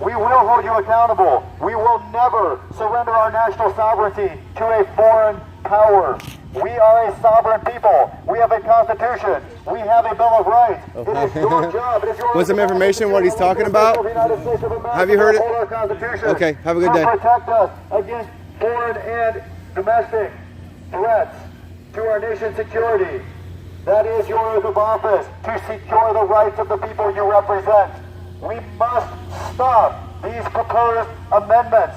We will hold you accountable. We will never surrender our national sovereignty to a foreign power. We are a sovereign people. We have a constitution. We have a Bill of Rights. It is your job. It is your Want some information what he's talking about? Have you heard it? Okay, have a good day. To protect us against foreign and domestic threats to our nation's security. That is your oath of office, to secure the rights of the people you represent. We must stop these proposed amendments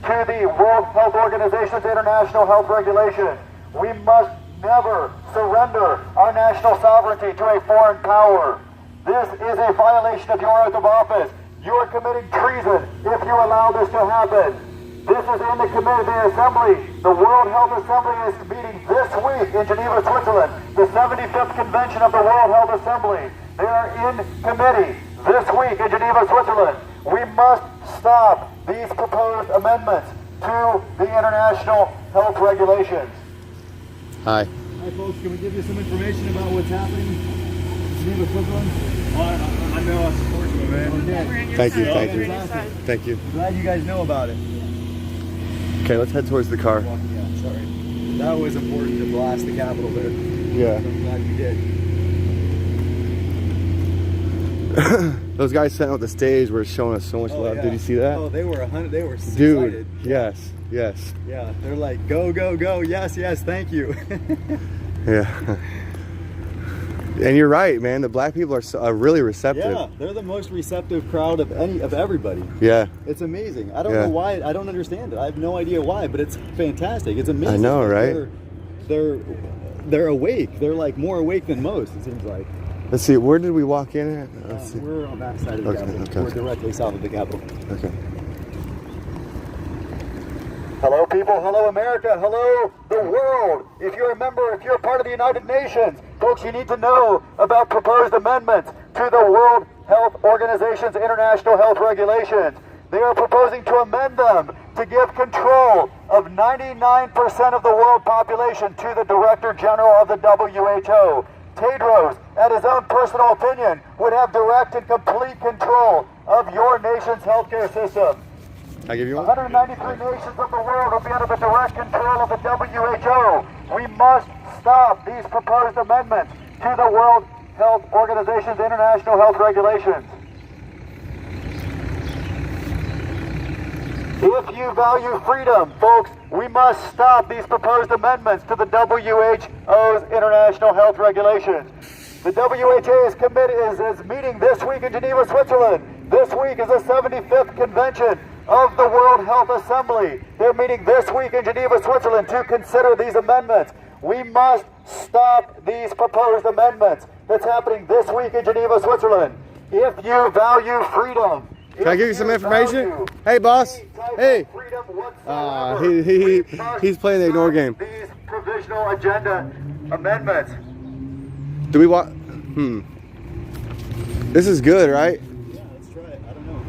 to the World Health Organization's international health regulations. We must never surrender our national sovereignty to a foreign power. This is a violation of your oath of office. You are committing treason if you allow this to happen. This is in the committee, the assembly. The World Health Assembly is meeting this week in Geneva, Switzerland. The 75th convention of the World Health Assembly. They are in committee this week in Geneva, Switzerland. We must stop these proposed amendments to the international health regulations. Hi. Hi, folks. Can we give you some information about what's happening in Geneva, Switzerland? I know I support you, man. Okay. Thank you. Glad you guys know about it. Okay, let's head towards the car. Yeah, sorry. That was important to blast the Capitol there. Yeah. I'm glad you did. Those guys setting up the stage were showing us so much love. Yeah. Did you see that? Oh, they were excited. Dude, yes. Yeah, they're like, go, yes, thank you. Yeah. And you're right, man. The black people are really receptive. Yeah, they're the most receptive crowd of everybody. Yeah. It's amazing. I don't know why. I don't understand it. I have no idea why, but it's fantastic. It's amazing. I know, right? They're awake. They're like more awake than most, it seems like. Let's see, where did we walk in at? Let's see. We're on that side of the Capitol. Okay. We're directly south of the Capitol. Okay. Hello, people. Hello, America. Hello, the world. If you're a member, if you're a part of the United Nations, folks, you need to know about proposed amendments to the World Health Organization's international health regulations. They are proposing to amend them to give control of 99% of the world population to the Director General of the WHO. Tedros, at his own personal opinion, would have direct and complete control of your nation's healthcare system. I give you one? 193 nations of the world will be under the direct control of the WHO. We must stop these proposed amendments to the World Health Organization's international health regulations. If you value freedom, folks, we must stop these proposed amendments to the WHO's international health regulations. The WHO is meeting this week in Geneva, Switzerland. This week is the 75th convention of the World Health Assembly. They're meeting this week in Geneva, Switzerland to consider these amendments. We must stop these proposed amendments that's happening this week in Geneva, Switzerland. If you value freedom, can I give you some information? Hey, boss. Hey. He's playing the ignore game. These provisional agenda amendments. Do we want? This is good, right? Yeah, let's try it. I don't know.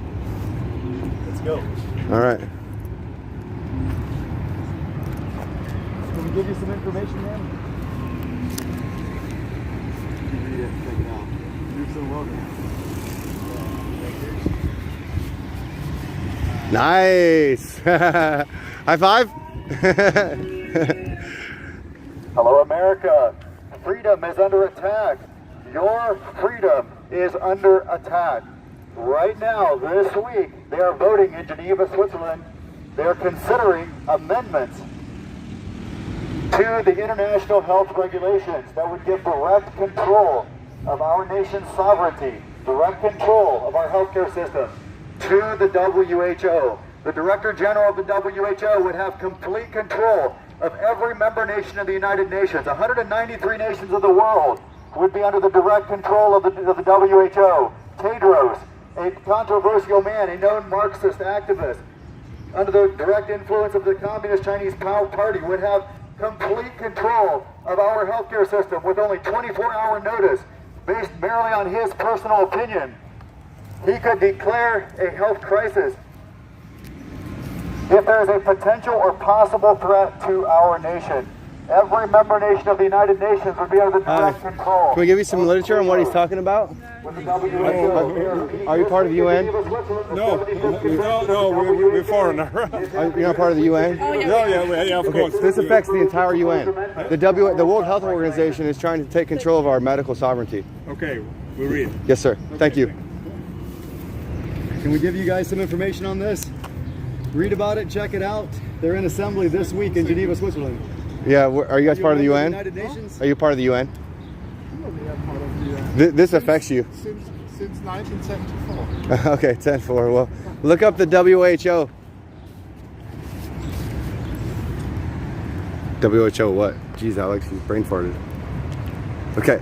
Let's go. All right. Can we give you some information, man? Nice. High five. Hello, America. Freedom is under attack. Your freedom is under attack. Right now, this week, they are voting in Geneva, Switzerland. They are considering amendments to the international health regulations that would give direct control of our nation's sovereignty, direct control of our healthcare system to the WHO. The Director General of the WHO would have complete control of every member nation of the United Nations. 193 nations of the world would be under the direct control of the WHO. Tedros, a controversial man, a known Marxist activist, under the direct influence of the Communist Chinese Party, would have complete control of our healthcare system with only 24-hour notice based merely on his personal opinion. He could declare a health crisis if there is a potential or possible threat to our nation. Every member nation of the United Nations would be under direct control. Can we give you some literature on what he's talking about? Are you part of the UN? No, we're foreigner. You're not part of the UN? Yeah, of course. This affects the entire UN. The World Health Organization is trying to take control of our medical sovereignty. Okay, we'll read. Yes, sir. Thank you. Can we give you guys some information on this? Read about it, check it out. They're in assembly this week in Geneva, Switzerland. Yeah, are you guys part of the UN? United Nations? Are you part of the UN? We are part of the UN. This affects you. Since 1974. Okay, 10-4. Well, look up the WHO. WHO what? Jeez, Alex, you brain farted. Okay.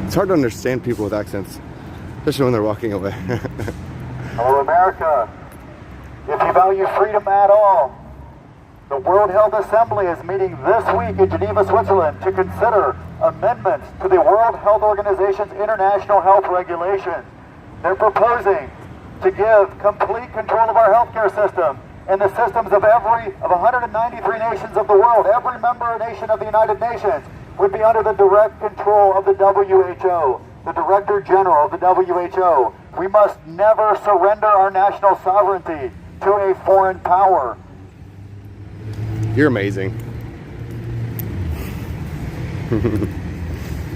It's hard to understand people with accents, especially when they're walking away. Hello, America. If you value freedom at all, the World Health Assembly is meeting this week in Geneva, Switzerland to consider amendments to the World Health Organization's international health regulations. They're proposing to give complete control of our healthcare system and the systems of 193 nations of the world. Every member nation of the United Nations would be under the direct control of the WHO, the Director General of the WHO. We must never surrender our national sovereignty to a foreign power. You're amazing.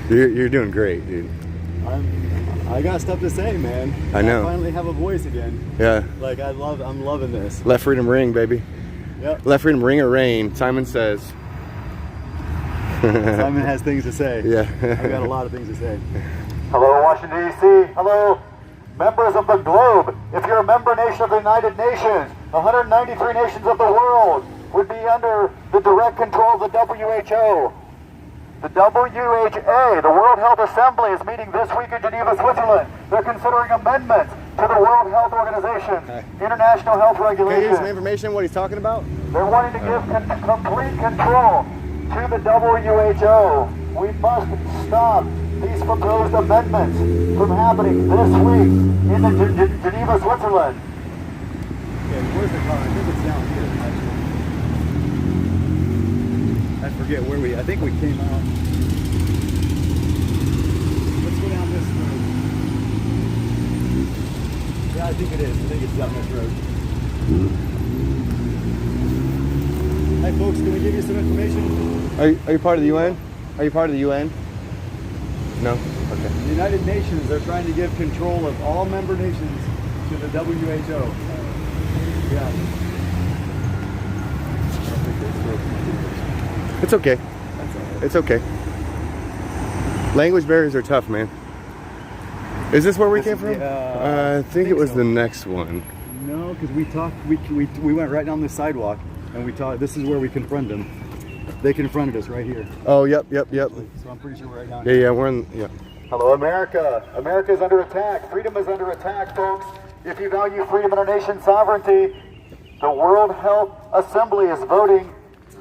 You're doing great, dude. I got stuff to say, man. I know. I finally have a voice again. Yeah. Like I'm loving this. Let freedom ring, baby. Yep. Let freedom ring or rain, Simon says. Simon has things to say. Yeah. I've got a lot of things to say. Hello, Washington, D.C. Hello, members of the globe. If you're a member nation of the United Nations, 193 nations of the world would be under the direct control of the WHO. The WHA, the World Health Assembly, is meeting this week in Geneva, Switzerland. They're considering amendments to the World Health Organization, international health Can you regulations. give some information what he's talking about? They're wanting to give complete control to the WHO. We must stop these proposed amendments from happening this week in Geneva, Switzerland. Okay, where's the car? I think it's down here, actually. I forget where I think we came out. Let's go down this road. Yeah, I think it is. I think it's down this road. Hey folks, can we give you some information? Are you part of the UN? Are you part of the UN? No? Okay. The United Nations are trying to give control of all member nations to the WHO. Yeah. It's okay. It's okay. Language barriers are tough, man. Is this where we came from? I think it was so. the next one. No, because we talked. We went right down the sidewalk, and we talked. This is where we confronted them. They confronted us right here. Oh, yep. So I'm pretty sure we're right down Yeah, here. yeah, we're in. Yeah. Hello, America. America is under attack. Freedom is under attack, folks. If you value freedom and our nation's sovereignty, the World Health Assembly is voting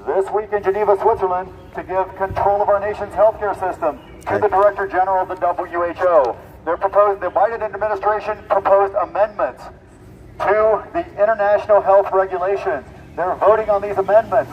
this week in Geneva, Switzerland, to give control of our nation's healthcare system to the Director General of the WHO. The Biden administration proposed amendments to the international health regulations. They're voting on these amendments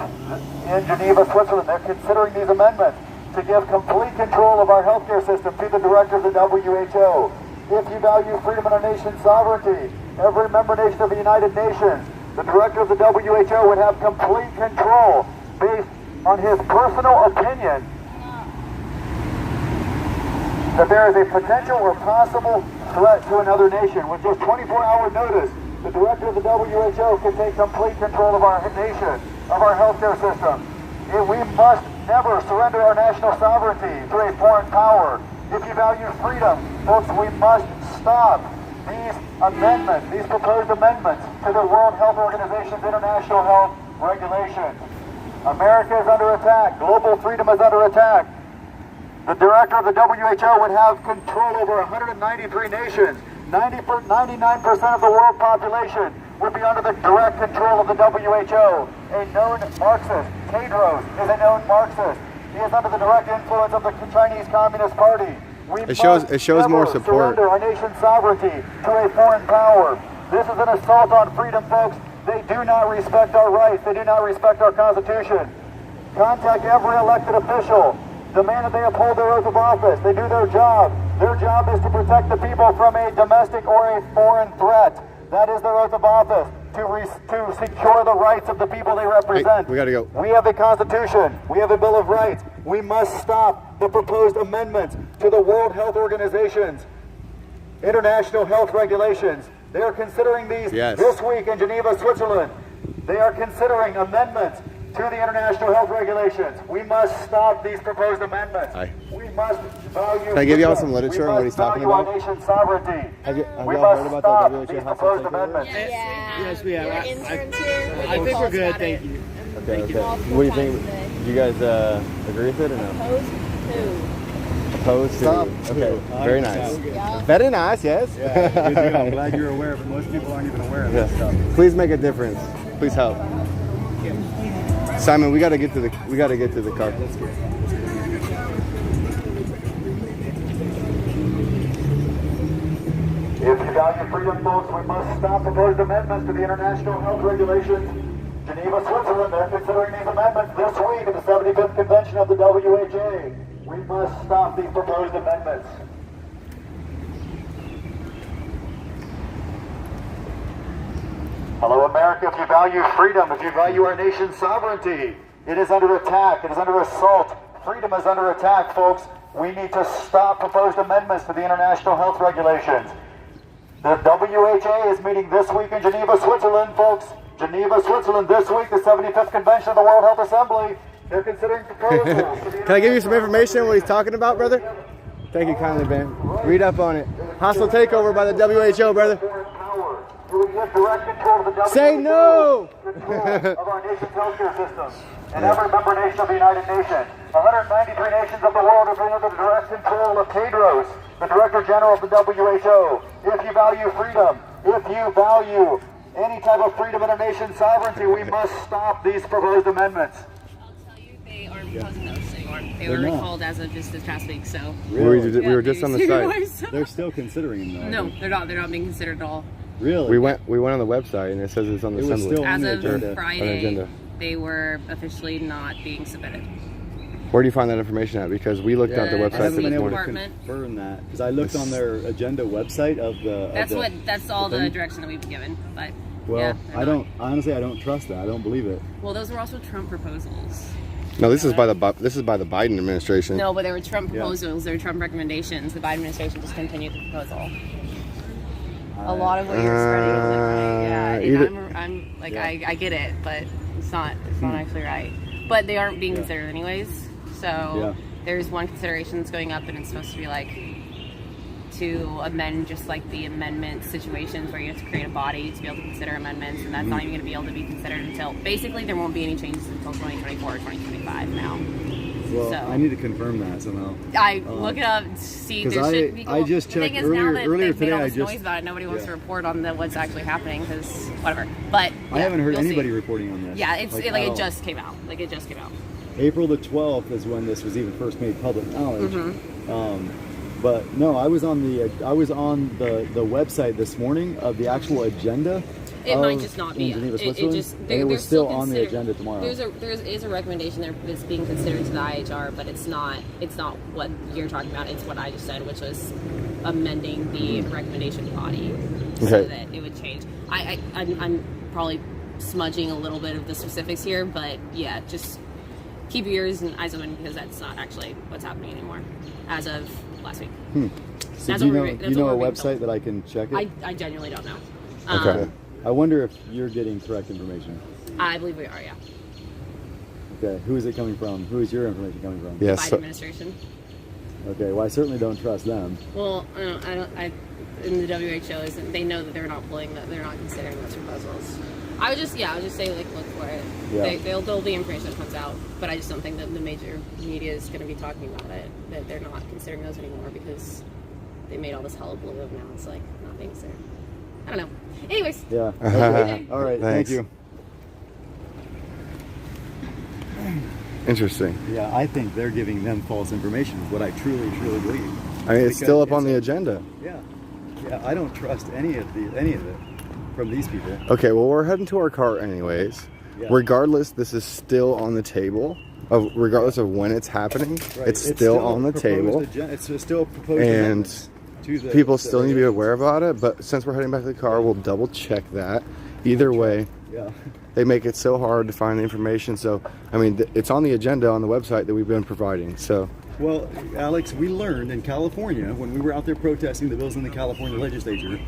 in Geneva, Switzerland. They're considering these amendments to give complete control of our healthcare system to the Director of the WHO. if you value freedom and our nation's sovereignty. Every member nation of the United Nations, the director of the WHO would have complete control based on his personal opinion that there is a potential or possible threat to another nation. With just 24-hour notice, the director of the WHO can take complete control of our nation, of our healthcare system. And we must never surrender our national sovereignty to a foreign power. If you value freedom, folks, we must stop these amendments, these proposed amendments to the World Health Organization's international health regulations. America is under attack. Global freedom is under attack. The director of the WHO would have control over 193 nations. 99% of the world population would be under the direct control of the WHO. A known Marxist, Tedros, is a known Marxist. He is under the direct influence of the Chinese Communist Party. It shows more support. Surrender our nation's sovereignty to a foreign power. This is an assault on freedom, folks. They do not respect our rights. They do not respect our Constitution. Contact every elected official. Demand that they uphold their oath of office. They do their job. Their job is to protect the people from a domestic or a foreign threat. That is their oath of office, to secure the rights of the people they represent. Hey, we gotta go. We have a Constitution. We have a Bill of Rights. We must stop the proposed amendments to the World Health Organization's international health regulations. They are considering these this week in Geneva, Switzerland. They are considering amendments to the international health regulations. We must stop these proposed amendments. We must value. Can I give y'all some literature on what he's talking about? Our nation's sovereignty. Have we y'all must heard about stop the these WHO proposed takeover? amendments. Yes, we have. I think we're good, thank you. Okay, okay. What do you think? Do you guys agree with it or no? Opposed to? Okay, very nice. Very nice, yes. Yeah, good deal. I'm glad you're aware, but most people aren't even aware of this stuff. Please make a difference. Please help. Simon, we gotta get to the car. If you value freedom, folks, we must stop proposed amendments to the international health regulations. Geneva, Switzerland, they're considering these amendments this week at the 75th convention of the WHA. We must stop these proposed amendments. Hello, America. If you value freedom, if you value our nation's sovereignty, it is under attack. It is under assault. Freedom is under attack, folks. We need to stop proposed amendments to the international health regulations. The WHA is meeting this week in Geneva, Switzerland, folks. Geneva, Switzerland, this week, the 75th convention of the World Health Assembly. They're considering proposals. Can I give you some information on what he's talking about, brother? Thank you kindly, Ben. Read up on it. Hostile takeover by the WHO, brother. Say no! Of our nation's healthcare system and every member nation of the United Nations. 193 nations of the world are under the direct control of Tedros, the Director General of the WHO. If you value freedom, if you value any type of freedom in our nation's sovereignty, we must stop these proposed amendments. They aren't proposing those anymore. They were recalled as of just this past week, so. Really? We were just on the site. They're still considering them, though. No, they're not. They're not being considered at all. Really? We went on the website and it says it's on the assembly. As of Friday, they were officially not being submitted. Where do you find that information at? Because we looked at the website. I haven't been able to confirm that because I looked on their agenda website of the. That's all the direction that we've been given, but. Well, I don't trust that. I don't believe it. Well, those were also Trump proposals. No, this is by the Biden administration. No, but they were Trump proposals. They were Trump recommendations. The Biden administration just continued the proposal. A lot of what you're spreading is like, I get it, but it's not actually right. But they aren't being considered anyways. So there's one consideration that's going up, and it's supposed to be like to amend just like the amendment situations where you have to create a body to be able to consider amendments, and that's not even going to be able to be considered until basically there won't be any changes until 2024 or 2025 now. Well, So I need to confirm that somehow. I look it up, see there should be. I just checked earlier today. All this noise about it. Nobody wants to report on what's actually happening because whatever. But I haven't heard anybody reporting on this. Yeah, it just came out. Like it just came out. April the 12th is when this was even first made public knowledge. Mm-hmm. But no, I was on the website this morning of the actual agenda. It might just not be. It was still on the agenda tomorrow. There is a recommendation there that's being considered to the IHR, but it's not what you're talking about. It's what I just said, which was amending the recommendation body so Okay. that it would change. I'm probably smudging a little bit of the specifics here, but yeah, just keep your ears and eyes open because that's not actually what's happening anymore as of last week. So That's do you what know, we're- do that's you know what a we're being website told. that I can check it? I genuinely don't know. Okay. I wonder if you're getting correct information. I believe we are, yeah. Okay. Who is it coming from? Who is your information coming from? Yes. Biden administration. Okay. Well, I certainly don't trust them. Well, in the WHO, they know that they're not considering those proposals. I would just say, like, look for it. Yeah. There'll be information that comes out, but I just don't think that the major media is going to be talking about it, that they're not considering those anymore because they made all this hullabaloo of now it's, like, not being considered. I don't know. Anyways. Yeah. All right. Thanks. Thank you. Interesting. Yeah, I think they're giving them false information. Is what I truly believe. I mean, it's Because still up on the agenda. Yeah. Yeah. I don't trust any of it from these people. Okay, well, we're heading to our car anyways. Yeah. Regardless, this is still on the table. Regardless of when it's happening, Right. it's still on the table. It's still proposed. And amendments to the, people still need to be aware about it. But since we're heading back to the car, we'll double check that. Either way, Yeah. they make it so hard to find the information. So, I mean, it's on the agenda on the website that we've been providing. So, Well, Alex, we learned in California when we were out there protesting the bills in the California legislature,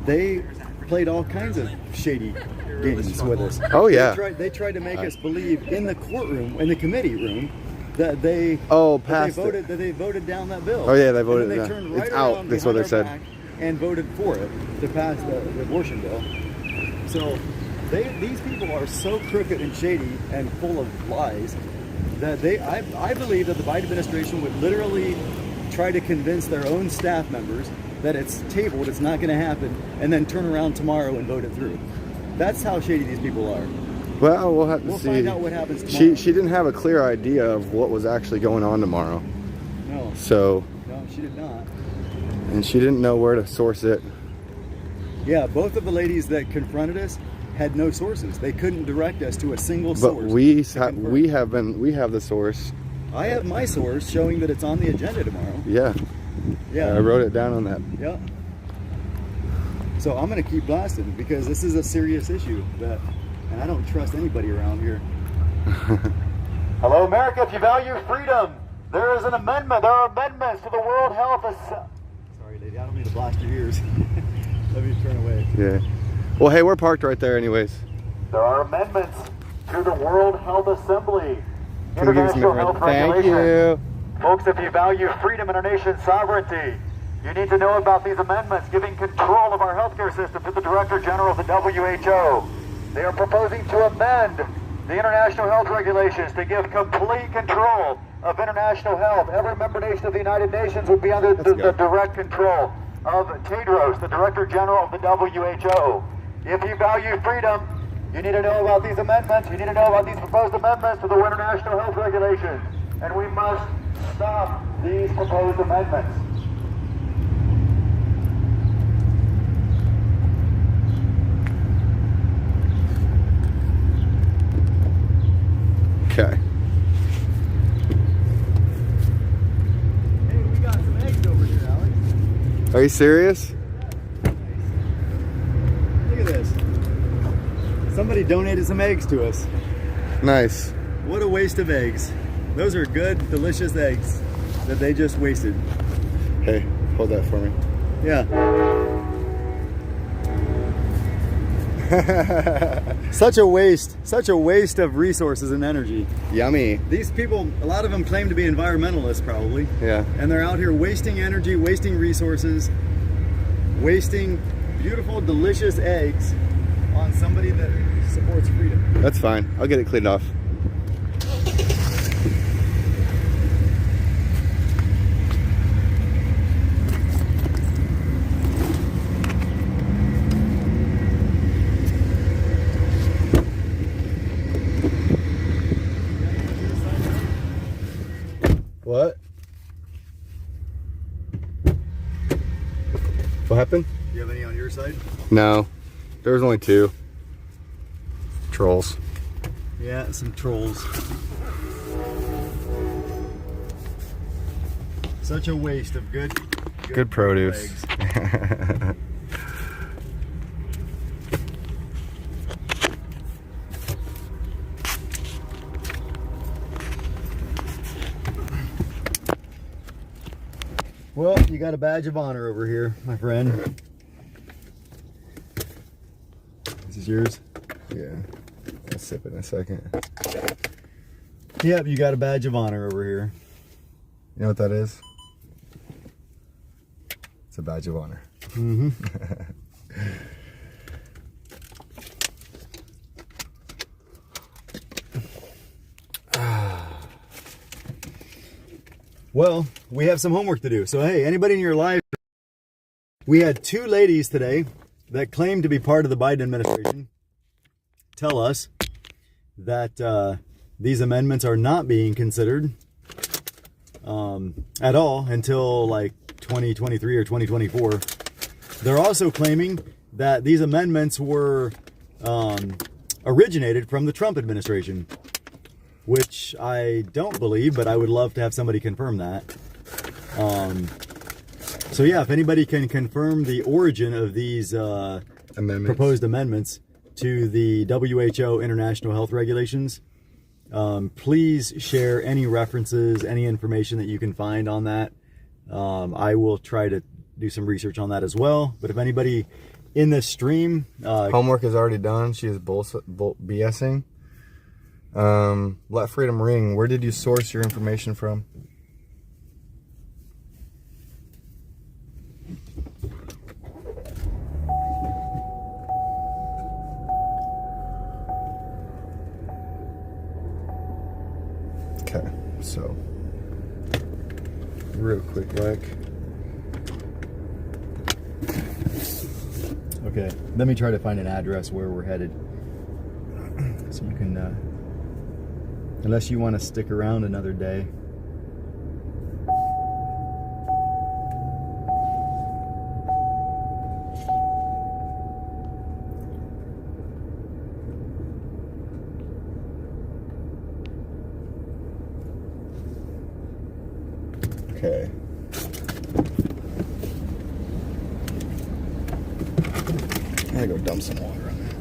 they played all kinds of shady games with us. Oh, yeah. They tried to make us believe in the courtroom, in the committee room, that they passed that they voted down that bill. Oh, yeah, they voted and then it they down. turned right It's out. around That's what behind they our said. back and voted for it to pass the abortion bill. So these people are so crooked and shady and full of lies that I believe that the Biden administration would literally try to convince their own staff members that it's tabled, it's not going to happen, and then turn around tomorrow and vote it through. That's how shady these people are. well, we'll have to We'll see. find out what happens tomorrow. She didn't have a clear idea of what was actually going on tomorrow. No. So, No, she did not. and she didn't know where to source it. Yeah, both of the ladies that confronted us had no sources. They couldn't direct us to a single But source. we have the source. I have my source showing that it's on the agenda tomorrow. Yeah. Yeah. I wrote it down on that. Yeah. So I'm going to keep blasting because this is a serious issue and I don't trust anybody around here. Hello, America. If you value freedom, there is an amendment. There are amendments to the World Health Assembly. Sorry, lady. I don't mean to blast your ears. Let me turn away. Yeah. Well, hey, we're parked right there anyways. There are amendments to the World Health Assembly. Can you give us a International minute? health Thank regulations. you. Folks, if you value freedom and our nation's sovereignty, you need to know about these amendments giving control of our healthcare system to the Director General of the WHO. They are proposing to amend the international health regulations to give complete control of international health. Every member nation of the United Nations would be under the direct control of Tedros, the Director General of the WHO. If you value freedom, you need to know about these amendments. You need to know about these proposed amendments to the international health regulations. And we must stop these proposed amendments. Okay. Hey, we got some eggs over here, Alex. Are you serious? Look at this. Somebody donated some eggs to us. Nice. What a waste of eggs. Those are good, delicious eggs that they just wasted. Hey, hold that for me. Yeah. Such a waste of resources and energy. Yummy. These people, a lot of them claim to be environmentalists probably. Yeah. And they're out here wasting energy, wasting resources, wasting beautiful, delicious eggs on somebody that supports freedom. That's fine. I'll get it cleaned off. What? What happened? Do you have any on your side? No. There was only 2. Trolls. Yeah, some trolls. Such a waste of good Good produce. Well, you got a badge of honor over here, my friend. This is yours? Yeah. I'll sip it in a second. Yep, you got a badge of honor over here. You know what that is? It's a badge of honor. Mm-hmm. Well, we have some homework to do. So, hey, anybody in your life, we had 2 ladies today that claim to be part of the Biden administration tell us that these amendments are not being considered at all until like 2023 or 2024. They're also claiming that these amendments were originated from the Trump administration, which I don't believe, but I would love to have somebody confirm that. So yeah, if anybody can confirm the origin of these proposed amendments to the WHO International Health Regulations, please share any references, any information that you can find on that. I will try to do some research on that as well. But if anybody in this stream... Homework is already done. She is BSing. Let freedom ring. Where did you source your information from? Okay, so real quick, like. Okay, let me try to find an address where we're headed, so you can, unless you want to stick around another day. Okay. I gotta go dump some water on that.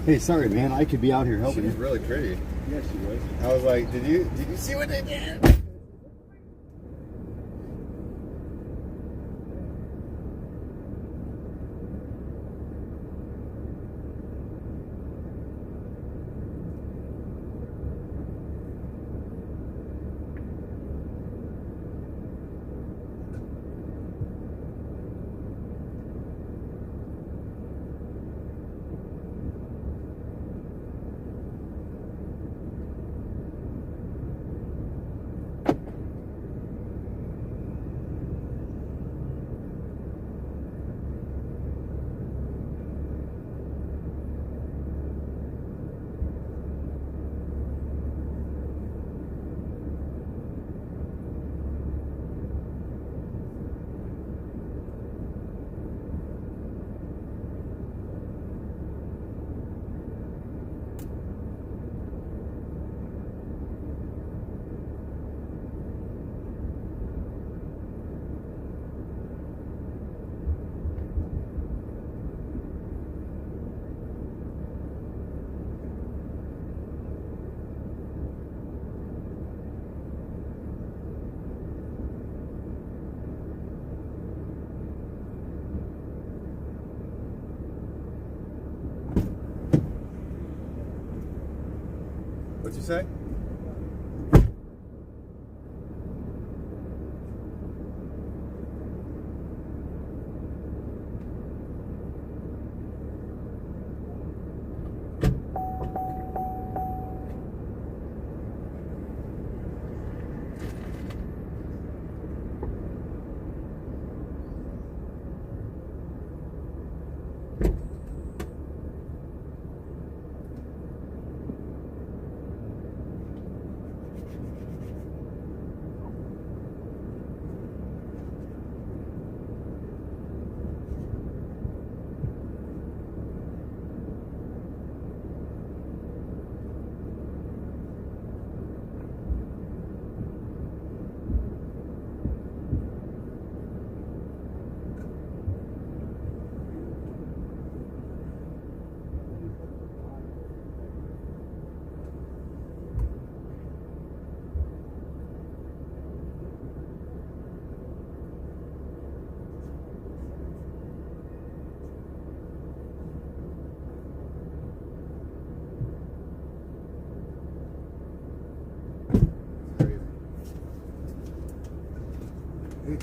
Hey, sorry, man. I could be out here helping you. She's really pretty. Yes, she was. I was like, did you see what they did? What'd you say?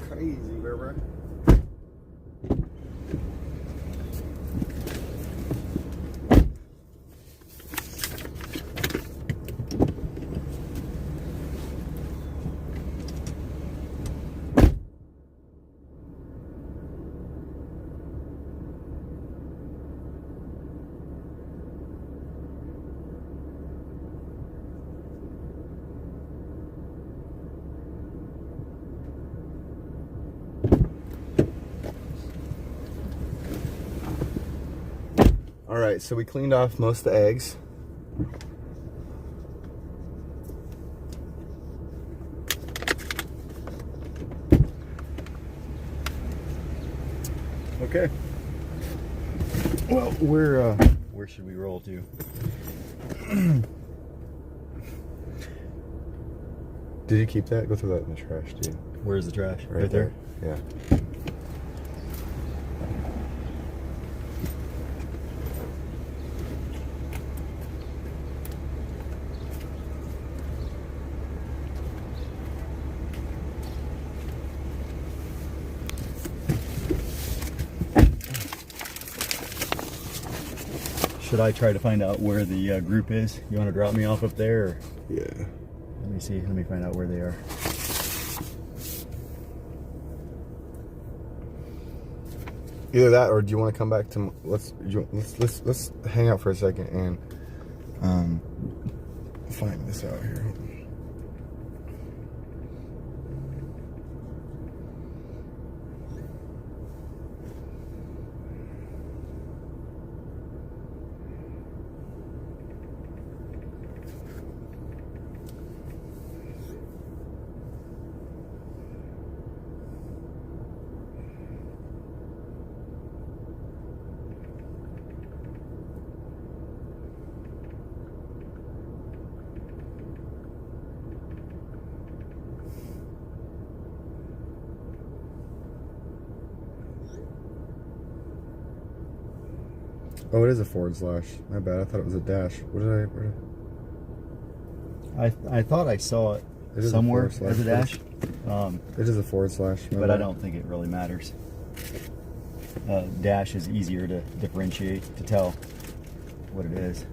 Crazy, bro. All right, so we cleaned off most of the eggs. Okay. Well, where should we roll to? Did you keep that? Go throw that in the trash, dude. Where's the trash? Right there? Yeah. Should I try to find out where the group is? You want to drop me off up there? Or? Yeah. Let me see. Let me find out where they are. Either that, or do you want to come back to let's hang out for a second and find this out here. Oh, it is a forward slash. My bad. I thought it was a dash. What did I thought I saw it somewhere as a dash. It is a forward slash. But I don't think it really matters. Dash is easier to differentiate, to tell what it is.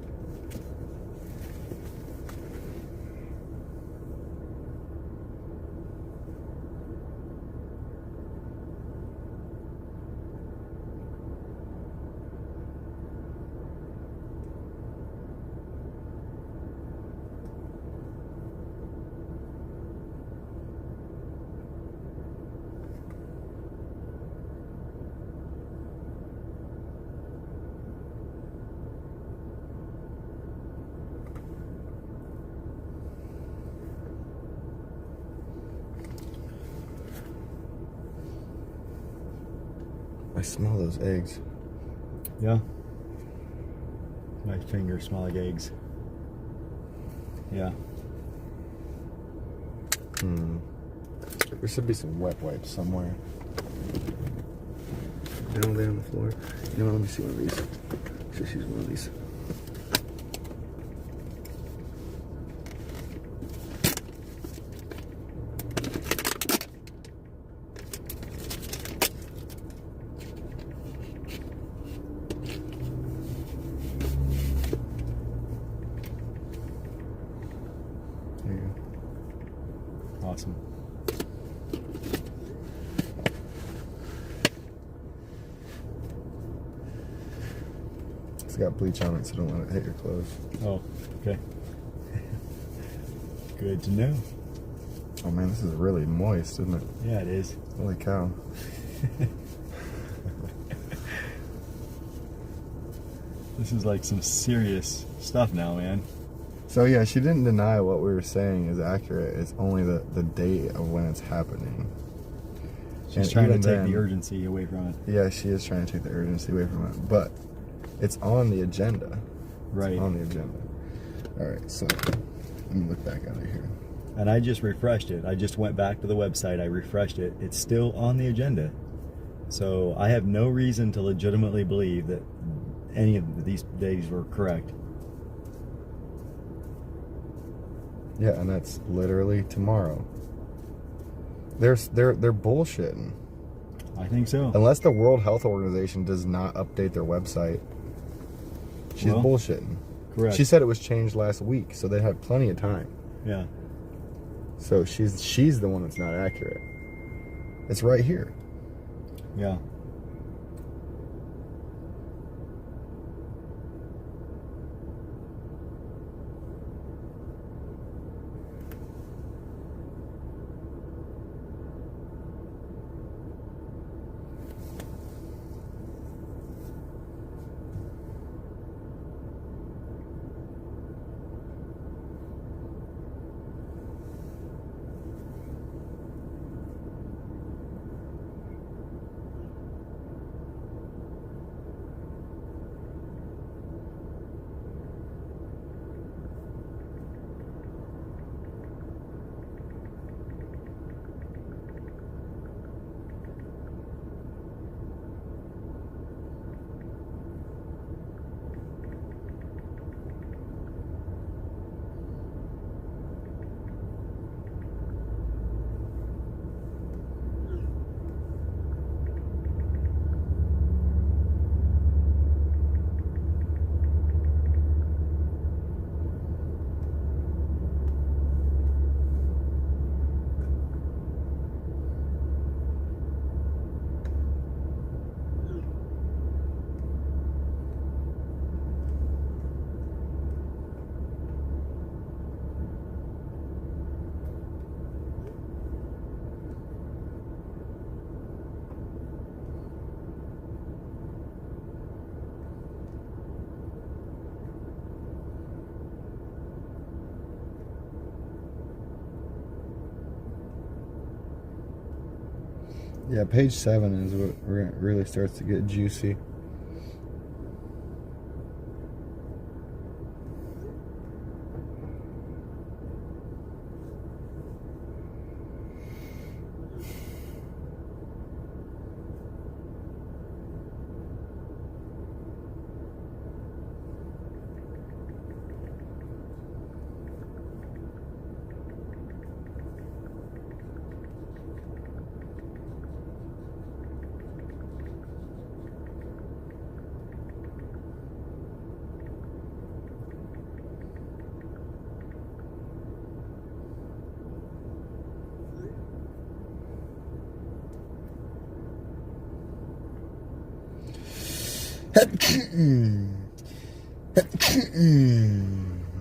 I smell those eggs. Yeah. My fingers smell like eggs. Yeah. There should be some wet wipes somewhere. They don't lay on the floor. You know what? Let me see one of these. Just use one of these. Awesome. It's got bleach on it, so don't let it hit your clothes. Oh, okay. Good to know. Oh man, this is really moist, isn't it? Yeah, it is. Holy cow. This is like some serious stuff now, man. So yeah, she didn't deny what we were saying is accurate. It's only the date of when it's happening. She's trying to take the urgency away from it. Yeah, she is trying to take the urgency away from it. But it's on the agenda. Right. It's on the agenda. Alright, so let me look back at it here. And I just refreshed it. I just went back to the website. I refreshed it. It's still on the agenda. So I have no reason to legitimately believe that any of these days were correct. Yeah, and that's literally tomorrow. They're bullshitting. I think so. Unless the World Health Organization does not update their website, she's bullshitting. Correct. She said it was changed last week, so they have plenty of time. Yeah. So she's the one that's not accurate. It's right here. Yeah. Yeah, page 7 is what really starts to get juicy.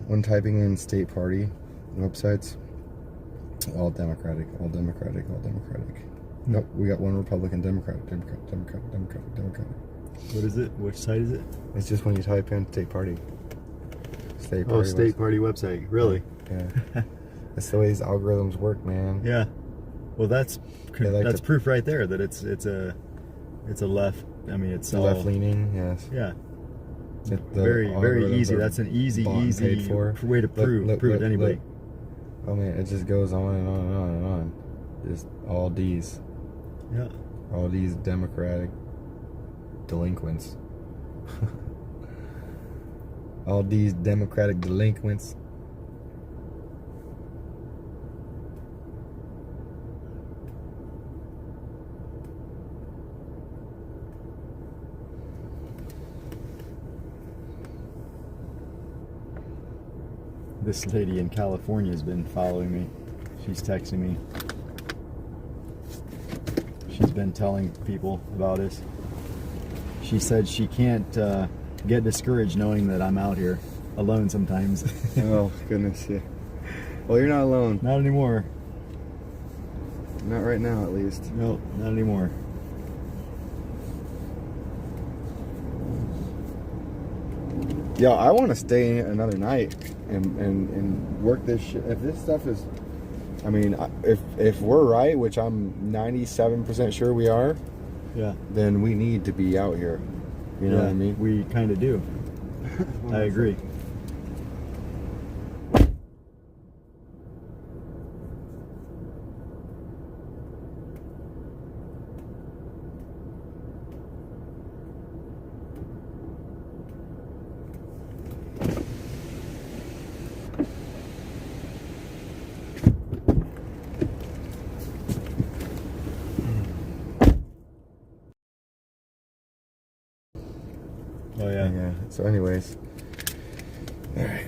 When typing in state party websites, all Democratic, all Democratic, all Democratic. Nope, we got one Republican, Democratic. What is it? Which site is it? It's just when you type in state party. State party. Oh, state party website. Really? Yeah. That's the way these algorithms work, man. Yeah. Well, that's proof right there that it's a left. I mean, it's all left leaning. Yes. Yeah. Very easy. That's an easy way to prove it to anybody. Look. Oh man, it just goes on and on and on and on. Just all these. Yeah. All these Democratic delinquents. All these Democratic delinquents. This lady in California has been following me. She's texting me. She's been telling people about us. She said she can't get discouraged knowing that I'm out here alone sometimes. Oh, goodness, yeah. Well, you're not alone. Not anymore. Not right now, at least. No, not anymore. Yeah, I want to stay another night and work this shit. If this stuff is, I mean, if we're right, which I'm 97% sure we are, yeah, then we need to be out here. You know what I mean? We kind of do. I agree. Oh yeah. Yeah. So anyways. All right.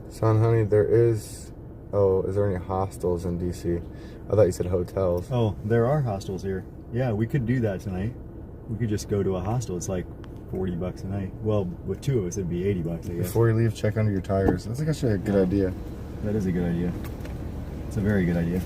Son, honey, there is... Oh, is there any hostels in DC? I thought you said hotels. Oh, there are hostels here. Yeah, we could do that tonight. We could just go to a hostel. It's like $40 a night. Well, with two of us, it'd be $80, I guess. Before you leave, check under your tires. That's actually a good idea. That is a good idea. It's a very good idea.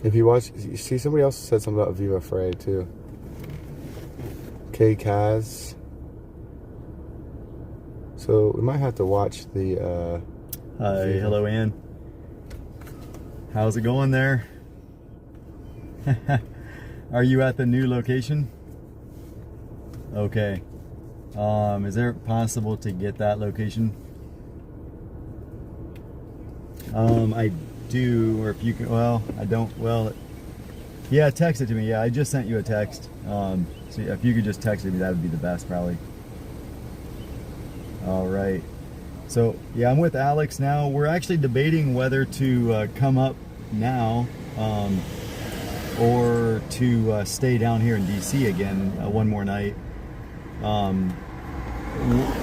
If you watch, you see somebody else said something about Viva Frey too. K Kaz. So we might have to watch the. Hi, hello, Ann. How's it going there? Are you at the new location? Okay. Is it possible to get that location? I do, or if you can, well, I don't, well, yeah, text it to me. Yeah, I just sent you a text. So if you could just text it to me, that would be the best, probably. All right. So, yeah, I'm with Alex now. We're actually debating whether to come up now or to stay down here in DC again one more night.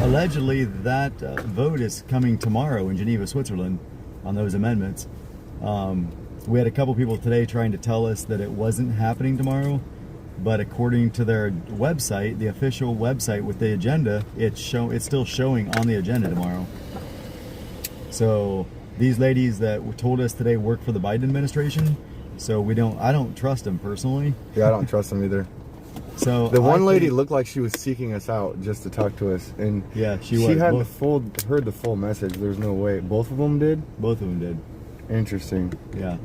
Allegedly, that vote is coming tomorrow in Geneva, Switzerland on those amendments. We had a couple people today trying to tell us that it wasn't happening tomorrow, but according to their website, the official website with the agenda, it's still showing on the agenda tomorrow. So these ladies that told us today work for the Biden administration, so I don't trust them personally. Yeah, I don't trust them either. So the one lady looked like she was seeking us out just to talk to us, and yeah, she hadn't heard the full message. There's no way. Both of them did. Both of them did. Interesting. Yeah.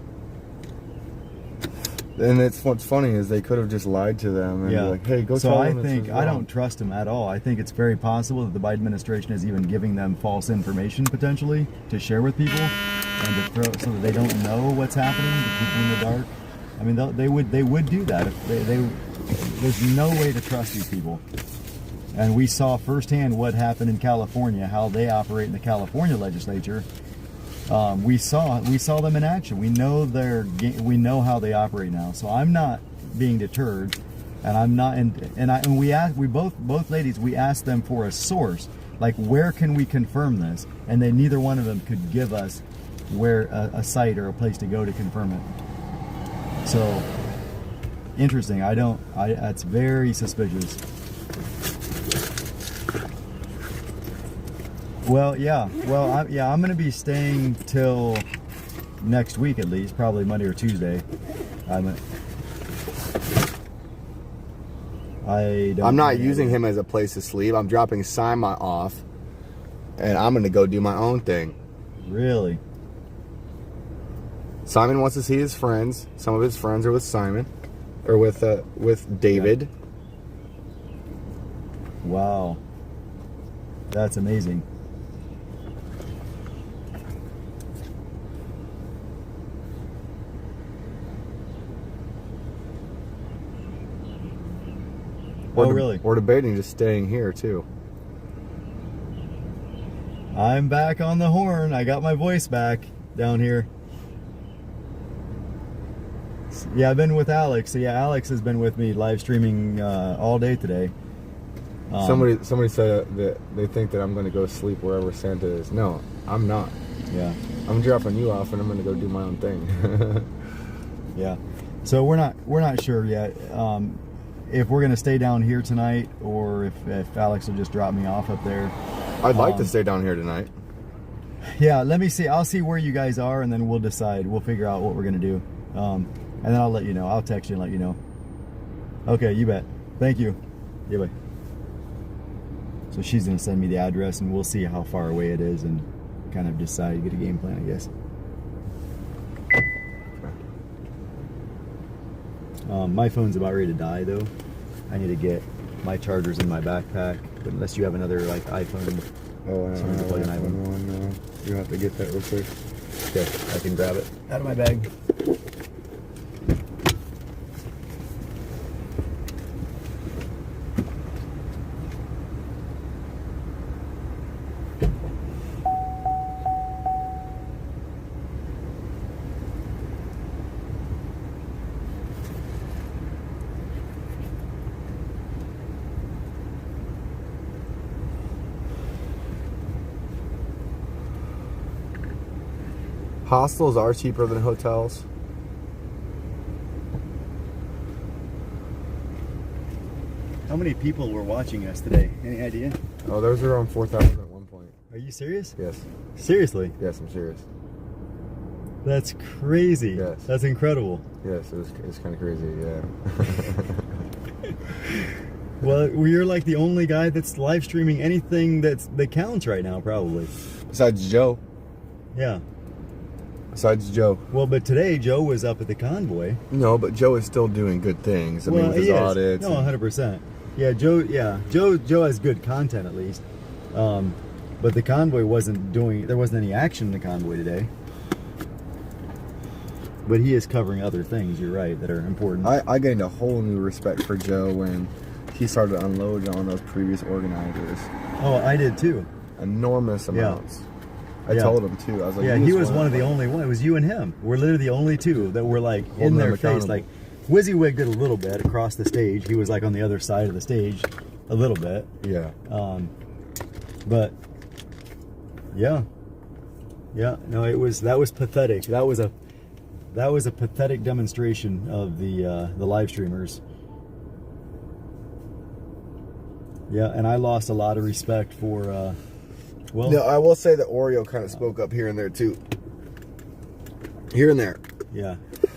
And what's funny is they could have just lied to them and be like, hey, go so tell I them. think I don't trust them at all. I think it's very possible that the Biden administration is even giving them false information potentially to share with people and to throw so that they don't know what's happening, to keep them in the dark. I mean, they would do that if there's no way to trust these people. And we saw firsthand what happened in California, how they operate in the California legislature. We saw them in action. We know how they operate now. So I'm not being deterred, and I'm not. Both ladies, we asked them for a source, like where can we confirm this, and neither one of them could give us where a site or a place to go to confirm it. So interesting. That's very suspicious. Well, yeah. Well, I'm going to be staying till next week at least, probably Monday or Tuesday. I'm not using him as a place to sleep. I'm dropping Simon off, and I'm going to go do my own thing. Really? Simon wants to see his friends. Some of his friends are with Simon, or with David. Yeah. Wow. That's amazing. Really? We're debating just staying here too. I'm back on the horn. I got my voice back down here. Yeah, I've been with Alex. So yeah, Alex has been with me live streaming all day today. Somebody said that they think that I'm going to go sleep wherever Santa is. No, I'm not. Yeah. I'm dropping you off and I'm going to go do my own thing. Yeah. So we're not sure yet. If we're going to stay down here tonight or if Alex will just drop me off up there. I'd like to stay down here tonight. Yeah, let me see. I'll see where you guys are and then we'll decide. We'll figure out what we're going to do. And then I'll let you know. I'll text you and let you know. Okay, you bet. Thank you. Yeah, bye. So she's going to send me the address and we'll see how far away it is and kind of decide, get a game plan, I guess. My phone's about ready to die though. I need to get my chargers in my backpack, but unless you have another like iPhone. Oh, I don't have an iPhone. You have to get that real quick. Okay, I can grab it out of my bag. Hostels are cheaper than hotels. How many people were watching us today? Any idea? Oh, there was around 4,000 at one point. Are you serious? Yes. Seriously? Yes, I'm serious. That's crazy. Yes. That's incredible. Yes, it's kind of crazy, yeah. Well, you're like the only guy that's live streaming anything that counts right now, probably. Besides Joe. Yeah. Besides Joe. Well, but today Joe was up at the convoy. No, but Joe is still doing good things. I mean, with his audits. No, 100%. Yeah, Joe has good content at least. But the convoy there wasn't any action in the convoy today. But he is covering other things, you're right, that are important. I gained a whole new respect for Joe when he started unloading on those previous organizers. Oh, I did too. Enormous amounts. I told him too. I was like, yeah, he was one of the only one. It was you and him. We're literally the only two that were like in their face. Like WYSIWYG did a little bit across the stage. He was like on the other side of the stage a little bit. Yeah. But yeah. No, that was pathetic. That was a pathetic demonstration of the live streamers. Yeah, and I lost a lot of respect for. Well, no, I will say that Oreo kind of spoke up here and there too. Here and there. Yeah,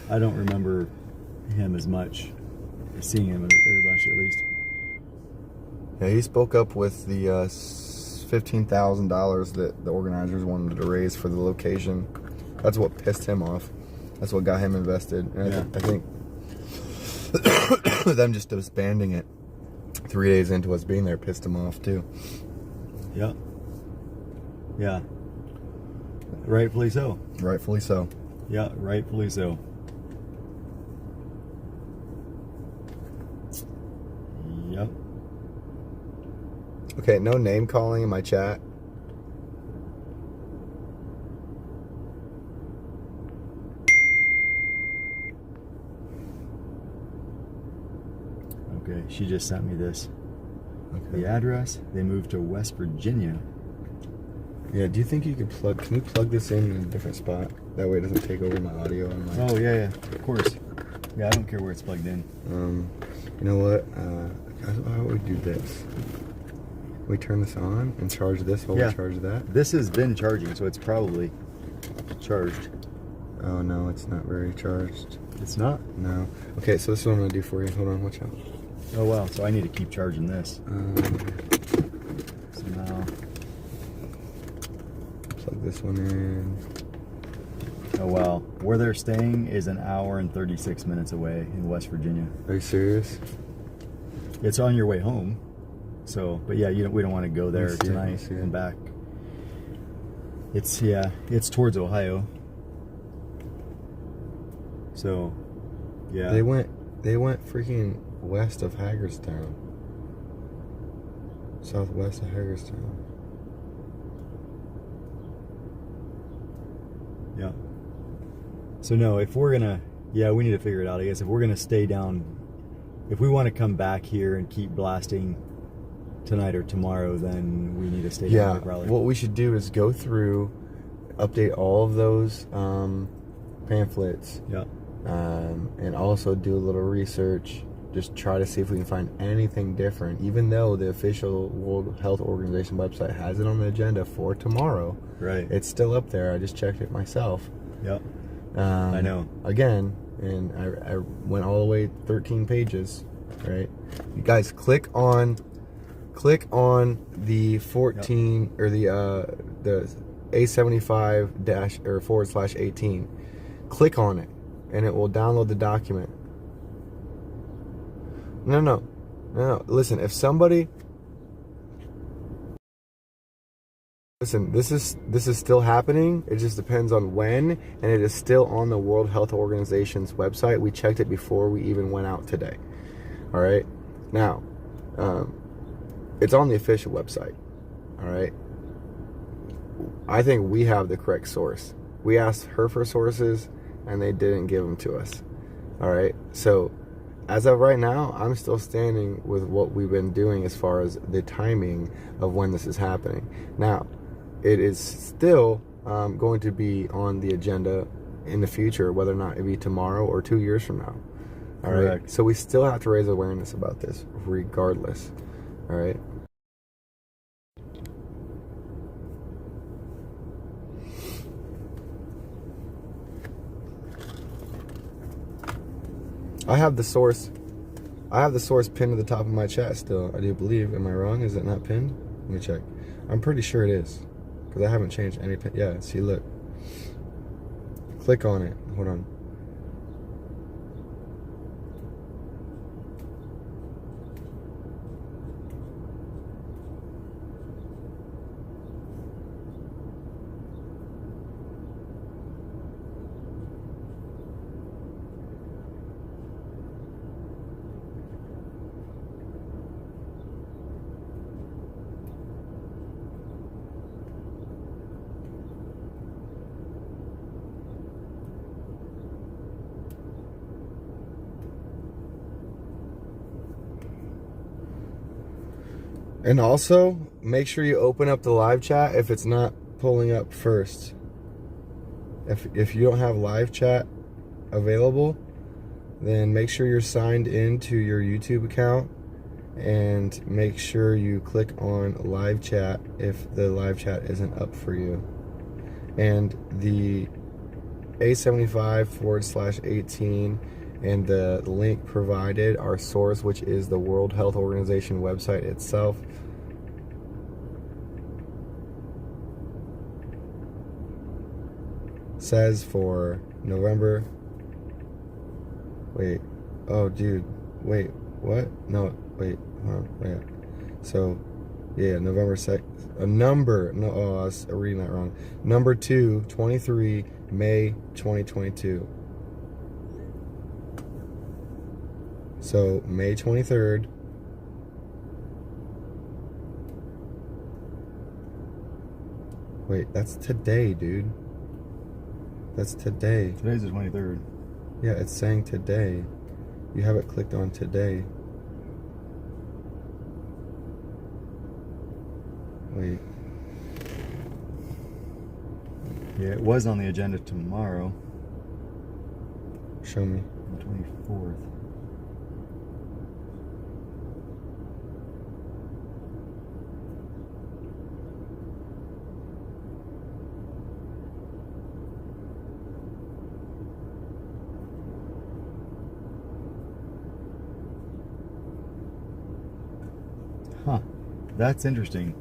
I don't remember him as much, seeing him a bunch at least. Yeah, he spoke up with the $15,000 that the organizers wanted to raise for the location. That's what pissed him off. That's what got him invested. And I think them just disbanding it 3 days into us being there pissed him off too. Yeah. Yeah. Rightfully so. Rightfully so. Yeah, rightfully so. Yep. Okay, no name calling in my chat. Okay, she just sent me this. Okay. The address, they moved to West Virginia. Yeah, do you think you could can we plug this in a different spot? That way it doesn't take over my audio on my... Oh, yeah, of course. Yeah, I don't care where it's plugged in. You know what? How about we do this? We turn this on and charge this while we charge that? This has been charging, so it's probably charged. Oh, no, it's not very charged. It's not? No. Okay, so this is what I'm going to do for you. Hold on, watch out. Oh, wow. So I need to keep charging this. So now... Plug this one in. Oh, wow. Where they're staying is an hour and 36 minutes away in West Virginia. Are you serious? It's on your way home. So, but yeah, we don't want to go there tonight and back. It's towards Ohio. So, yeah. They went freaking west of Hagerstown. Southwest of Hagerstown. Yeah. So no, if we're gonna, we need to figure it out. I guess if we're gonna stay down, if we want to come back here and keep blasting tonight or tomorrow, then we need to stay down at Raleigh. What we should do is go through, update all of those pamphlets. Yeah. And also do a little research. Just try to see if we can find anything different, even though the official World Health Organization website has it on the agenda for tomorrow. Right. It's still up there. I just checked it myself. Yep. I know. Again, and I went all the way 13 pages. Right. You guys click on the 14 or the A75-//18. Click on it, and it will download the document. No. Listen, if somebody... Listen, this is still happening. It just depends on when, and it is still on the World Health Organization's website. We checked it before we even went out today. All right? Now, it's on the official website. All right? I think we have the correct source. We asked her for sources, and they didn't give them to us. All right? So, as of right now, I'm still standing with what we've been doing as far as the timing of when this is happening. Now, it is still going to be on the agenda in the future, whether or not it be tomorrow or 2 years from now. All right? So we still have to raise awareness about this regardless. All right? I have the source pinned to the top of my chat still, I do believe. Am I wrong? Is it not pinned? Let me check. I'm pretty sure it is, because I haven't changed any pin. Yeah, see, look. Click on it. Hold on. And also, make sure you open up the live chat if it's not pulling up first. If you don't have live chat available, then make sure you're signed into your YouTube account, and make sure you click on live chat if the live chat isn't up for you. And the A75//18 and the link provided, our source, which is the World Health Organization website itself, says for November. Wait. Oh, dude. Wait. What? No. Wait. Hold on. Wait. So, yeah, November 2nd. A number. No. Oh, I was reading that wrong. Number 2, 23, May 2022. So, May 23rd. Wait, that's today, dude. That's today. Today's the 23rd. Yeah, it's saying today. You have it clicked on today. Wait. Yeah, it was on the agenda tomorrow. Show me. The 24th. Huh. That's interesting.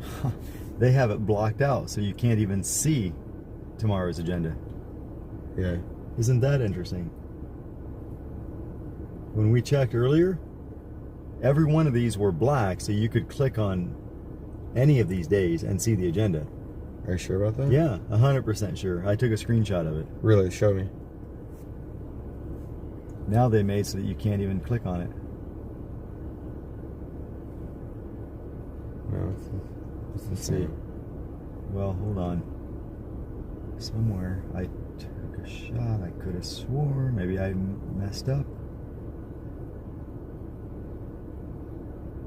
Huh. They have it blocked out, so you can't even see tomorrow's agenda. Yeah. Isn't that interesting? When we checked earlier, every one of these were black, so you could click on any of these days and see the agenda. Are you sure about that? Yeah, 100% sure. I took a screenshot of it. Really? Show me. Now they made so that you can't even click on it. No, it's the same. Well, hold on. Somewhere I took a shot. I could have swore. Maybe I messed up.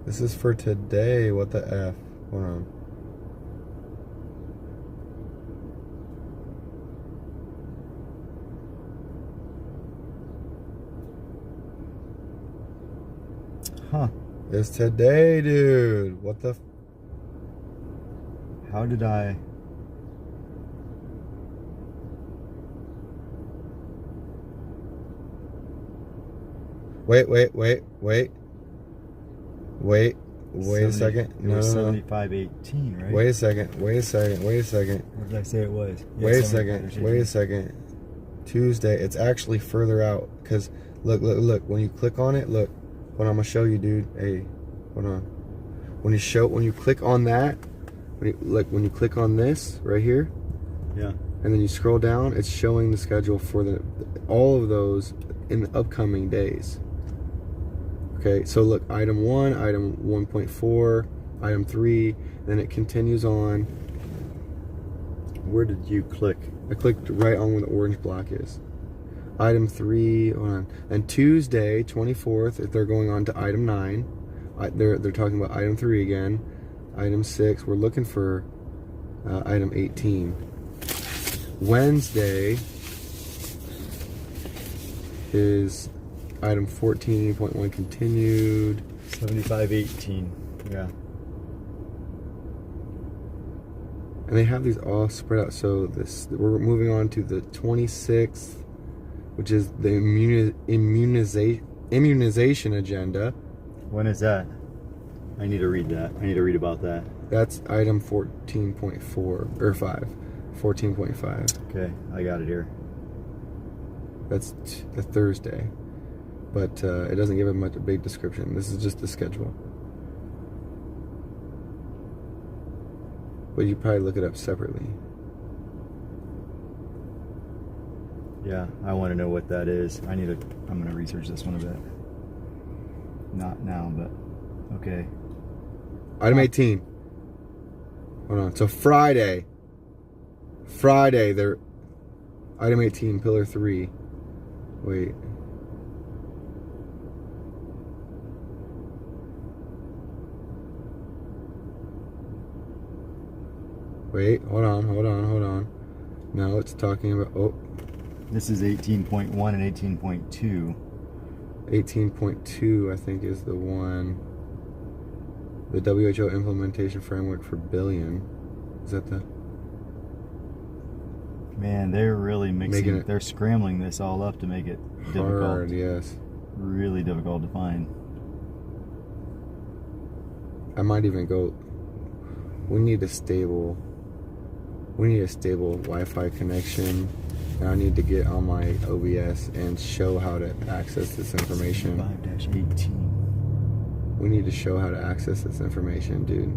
This is for today. What the F? Hold on. Huh. It's today, dude. What the? How did I? Wait a second. It was 7518, right? Wait a second. What did I say it was? Yeah, Wait a second. Tuesday. It's actually further out. Because, look. When you click on it, look. What I'm going to show you, dude. Hey, hold on. When you click on that, when you click on this right here. Yeah. And then you scroll down, it's showing the schedule for all of those in the upcoming days. Okay, so look, item 1, item 1.4, item 3, then it continues on. Where did you click? I clicked right on where the orange block is. Item 3, hold on. And Tuesday, 24th, if they're going on to item 9, they're talking about item 3 again. Item 6, we're looking for item 18. Wednesday is item 14.1 continued. 7518. Yeah. And they have these all spread out. So we're moving on to the 26th, which is the immunization agenda. When is that? I need to read that. I need to read about that. That's item 14.4 or 5. 14.5. Okay, I got it here. That's the Thursday, but it doesn't give a big description. This is just the schedule. But you probably look it up separately. Yeah, I want to know what that is. I'm going to research this one a bit. Not now, but okay. Item 18. Hold on. So Friday, they're item 18, pillar 3. Wait. Hold on. No, it's talking about, this is 18.1 and 18.2. 18.2, I think, is the one. The WHO implementation framework for billion. Is that the? Man, they're really they're scrambling this all up to make it hard, difficult. Yes. Really difficult to find. I might even go. We need a stable Wi-Fi connection. And I need to get on my OBS and show how to access this information. 5-18. We need to show how to access this information, dude.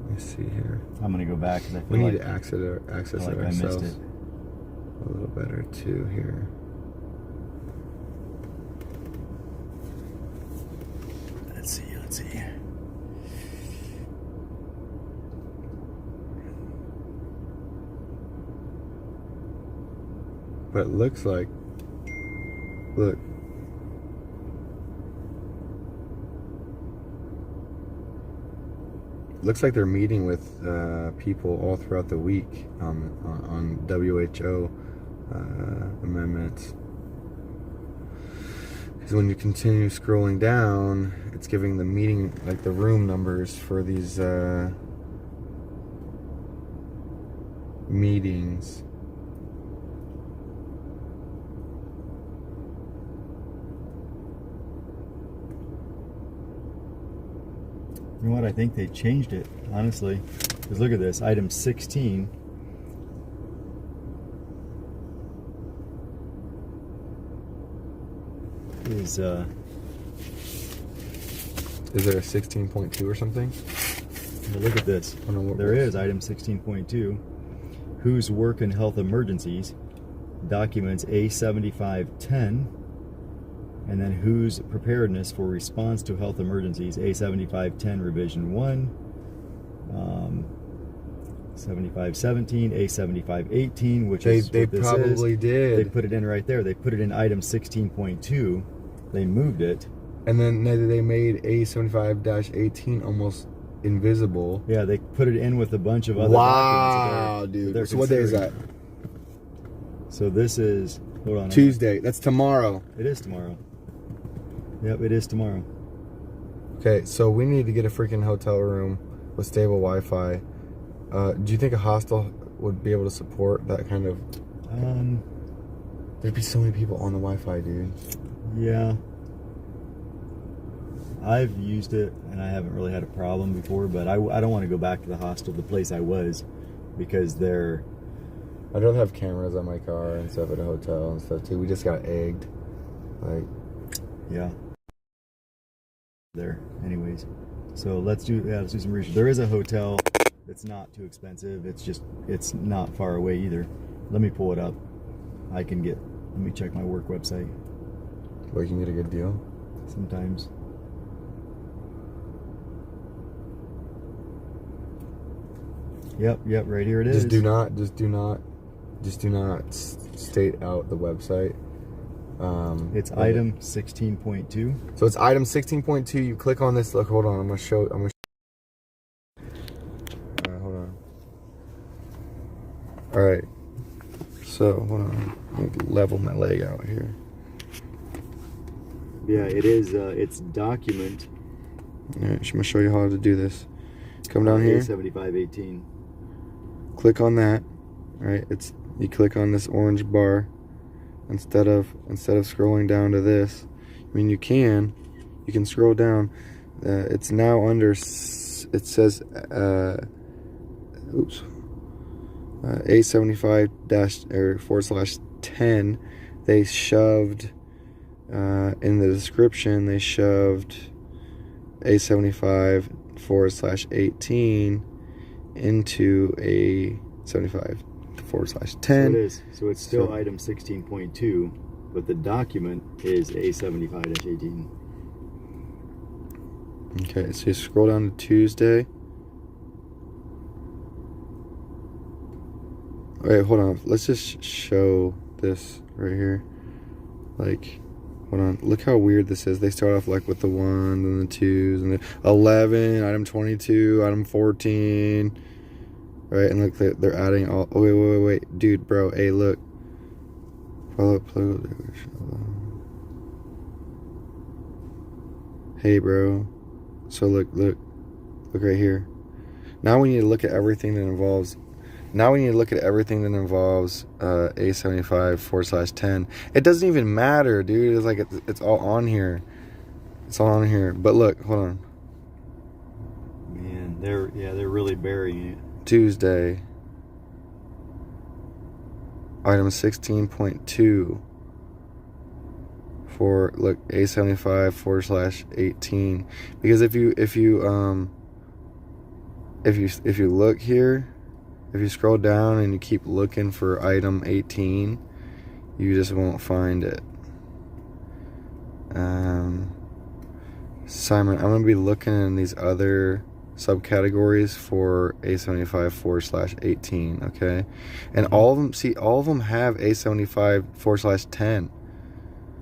Let's see here. I'm gonna go back because I feel we need to access it ourselves I missed it a little better too here. Let's see. But it looks like, look. looks like they're meeting with people all throughout the week on WHO amendments. Because when you continue scrolling down, it's giving the meeting, like the room numbers for these meetings. You know what? I think they changed it, honestly. Because look at this, item 16. Is there a 16.2 or something? Well, look at this. There is item 16.2. Whose work in health emergencies documents A7510, and then whose preparedness for response to health emergencies A7510 revision 1, 7517, A7518, which they probably did. They put it in right there. They put it in item 16.2. They moved it. And then they made A75-18 almost invisible. Yeah, they put it in with a bunch of other wow, documents. Dude. So what day is that? So this is, hold on. Tuesday. That's tomorrow. It is tomorrow. Yep, it is tomorrow. Okay, so we need to get a freaking hotel room with stable Wi-Fi. Do you think a hostel would be able to support that kind of... There'd be so many people on the Wi-Fi, dude. Yeah. I've used it, and I haven't really had a problem before, but I don't want to go back to the hostel, the place I was, because they're... I'd rather have cameras on my car and stuff at a hotel and stuff, too. We just got egged. Like... Yeah. There, anyways. So let's do some research. There is a hotel that's not too expensive. It's not far away either. Let me pull it up. Let me check my work website. Where you can get a good deal? Sometimes. Yep, right here it is. Just do not state out the website. It's item 16.2. So it's item 16.2. You click on this. Look, hold on. I'm gonna show. Hold on. All right. So hold on. Let me level my leg out here. Yeah, it is. It's document. All right, I'm gonna show you how to do this. Come down here. 7518. Click on that. All right. You click on this orange bar. Instead of scrolling down to this, I mean you can scroll down. It's now under. It says A75-/10. They shoved in the description. They shoved A75/18 into A75/10. So it is. So it's still item 16.2, but the document is A75-18. Okay, so you scroll down to Tuesday. Okay, hold on. Let's just show this right here. Like, hold on. Look how weird this is. They start off like with the 1 and the 2s and the 11, item 22, item 14. Right, and look, they're adding all... Oh, wait. Dude, bro, hey, look. Hey, bro. So, look right here. Now we need to look at everything that involves... A75/10. It doesn't even matter, dude. It's like, it's all on here. It's all on here. But look, hold on. Man, they're really burying it. Tuesday, item 16.2 for look A75/18, because if you look here, if you scroll down and you keep looking for item 18, you just won't find it. Simon, I'm gonna be looking in these other subcategories for A75/18, okay? And all of them have A75/10.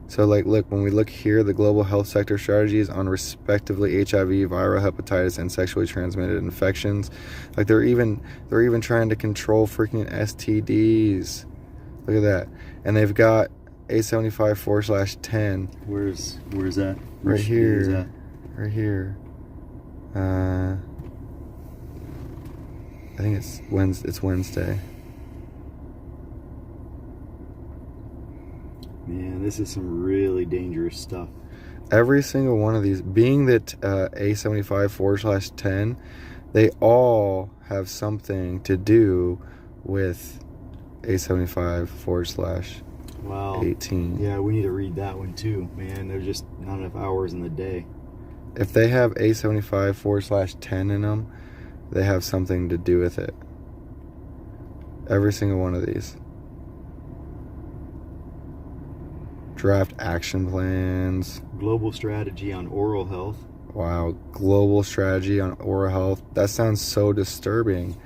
So, like, look, when we look here, the global health sector strategies on respectively HIV, viral hepatitis, and sexually transmitted infections. Like, they're even trying to control freaking STDs. Look at that. And they've got A75/10. Where's that? Right Which here. day is that? Right here. I think it's Wednesday. Man, this is some really dangerous stuff. Every single one of these, being that A75/10, they all have something to do with A75/18. Wow. Yeah, we need to read that one too, man. There's just not enough hours in the day. If they have A75/10 in them, they have something to do with it. Every single one of these. Draft action plans. Global strategy on oral health. Wow, global strategy on oral health. That sounds so disturbing.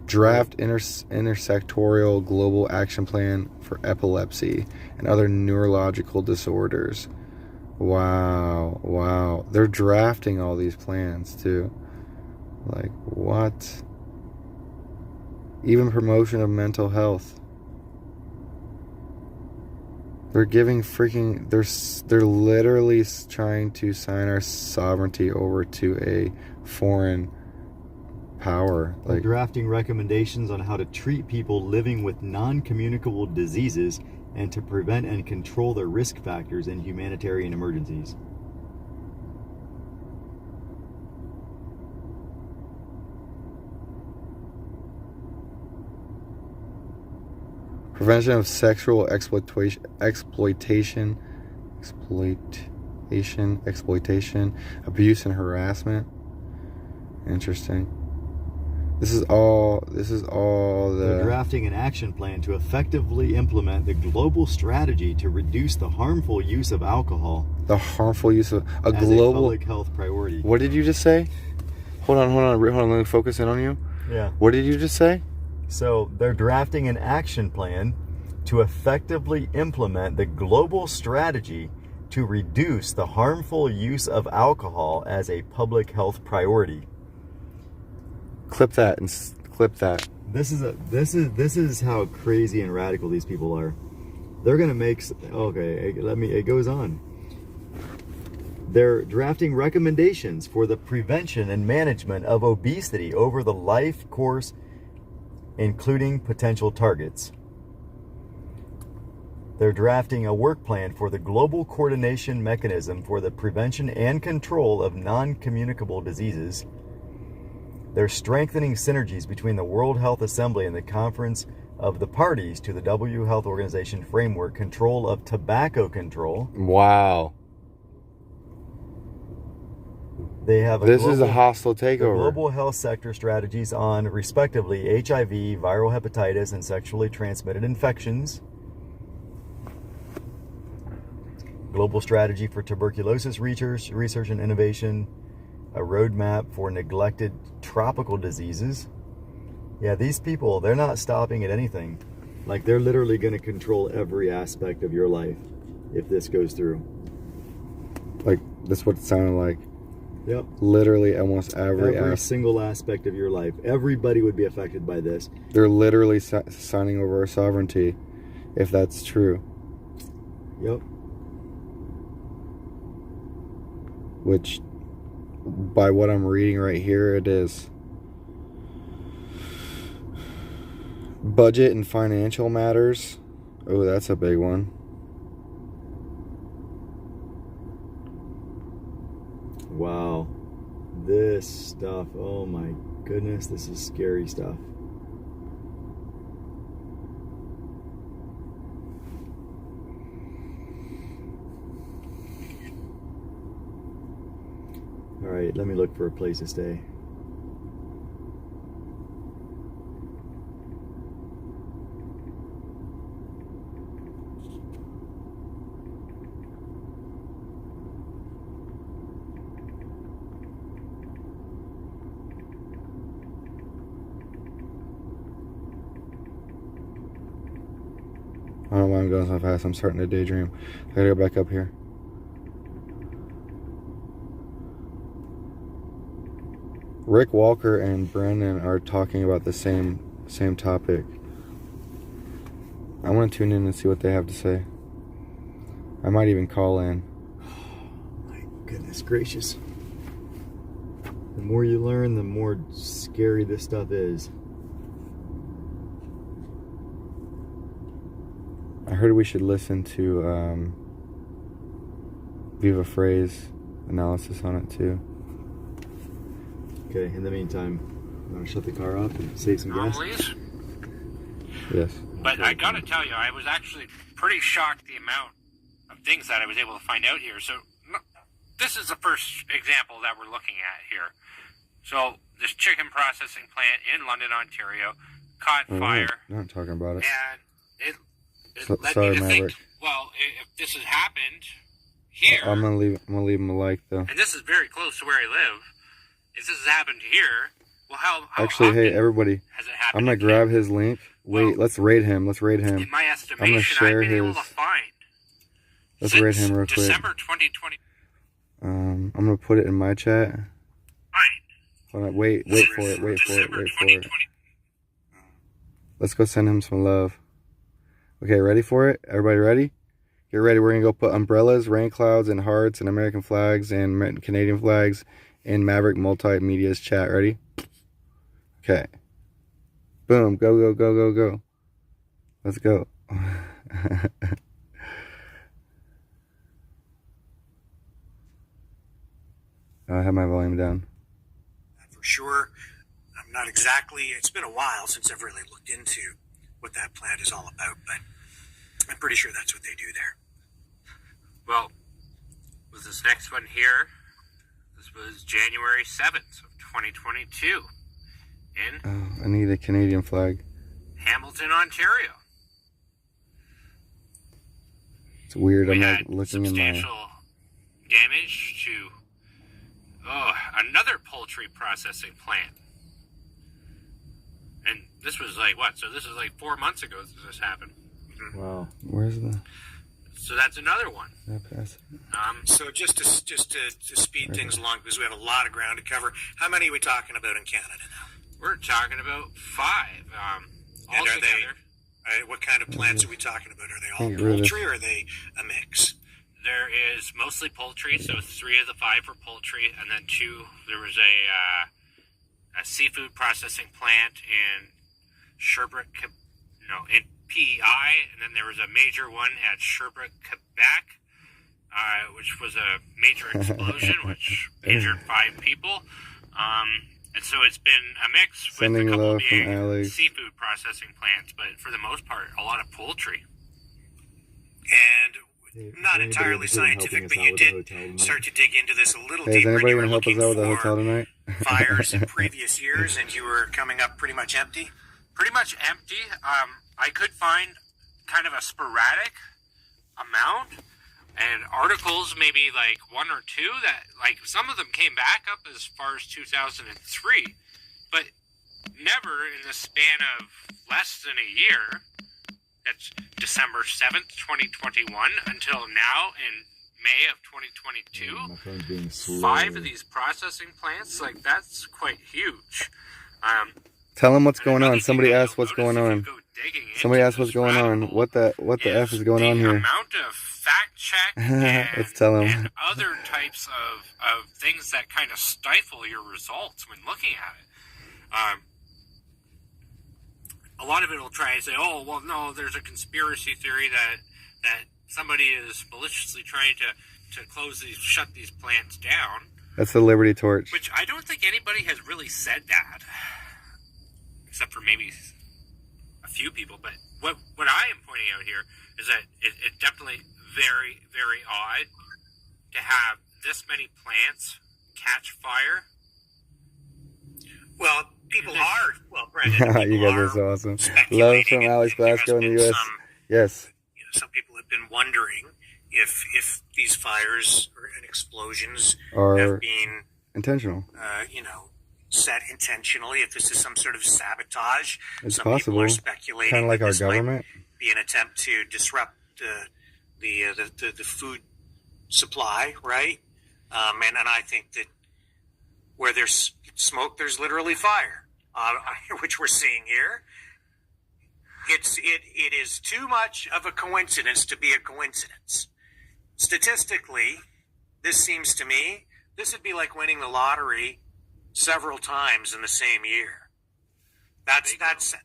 Draft intersectorial global action plan for epilepsy and other neurological disorders. Wow. They're drafting all these plans too. Like, what? Even promotion of mental health. They're giving freaking... They're literally trying to sign our sovereignty over to a foreign power. Like, drafting recommendations on how to treat people living with non-communicable diseases and to prevent and control their risk factors in humanitarian emergencies. Prevention of sexual exploitation, abuse and harassment. Interesting. This is all They're drafting an action plan to effectively implement the global strategy to reduce the harmful use of alcohol. The harmful use of a as global a public health priority. What did you just say? Hold on. Let me focus in on you. Yeah. What did you just say? So they're drafting an action plan to effectively implement the global strategy to reduce the harmful use of alcohol as a public health priority. Clip that. This is how crazy and radical these people are. They're gonna make... Okay, it goes on. They're drafting recommendations for the prevention and management of obesity over the life course, including potential targets. They're drafting a work plan for the global coordination mechanism for the prevention and control of non-communicable diseases. They're strengthening synergies between the World Health Assembly and the Conference of the Parties to the WHO Health Organization Framework Control of Tobacco Control. Wow. They have This is a hostile takeover. Global health sector strategies on, respectively, HIV, viral hepatitis, and sexually transmitted infections. Global strategy for tuberculosis research and innovation. A roadmap for neglected tropical diseases. Yeah, these people, they're not stopping at anything. Like, they're literally going to control every aspect of your life if this goes through. Like, that's what it sounded like. Yep. Literally almost every single aspect of your life. Everybody would be affected by this. They're literally signing over our sovereignty, if that's true. Yep. Which, by what I'm reading right here, it is. Budget and financial matters. Oh, that's a big one. Wow. This stuff, oh my goodness, this is scary stuff. All right, let me look for a place to stay. I don't know why I'm going so fast. I'm starting to daydream. I gotta go back up here. Rick Walker and Brandon are talking about the same topic. I want to tune in and see what they have to say. I might even call in. My goodness gracious. The more you learn, the more scary this stuff is. I heard we should listen to Viva Frey's analysis on it too. Okay, in the meantime, I'm gonna shut the car off and save some gas. Yes. But I gotta tell you, I was actually pretty shocked the amount of things that I was able to find out here. So this is the first example that we're looking at here. So this chicken processing plant in London, Ontario, caught fire. I'm not talking about it. And it led Sorry, me to Maverick. think, well, if this has happened here, I'm gonna leave him a like though. and this is very close to where I live, if this has happened here, well, how Actually, hey everybody, has it happened? I'm gonna grab his link. Wait, let's raid him. Let's raid him. In my I'm gonna estimation, share I've been able his. to find Let's raid him real quick. December 2020. I'm gonna put it in my chat. Hold on, wait for it. Let's go send him some love. Okay, ready for it? Everybody ready? Get ready. We're gonna go put umbrellas, rain clouds, and hearts, and American flags, and Canadian flags in Maverick Multimedia's chat. Ready? Okay. Boom. Go. Let's go. I have my volume down. For sure, I'm not exactly, it's been a while since I've really looked into what that plant is all about, but I'm pretty sure that's what they do there. Well, with this next one here, this was January 7th of 2022 in Oh, I need a Canadian flag. Hamilton, Ontario. It's weird. We I'm had like looking in my. substantial damage to another poultry processing plant. And this was like what? So this is like 4 months ago that this happened. Wow. Where's the? So that's another one. Can I pass it? So just to speed things along, because we have a lot of ground to cover, how many are we talking about in Canada now? We're talking about 5. And Altogether. are they, what kind of plants are we talking about? Are they all Get rid of poultry or are they a mix? There is mostly poultry, so 3 of the 5 were poultry, and then 2, there was a seafood processing plant in Sherbrooke, in PEI, and then there was a major one at Sherbrooke, Quebec, which was a major explosion, which injured 5 people. And so it's been a mix with Sending a couple love from being Alex. seafood processing plants, but for the most part, a lot of poultry. And not entirely scientific, but you did start to dig into this a little Hey, is deeper. anybody You were gonna help us looking out with the for hotel tonight? fires in previous years, and you were coming up pretty much empty. Pretty much empty. I could find kind of a sporadic amount, and articles maybe like 1 or 2 that like some of them came back up as far as 2003, but never in the span of less than a year. That's December 7th, 2021 until now in May of 2022. My phone's being slow. 5 of these processing plants, like that's quite huge. Tell them what's going on. Somebody asked what's going on. Somebody asked what's going on. What the F is going on here? Amount of fact check Let's tell them. and other types of things that kind of stifle your results when looking at it. A lot of it will try and say, oh, well, no, there's a conspiracy theory that somebody is maliciously trying to shut these plants down. That's the Liberty Torch. Which I don't think anybody has really said that, except for maybe a few people. But what I am pointing out here is that it's definitely very, very odd to have this many plants catch fire. Well, people are, well, Brandon, You guys are so awesome. Love from Alex Glasgow in the U.S. Yes. some people have been wondering if these fires and explosions Are have been, intentional. set intentionally, if this is some sort of sabotage. It's Some people possible. are speculating Kind of like that our this might government. be an attempt to disrupt the food supply, right? And I think that where there's smoke, there's literally fire, which we're seeing here. It is too much of a coincidence to be a coincidence. Statistically, this seems to me, this would be like winning the lottery several times in the same year. That's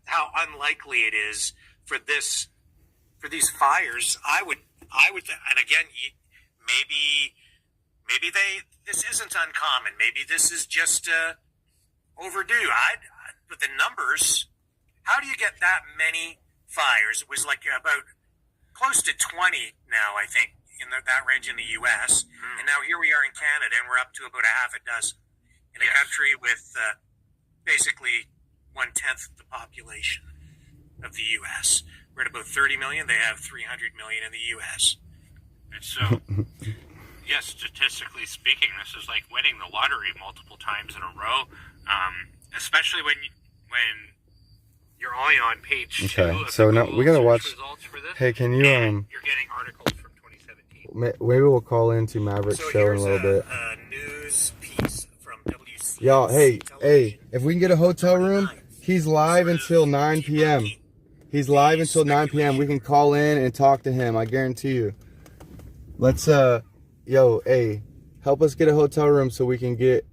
how unlikely it is for these fires. I would, and again, maybe this isn't uncommon. Maybe this is just overdue. With the numbers, how do you get that many fires? It was like about close to 20 now, I think, in that range in the U.S. And now here we are in Canada, and we're up to about a half a dozen in a country with basically 1/10 the population of the U.S. We're at about 30 million. They have 300 million in the U.S. And so, yes, statistically speaking, this is like winning the lottery multiple times in a row, especially when you're only on page 2. Okay, so now we gotta watch. Hey, can you You're getting articles from 2017. Maybe we'll call into Maverick's show in a little bit. A news piece from WC. Y'all, hey, if we can get a hotel room, he's live until 9 p.m. He's live until 9 p.m. We can call in and talk to him. I guarantee you. Let's help us get a hotel room so we can get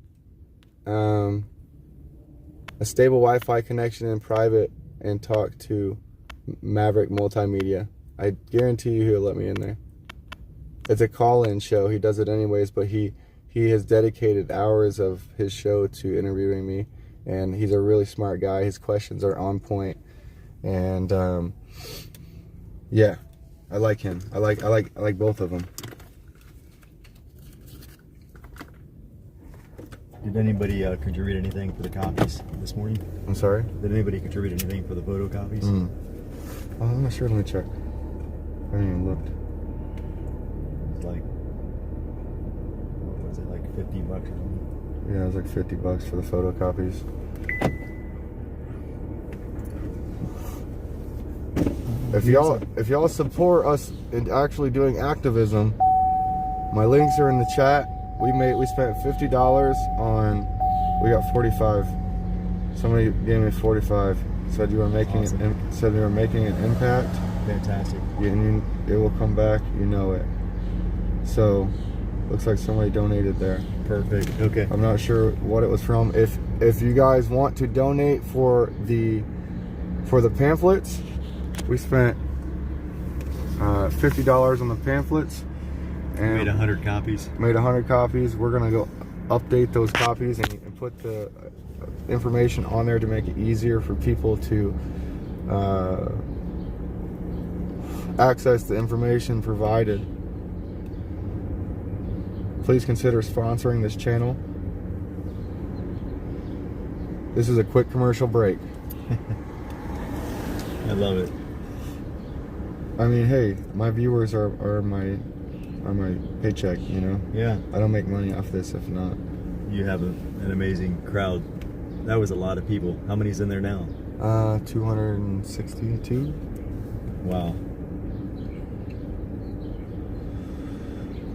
a stable Wi-Fi connection in private and talk to Maverick Multimedia. I guarantee you he'll let me in there. It's a call-in show. He does it anyways, but he has dedicated hours of his show to interviewing me, and he's a really smart guy. His questions are on point, and yeah, I like him. I like both of them. Did anybody contribute anything for the copies this morning? I'm sorry? Did anybody contribute anything for the photocopies? Oh, I'm not sure. Let me check. I haven't even looked. It's like, what was it, like $50 or something? Yeah, it was like $50 for the photocopies. If y'all support us in actually doing activism, my links are in the chat. We spent $50 on. We got 45. Somebody gave me 45. Said you were making awesome. Said you were making an impact. Fantastic. And it will come back. You know it. So, looks like somebody donated there. Perfect. Okay. I'm not sure what it was from. If you guys want to donate for the pamphlets, we spent $50 on the pamphlets. And made 100 copies. Made 100 copies. We're gonna go update those copies and put the information on there to make it easier for people to access the information provided. Please consider sponsoring this channel. This is a quick commercial break. I love it. I mean, hey, my viewers are my paycheck, you know? Yeah. I don't make money off this if not. You have an amazing crowd. That was a lot of people. How many's in there now? 262. Wow.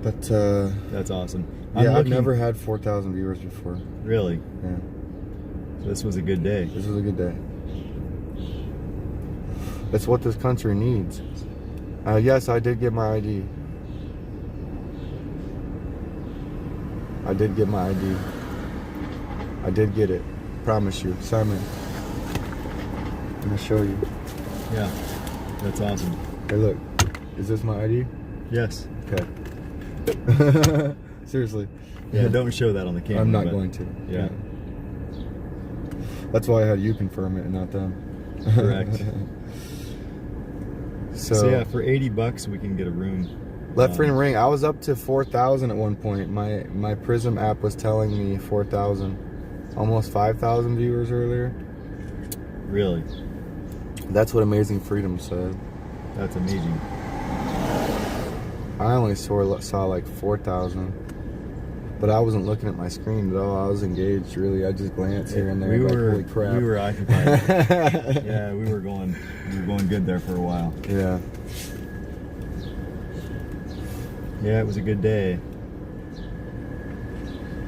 But that's awesome. I've never had 4,000 viewers before. Really? Yeah. So this was a good day. This was a good day. It's what this country needs. Yes, I did get my ID. I did get my ID. I did get it. Promise you. Simon. I'm gonna show you. Yeah. That's awesome. Hey, look. Is this my ID? Yes. Okay. Seriously. Yeah, don't show that on the camera. I'm not going to. Yeah. That's why I had you confirm it and not them. Correct. So yeah, for $80 we can get a room. Left Ring. I was up to 4,000 at one point. My Prism app was telling me 4,000, almost 5,000 viewers earlier. Really? That's what Amazing Freedom said. That's amazing. I only saw like 4,000. But I wasn't looking at my screen at all. I was engaged, really. I just glanced here and there. We like, were, holy crap. we were occupied. Yeah, we were going good there for a while. Yeah. Yeah, it was a good day.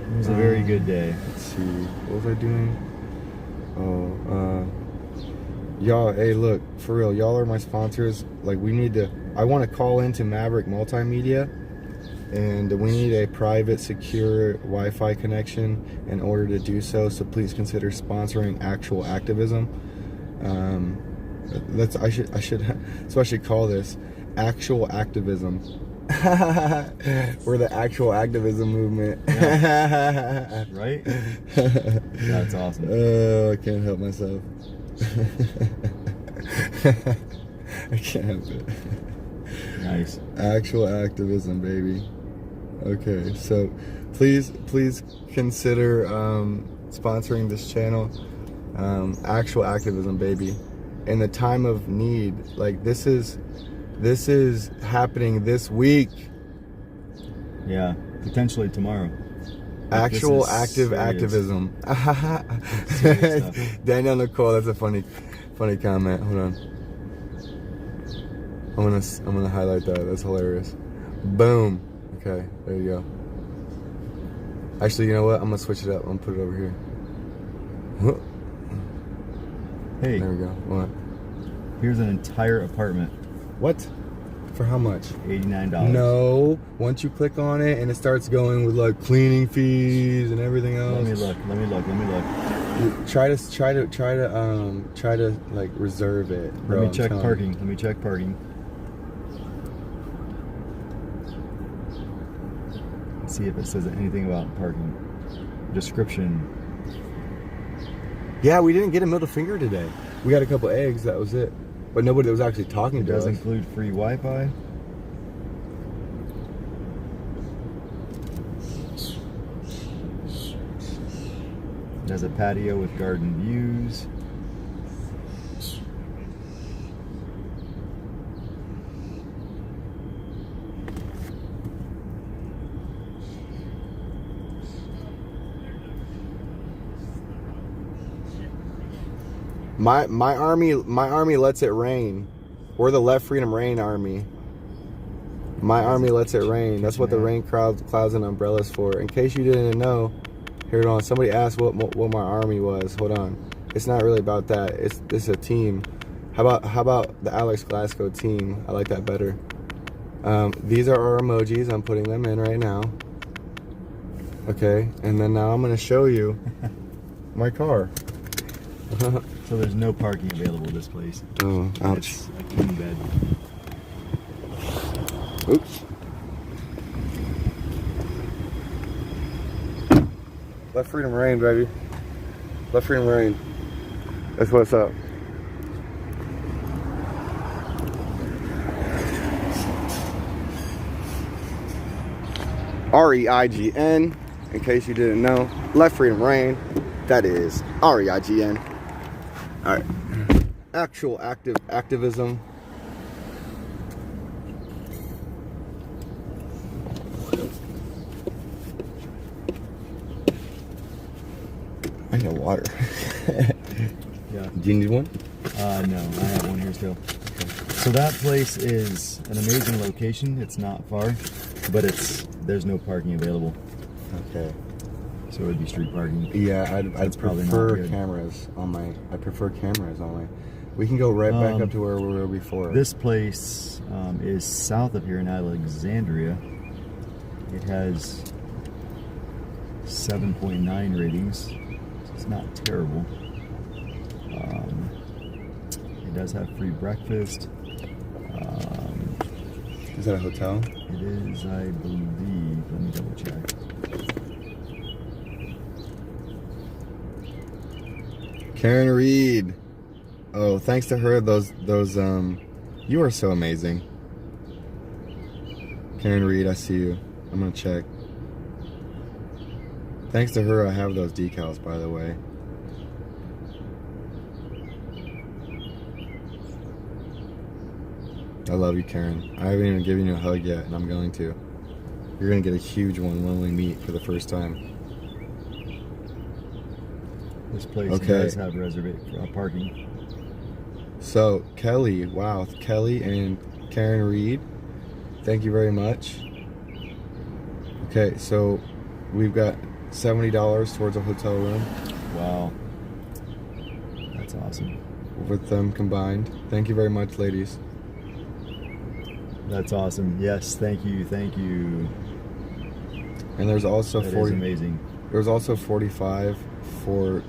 It was a very good day. Let's see. What was I doing? Oh, y'all, hey, look, for real, y'all are my sponsors. Like, we need to, I want to call into Maverick Multimedia, and we need a private, secure Wi-Fi connection in order to do so. So please consider sponsoring Actual Activism. So I should call this Actual Activism. We're the Actual Activism movement. Yeah. Right? That's awesome. Oh, I can't help myself. I can't help it. Nice. Actual Activism, baby. Okay, so please consider sponsoring this channel. Actual Activism, baby. In the time of need, like this is happening this week. Yeah, potentially tomorrow. Actual active activism. Danielle Nicole, that's a funny comment. Hold on. I'm gonna highlight that. That's hilarious. Boom. Okay, there you go. Actually, you know what? I'm gonna switch it up. I'm gonna put it over here. Hey. There we go. What? Here's an entire apartment. What? For how much? $89. No. Once you click on it and it starts going with like cleaning fees and everything else. Let me look. Try to like reserve it. Bro, Let me check parking. Let's see if it says anything about parking. Description. Yeah, we didn't get a middle finger today. We got a couple eggs, that was it. But nobody was actually talking to us. It does include free Wi-Fi. There's a patio with garden views. My army lets it rain. We're the Let Freedom Rain army. My army lets it rain. That's what the rain clouds and umbrellas for. In case you didn't know, here on. Somebody asked what my army was. Hold on. It's not really about that. It's a team. How about the Alex Glasgow team? I like that better. These are our emojis. I'm putting them in right now. Okay, and then now I'm gonna show you my car. So there's no parking available at this place. Oh, ouch. It's a king bed. Oops. Let freedom reign, baby. Let freedom reign. That's what's up. REIGN, in case you didn't know. Let freedom reign. That is REIGN. All right. Actual activism. I need water. Yeah. Do you need one? No, I have one here still. Okay. So that place is an amazing location. It's not far, but there's no parking available. Okay. So it would be street parking. Yeah, I'd prefer cameras on my. We can go right back up to where we were before. This place is south of here in Alexandria. It has 7.9 ratings. So it's not terrible. It does have free breakfast. Is that a hotel? It is, I believe. Let me double check. Karen Reed. Oh, thanks to her, those you are so amazing. Karen Reed, I see you. I'm gonna check. Thanks to her, I have those decals, by the way. I love you, Karen. I haven't even given you a hug yet, and I'm going to. You're gonna get a huge one when we meet for the first time. This place Okay. does have parking. So Kelly, wow, Kelly and Karen Reed, thank you very much. Okay, so we've got $70 towards a hotel room. Wow. That's awesome. With them combined. Thank you very much, ladies. That's awesome. Yes, thank you, thank you. And there's also That 40. is amazing. There's also 45 for.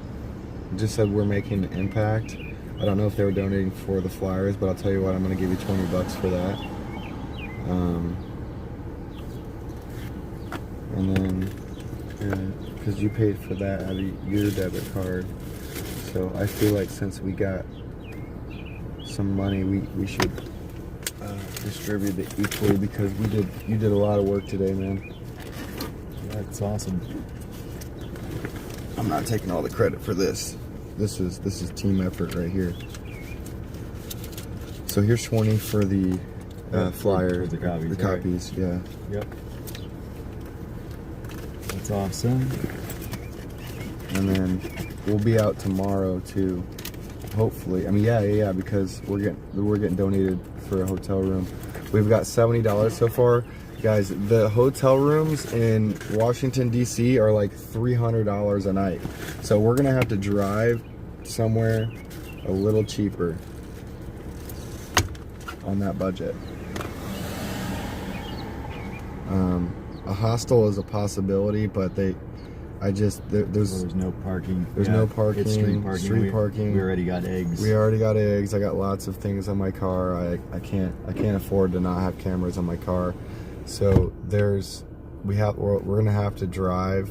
Just said we're making an impact. I don't know if they were donating for the flyers, but I'll tell you what, I'm gonna give you $20 for that. And then, because you paid for that out of your debit card, so I feel like since we got some money, we should distribute it equally because you did a lot of work today, man. That's awesome. I'm not taking all the credit for this. This is team effort right here. So here's 20 for the flyer, the copies. The copies, yeah. Yep. That's awesome. And then we'll be out tomorrow too. Hopefully, I mean, yeah, because we're getting donated for a hotel room. We've got $70 so far, guys. The hotel rooms in Washington D.C. are like $300 a night, so we're gonna have to drive somewhere a little cheaper on that budget. A hostel is a possibility, but there's no parking. There's no parking. It's street parking. Street parking. We already got eggs. We already got eggs. I got lots of things on my car. I can't afford to not have cameras on my car. So we're gonna have to drive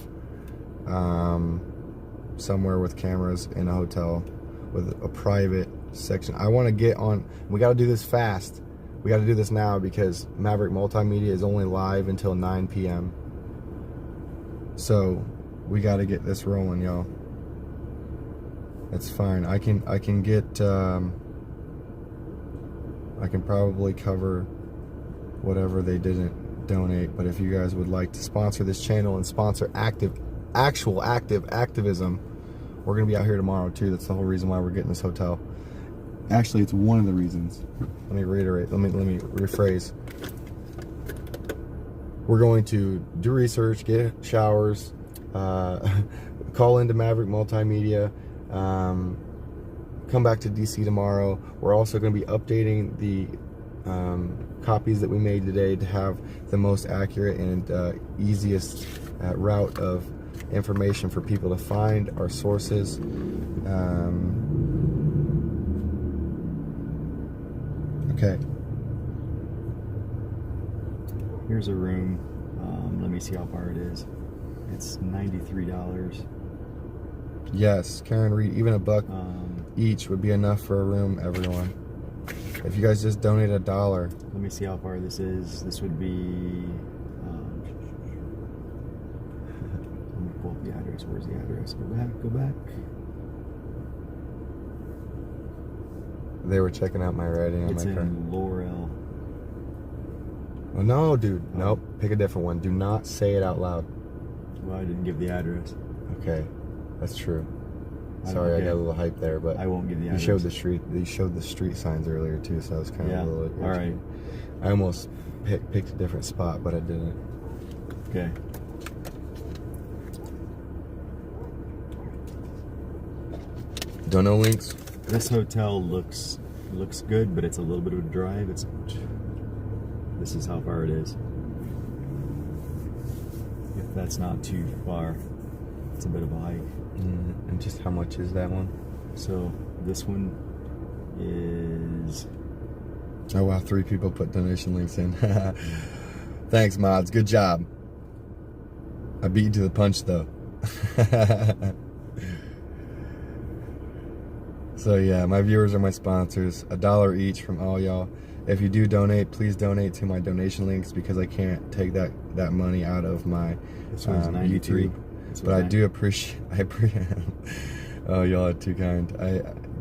somewhere with cameras in a hotel with a private section. I want to get on. We got to do this fast. We got to do this now because Maverick Multimedia is only live until 9 p.m. So we got to get this rolling, y'all. That's fine. I can get. I can probably cover whatever they didn't donate. But if you guys would like to sponsor this channel and sponsor actual activism, we're gonna be out here tomorrow too. That's the whole reason why we're getting this hotel. Actually, it's one of the reasons. Let me reiterate. Let me rephrase. We're going to do research, get showers, call into Maverick Multimedia, come back to DC tomorrow. We're also going to be updating the copies that we made today to have the most accurate and easiest route of information for people to find our sources. Okay. Here's a room. Let me see how far it is. It's $93. Yes, Karen Reed, even $1 each would be enough for a room, everyone. If you guys just donate $1. Let me see how far this is. This would be... let me pull up the address. Where's the address? Go back. They were checking out my writing on It's my car. in Laurel. Oh, no, dude. Nope. Pick a different one. Do not say it out loud. Well, I didn't give the address. Okay. That's true. Sorry, I got a little hype there, but I won't give the address. You showed the street signs earlier too, so I was kind of a little... All right. I almost picked a different spot, but I didn't. Okay. Don't know links. This hotel looks good, but it's a little bit of a drive. This is how far it is. If that's not too far, it's a bit of a hike. And just how much is that one? So this one is... Oh wow, 3 people put donation links in. Thanks, mods. Good job. I beat you to the punch, though. So yeah, my viewers are my sponsors. $1 each from all y'all. If you do donate, please donate to my donation links because I can't take that money out of my YouTube. But I do appreciate. Oh, y'all are too kind.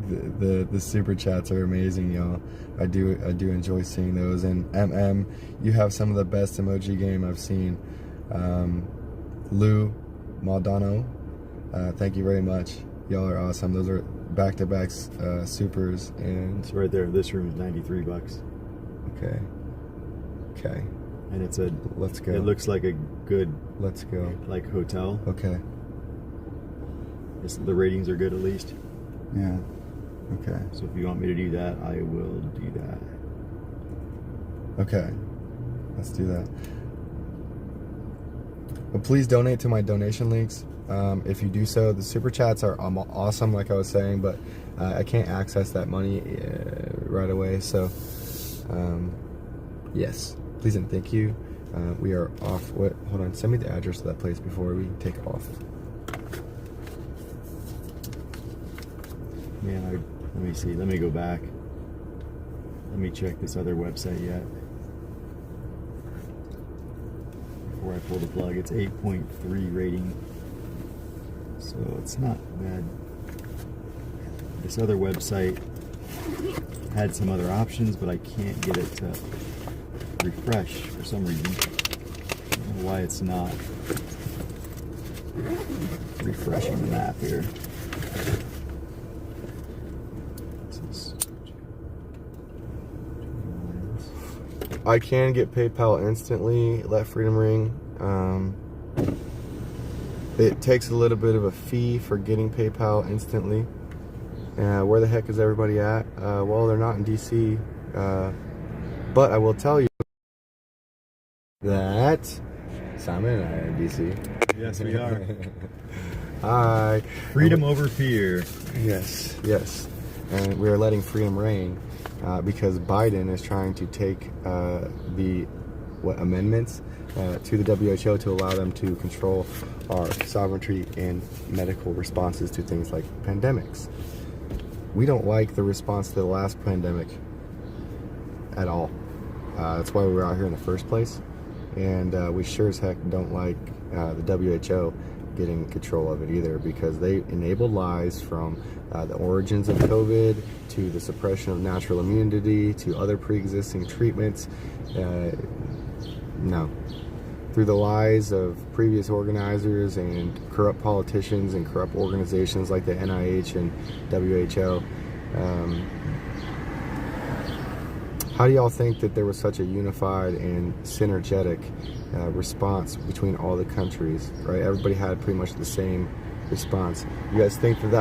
the super chats are amazing, y'all. I do enjoy seeing those. And you have some of the best emoji game I've seen. Lou Maldonado, thank you very much. Y'all are awesome. Those are back-to-back supers, and it's right there. This room is $93. Okay. And it's a let's go. It looks like a good let's go like hotel. Okay. The ratings are good at least. Yeah. Okay. So if you want me to do that, I will do that. Okay. Let's do that. But please donate to my donation links. If you do so, the super chats are awesome, like I was saying, but I can't access that money right away. So, yes, please and thank you. We are off. Hold on. Send me the address of that place before we take off. Man, let me see. Let me go back. Let me check this other website yet. Before I pull the plug, it's 8.3 rating. So it's not bad. This other website had some other options, but I can't get it to refresh for some reason. I don't know why it's not refreshing the map here. I can get PayPal instantly. Let Freedom Ring. It takes a little bit of a fee for getting PayPal instantly. Where the heck is everybody at? Well, they're not in DC. But I will tell you that Simon and I are in DC. Yes, we are. Hi. Freedom over fear. Yes. And we are letting freedom reign because Biden is trying to take the amendments to the WHO to allow them to control our sovereignty and medical responses to things like pandemics. We don't like the response to the last pandemic at all. That's why we were out here in the first place. And we sure as heck don't like the WHO getting control of it either, because they enabled lies from the origins of COVID to the suppression of natural immunity to other pre-existing treatments. No. Through the lies of previous organizers and corrupt politicians and corrupt organizations like the NIH and WHO. How do y'all think that there was such a unified and synergetic response between all the countries, right? Everybody had pretty much the same response. You guys think that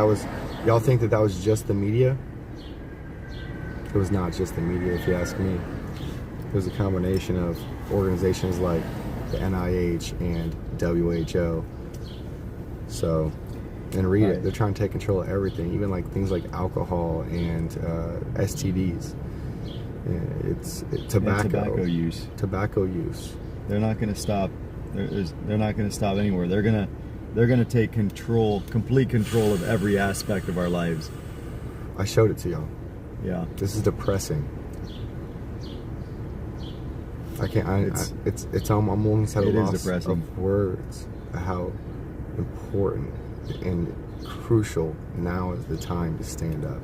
y'all think that was just the media? It was not just the media, if you ask me. It was a combination of organizations like the NIH and WHO. So, and read it. They're trying to take control of everything, even like things like alcohol and STDs. It's tobacco use. Tobacco use. They're not going to stop. They're not going to stop anywhere. They're going to take complete control of every aspect of our lives. I showed it to y'all. Yeah. This is depressing. I can't. I'm almost at a loss of words. How important and crucial now is the time to stand up.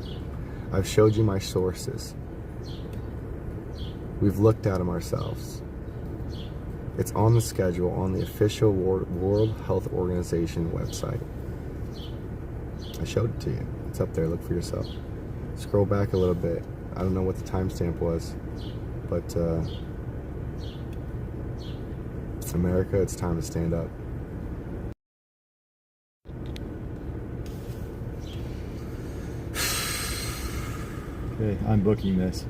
I've showed you my sources. We've looked at them ourselves. It's on the schedule on the official World Health Organization website. I showed it to you. It's up there. Look for yourself. Scroll back a little bit. I don't know what the timestamp was, but America, it's time to stand up. Okay, I'm booking this.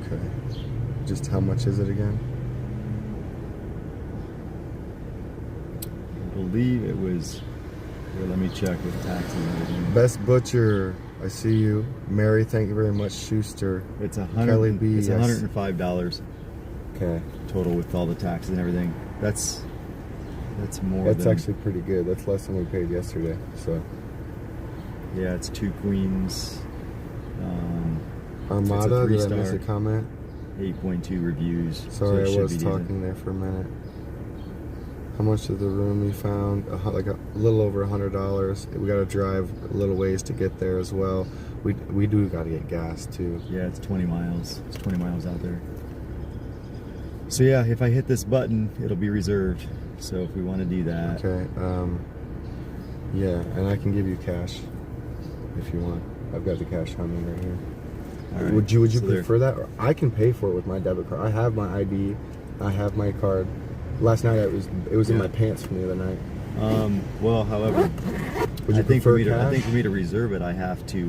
Okay. Just how much is it again? I believe it was. Here, let me check with taxes and everything. Best Butcher, I see you. Mary, thank you very much. Schuster. It's Kelly B. It's yes. $105. Okay. Total with all the taxes and everything. That's more. That's actually pretty good. That's less than we paid yesterday. So. Yeah, it's 2 queens. Armada, did I miss a comment? 8.2 reviews. Sorry, so I was talking there for a minute. How much of the room we found? Like a little over $100. We got to drive a little ways to get there as well. We do got to get gas too. Yeah, it's 20 miles. It's 20 miles out there. So yeah, if I hit this button, it'll be reserved. So if we want to do that. Okay. Yeah, and I can give you cash if you want. I've got the cash on me right here. All right. Would you So prefer that? Or I can pay for it with my debit card. I have my ID. I have my card. Last night it was in my pants from the other night. Well, however, Would you I think for me prefer to reserve it, I have to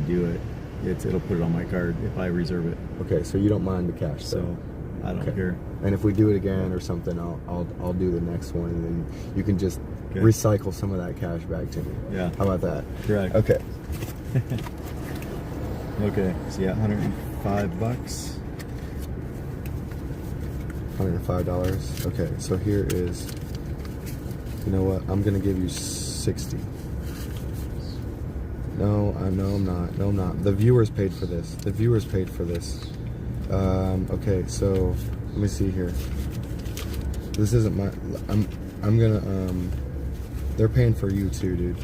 do it. It'll put it on my card if I reserve it. Okay, so you don't mind the cash, so I don't care. And if we do it again or something, I'll do the next one, and then you can just recycle some of that cash back to me. Yeah. How about that? Correct. Okay. Okay. So yeah, $105. $105. Okay, so here is. You know what? I'm gonna give you 60. No, I'm not. No, I'm not. The viewers paid for this. The viewers paid for this. Okay, so let me see here. This isn't my. I'm gonna. They're paying for you too, dude.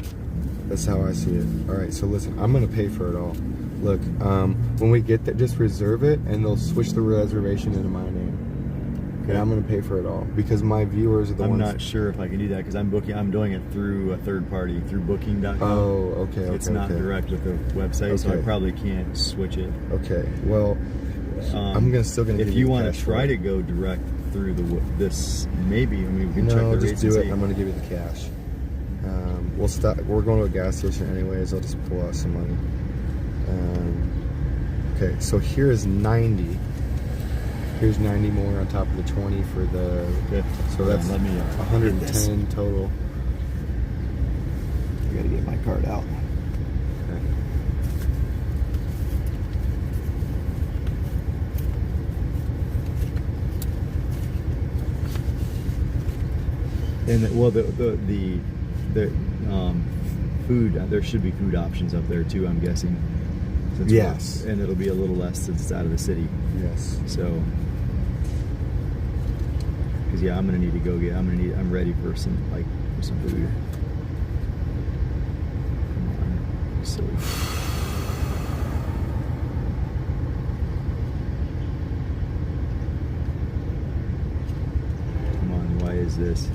That's how I see it. All right, so listen. I'm gonna pay for it all. Look, when we get there, just reserve it, and they'll switch the reservation into my name. And I'm gonna pay for it all because my viewers are the ones. I'm not sure if I can do that because I'm doing it through a third party, through Booking.com. Oh, okay. So it's not direct with the website, so I probably can't switch it. Okay. Well, I'm still gonna. If you want to try to go direct through this, maybe we can check the just rates do and it. see. I'm gonna give you the cash. We'll stop. We're going to a gas station anyways. I'll just pull out some money. Okay. So here is 90. Here's 90 more on top of the 20 for the. So that's 110 total. I gotta get my card out. Okay. And well, the food. There should be food options up there too. I'm guessing. Yes. And it'll be a little less since it's out of the city. Yes. So. Because yeah, I'm gonna need to go get. I'm ready for some food. Come on, silly. Come on, why is this?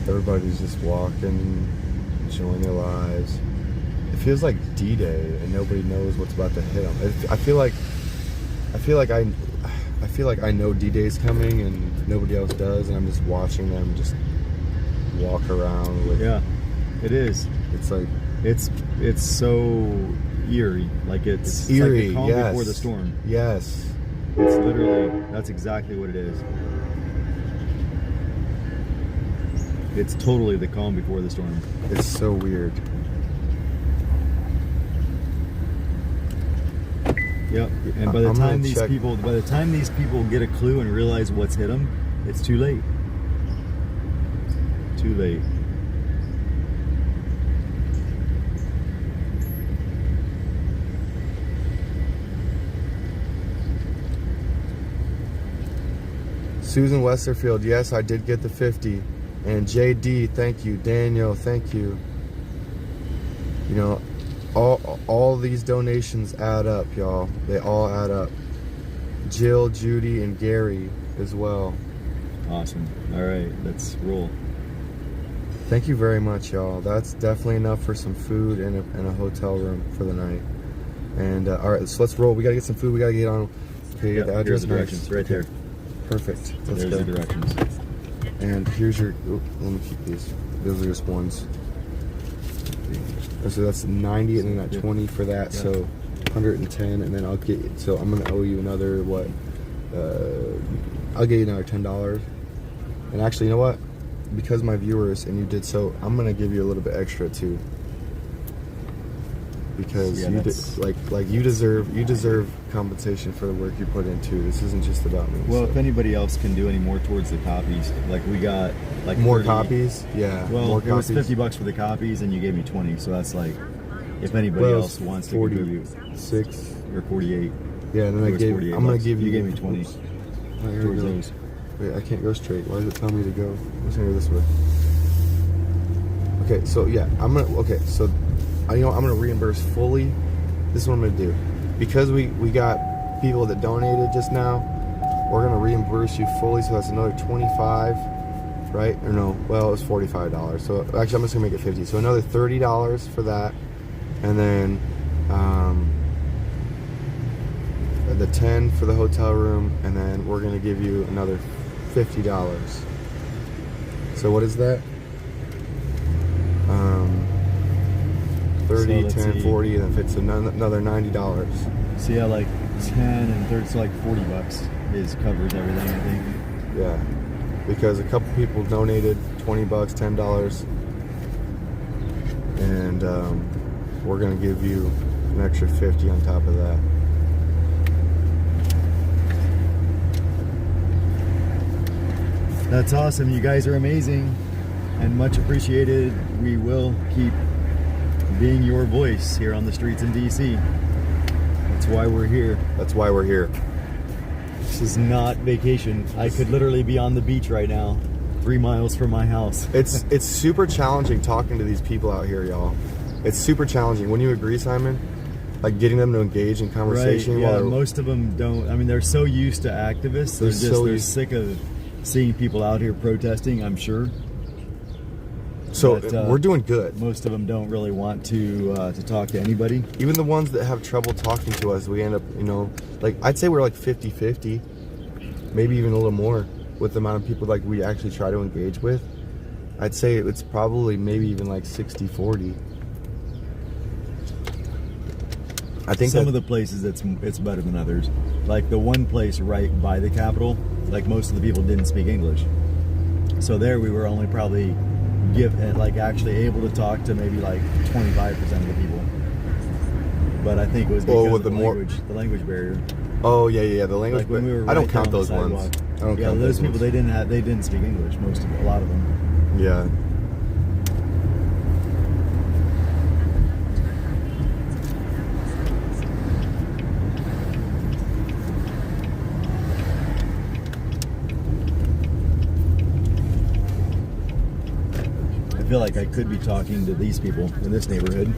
Everybody's just walking, enjoying their lives. It feels like D-Day, and nobody knows what's about to hit them. I feel like I know D-Day's coming, and nobody else does, and I'm just watching them just walk around. Yeah, it is. It's like it's so eerie. Like it's eerie. Like the calm before the storm. Yes. It's literally. That's exactly what it is. It's totally the calm before the storm. It's so weird. Yep. And by the time these people get a clue and realize what's hit them, it's too late. Too late. Susan Westerfield, yes, I did get the 50. And JD, thank you. Daniel, thank you. You know, all these donations add up, y'all. They all add up. Jill, Judy, and Gary as well. Awesome. All right, let's roll. Thank you very much, y'all. That's definitely enough for some food and a hotel room for the night. And all right, so let's roll. We gotta get some food. We gotta get on. Okay, Yep, the address. here's the directions right there. Perfect. Let's There's go. the directions. And here's your. Oh, let me keep these. Those are just ones. So that's 90, and then that 20 for that. So 110, and then I'll get. So I'm gonna owe you another what? I'll get you another $10. And actually, you know what? Because my viewers and you did so, I'm gonna give you a little bit extra too. Because you deserve compensation for the work you put into. This isn't just about me. Well, if anybody else can do any more towards the copies, like we got like more 30, copies, yeah. Well, more it was copies. $50 for the copies, and you gave me 20, so that's like If anybody Well, else wants to 46 or 48. Yeah, and then It was 48 I'm gonna bucks. give you. You gave me 20 Oops. Oh, here we towards go. those. Wait, I can't go straight. Why does it tell me to go? Let's go this way. Okay, so yeah, I'm gonna reimburse fully. This is what I'm gonna do. Because we got people that donated just now, we're gonna reimburse you fully, so that's another 25, right? Or no, well, it was $45. So actually I'm just gonna make it 50. So another $30 for that. And then the 10 for the hotel room, and then we're gonna give you another $50. So what is that? 30, So 10, see. 40, and then if it's another $90. So yeah, like 10 and 30, so like $40 covers everything, I think. Yeah, because a couple people donated $20, $10, and we're gonna give you an extra 50 on top of that. That's awesome. You guys are amazing and much appreciated. We will keep being your voice here on the streets in DC. That's why we're here. That's why we're here. This is not vacation. I could literally be on the beach right now, 3 miles from my house. It's super challenging talking to these people out here, y'all. It's super challenging. Wouldn't you agree, Simon? Like getting them to engage in conversation. Right, yeah, while most of them don't. I mean, they're so used to activists. They're sick of seeing people out here protesting, I'm sure. So But, we're doing good. Most of them don't really want to talk to anybody. Even the ones that have trouble talking to us, we end up, like I'd say we're like 50-50, maybe even a little more with the amount of people like we actually try to engage with. I'd say it's probably maybe even like 60-40. I think some of the places it's better than others. Like the one place right by the Capitol, like most of the people didn't speak English. So there we were only probably actually able to talk to maybe like 25% of the people. But I think it was because of the language barrier. Oh yeah, the language. Like when we were I don't right count there on those the ones. sidewalk. I don't yeah, count those those people ones. they didn't speak English. A lot of them. Yeah. I feel like I could be talking to these people in this neighborhood.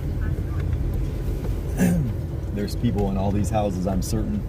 There's people in all these houses, I'm certain.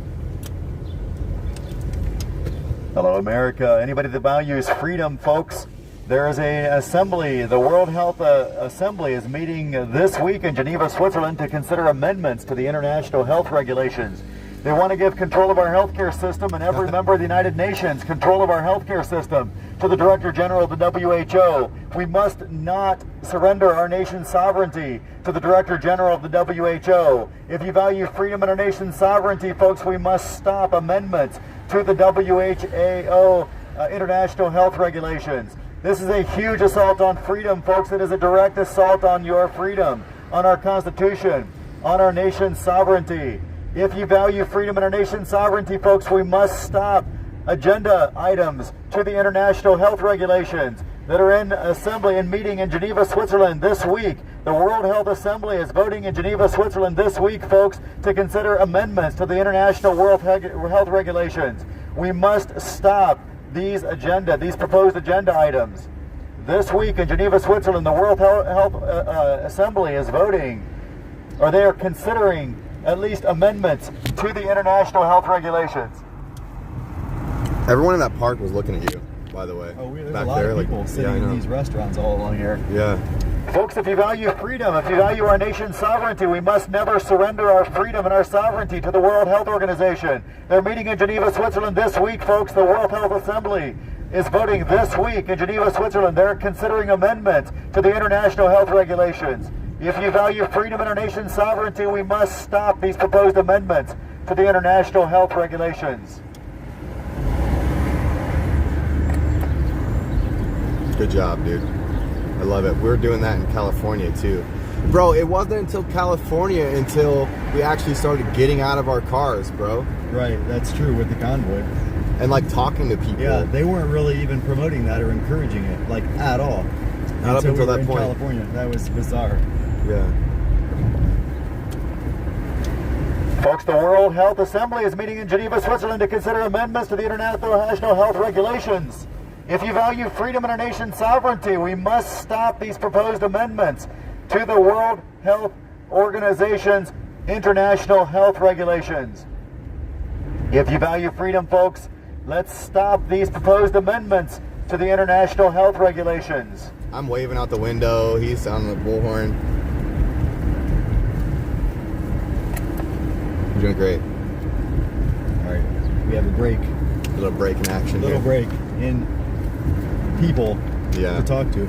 Hello, America. Anybody that values freedom, folks, there is an assembly. The World Health Assembly is meeting this week in Geneva, Switzerland to consider amendments to the international health regulations. They want to give control of our healthcare system and every member of the United Nations control of our healthcare system to the Director General of the WHO. We must not surrender our nation's sovereignty to the Director General of the WHO. If you value freedom and our nation's sovereignty, folks, we must stop amendments to the WHO international health regulations. This is a huge assault on freedom, folks. It is a direct assault on your freedom, on our Constitution, on our nation's sovereignty. If you value freedom and our nation's sovereignty, folks, we must stop agenda items to the international health regulations that are in assembly and meeting in Geneva, Switzerland this week. The World Health Assembly is voting in Geneva, Switzerland this week, folks, to consider amendments to the international World Health regulations. We must stop these proposed agenda items. This week in Geneva, Switzerland, the World Health Assembly is voting, or they are considering at least amendments to the international health regulations. Everyone in that park was looking at you, by the way. Oh, there's back a lot there, of people sitting in these restaurants all along here. Yeah. Folks, if you value freedom, if you value our nation's sovereignty, we must never surrender our freedom and our sovereignty to the World Health Organization. They're meeting in Geneva, Switzerland this week, folks. The World Health Assembly is voting this week in Geneva, Switzerland. They're considering amendments to the international health regulations. If you value freedom and our nation's sovereignty, we must stop these proposed amendments to the international health regulations. Good job, dude. I love it. We're doing that in California too. Bro, it wasn't until California until we actually started getting out of our cars, bro. Right, that's true with the convoy. And like talking to people. Yeah, they weren't really even promoting that or encouraging it, like at all. Not up until we were that in point. California. That was bizarre. Yeah. Folks, the World Health Assembly is meeting in Geneva, Switzerland to consider amendments to the international health regulations. If you value freedom and our nation's sovereignty, we must stop these proposed amendments to the World Health Organization's international health regulations. If you value freedom, folks, let's stop these proposed amendments to the international health regulations. I'm waving out the window. He's sounding the bullhorn. You're doing great. All right, we have a break. A little break in action. Little here. break in people to talk to.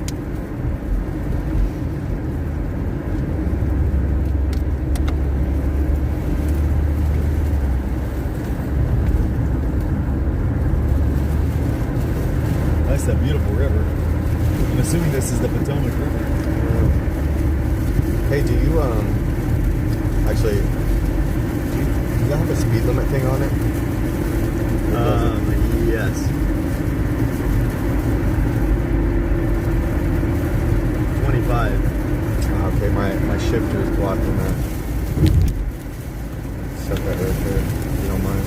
That's a beautiful river. I'm assuming this is the Potomac River. Hey, do you actually do you have a speed limit thing on it? Yes. 25. Okay, my shifter is blocking that. Set that right there, if you don't mind.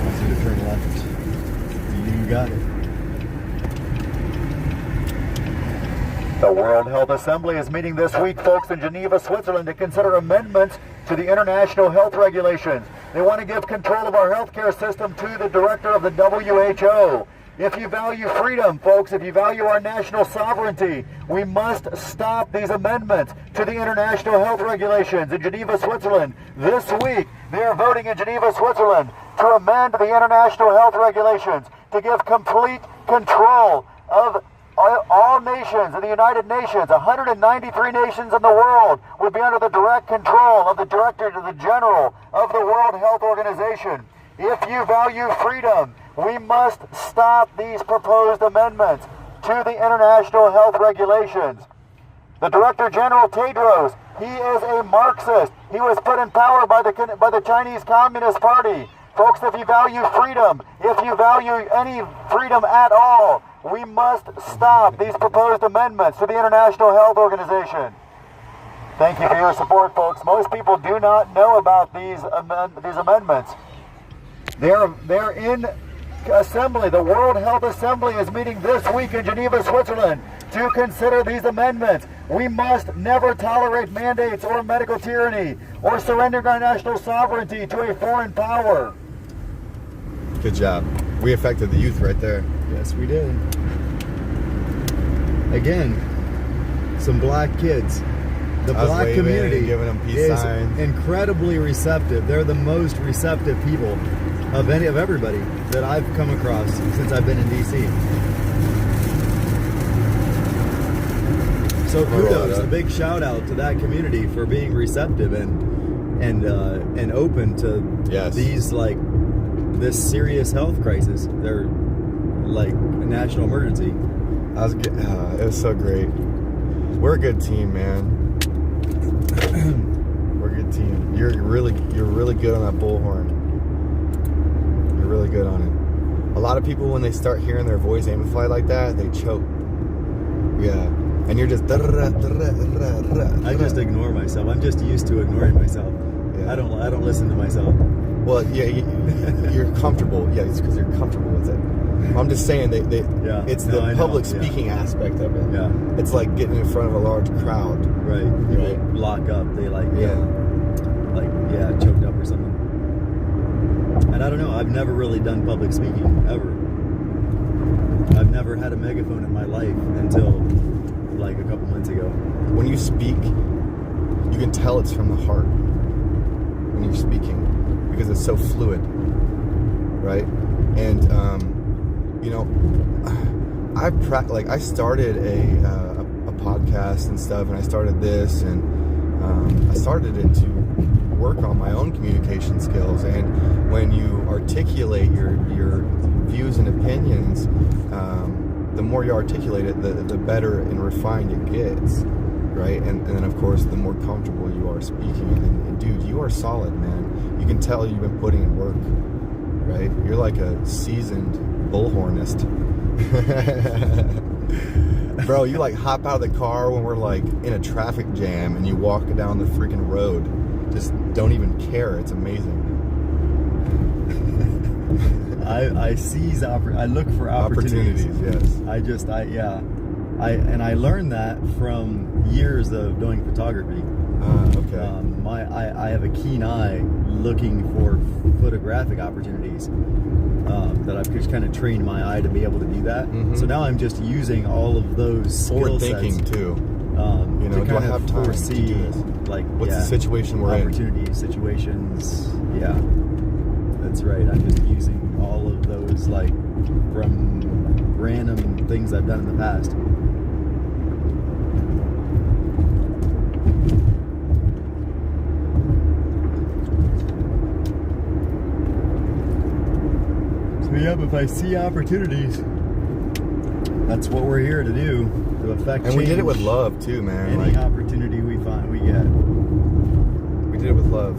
Wants you to turn left. You got it. The World Health Assembly is meeting this week, folks, in Geneva, Switzerland to consider amendments to the international health regulations. They want to give control of our healthcare system to the director of the WHO. If you value freedom, folks, if you value our national sovereignty, we must stop these amendments to the international health regulations in Geneva, Switzerland. This week, they are voting in Geneva, Switzerland to amend the international health regulations to give complete control of all nations in the United Nations. 193 nations in the world would be under the direct control of the Director to the General of the World Health Organization. If you value freedom, we must stop these proposed amendments to the international health regulations. The Director General Tedros, he is a Marxist. He was put in power by the Chinese Communist Party. Folks, if you value freedom, if you value any freedom at all, we must stop these proposed amendments to the International Health Organization. Thank you for your support, folks. Most people do not know about these amendments. They're in assembly. The World Health Assembly is meeting this week in Geneva, Switzerland to consider these amendments. We must never tolerate mandates or medical tyranny or surrender our national sovereignty to a foreign power. Good job. We affected the youth right there. Yes, we did. Again, some black kids. The black community giving them peace is signs. Incredibly receptive. They're the most receptive people of everybody that I've come across since I've been in DC. So kudos, a big shout out to that community for being receptive and open to these this serious health crisis. They're like a national emergency. It was so great. We're a good team, man. We're a good team. You're really good on that bullhorn. You're really good on it. A lot of people, when they start hearing their voice amplified like that, they choke. Yeah. And you're just I just ignore myself. I'm just used to ignoring myself. Yeah. I don't listen to myself. Well, yeah, you're comfortable. Yeah, it's because you're comfortable with it. I'm just saying it's the public speaking aspect of it. Yeah. It's like getting in front of a large crowd. Right. People lock up. They choked up or something. And I don't know, I've never really done public speaking, ever. I've never had a megaphone in my life until like a couple months ago. When you speak, you can tell it's from the heart when you're speaking because it's so fluid, right? And I started a podcast and stuff, and I started this, and I started it to work on my own communication skills. And when you articulate your views and opinions, the more you articulate it, the better and refined it gets, right? And then of course, the more comfortable you are speaking. And dude, you are solid, man. You can tell you've been putting in work, right? You're like a seasoned bullhornist. Bro, you like hop out of the car when we're like in a traffic jam and you walk down the freaking road. Just don't even care. It's amazing. I seize I look for opportunities. Yes. I learned that from years of doing photography. Okay. I have a keen eye looking for photographic opportunities. That I've just kind of trained my eye to be able to do that. So now I'm just using all of those skill sets. Forward thinking too. You know, do I have time foresee, to do this? like, what's the situation we're in? Opportunities, situations. Yeah, that's right. I'm just using all of those, like, from random things I've done in the past. So yeah, but if I see opportunities, that's what we're here to do, to affect change. And we did it with love too, man. Any opportunity we find, we get. We did it with love.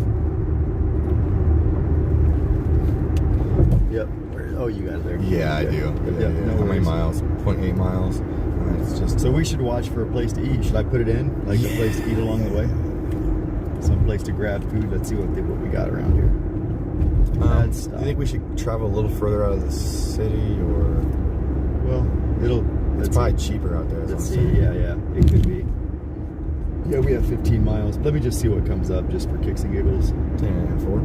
Yep. Oh, you got it there. Yeah, I do. Yeah. No How many worries. miles? 0.8 miles. And it's just. So we should watch for a place to eat. Should I put it in? Like a place to eat along the way? Some place to grab food. Let's see what we got around here. Do you think we should travel a little further out of the city, or? Well, it's probably cheaper out there. Let's see. Yeah, it could be. Yeah, we have 15 miles. Let me just see what comes up, just for kicks and giggles. 10-4.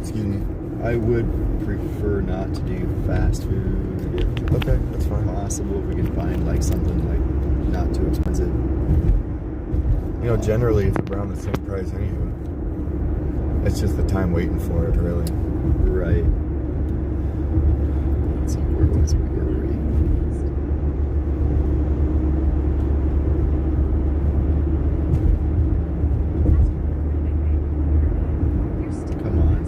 Excuse me. I would prefer not to do fast food. Okay, that's fine. Possible if we can find like something like not too expensive. You know, generally it's around the same price anyway. It's just the time waiting for it, really. Right. Let's see, where was we? Come on.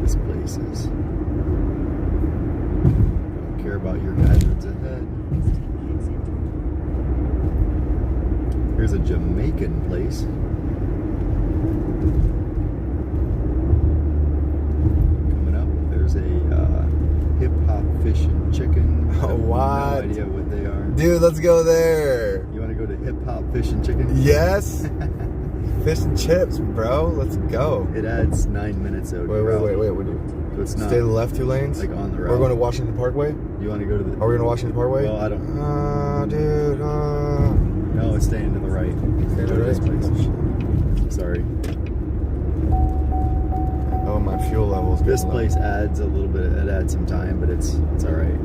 This place is... Don't care about your hazards ahead. Here's a Jamaican place. There's a hip-hop fish and chicken. Oh, what? No idea what they are. Dude, let's go there. You want to go to hip-hop fish and chicken? Yes. Fish and chips, bro. Let's go. It adds 9 minutes out. Wait. So it's not stay to the left 2 lanes? like on the route. We're going to Washington Parkway? You want to go to the... Are we going to Washington Parkway? Well, I don't... Dude. No, it's staying to the right. Stay to the right? Sorry. Oh, my fuel level's getting This low. place adds a little bit. It adds some time, but it's all right.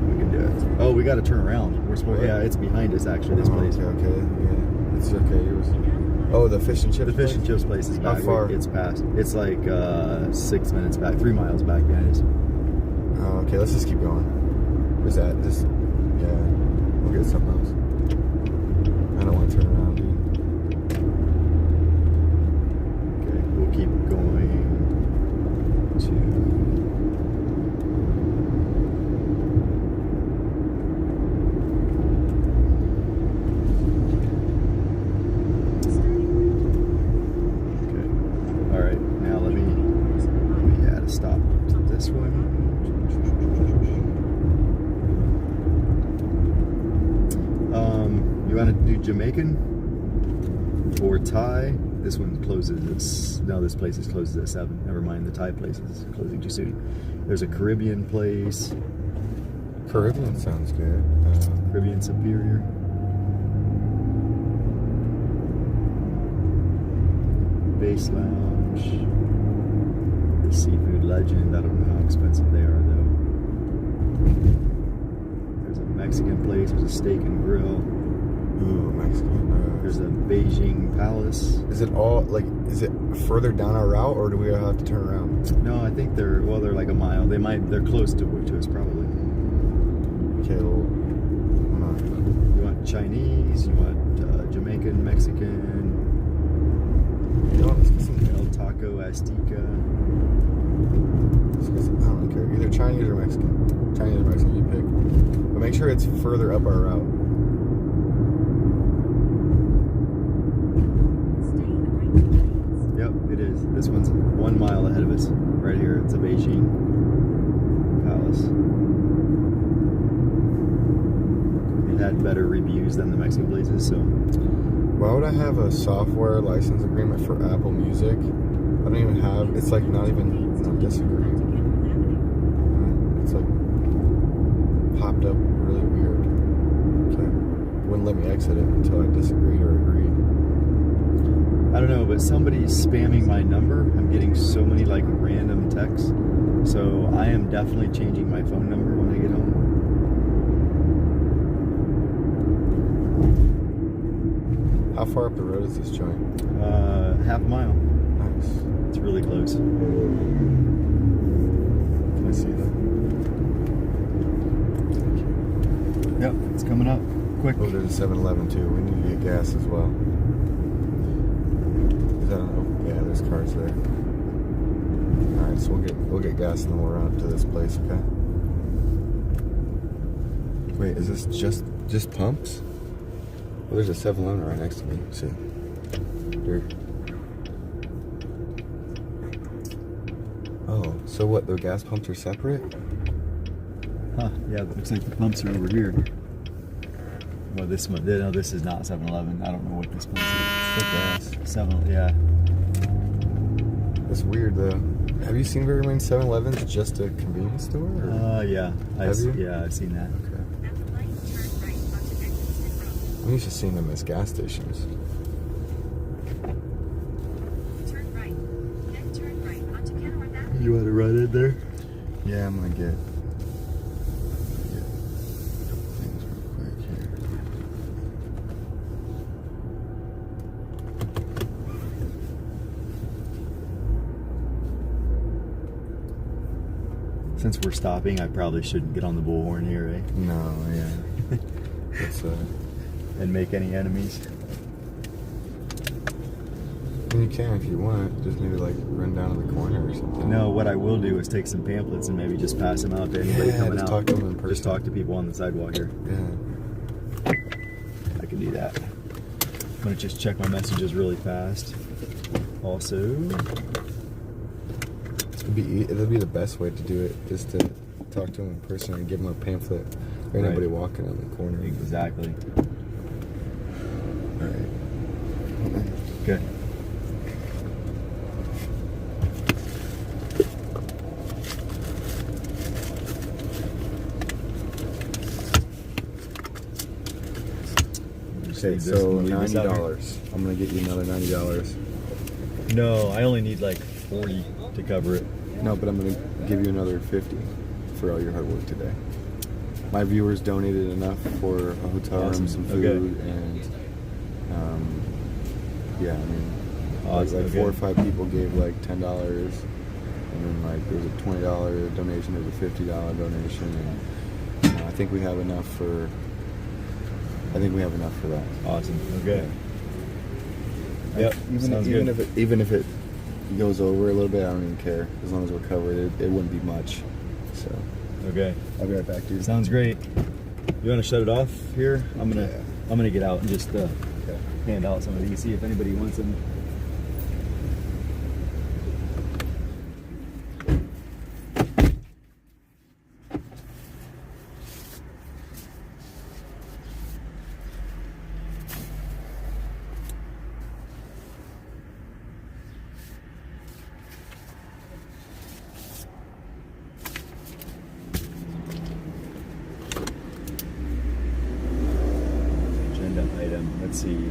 We can do it. Oh, we got to turn around. We're supposed. Yeah, it's behind us actually. This place. Okay. Yeah. It's okay. Oh, the fish and chips. The fish and chips place is back. How far? It's past. It's like 6 minutes back. 3 miles back behind us. Oh, okay. Let's just keep going. Is that just? Yeah. We'll get something else. I don't want to turn around, dude. Keep going to okay. All right, now let me add a stop to this one. You want to do Jamaican or Thai? This one closes. No, this place is closes at 7. Never mind, the Thai place is closing too soon. There's a Caribbean place. Caribbean sounds good. Caribbean Superior. Base Lounge. The Seafood Legend. I don't know how expensive they are though. There's a Mexican place. There's a Steak and Grill. Ooh, Mexican. There's a Beijing Palace. Is it is it further down our route, or do we have to turn around? No, I think they're like a mile. They're close to us probably. Okay, well, hold on. You want Chinese? You want Jamaican, Mexican? Let's get some El Taco Azteca. I don't care. Either Chinese or Mexican. Chinese or Mexican, you pick. But make sure it's further up our route. Yep, it is. This one's 1 mile ahead of us. Right here, it's a Beijing Palace. It had better reviews than the Mexican places, so. Why would I have a software license agreement for Apple Music? I don't even have. It's like not even. I disagree. It's like popped up really weird. Wouldn't let me exit it until I disagreed or agreed. I don't know, but somebody's spamming my number. I'm getting so many like random texts. So I am definitely changing my phone number when I get home. How far up the road is this joint? Half a mile. Nice. It's really close. Can I see that? Thank you. Yep, it's coming up. Quick. Oh, there's a 7-Eleven too. We need to get gas as well. Is that yeah, there's cars there. Alright, so we'll get gas and then we'll run up to this place, okay? Wait, is this just pumps? Well, there's a 7-Eleven right next to me. Let's see. Here. Oh, so what? The gas pumps are separate? Huh, yeah, it looks like the pumps are over here. Well, this one, no, this is not 7-Eleven. I don't know what this pump is. It's the gas. 7, yeah. That's weird though. Have you seen very many 7-Elevens just a convenience store? Or? Yeah. Have you? Yeah, I've seen that. Okay. I'm used to seeing them as gas stations. Turn right. Then turn right onto Kenworth Avenue. You want to run in there? Yeah, I'm gonna get a couple things real quick here. Since we're stopping, I probably shouldn't get on the bullhorn here, eh? No, yeah. It's and make any enemies. I mean, you can if you want. Just maybe like run down to the corner or something. No, what I will do is take some pamphlets and maybe just pass them out to anybody coming just out. talk to them in person. Just talk to people on the sidewalk here. Yeah. I can do that. I'm gonna just check my messages really fast. Also, It'll be the best way to do it, is to talk to them in person and give them a pamphlet. Or anybody walking on the corner. Exactly. All right. Okay. Okay, so $90. I'm gonna get you another $90. No, I only need like 40 to cover it. No, but I'm gonna give you another 50 for all your hard work today. My viewers donated enough for a hotel room, some food, and yeah, I mean, like 4 or 5 people gave like $10, and then like there was a $20 donation, there was a $50 donation, and I think we have enough for. I think we have enough for that. Awesome. Okay. Yep. Even if it goes over a little bit, I don't even care. As long as we're covered, it wouldn't be much. So. Okay. I'll be right back, dude. Sounds great. You want to shut it off here? I'm gonna get out and just hand out some of these. See if anybody wants them. Item. Let's see.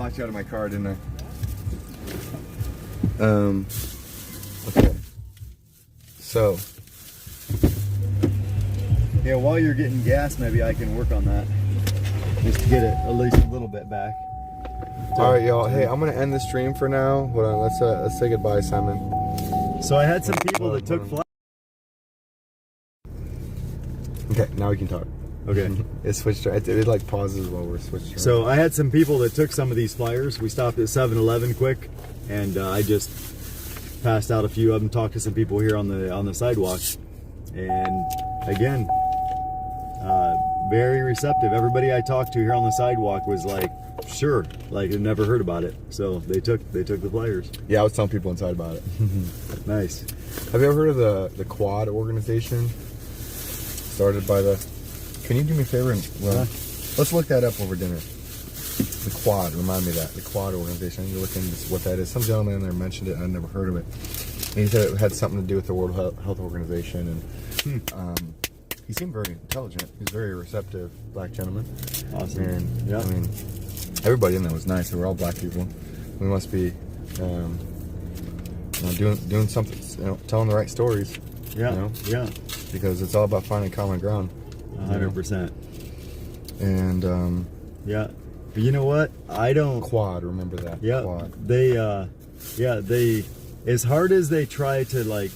locked you out of my car, didn't I? Okay. So. Yeah, while you're getting gas, maybe I can work on that. Just to get it at least a little bit back. All right, y'all. Hey, I'm gonna end the stream for now. Hold on. Let's say goodbye, Simon. So I had some people that took flight. Okay, now we can talk. Okay. It switched. It like pauses while we're switching. So I had some people that took some of these flyers. We stopped at 7-Eleven quick, and I just passed out a few of them. Talked to some people here on the sidewalk, and again, very receptive. Everybody I talked to here on the sidewalk was like, sure, like they'd never heard about it. So they took the flyers. Yeah, I was telling people inside about it. Nice. Have you ever heard of the Quad organization? Started by the. Can you do me a favor and let's look that up over dinner. The Quad, remind me of that. The Quad organization. I need to look into what that is. Some gentleman in there mentioned it. I'd never heard of it. And he said it had something to do with the World Health Organization, and he seemed very intelligent. He was very receptive, black gentleman. Awesome. And yeah, I mean, everybody in there was nice. They were all black people. We must be doing something, telling the right stories. Yeah, yeah. Because it's all about finding common ground. 100%. And yeah, but you know what? I don't. Quad, remember that? Yeah, Quad. They as hard as they try to like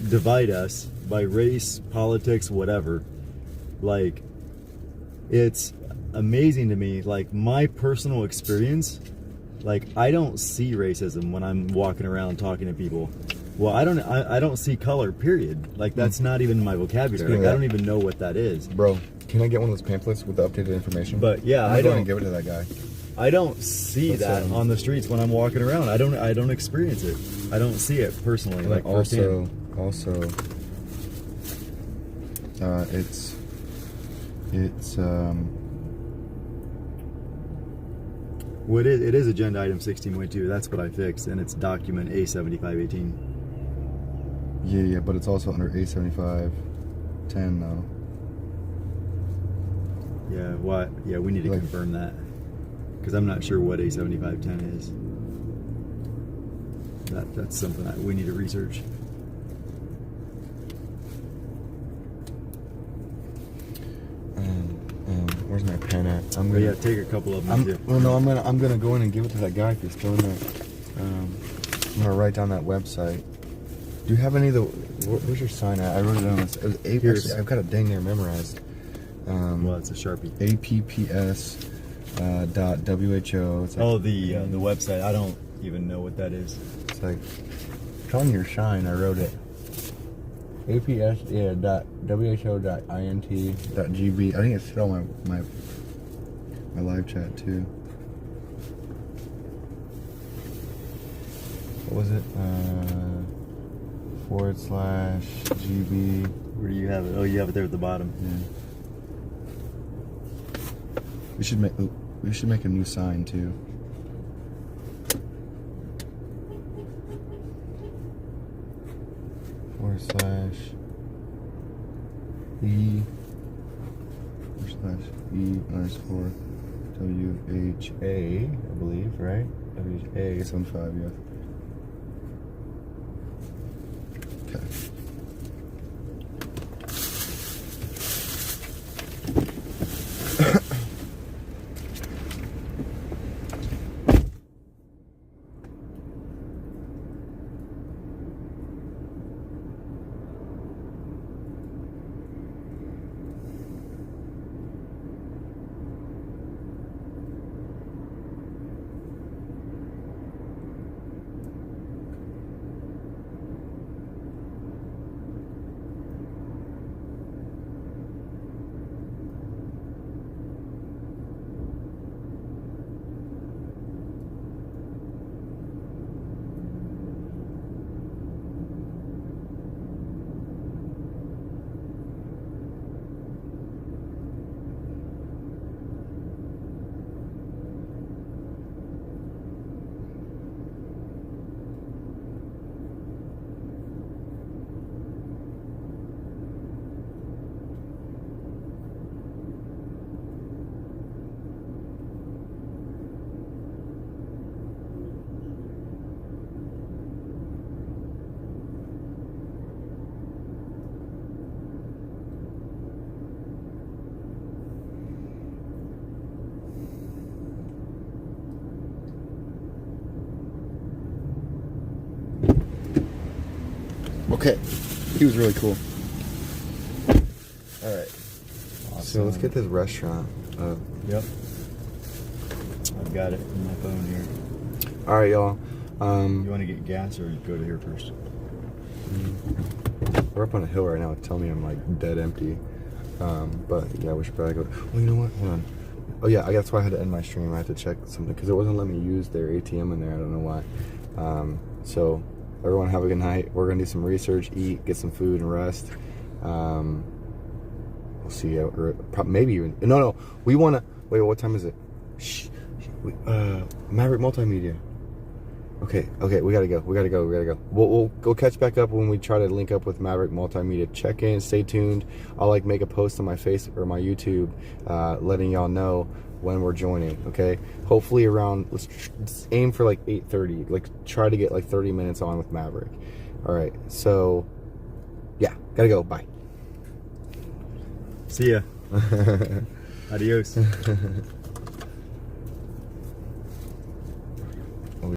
divide us by race, politics, whatever. Like, it's amazing to me. Like my personal experience, like I don't see racism when I'm walking around talking to people. Well, I don't see color, period. Like that's not even in my vocabulary. Like, I don't even know what that is. Bro, can I get one of those pamphlets with the updated information? But yeah, I don't give it to that guy. I don't see that on the streets when I'm walking around. I don't experience it. I don't see it personally. Like also, well, it is agenda item 16.2. That's what I fixed, and it's document A7518. Yeah, but it's also under A7510 though. Yeah, what? Yeah, we need to confirm that because I'm not sure what A7510 is. That's something that we need to research. Where's my pen at? I'm gonna take a couple of them. Well, no, I'm gonna go in and give it to that guy if he's still in there. I'm gonna write down that website. Do you have any of the? Where's your sign at? I wrote it on this. It was actually, I've got it dang near memorized. Well, it's a Sharpie. APPS .WHO. It's like, the website. I don't even know what that is. It's like, it's on your shine. I wrote it. APS .WHO.int.gb. I think it's still on my live chat too. What was it? /GB. Where do you have it? Oh, you have it there at the bottom. Yeah. We should make a new sign too. /E_WHA, I believe, right? WHA75, yeah. Okay. Okay, he was really cool. All right, so let's get this restaurant up. Yep. I've got it in my phone here. All right, y'all. You want to get gas or go to here first? We're up on a hill right now. Tell me I'm like dead empty. But yeah, we should probably go. Well, you know what? Hold on. Oh yeah, that's why I had to end my stream. I had to check something because it wasn't letting me use their ATM in there. I don't know why. So everyone have a good night. We're gonna do some research, eat, get some food, and rest. We'll see. Maybe even no. We wanna wait. What time is it? Shh. Maverick Multimedia. Okay, we gotta go. We'll go catch back up when we try to link up with Maverick Multimedia. Check in, stay tuned. I'll like make a post on my face or my YouTube, letting y'all know when we're joining. Okay, hopefully around. Let's aim for like 8:30. Like try to get like 30 minutes on with Maverick. All right, so yeah, gotta go. Bye. See ya. Adios.